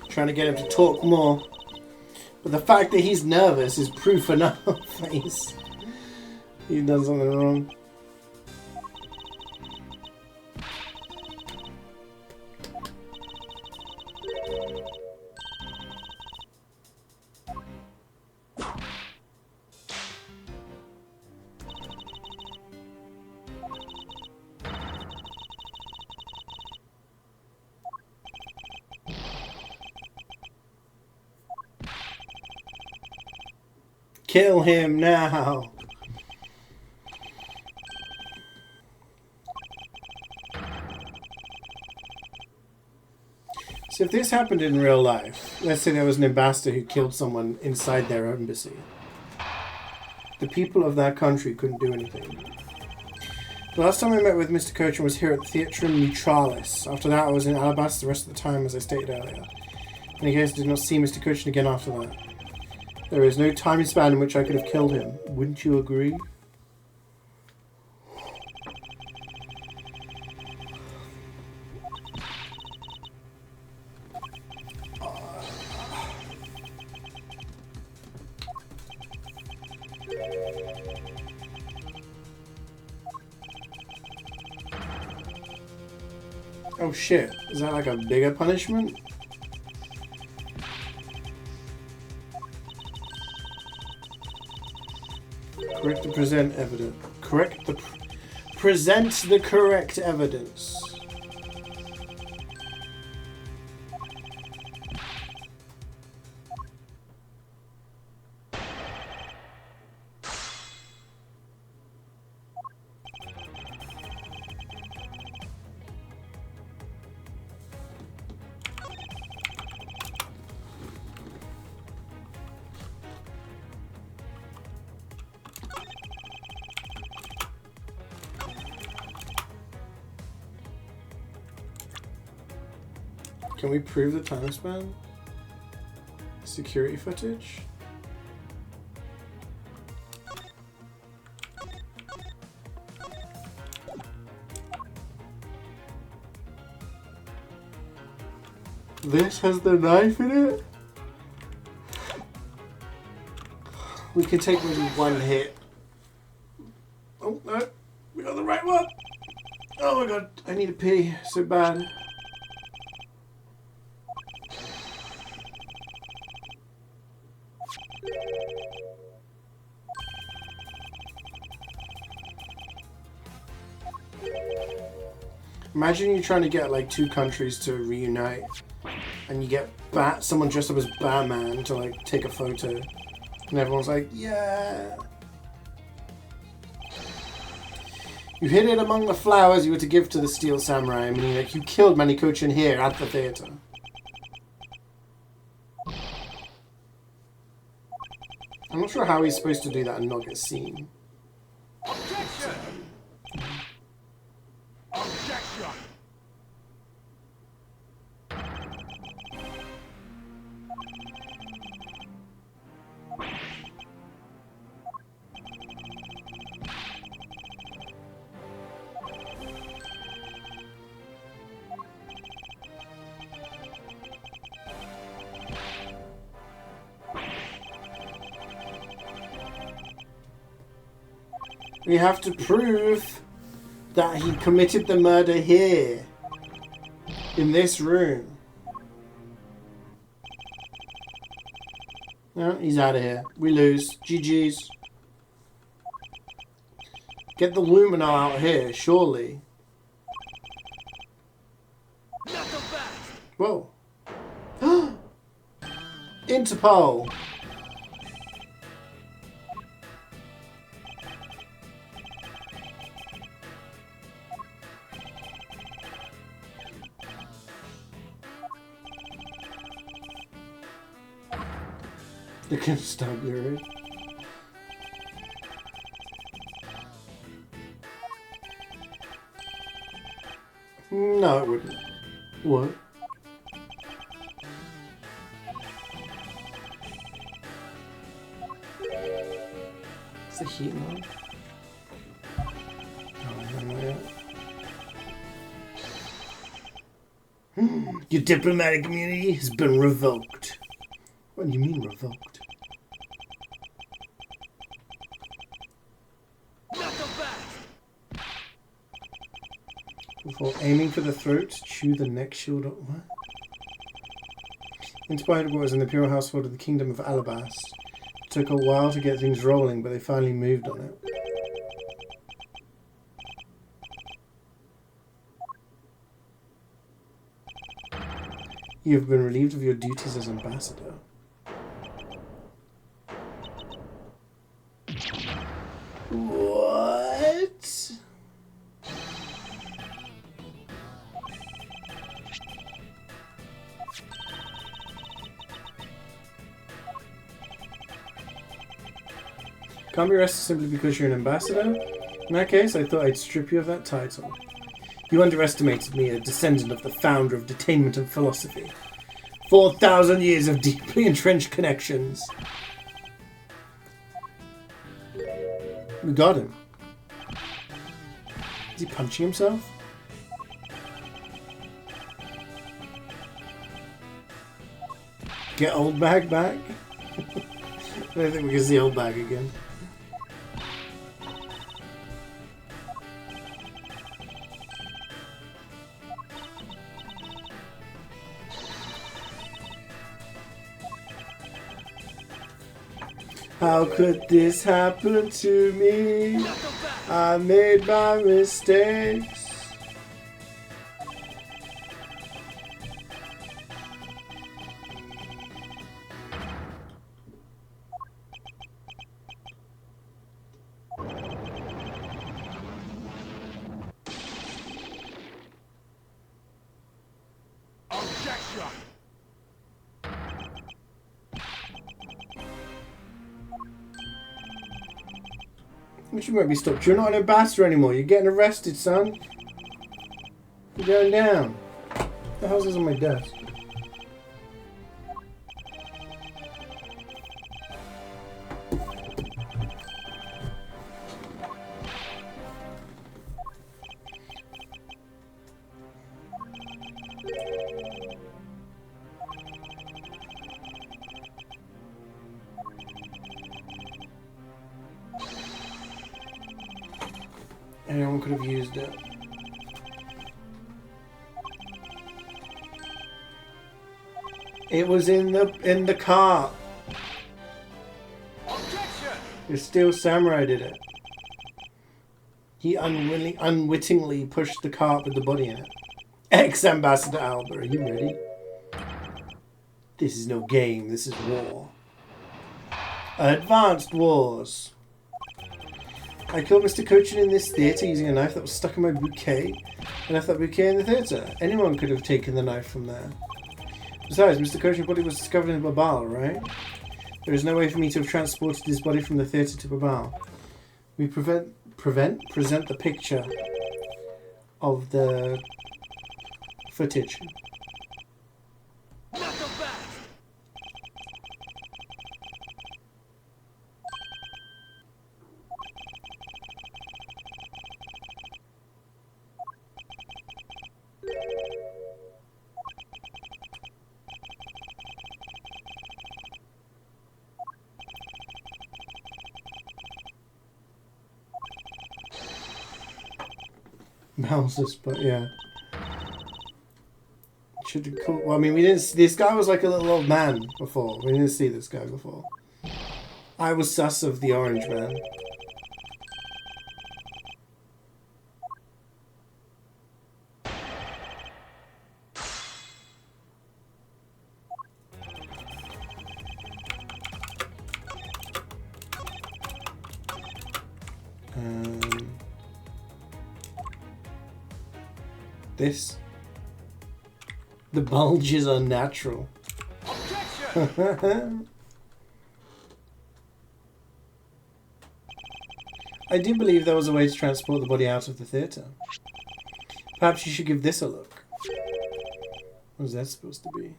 trying to get him to talk more. But the fact that he's nervous is proof enough that he's done something wrong. Kill him now! So if this happened in real life, let's say there was an ambassador who killed someone inside their embassy, the people of that country couldn't do anything. The last time I met with Mr. Cochin was here at the Theatrum Neutralis. After that I was in Alabasta the rest of the time, as I stated earlier. In any case, I did not see Mr. Cochin again after that. There is no time span in which I could have killed him. Wouldn't you agree? Oh shit, is that like a bigger punishment? Correct the present evidence. Present the correct evidence. Can we prove the time span? Security footage? This has the knife in it? We can take maybe one hit. Oh, no. We got the right one. Oh my god. I need to pee so bad. Imagine you're trying to get like two countries to reunite and you get someone dressed up as Batman to like take a photo and everyone's like, yeah. You hid it among the flowers you were to give to the Steel Samurai, meaning like you killed Manikochin here at the theatre. I'm not sure how he's supposed to do that and not get seen. Objection! Objection! We have to prove that he committed the murder here, in this room. No, he's out of here. We lose. GG's. Get the Lumina out here, surely. Whoa. Interpol. The constabulary. No, it wouldn't. What? It's the heat one. Your diplomatic immunity has been revoked. What do you mean revoked? Before aiming for the throat, chew the neck shield. What? Inspired wars in the Imperial household of the Kingdom of Alabast. It took a while to get things rolling, but they finally moved on it. You have been relieved of your duties as ambassador. What? Can't be arrested simply because you're an ambassador? In that case, I thought I'd strip you of that title. You underestimated me, a descendant of the founder of detainment and philosophy. 4,000 years of deeply entrenched connections. We got him. Is he punching himself? Get old bag back? I don't think we can see old bag again. How could this happen to me? I made my mistakes. Objection! What you might be stopped? You're not an ambassador anymore. You're getting arrested, son. You're going down. What the hell's this on my desk? Anyone could have used it. It was in the cart. Objection! The Steel Samurai did it. He unwittingly pushed the cart with the body in it. Ex-Ambassador Alba, are you ready? This is no game, this is war. Advanced Wars. I killed Mr. Cochin in this theatre using a knife that was stuck in my bouquet. I left that bouquet in the theatre. Anyone could have taken the knife from there. Besides, Mr. Cochin's body was discovered in Babal, right? There is no way for me to have transported his body from the theatre to Babal. We present the picture of the footage. Not the best! Mouses, but yeah. Should have called. Well, I mean, we didn't. This guy was like a little old man before. We didn't see this guy before. I was sus of the orange man. This. The bulge is unnatural. Objection! I do believe there was a way to transport the body out of the theatre. Perhaps you should give this a look. What is that supposed to be?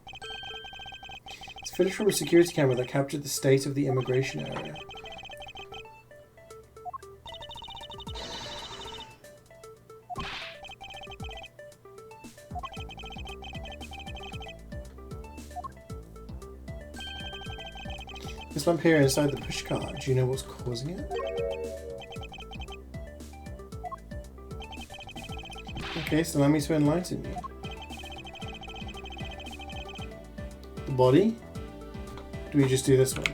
It's footage from a security camera that captured the state of the immigration area. This lump here inside the pushcart, do you know what's causing it? Okay, so allow me to enlighten you. The body? Do we just do this one?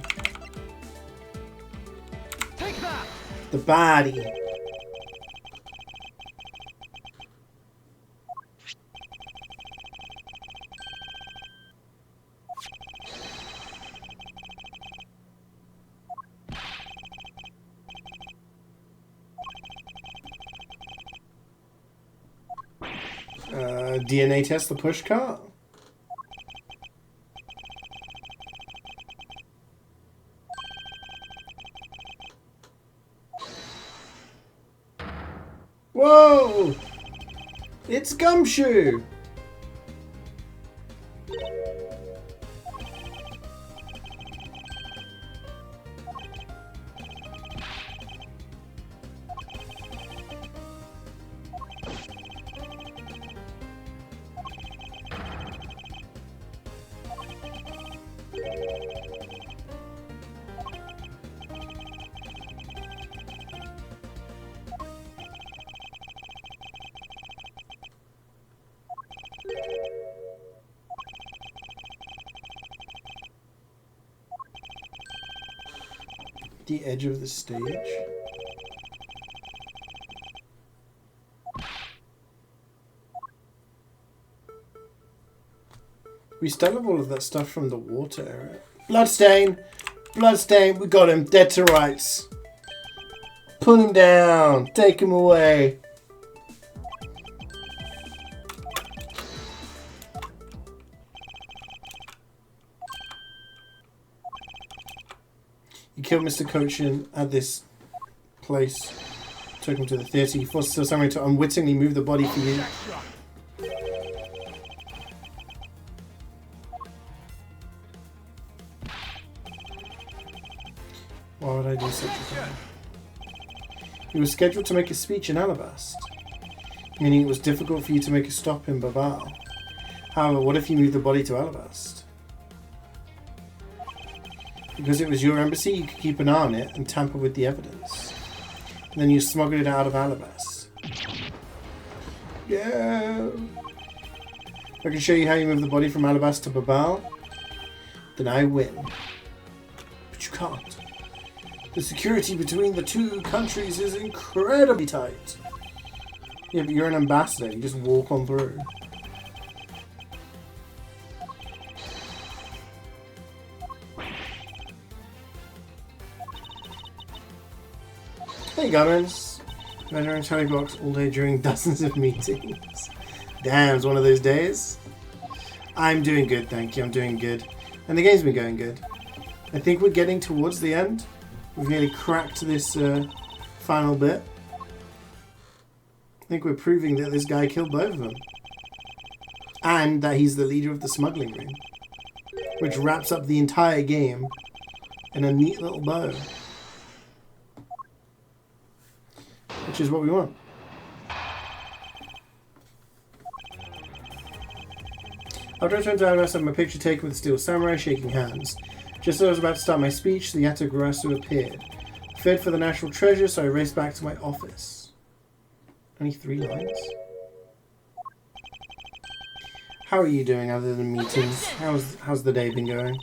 Take that! The body. DNA test the pushcart? Whoa! It's Gumshoe! The edge of the stage. We still have all of that stuff from the water area. Bloodstain! Bloodstain! We got him. Dead to rights. Pull him down. Take him away. You killed Mr. Cochin at this place. Took him to the theatre. You forced the samurai to unwittingly move the body for you. Jack shot. Why would I do such a thing? He was scheduled to make a speech in Alabast, meaning it was difficult for you to make a stop in Babal. However, what if you moved the body to Alabast? Because it was your embassy, you could keep an eye on it and tamper with the evidence. And then you smuggled it out of Alabast. Yeah. I can show you how you move the body from Alabast to Babal. Then I win. But you can't. The security between the two countries is incredibly tight. Yeah, but you're an ambassador. You just walk on through. Hey gunners. Veteran tally box all day during dozens of meetings. Damn, it's one of those days. I'm doing good, thank you. I'm doing good. And the game's been going good. I think we're getting towards the end. We've nearly cracked this final bit. I think we're proving that this guy killed both of them. And that he's the leader of the smuggling ring. Which wraps up the entire game in a neat little bow. Which is what we want. After I returned to Alabasta, I had my picture taken with the Steel Samurai shaking hands. Just as I was about to start my speech, the Yatagarasu appeared. I feared for the national treasure, so I raced back to my office. Only 3 lines? How are you doing other than meetings? How's the day been going?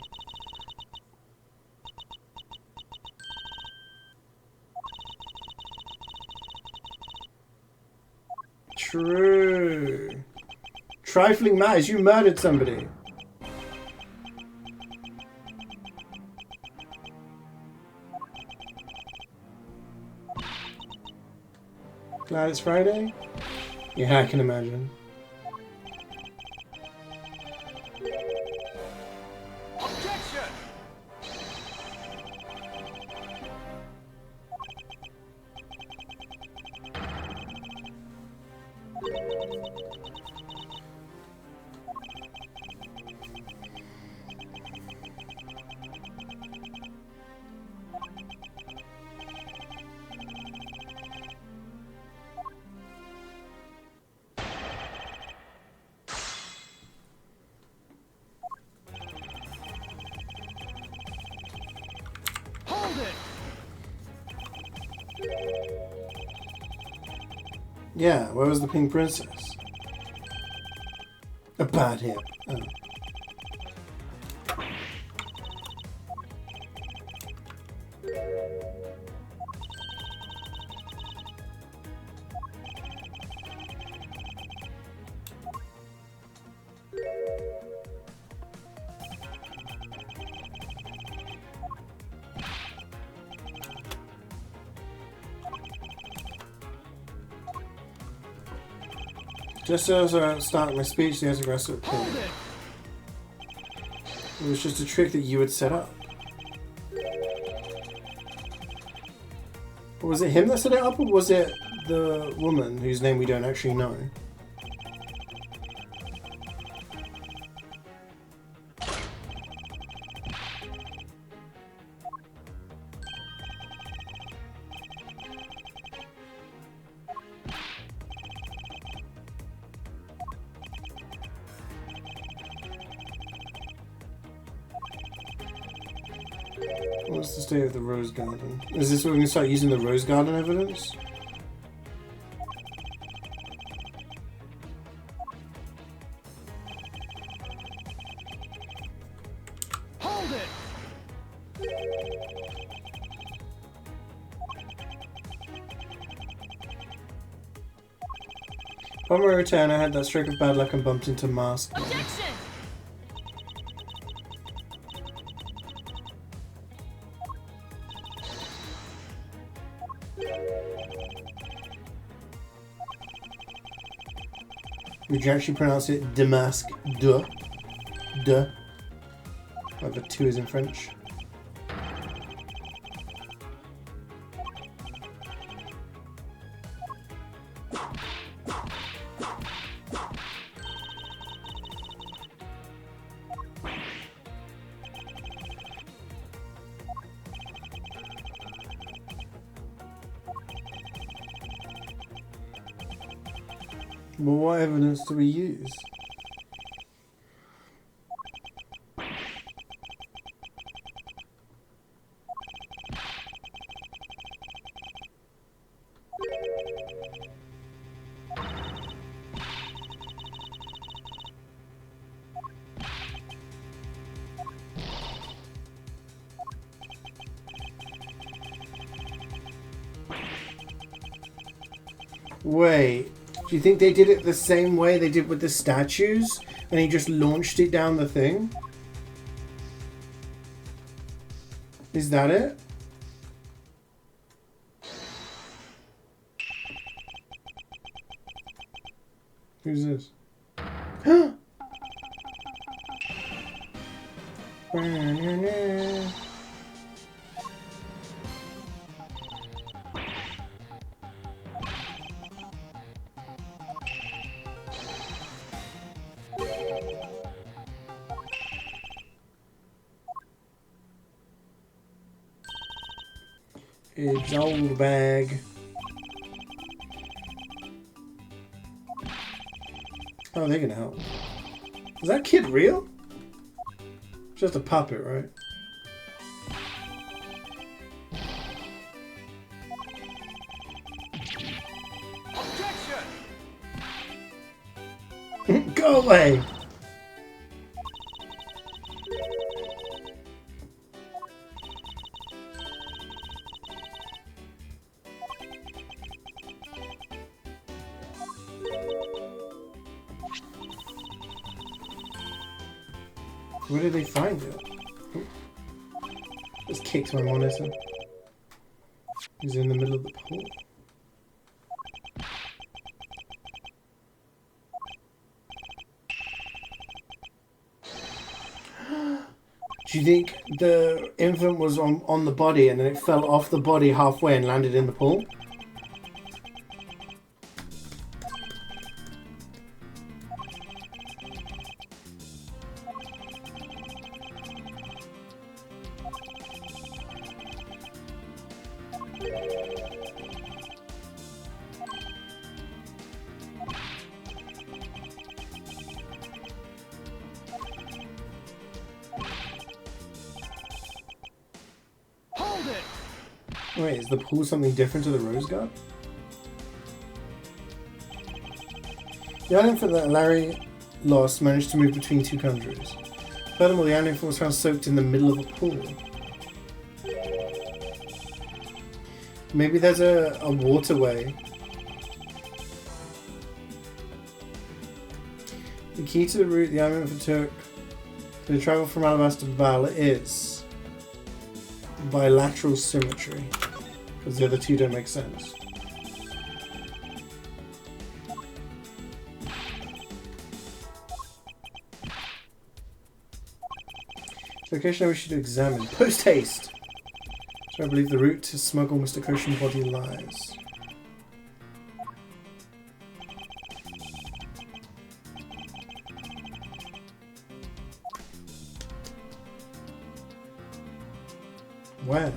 True. Trifling matters. You murdered somebody. Glad it's Friday? Yeah, I can imagine. Objection! Hold it! Yeah, where was the Pink Princess? A bad hip. Oh. Just as I started my speech, the aggressor appeared. Hold it! It was just a trick that you had set up. But was it him that set it up, or was it the woman whose name we don't actually know? What's the state of the Rose Garden? Is this where we can start using the Rose Garden evidence? Hold it! On my return, I had that stroke of bad luck and bumped into Mask. Objection! Would you actually pronounce it Damask? Duh. Duh. Whatever 2 is in French. Well, what evidence do we use? Wait. Do you think they did it the same way they did with the statues? And he just launched it down the thing? Is that it? Who's this? It's old bag. Oh, they're gonna help. Is that kid real? Just a puppet, right? Objection! Go away! Where did they find it? Oh. Just kicked my monitor. He's in the middle of the pool. Do you think the infant was on the body and then it fell off the body halfway and landed in the pool? Hold it! Wait, is the pool something different to the Rose Garden? The island for that Larry lost managed to move between 2 countries. Furthermore, the island was found soaked in the middle of a pool. Maybe there's a waterway. The key to the route the island took to travel from Alabaster to Babal is bilateral symmetry, because the other 2 don't make sense. Location I wish you to examine. Post haste! So I believe the route to smuggle Mr. Koshin's body lies. Where?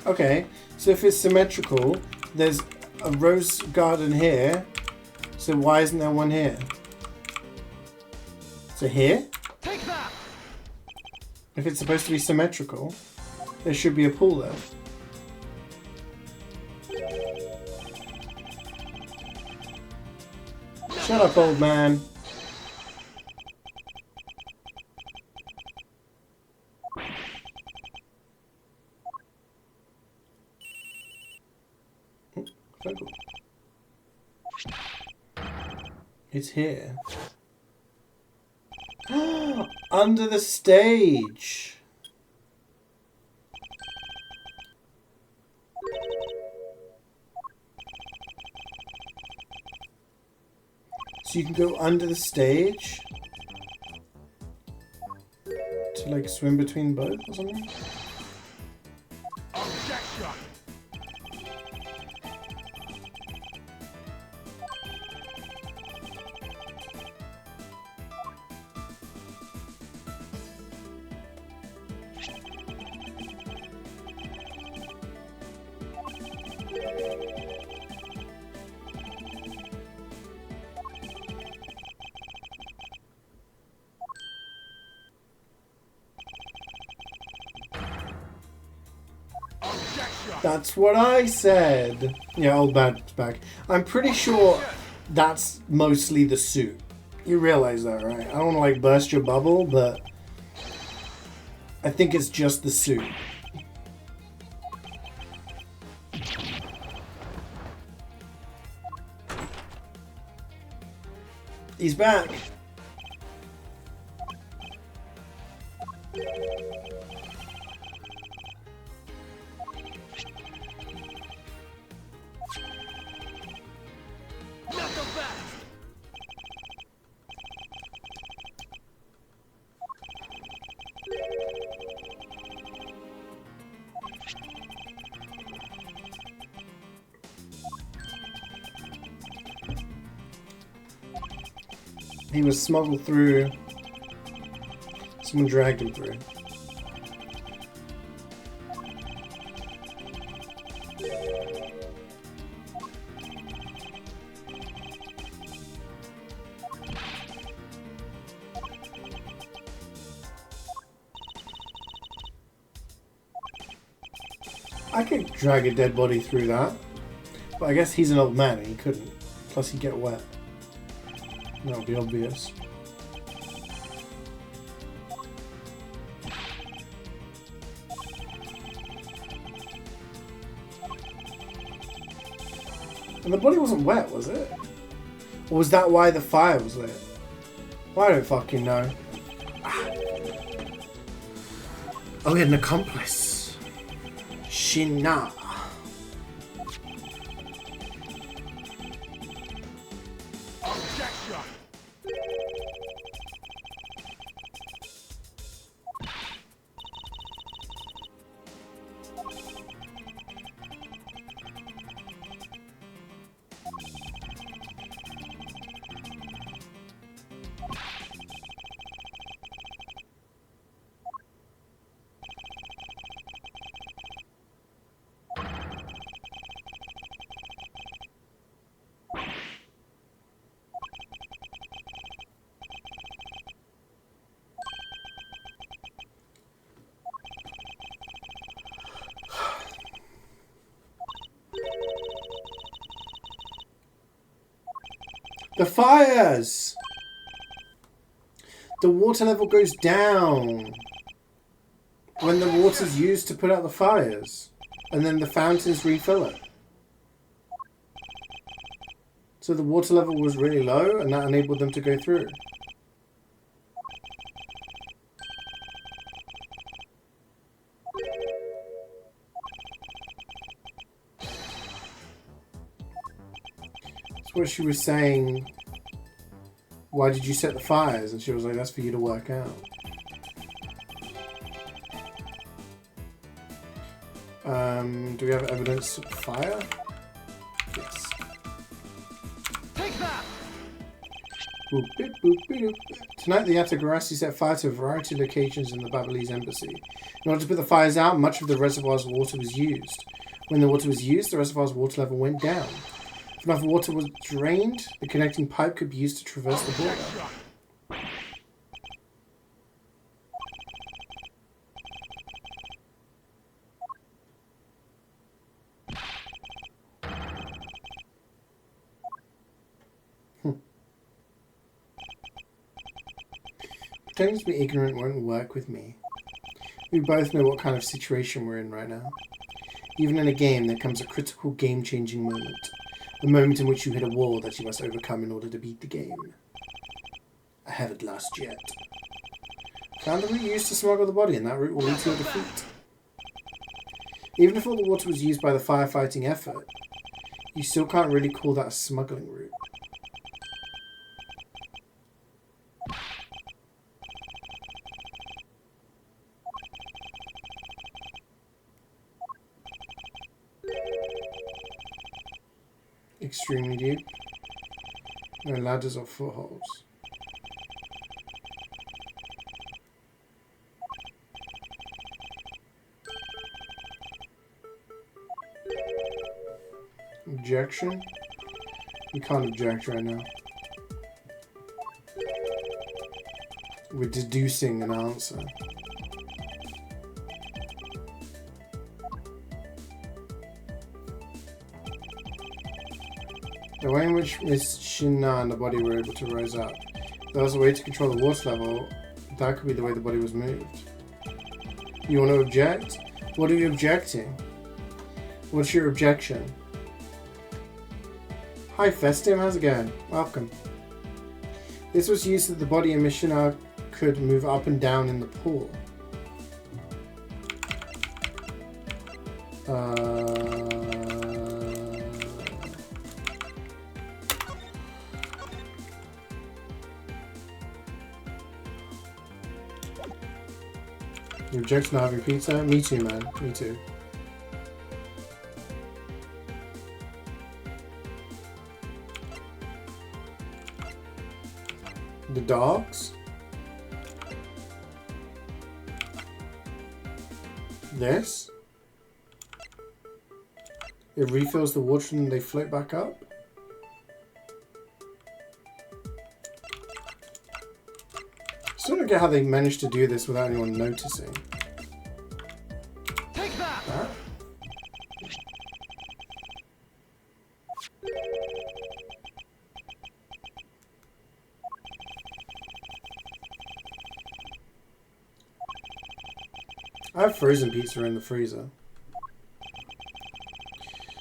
Okay, so if it's symmetrical, there's a rose garden here, so why isn't there one here? So here? Take that! If it's supposed to be symmetrical, there should be a pool there. Shut up, old man. Focal. It's here. Under the stage. So you can go under the stage to like swim between both or something? Objection! That's what I said. Yeah, old bad's back. I'm pretty sure that's mostly the suit. You realize that, right? I don't want to like burst your bubble, but I think it's just the suit. He's back. He was smuggled through. Someone dragged him through. I could drag a dead body through that, but I guess he's an old man and he couldn't. Plus he'd get wet. That would be obvious. And the body wasn't wet, was it? Or was that why the fire was lit? Well, I don't fucking know. Oh, he had an accomplice. Shina. The fires! The water level goes down when the water's used to put out the fires. And then the fountains refill it. So the water level was really low and that enabled them to go through. What she was saying, why did you set the fires? And she was like, that's for you to work out. Do we have evidence of fire? Yes. Take that! Boop, boop, boop, boop, boop. Tonight the Atagarasi set fire to a variety of locations in the Babalese embassy. In order to put the fires out, much of the reservoir's water was used. When the water was used, the reservoir's water level went down. If enough water was drained, the connecting pipe could be used to traverse the border. Pretending to be ignorant won't work with me. We both know what kind of situation we're in right now. Even in a game, there comes a critical game-changing moment. A moment in which you hit a wall that you must overcome in order to beat the game. I haven't lost yet. Found the route used to smuggle the body, and that route will lead to your defeat. Even if all the water was used by the firefighting effort, you still can't really call that a smuggling route. Extremely deep. No ladders or footholds. Objection? We can't object right now. We're deducing an answer. The way in which Miss Shinna and the body were able to rise up. If there was a way to control the water level, that could be the way the body was moved. You want to object? What are you objecting? What's your objection? Hi Festim, how's it going? Welcome. This was used so that the body and Miss Shinna could move up and down in the pool. You object to not having pizza? Me too, man. Me too. The dogs? This? It refills the water and they float back up? Still don't get how they managed to do this without anyone noticing. Take that! That? I have frozen pizza in the freezer.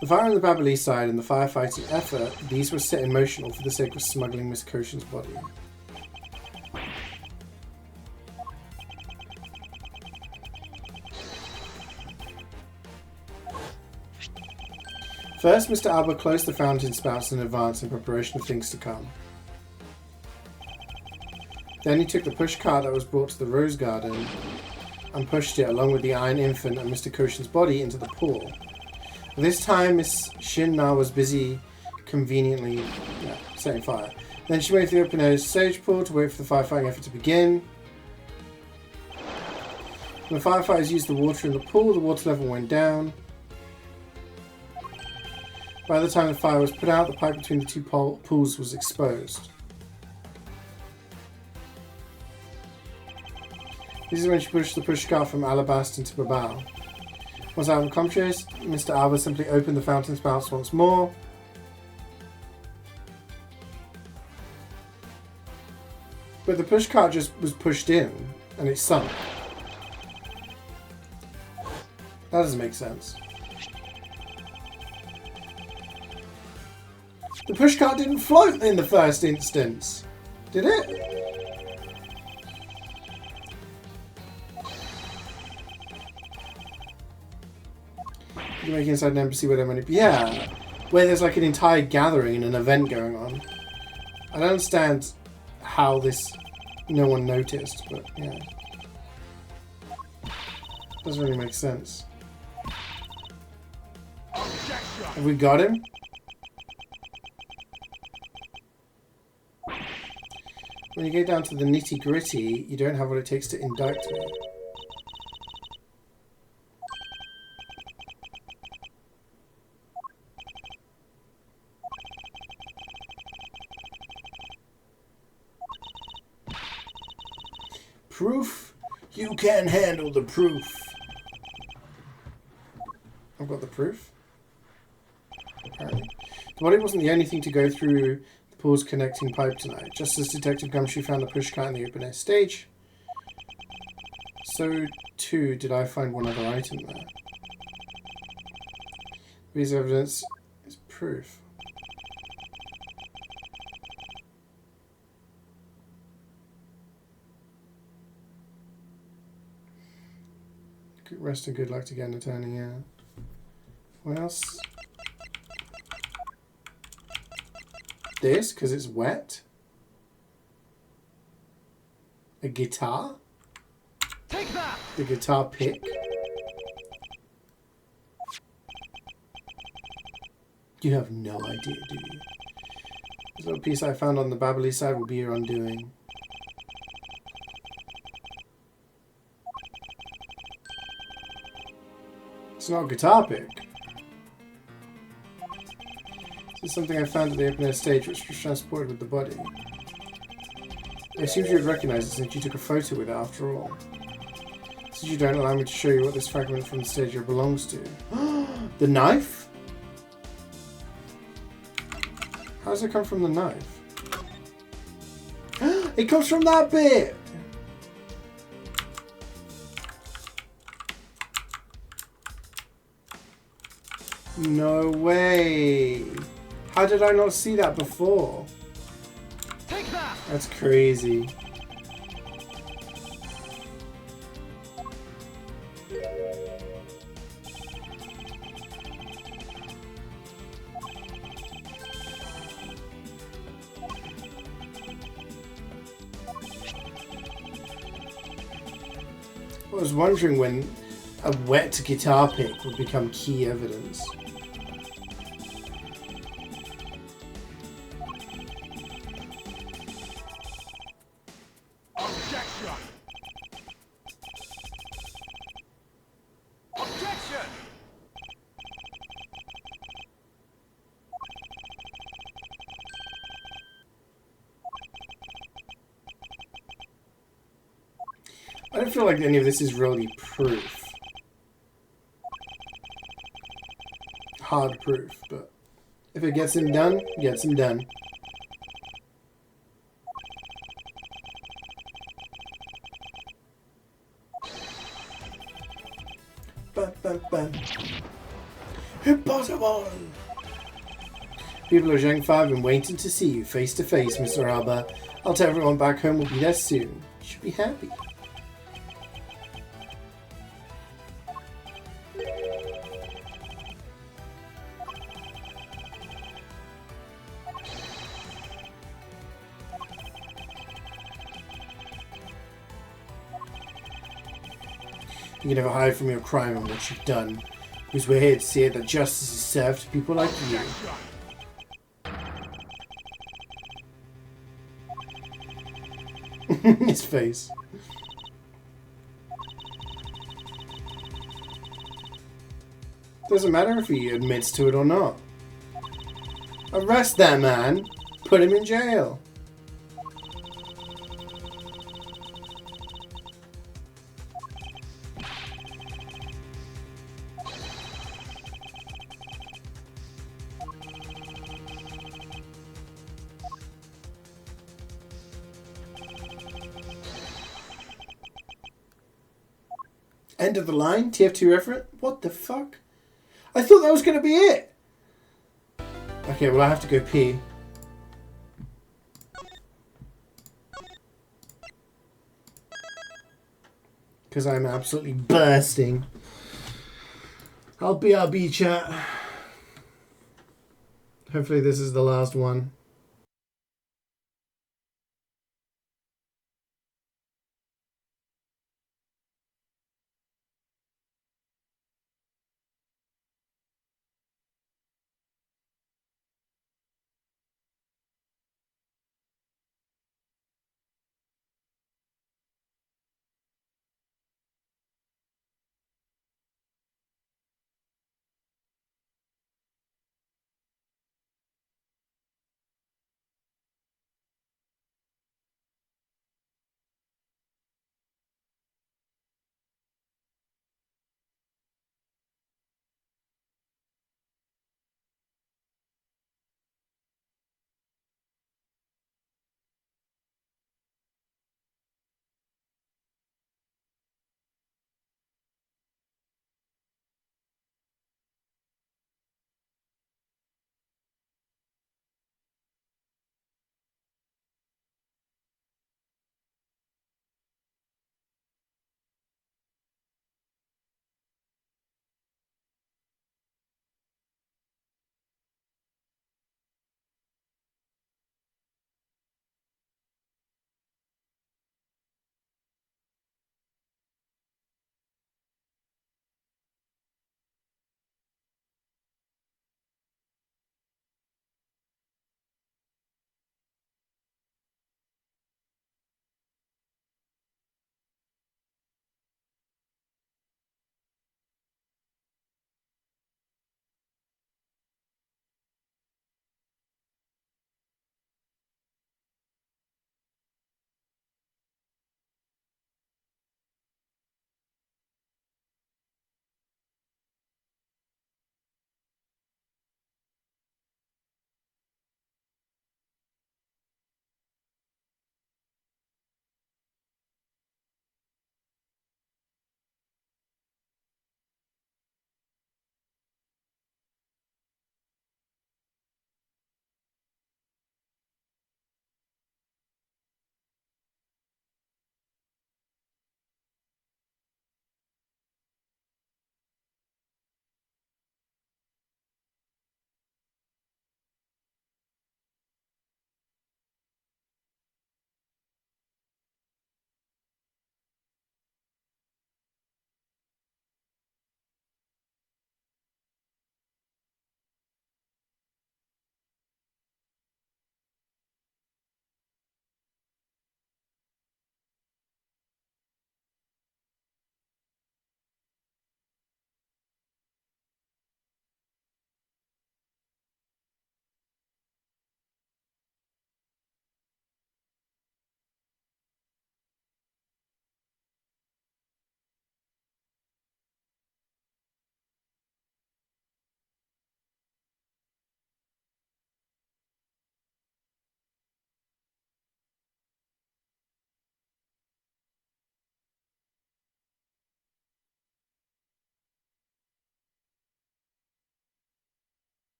The fire on the Babylie side and the firefighting effort, these were set in motion all for the sake of smuggling Miss Koshin's body. First, Mr. Alba closed the fountain spouts in advance in preparation of things to come. Then he took the pushcart that was brought to the rose garden and pushed it along with the Iron Infant and Mr. Koshin's body into the pool. This time, Miss Shinna was busy conveniently setting fire. Then she went to the open-air sage pool to wait for the firefighting effort to begin. When the firefighters used the water in the pool, the water level went down. By the time the fire was put out, the pipe between the two pools was exposed. This is when she pushed the pushcart from Alabast into Babao. Once out of accomplice, Mr. Alba simply opened the fountain spouts once more. But the pushcart just was pushed in, and it sunk. That doesn't make sense. The pushcart didn't float in the first instance, did it? You make inside an embassy where they're yeah, where there's like an entire gathering and an event going on. I don't understand how this no one noticed, but yeah, doesn't really make sense. Have we got him? When you get down to the nitty-gritty, you don't have what it takes to indict me. Proof? You can't handle the proof. I've got the proof. Apparently. The body wasn't the only thing to go through the pool's connecting pipe tonight. Just as Detective Gumshoe found the pushcart in the open air stage, so too did I find one other item there. Piece of evidence is proof. Good rest and good luck to get an attorney, yeah. What else? This, because it's wet. A guitar? Take that! The guitar pick. You have no idea, do you? This little piece I found on the Babbly side will be your undoing. It's not a guitar pick. This is something I found at the open air stage which was transported with the body. I assumed you would recognise it since you took a photo with it after all. Since you don't allow me to show you what this fragment from the stage here belongs to. The knife? How does it come from the knife? It comes from that bit! No way! How did I not see that before? Take that! That's crazy. I was wondering when a wet guitar pick would become key evidence. Objection! Objection! I don't feel like any of this is really proof. Hard proof, but if it gets him done, it gets him done. Bam, bam, bam. Impossible! People of Zheng 5 have been waiting to see you face to face, Mr. Alba. I'll tell everyone back home we'll be there soon. You should be happy. You can never hide from your crime and what you've done, because we're here to see that justice is served to people like you. His face. Doesn't matter if he admits to it or not. Arrest that man. Put him in jail. End of the line? TF2 reference? What the fuck? I thought that was going to be it. Okay, well I have to go pee. Because I'm absolutely bursting. I'll BRB chat. Hopefully this is the last one.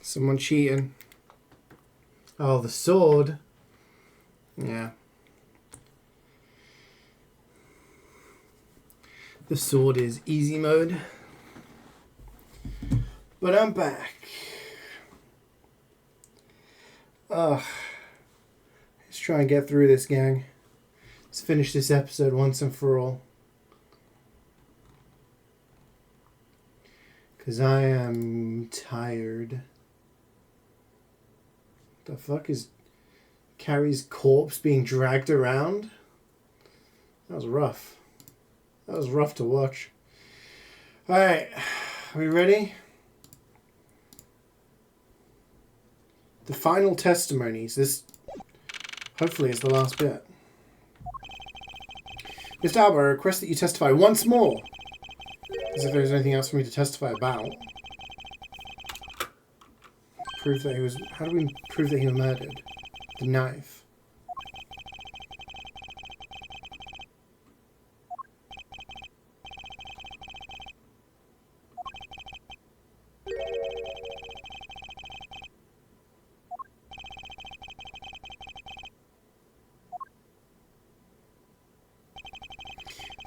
Someone cheating. Oh, the sword. Yeah. The sword is easy mode. But I'm back. Ugh. Let's try and get through this, gang. Let's finish this episode once and for all. Because I am tired. The fuck is Carrie's corpse being dragged around? That was rough. That was rough to watch. Alright. Are we ready? The final testimonies. This hopefully is the last bit. Mr. Alba, I request that you testify once more. As if there's anything else for me to testify about. Prove that he was... How do we prove that he was murdered? The knife.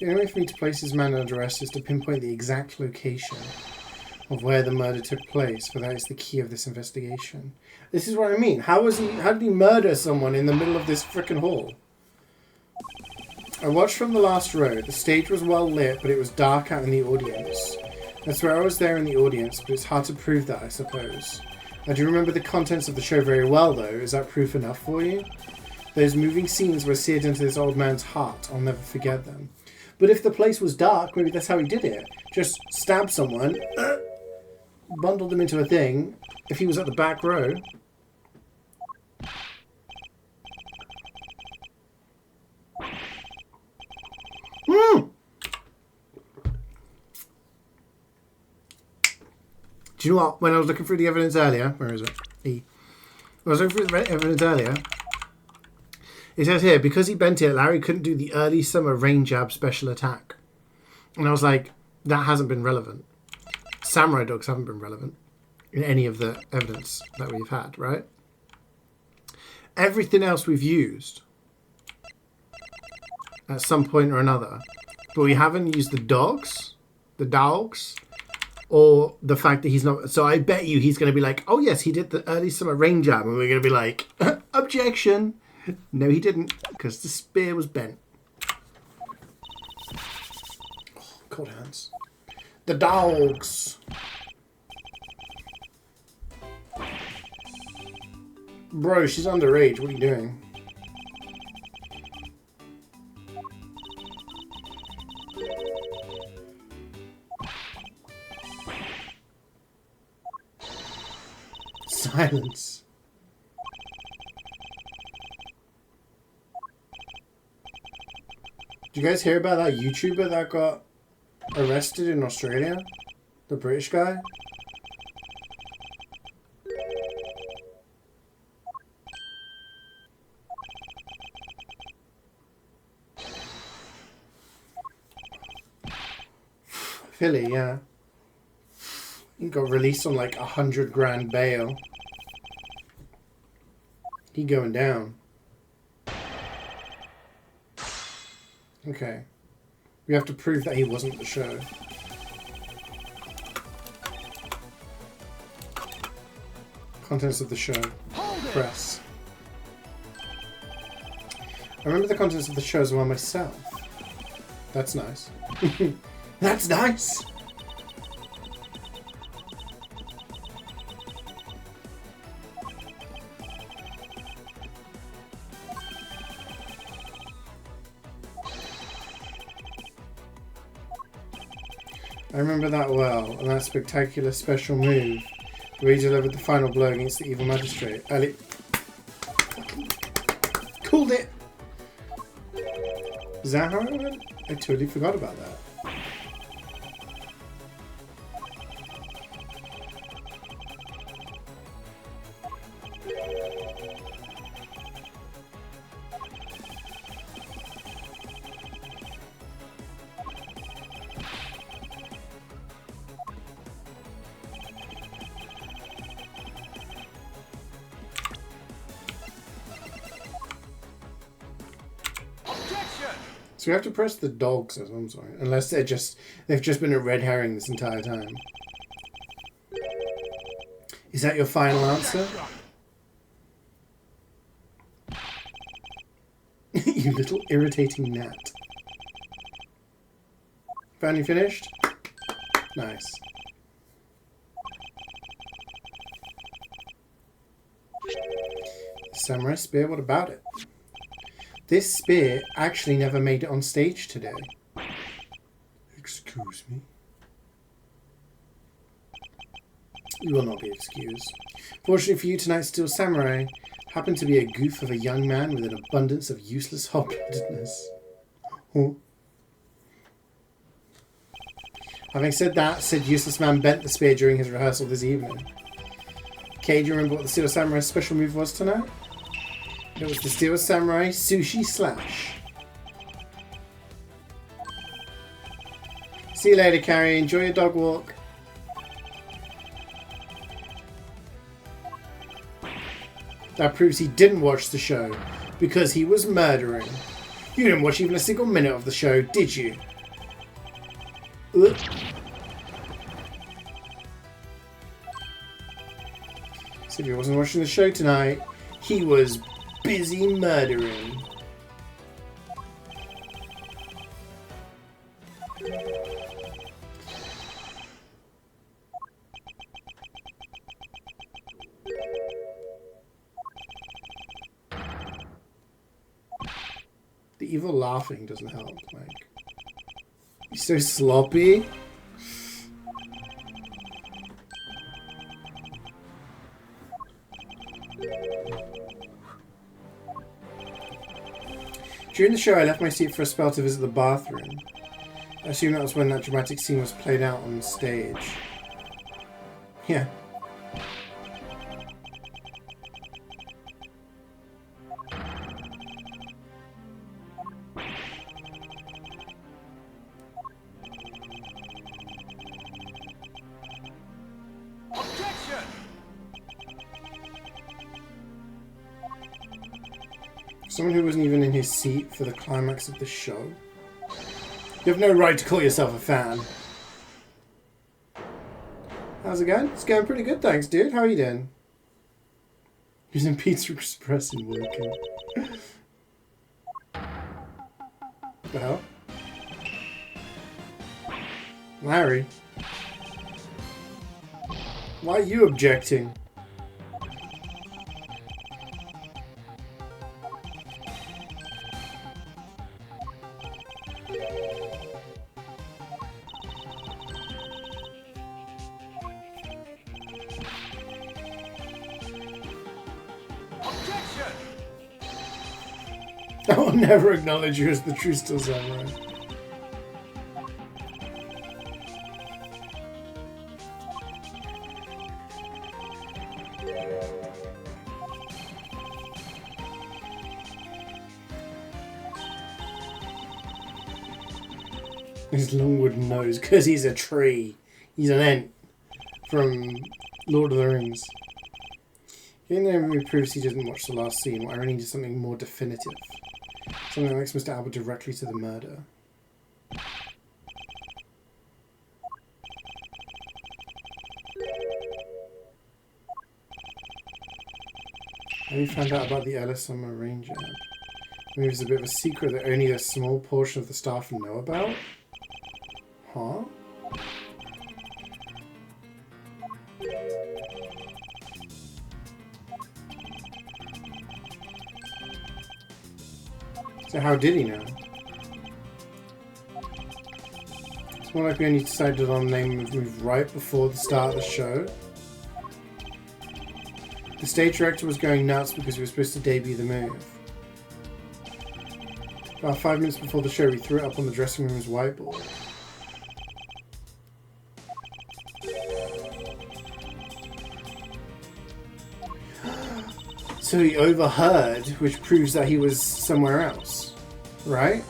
The only way for me to place this man under arrest is to pinpoint the exact location of where the murder took place, for that is the key of this investigation. This is what I mean. How did he murder someone in the middle of this frickin' hall? I watched from the last row. The stage was well lit, but it was dark out in the audience. That's where I was there in the audience, but it's hard to prove that, I suppose. I do remember the contents of the show very well, though. Is that proof enough for you? Those moving scenes were seared into this old man's heart. I'll never forget them. But if the place was dark, maybe that's how he did it. Just stab someone, bundle them into a thing, if he was at the back row. Do you know what? When I was looking through the evidence earlier, where is it? When I was looking through the evidence earlier, it says here, because he bent it, Larry couldn't do the early summer rain jab special attack. And I was like, that hasn't been relevant. Samurai dogs haven't been relevant in any of the evidence that we've had, right? Everything else we've used at some point or another. But we haven't used the dogs, or the fact that he's not... So I bet you he's going to be like, oh yes, he did the early summer rain jab. And we're going to be like, objection. No, he didn't, because the spear was bent. Oh, cold hands. The dogs. Bro, she's underage. What are you doing? Silence. Did you guys hear about that YouTuber that got arrested in Australia? The British guy? Philly, yeah. He got released on like 100 grand bail. He going down. Okay. We have to prove that he wasn't at the show. Contents of the show. Press. I remember the contents of the show as well myself. That's nice. That's nice! I remember that well, and that spectacular special move where he delivered the final blow against the evil magistrate. Ali called it! Is that how it went? I totally forgot about that. So we have to press the dogs, I'm sorry. Unless they've just been a red herring this entire time. Is that your final answer? You little irritating gnat. Finally finished? Nice. Samurai spear, what about it? This spear actually never made it on stage today. Excuse me? You will not be excused. Fortunately for you, tonight's Steel Samurai happened to be a goof of a young man with an abundance of useless hot-bloodedness. Oh. Having said that, said useless man bent the spear during his rehearsal this evening. Kay, do you remember what the Steel Samurai's special move was tonight? It was the Steel Samurai Sushi Slash. See you later, Carrie. Enjoy your dog walk. That proves he didn't watch the show, because he was murdering. You didn't watch even a single minute of the show, did you? Ugh. So if he wasn't watching the show tonight, he was busy murdering. The evil laughing doesn't help, like. He's so sloppy. During the show, I left my seat for a spell to visit the bathroom. I assume that was when that dramatic scene was played out on stage. Yeah. Objection! Someone who wasn't even in his seat for the climax of the show. You have no right to call yourself a fan. How's it going? It's going pretty good, thanks, dude. How are you doing? Using Pizza Express and working. What the hell? Larry? Why are you objecting? Objection! I will never acknowledge you as the true Steel Samurai. His long wooden nose, because he's a tree. He's an ant from Lord of the Rings. Even though it proves he didn't watch the last scene, what I really need is something more definitive. Something that links Mr. Albert directly to the murder. Have you found out about the Ellis Summer Ranger? Maybe it's a bit of a secret that only a small portion of the staff know about? Huh? So how did he know? It's more like we only decided on name of move right before the start of the show. The stage director was going nuts because we were supposed to debut the move. About 5 minutes before the show, we threw it up on the dressing room's whiteboard. So he overheard, which proves that he was somewhere else, right?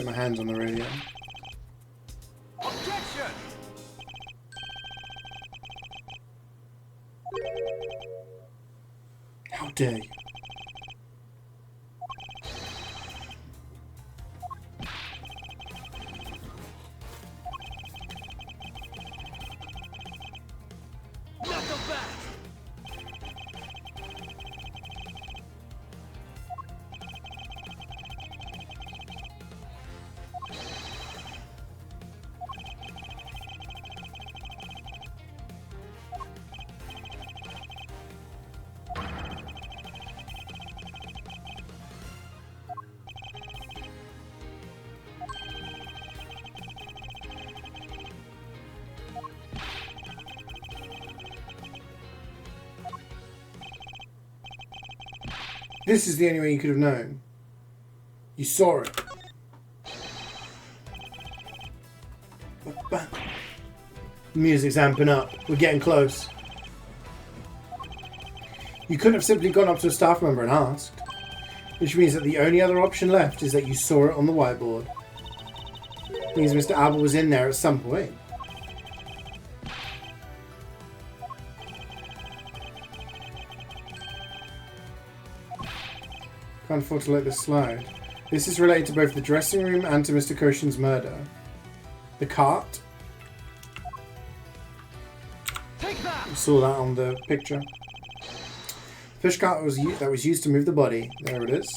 get my hands on the radio. Objection! How dare you? Knuckle back! This is the only way you could have known. You saw it. Music's amping up. We're getting close. You couldn't have simply gone up to a staff member and asked. Which means that the only other option left is that you saw it on the whiteboard. Means Mr. Albert was in there at some point. Can't afford to let this slide. This is related to both the dressing room and to Mr. Koshin's murder. The cart. Take that! You saw that on the picture. The push cart that was used to move the body. There it is.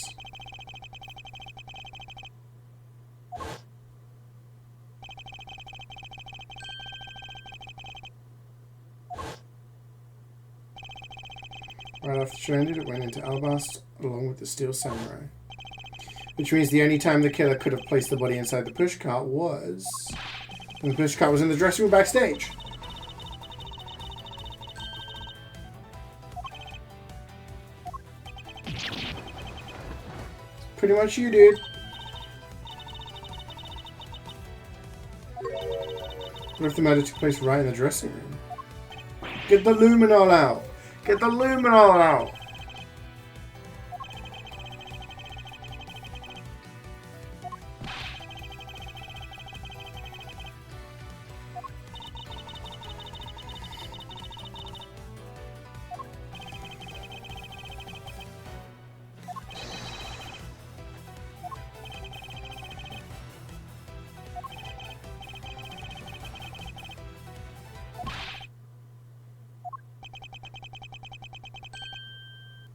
Right after stranded, it went into Albast along with the Steel Samurai. Which means the only time the killer could have placed the body inside the pushcart was when the pushcart was in the dressing room backstage. Pretty much you, dude. What if the murder took place right in the dressing room? Get the luminol out! Get the luminol out!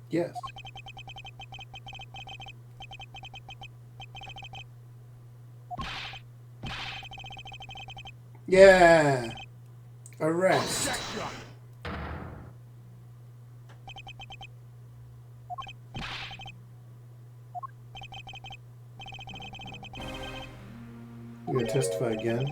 Yes. Yeah. Arrest. Objection! You gonna testify again?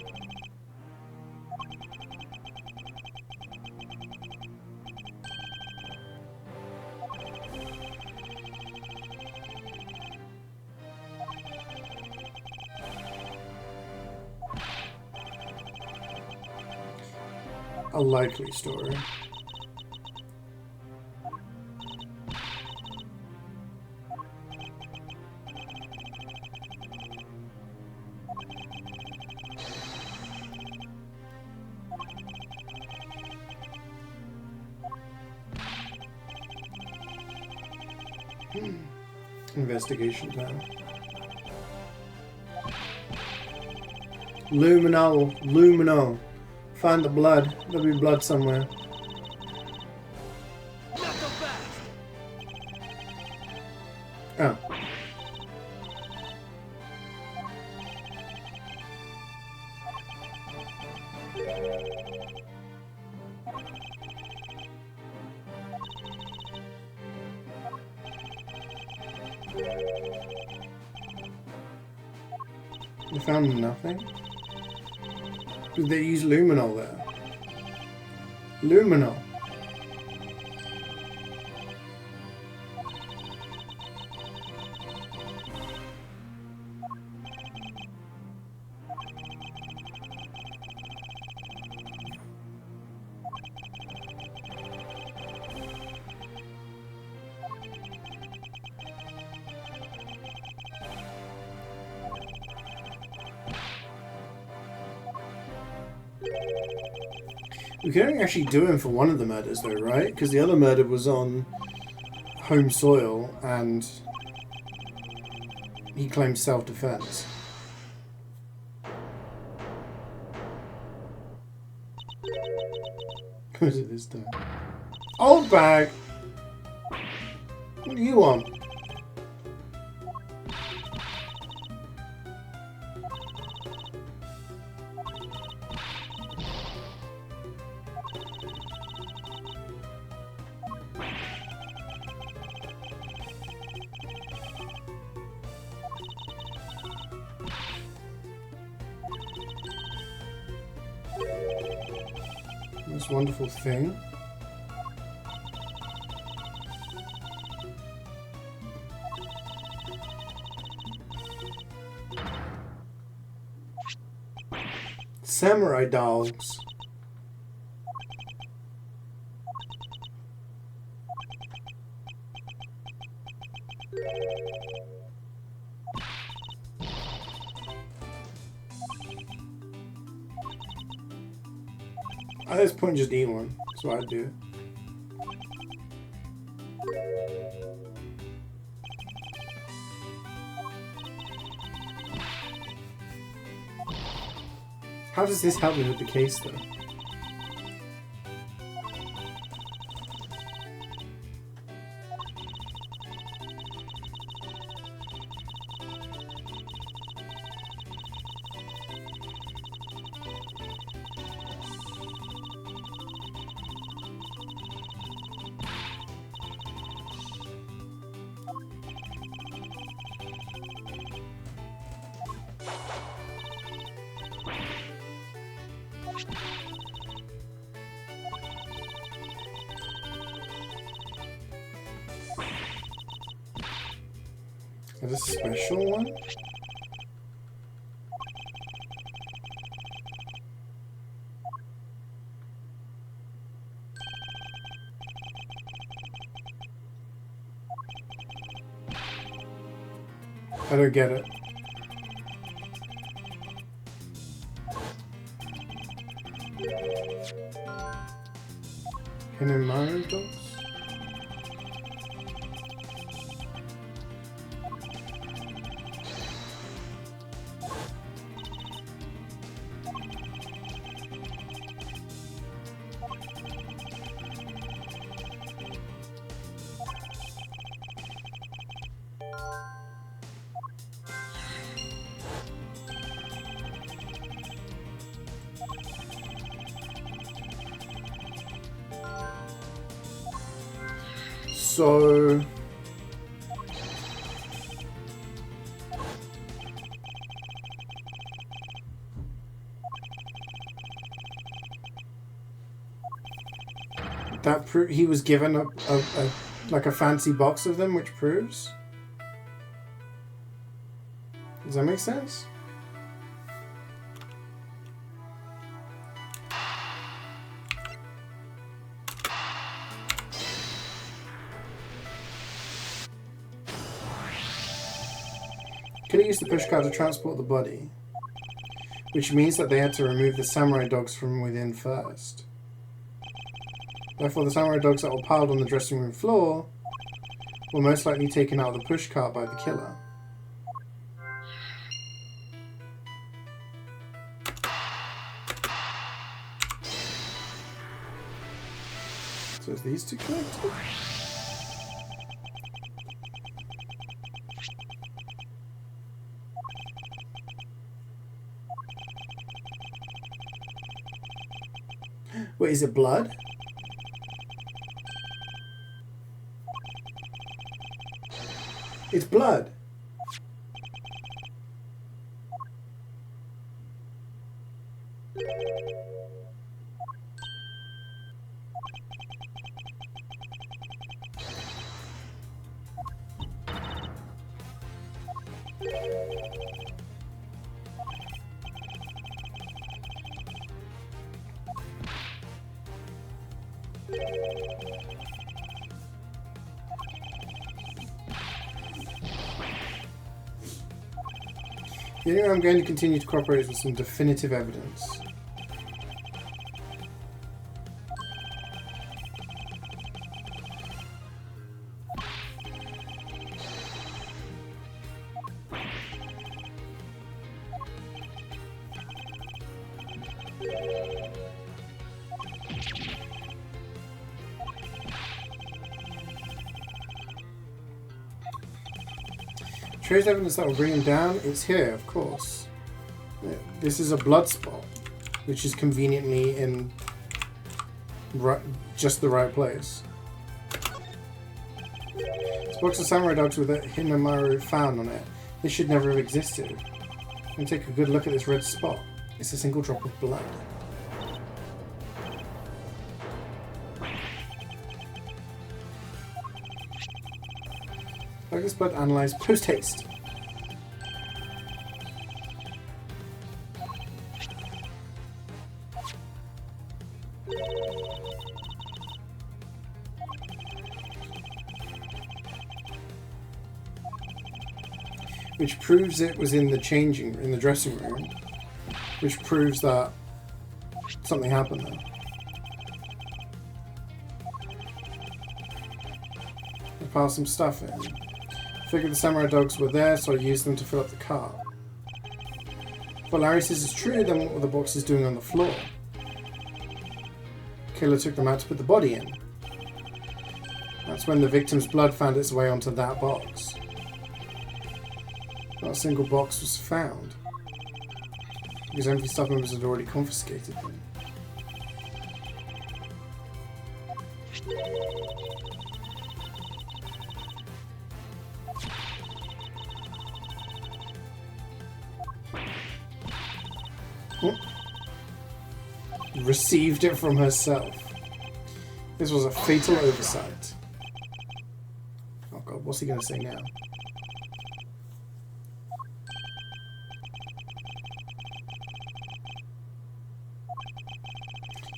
A likely story. Investigation time. Luminol, luminol. Find the blood. There'll be blood somewhere. Knuckle back! Oh. You found nothing? Did they use luminol there? Luminol. We could only actually do him for one of the murders, though, right? Because the other murder was on home soil, and he claimed self-defense. Who is it this time? Old bag! What do you want? This wonderful thing. Samurai dogs. At this point, just eat one. That's what I'd do. How does this help me with the case, though? Is that a special one? I don't get it. Hidden Mario dogs? So that he was given a like a fancy box of them, which proves. Does that make sense? Could have used the pushcart to transport the body, which means that they had to remove the samurai dogs from within first. Therefore, the samurai dogs that were piled on the dressing room floor were most likely taken out of the pushcart by the killer. So is these two connected? Wait, is it blood? It's blood. Here I'm going to continue to cooperate with some definitive evidence. Trace evidence that will bring him down. It's here, of course. Yeah, this is a blood spot, which is conveniently in just the right place. This box of samurai dogs with a Hinamaru found on it. This should never have existed. And take a good look at this red spot. It's a single drop of blood. Like this blood analyzed post haste. Which proves it was in the dressing room. Which proves that something happened there. I piled some stuff in. Figured the samurai dogs were there, so I used them to fill up the cart. If what Larry says is true, then what were the boxes doing on the floor? Killer took them out to put the body in. That's when the victim's blood found its way onto that box. Not a single box was found, because empty staff members had already confiscated them. Oh. Received it from herself. This was a fatal oversight. Oh god, what's he going to say now?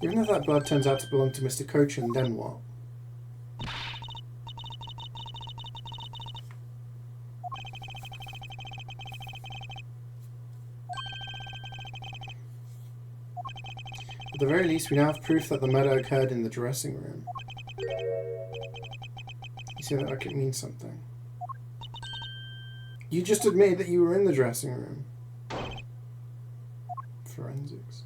Even if that blood turns out to belong to Mr. Cochin, then what? At the very least, we now have proof that the murder occurred in the dressing room. You say that like it means something. You just admitted that you were in the dressing room. Forensics.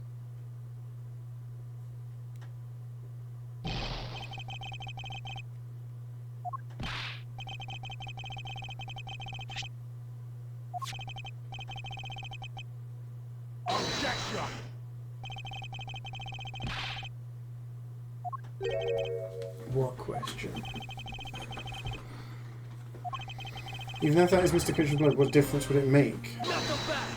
Objection! What question? Even if that is Mr. Cochin's blood, what difference would it make? Knuckle back!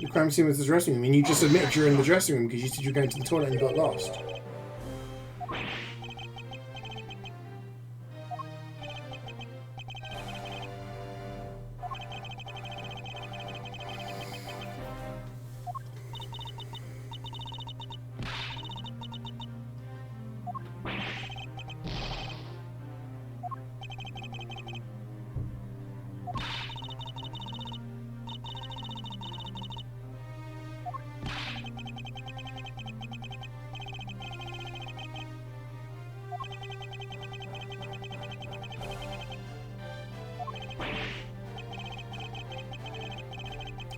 The crime scene was the dressing room, and you just admitted you're in the dressing room because you said you were going to the toilet and you got lost.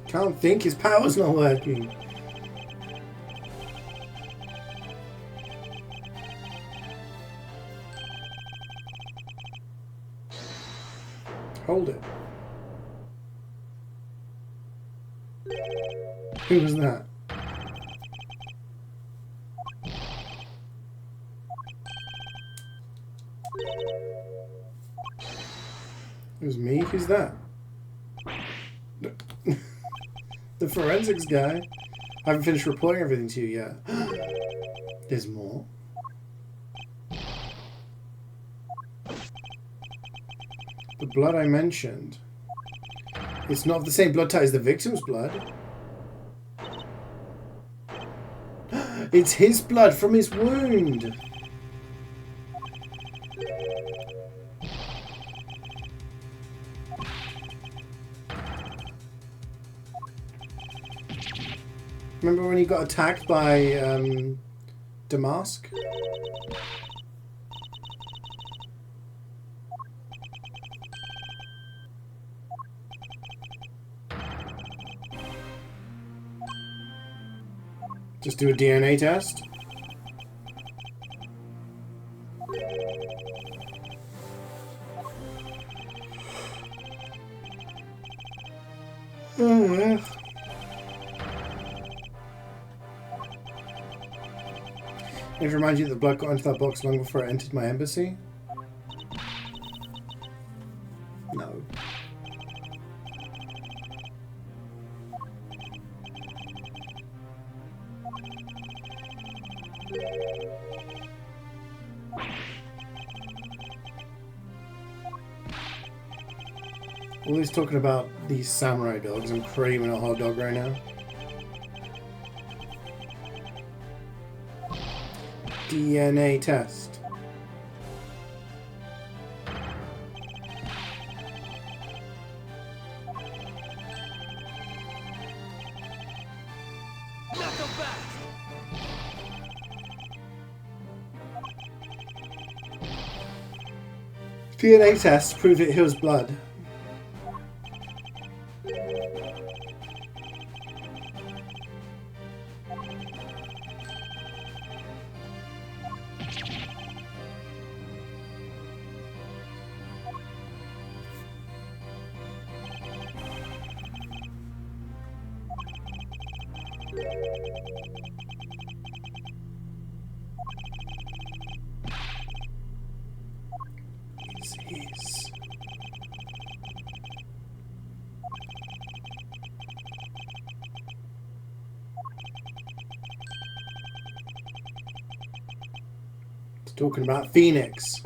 Can't think, his power's not working. Hold it. Who was that? It was me? Who's that? The forensics guy. I haven't finished reporting everything to you yet. There's more. The blood I mentioned. It's not the same blood type as the victim's blood. It's his blood from his wound. Remember when he got attacked by Damask? Just do a DNA test. Oh, well. I need to remind you that the blood got into that box long before it entered my embassy. No. All he's talking about these samurai dogs. I'm craving a hot dog right now. DNA test. Knuckle back. DNA tests prove it heals blood. Disease. It's talking about Phoenix.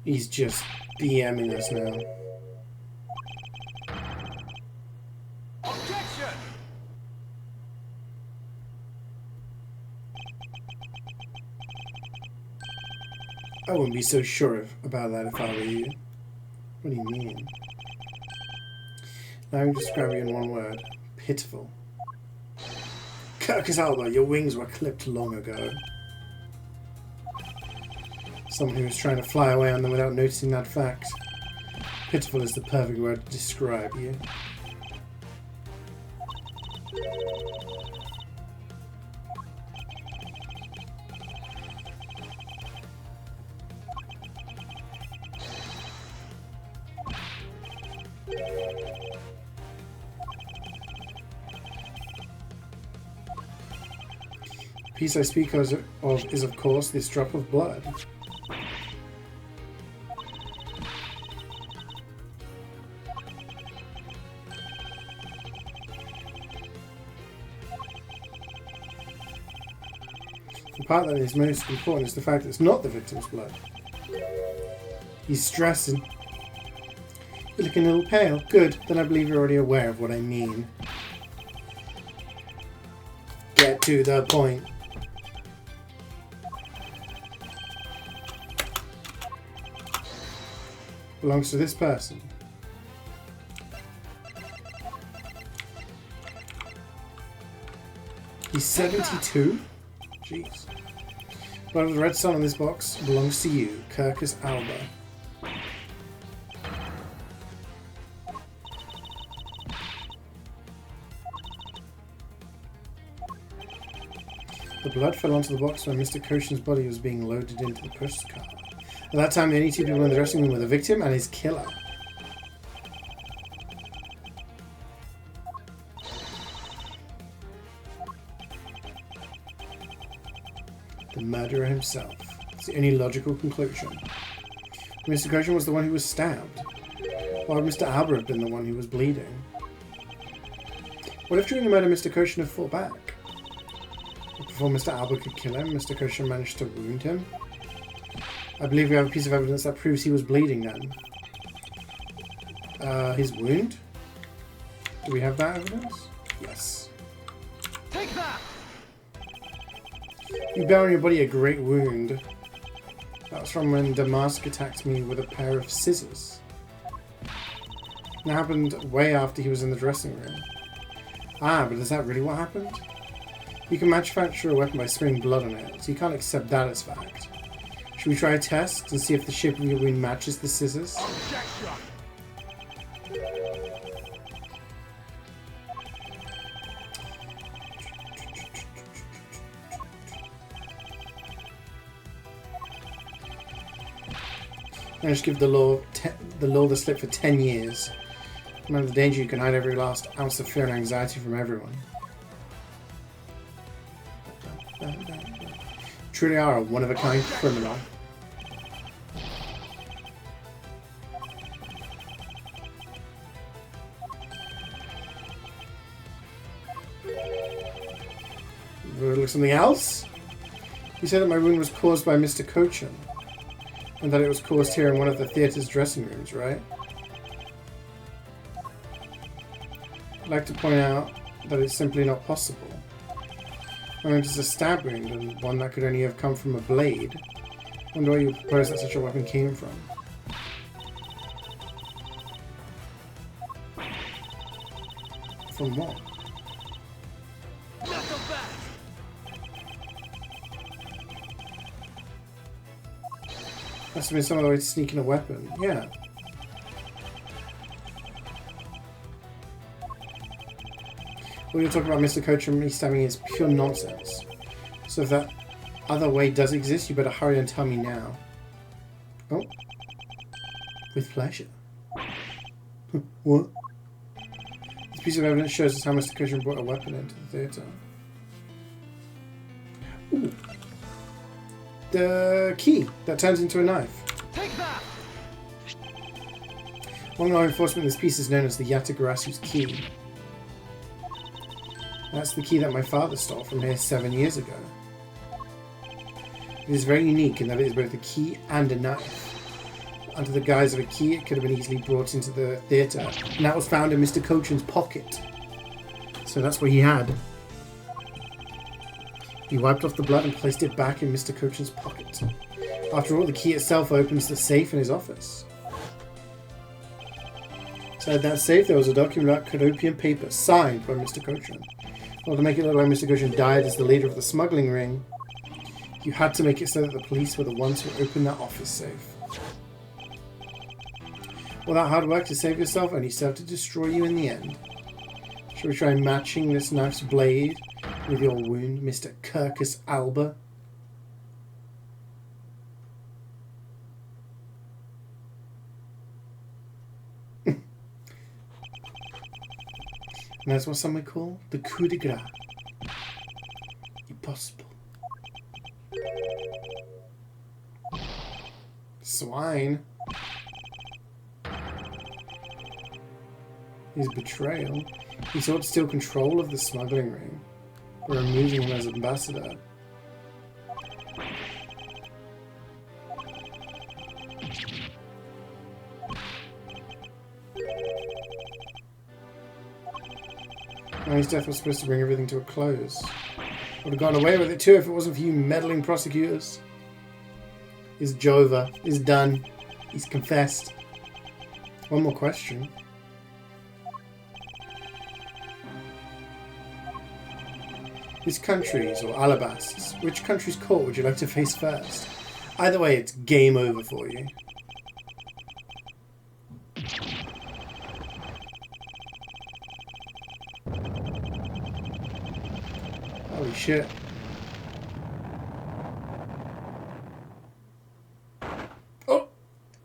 He's just BMing us now. Objection. I wouldn't be so sure about that if I were you. What do you mean? Now I can describe you in one word. Pitiful. Kirkus Alba, your wings were clipped long ago. Someone who was trying to fly away on them without noticing that fact. Pitiful is the perfect word to describe you. The piece I speak of is, of course, this drop of blood. The part that is most important is the fact that it's not the victim's blood. He's stressing. You're looking a little pale. Good, then I believe you're already aware of what I mean. Get to the point. Belongs to this person. He's 72? Jeez. Blood of the red sun on this box belongs to you, Kirkus Alba. The blood fell onto the box when Mr. Koshin's body was being loaded into the push car. At that time, the only two people in the dressing room were the victim and his killer. The murderer himself. It's the only logical conclusion. Mr. Koshin was the one who was stabbed. Why would Mr. Alba have been the one who was bleeding? What if during the murder Mr. Koshin had fought back? Before Mr. Alba could kill him, Mr. Koshin managed to wound him? I believe we have a piece of evidence that proves he was bleeding then. His wound? Do we have that evidence? Yes. Take that! You bear on your body a great wound. That was from when Damask attacked me with a pair of scissors. It happened way after he was in the dressing room. Ah, but is that really what happened? You can manufacture a weapon by spraying blood on it, so you can't accept that as fact. Should we try a test and see if the shape of your wound matches the scissors? Objection! And just give the law the slip for 10 years. Remember the danger you can hide every last ounce of fear and anxiety from everyone. Truly are a one-of-a-kind criminal. Look, something else? You said that my wound was caused by Mr. Cochin, and that it was caused here in one of the theatre's dressing rooms, right? I'd like to point out that it's simply not possible. I mean, it's a stab wound, and one that could only have come from a blade. I wonder where you propose that such a weapon came from. From what? Knuckle back! Must have been some other way to sneak in a weapon. Yeah. What you're talking about, Mr. Coach, and me stabbing is pure nonsense. So if that other way does exist, you better hurry and tell me now. Oh. With pleasure. What? This piece of evidence shows us how Mr. Coach brought a weapon into the theatre. Ooh. The key that turns into a knife. Take that! Among law enforcement, this piece is known as the Yatagarasu's key. That's the key that my father stole from here 7 years ago. It is very unique in that it is both a key and a knife. Under the guise of a key, it could have been easily brought into the theatre, and that was found in Mr. Cochin's pocket. So that's what he had. He wiped off the blood and placed it back in Mr. Cochin's pocket. After all, the key itself opens the safe in his office. Inside that safe, there was a document wrapped Cadopian paper signed by Mr. Cochin. Well, to make it look like Mr. Cochin died as the leader of the smuggling ring, you had to make it so that the police were the ones who opened that office safe. All that hard work to save yourself only served to destroy you in the end. Shall we try matching this knife's blade with your wound, Mr. Kirkus Alba? And that's what some would call the coup de grace. Impossible. Swine. His betrayal. He sought to steal control of the smuggling ring by removing him as ambassador. Now his death was supposed to bring everything to a close. Would have gone away with it too if it wasn't for you meddling prosecutors. His Jova is done. He's confessed. One more question. These countries, or alabasts, which country's court would you like to face first? Either way, it's game over for you. Holy shit. Oh!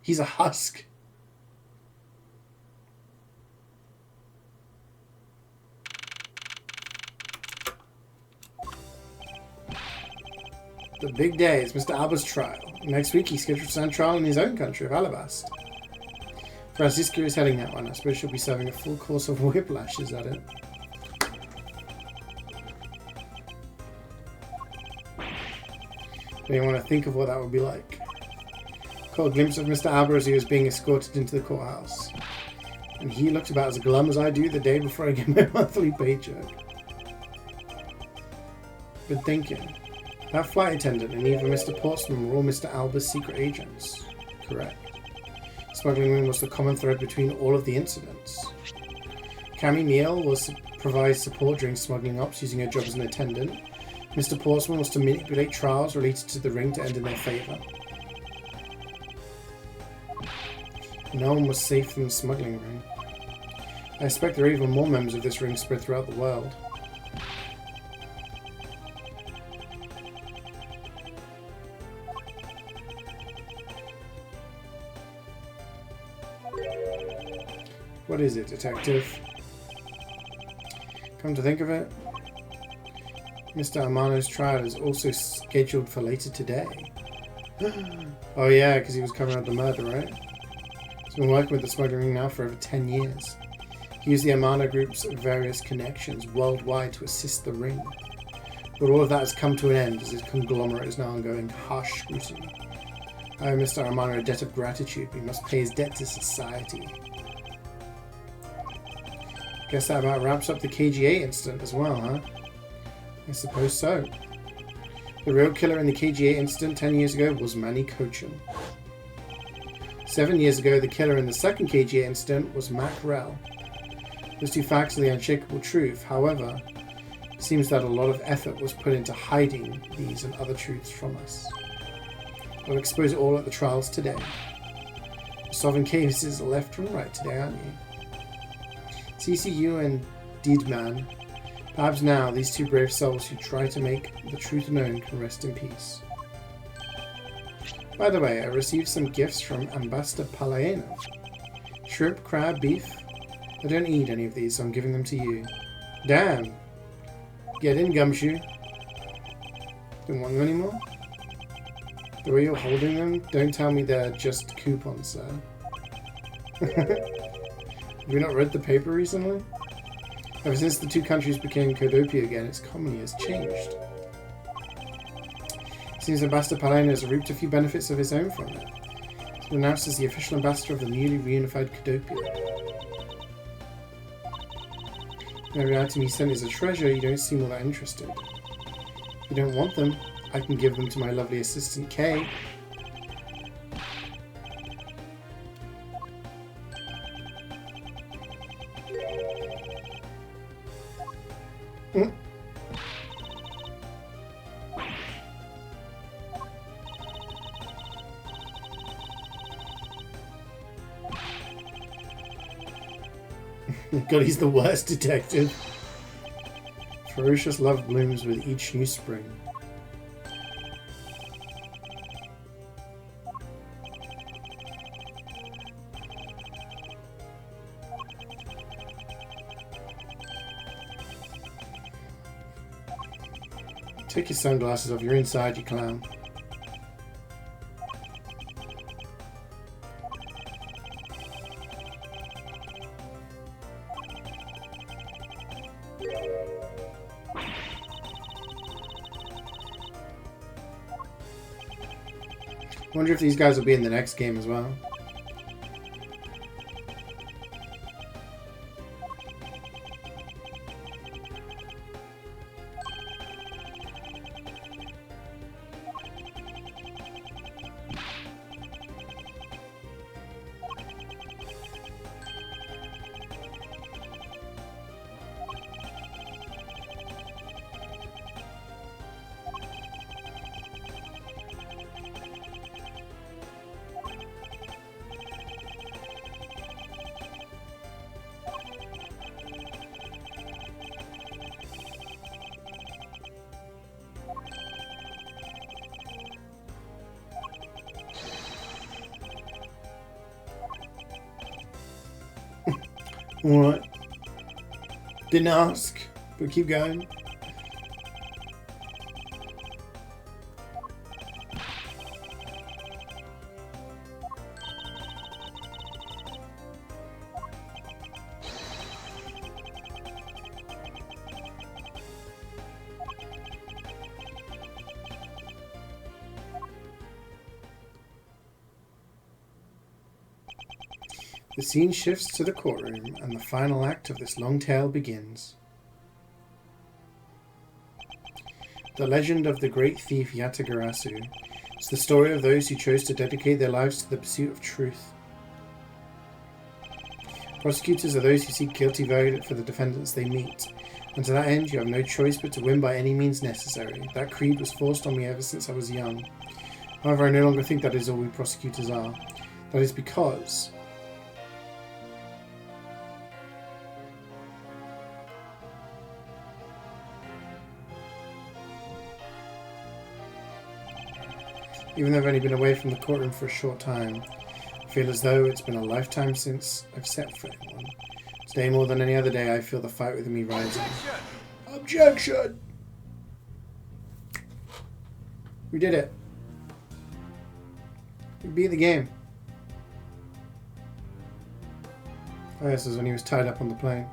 He's a husk. The big day is Mr. Alba's trial. Next week he's scheduled to stand trial in his own country of Alabast. Francisca is heading that one. I suppose she'll be serving a full course of whiplash, is that it? Don't you want to think of what that would be like? Caught a glimpse of Mr. Alba as he was being escorted into the courthouse. And he looked about as glum as I do the day before I get my monthly paycheck. Been thinking. That flight attendant and even Mr. Portsman were all Mr. Alba's secret agents. Correct. Smuggling ring was the common thread between all of the incidents. Cammy Neal was to provide support during smuggling ops using her job as an attendant. Mr. Portsman was to manipulate trials related to the ring to end in their favour. No one was safe from the smuggling ring. I expect there are even more members of this ring spread throughout the world. What is it, detective? Come to think of it, Mr. Amano's trial is also scheduled for later today. Oh yeah, because he was covering up the murder, right? He's been working with the smuggling ring now for over 10 years. He used the Amano Group's various connections worldwide to assist the ring. But all of that has come to an end as his conglomerate is now undergoing harsh scrutiny. I owe Mr. Amano a debt of gratitude, but he must pay his debt to society. Guess that about wraps up the KGA incident as well, huh? I suppose so. The real killer in the KGA incident 10 years ago was Manny Cochin. 7 years ago, the killer in the second KGA incident was Mac Rell. Those two facts are the unshakable truth. However, it seems that a lot of effort was put into hiding these and other truths from us. I'll expose it all at the trials today. You're solving cases left and right today, aren't you? CCU and Deedman. Perhaps now these two brave souls who try to make the truth known can rest in peace. By the way, I received some gifts from Ambassador Palaeno. Shrimp, crab, beef. I don't eat any of these, so I'm giving them to you. Damn! Get in, Gumshoe. Don't want them anymore? The way you're holding them, don't tell me they're just coupons, sir. Have you not read the paper recently? Ever since the two countries became Codopia again, its economy has changed. It seems Ambassador Palaeno has reaped a few benefits of his own from it. He's been announced as the official ambassador of the newly reunified Codopia. Every item he sent is a treasure, you don't seem all that interested. If you don't want them, I can give them to my lovely assistant Kay. God, he's the worst detective. Ferocious love blooms with each new spring. Take your sunglasses off, you're inside, you clown. I wonder if these guys will be in the next game as well. Alright. Didn't ask, but keep going. The scene shifts to the courtroom, and the final act of this long tale begins. The legend of the great thief Yatagarasu is the story of those who chose to dedicate their lives to the pursuit of truth. Prosecutors are those who seek guilty verdict for the defendants they meet, and to that end you have no choice but to win by any means necessary. That creed was forced on me ever since I was young. However, I no longer think that is all we prosecutors are. That is because... Even though I've only been away from the courtroom for a short time, I feel as though it's been a lifetime since I've set foot in one. Today, more than any other day, I feel the fight within me rising. Objection! We did it. We beat the game. Oh, this is when he was tied up on the plane.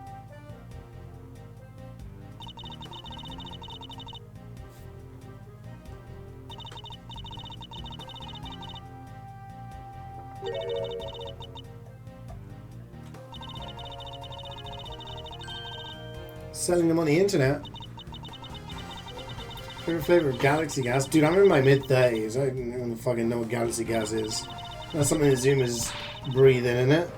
Selling them on the internet. Favorite flavor of Galaxy Gas? Dude, I'm in my mid-30s. I don't even fucking know what Galaxy Gas is. That's something that Zoomers breathe in, isn't it?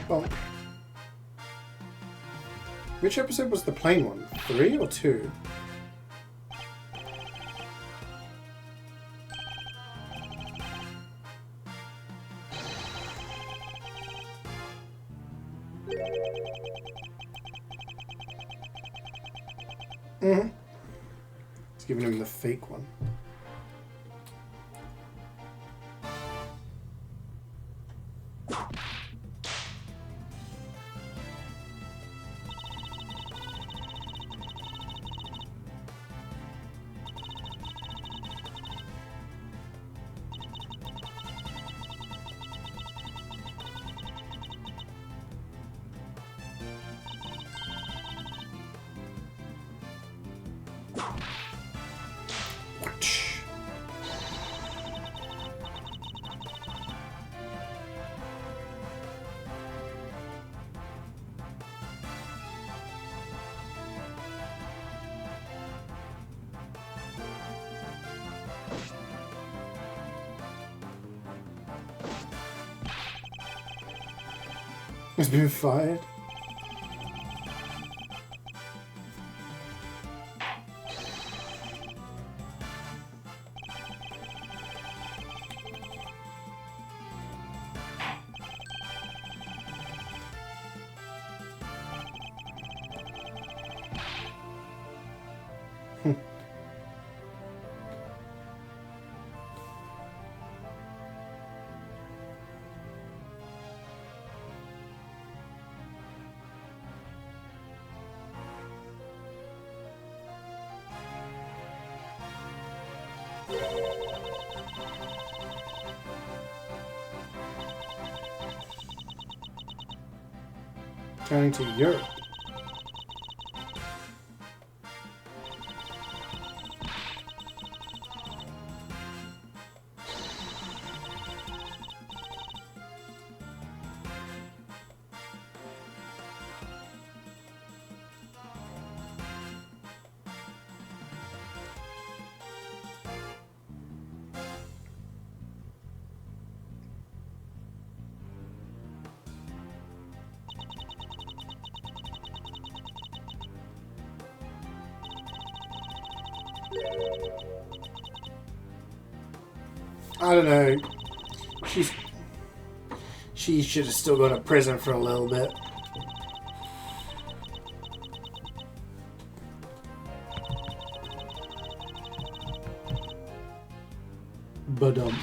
Well, which episode was the plane one? 3 or 2? It's giving him the fake one. Has been fired. Turning to Europe. I don't know. She should have still gone to prison for a little bit. Badump.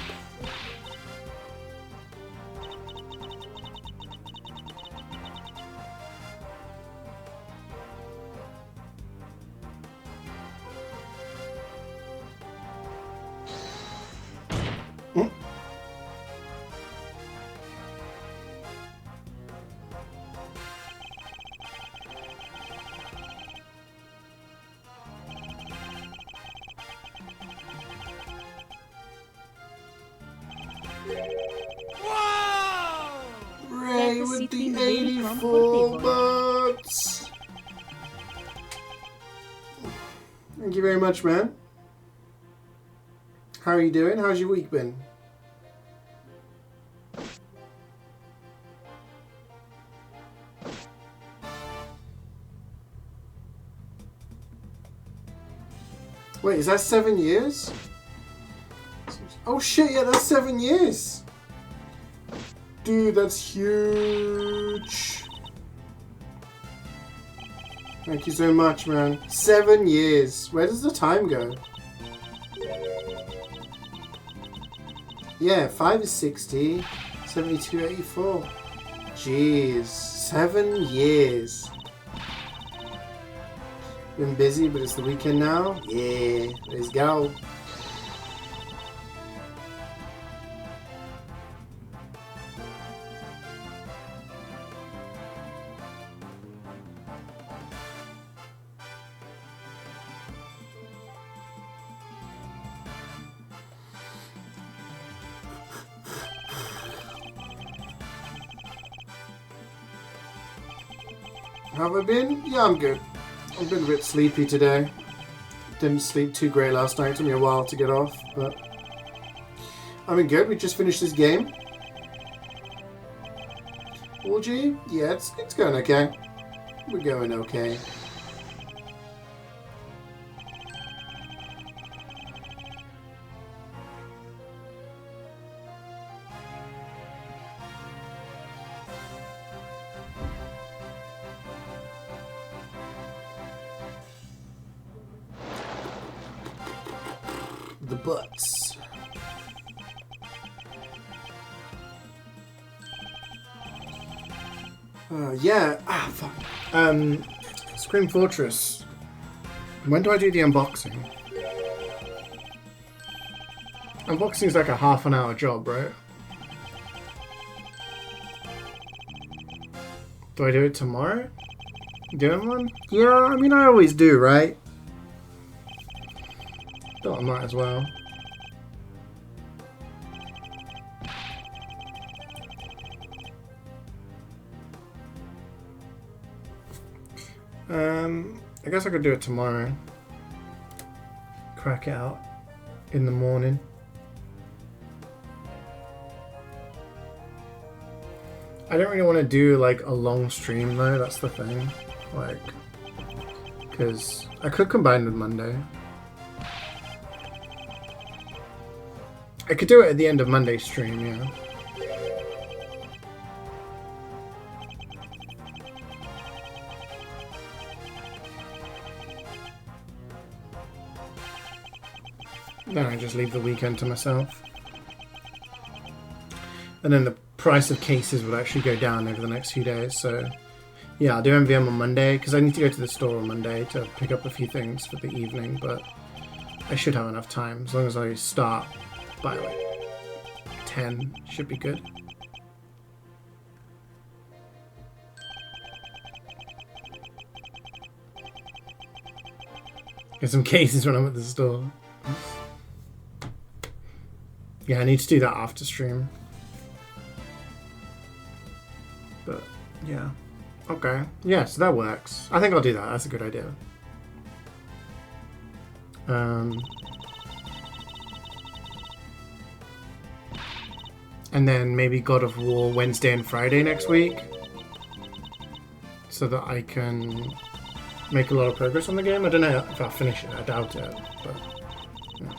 Full butts. Thank you very much, man. How are you doing? How's your week been? Wait, is that 7 years? Oh shit, yeah, that's 7 years. Dude, that's huge. Thank you so much, man. 7 years. Where does the time go? Yeah, 5 is 60. 72, 84. Jeez. 7 years. Been busy, but it's the weekend now. Yeah, let's go. How have I been? Yeah, I'm good. I've been a bit sleepy today. Didn't sleep too great last night. It took me a while to get off, but I've been good. We just finished this game. Orgy? Yeah, it's going okay. We're going okay. The butts. Yeah. Ah, fuck. Scream Fortress. When do I do the unboxing? Unboxing is like a half an hour job, right? Do I do it tomorrow? Doing one? Yeah, I mean, I always do, right? Thought I might as well. I guess I could do it tomorrow. Crack it out in the morning. I don't really want to do like a long stream though, that's the thing. Like, because I could combine with Monday. I could do it at the end of Monday's stream, yeah. Then I just leave the weekend to myself. And then the price of cases would actually go down over the next few days, so yeah, I'll do MVM on Monday, because I need to go to the store on Monday to pick up a few things for the evening, but I should have enough time, as long as I start by like 10, should be good. Get some cases when I'm at the store. Yeah, I need to do that after stream. But, yeah. Okay. Yeah, so that works. I think I'll do that. That's a good idea. And then maybe God of War Wednesday and Friday next week. So that I can make a lot of progress on the game. I don't know if I'll finish it. I doubt it. But, yeah.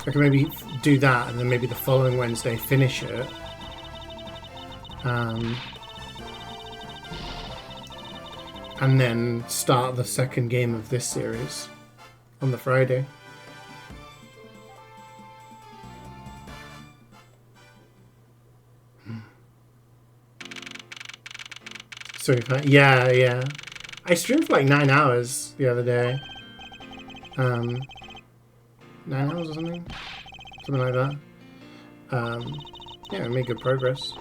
I can maybe do that, and then maybe the following Wednesday finish it. And then start the second game of this series on the Friday. So yeah. I streamed for like 9 hours the other day. 9 hours or something? Something like that. Yeah, I made good progress.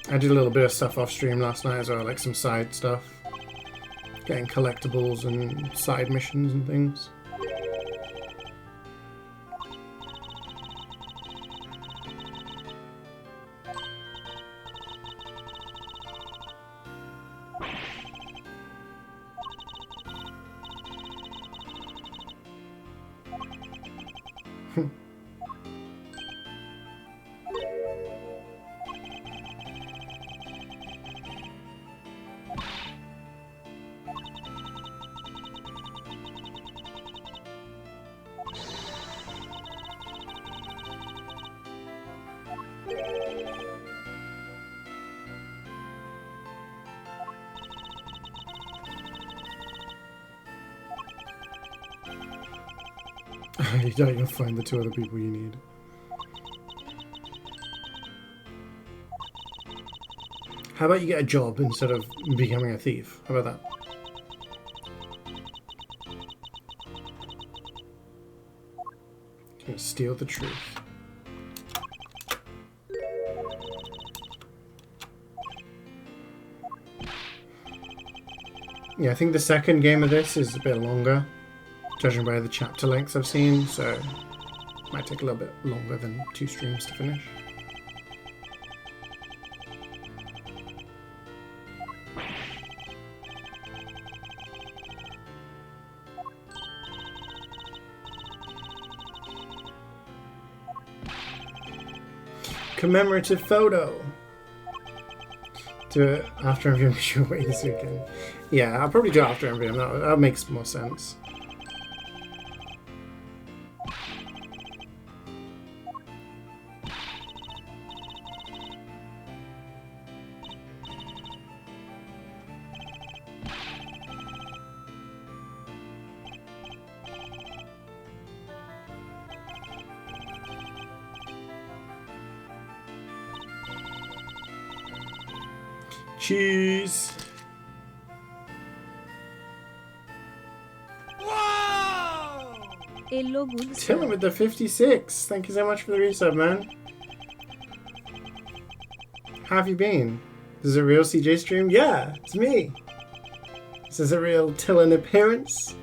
I did a little bit of stuff off stream last night as well, like some side stuff. Getting collectibles and side missions and things. You'll find the 2 other people you need. How about you get a job instead of becoming a thief? How about that? Gonna steal the truth. Yeah, I think the second game of this is a bit longer, judging by the chapter lengths I've seen, so it might take a little bit longer than 2 streams to finish. Commemorative photo. Do it after MVM sure way this weekend. Yeah, I'll probably do it after MVM. That makes more sense. Cheese. Hello, good Tillin with the 56. Thank you so much for the resub, man. How have you been? This is a real CeeJaey stream? Yeah, it's me. This is a real Tillin appearance.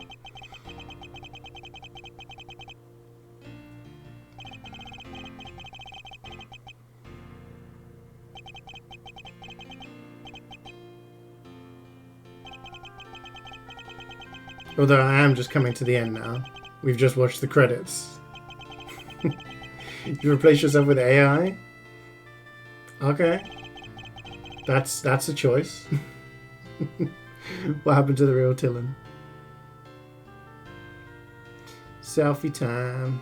Although I am just coming to the end now. We've just watched the credits. You replace yourself with AI? Okay. That's a choice. What happened to the real Tillin? Selfie time.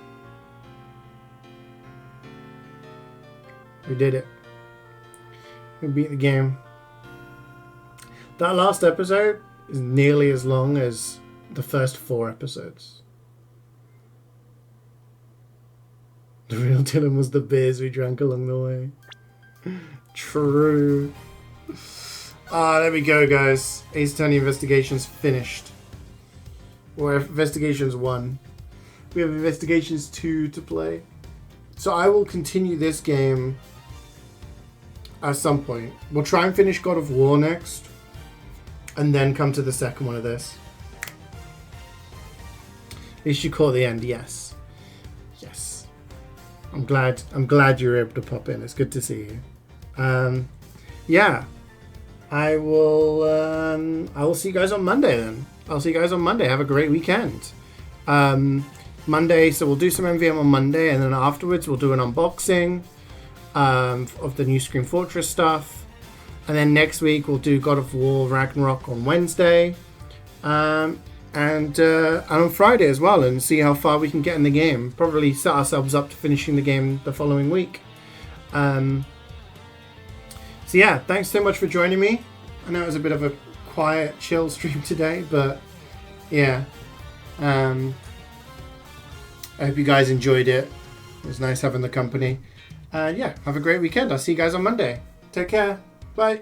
We did it. We beat the game. That last episode is nearly as long as the first 4 episodes. The real Tillin was the beers we drank along the way. True. There we go, guys. Ace Attorney Investigations finished. Or Investigations 1. We have Investigations 2 to play. So I will continue this game at some point. We'll try and finish God of War next. And then come to the second one of this. At least you caught the end, yes. Yes. I'm glad you were able to pop in. It's good to see you. Yeah. I will see you guys on Monday then. I'll see you guys on Monday. Have a great weekend. Monday, so we'll do some MVM on Monday, and then afterwards we'll do an unboxing of the new Scream Fortress stuff. And then next week we'll do God of War Ragnarok on Wednesday. And on Friday as well, and see how far we can get in the game. Probably set ourselves up to finishing the game the following week. So yeah, thanks so much for joining me. I know it was a bit of a quiet, chill stream today, but yeah. I hope you guys enjoyed it. It was nice having the company. Yeah, have a great weekend. I'll see you guys on Monday. Take care. Bye.